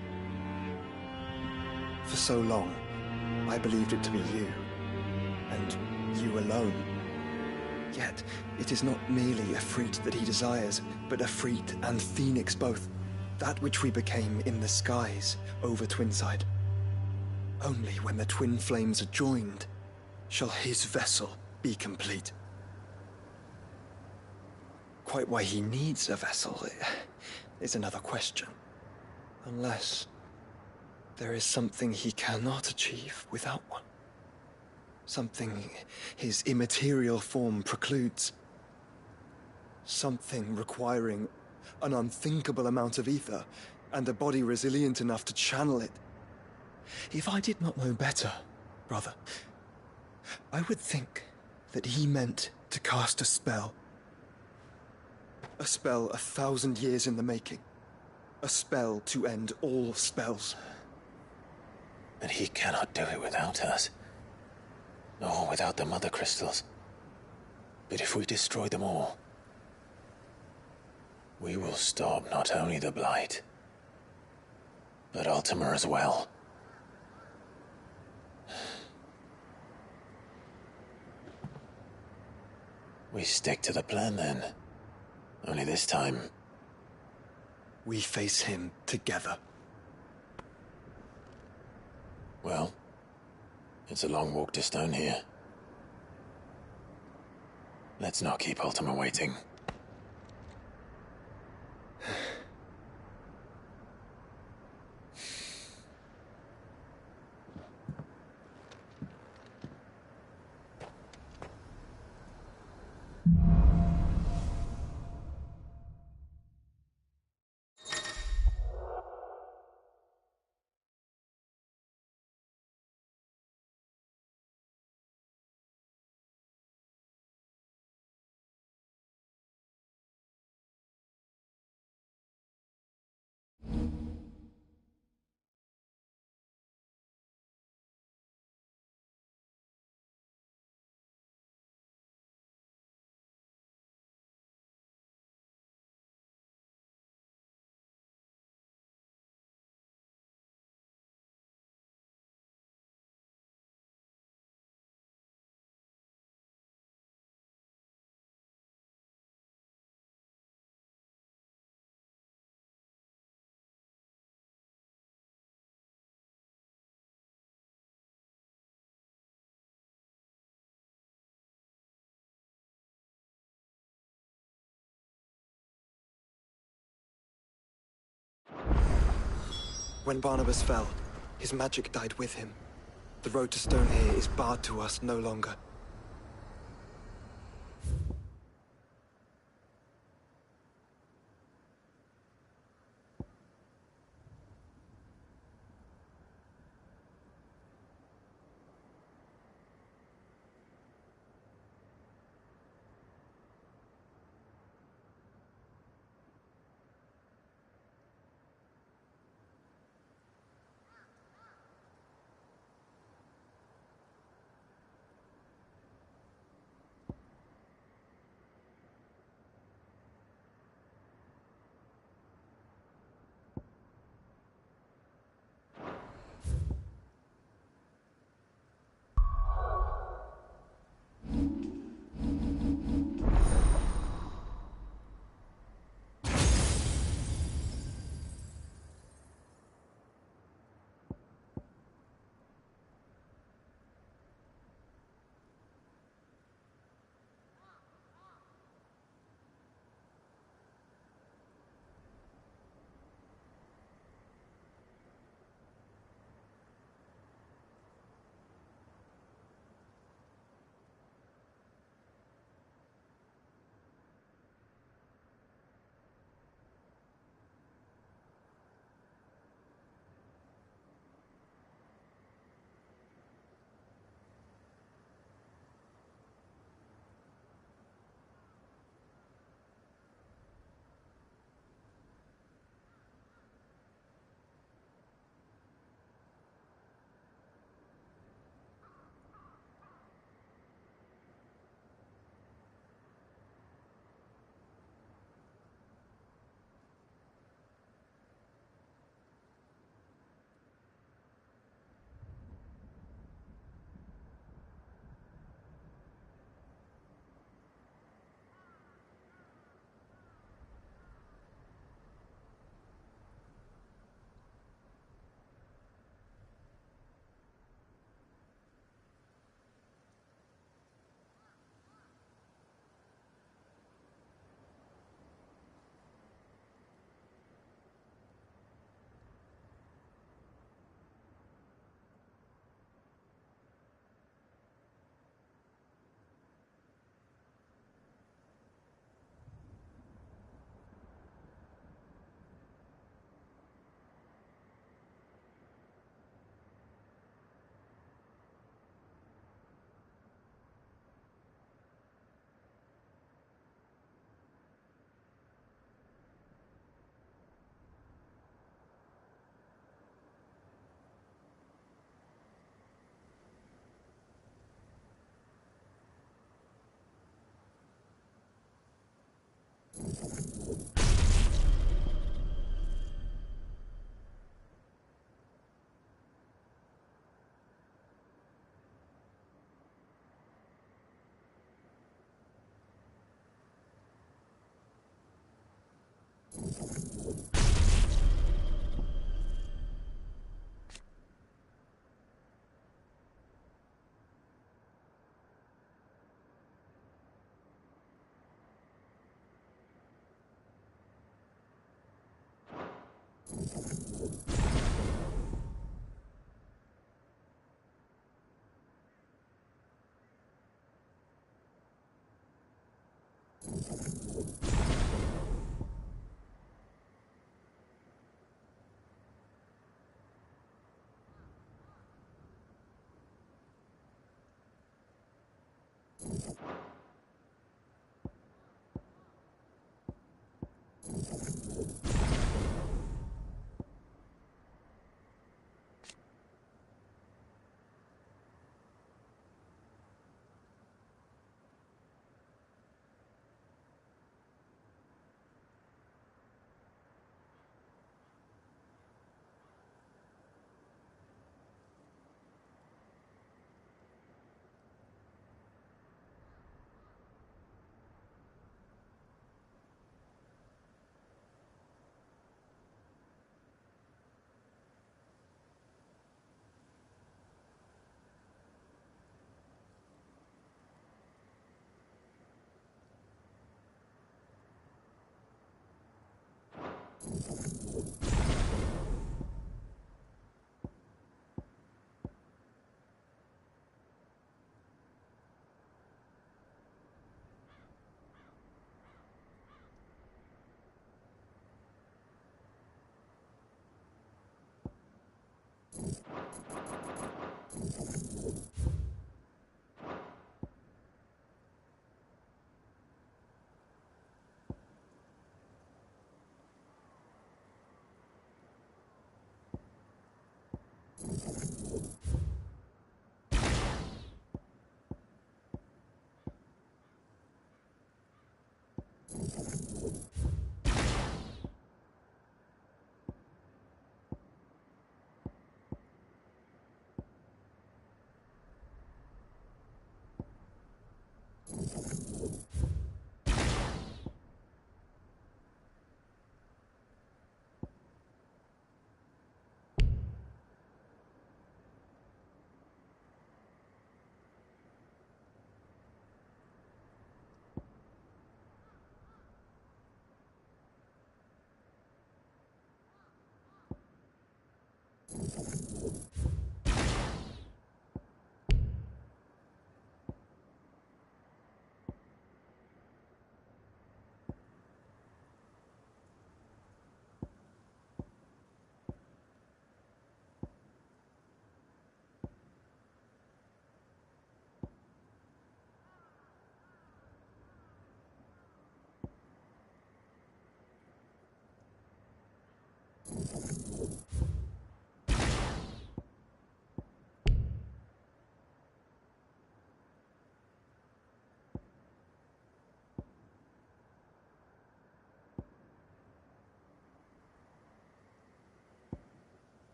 For so long, I believed it to be you, and you alone. Yet, it is not merely a Freet that he desires, but a Freet and Phoenix both. That which we became in the skies over Twinside. Only when the twin flames are joined shall his vessel be complete. Quite why he needs a vessel is another question. Unless there is something he cannot achieve without one. Something his immaterial form precludes. Something requiring an unthinkable amount of ether and a body resilient enough to channel it. If I did not know better, brother, I would think that he meant to cast a spell. A spell 1,000 years in the making. A spell to end all spells. And he cannot do it without us. Nor without the Mother Crystals. But if we destroy them all, we will stop not only the Blight, but Ultima as well. We stick to the plan then. Only this time, we face him together. Well, it's a long walk to Stone here. Let's not keep Ultima waiting. When Barnabas fell, his magic died with him. The road to Stone here is barred to us no longer.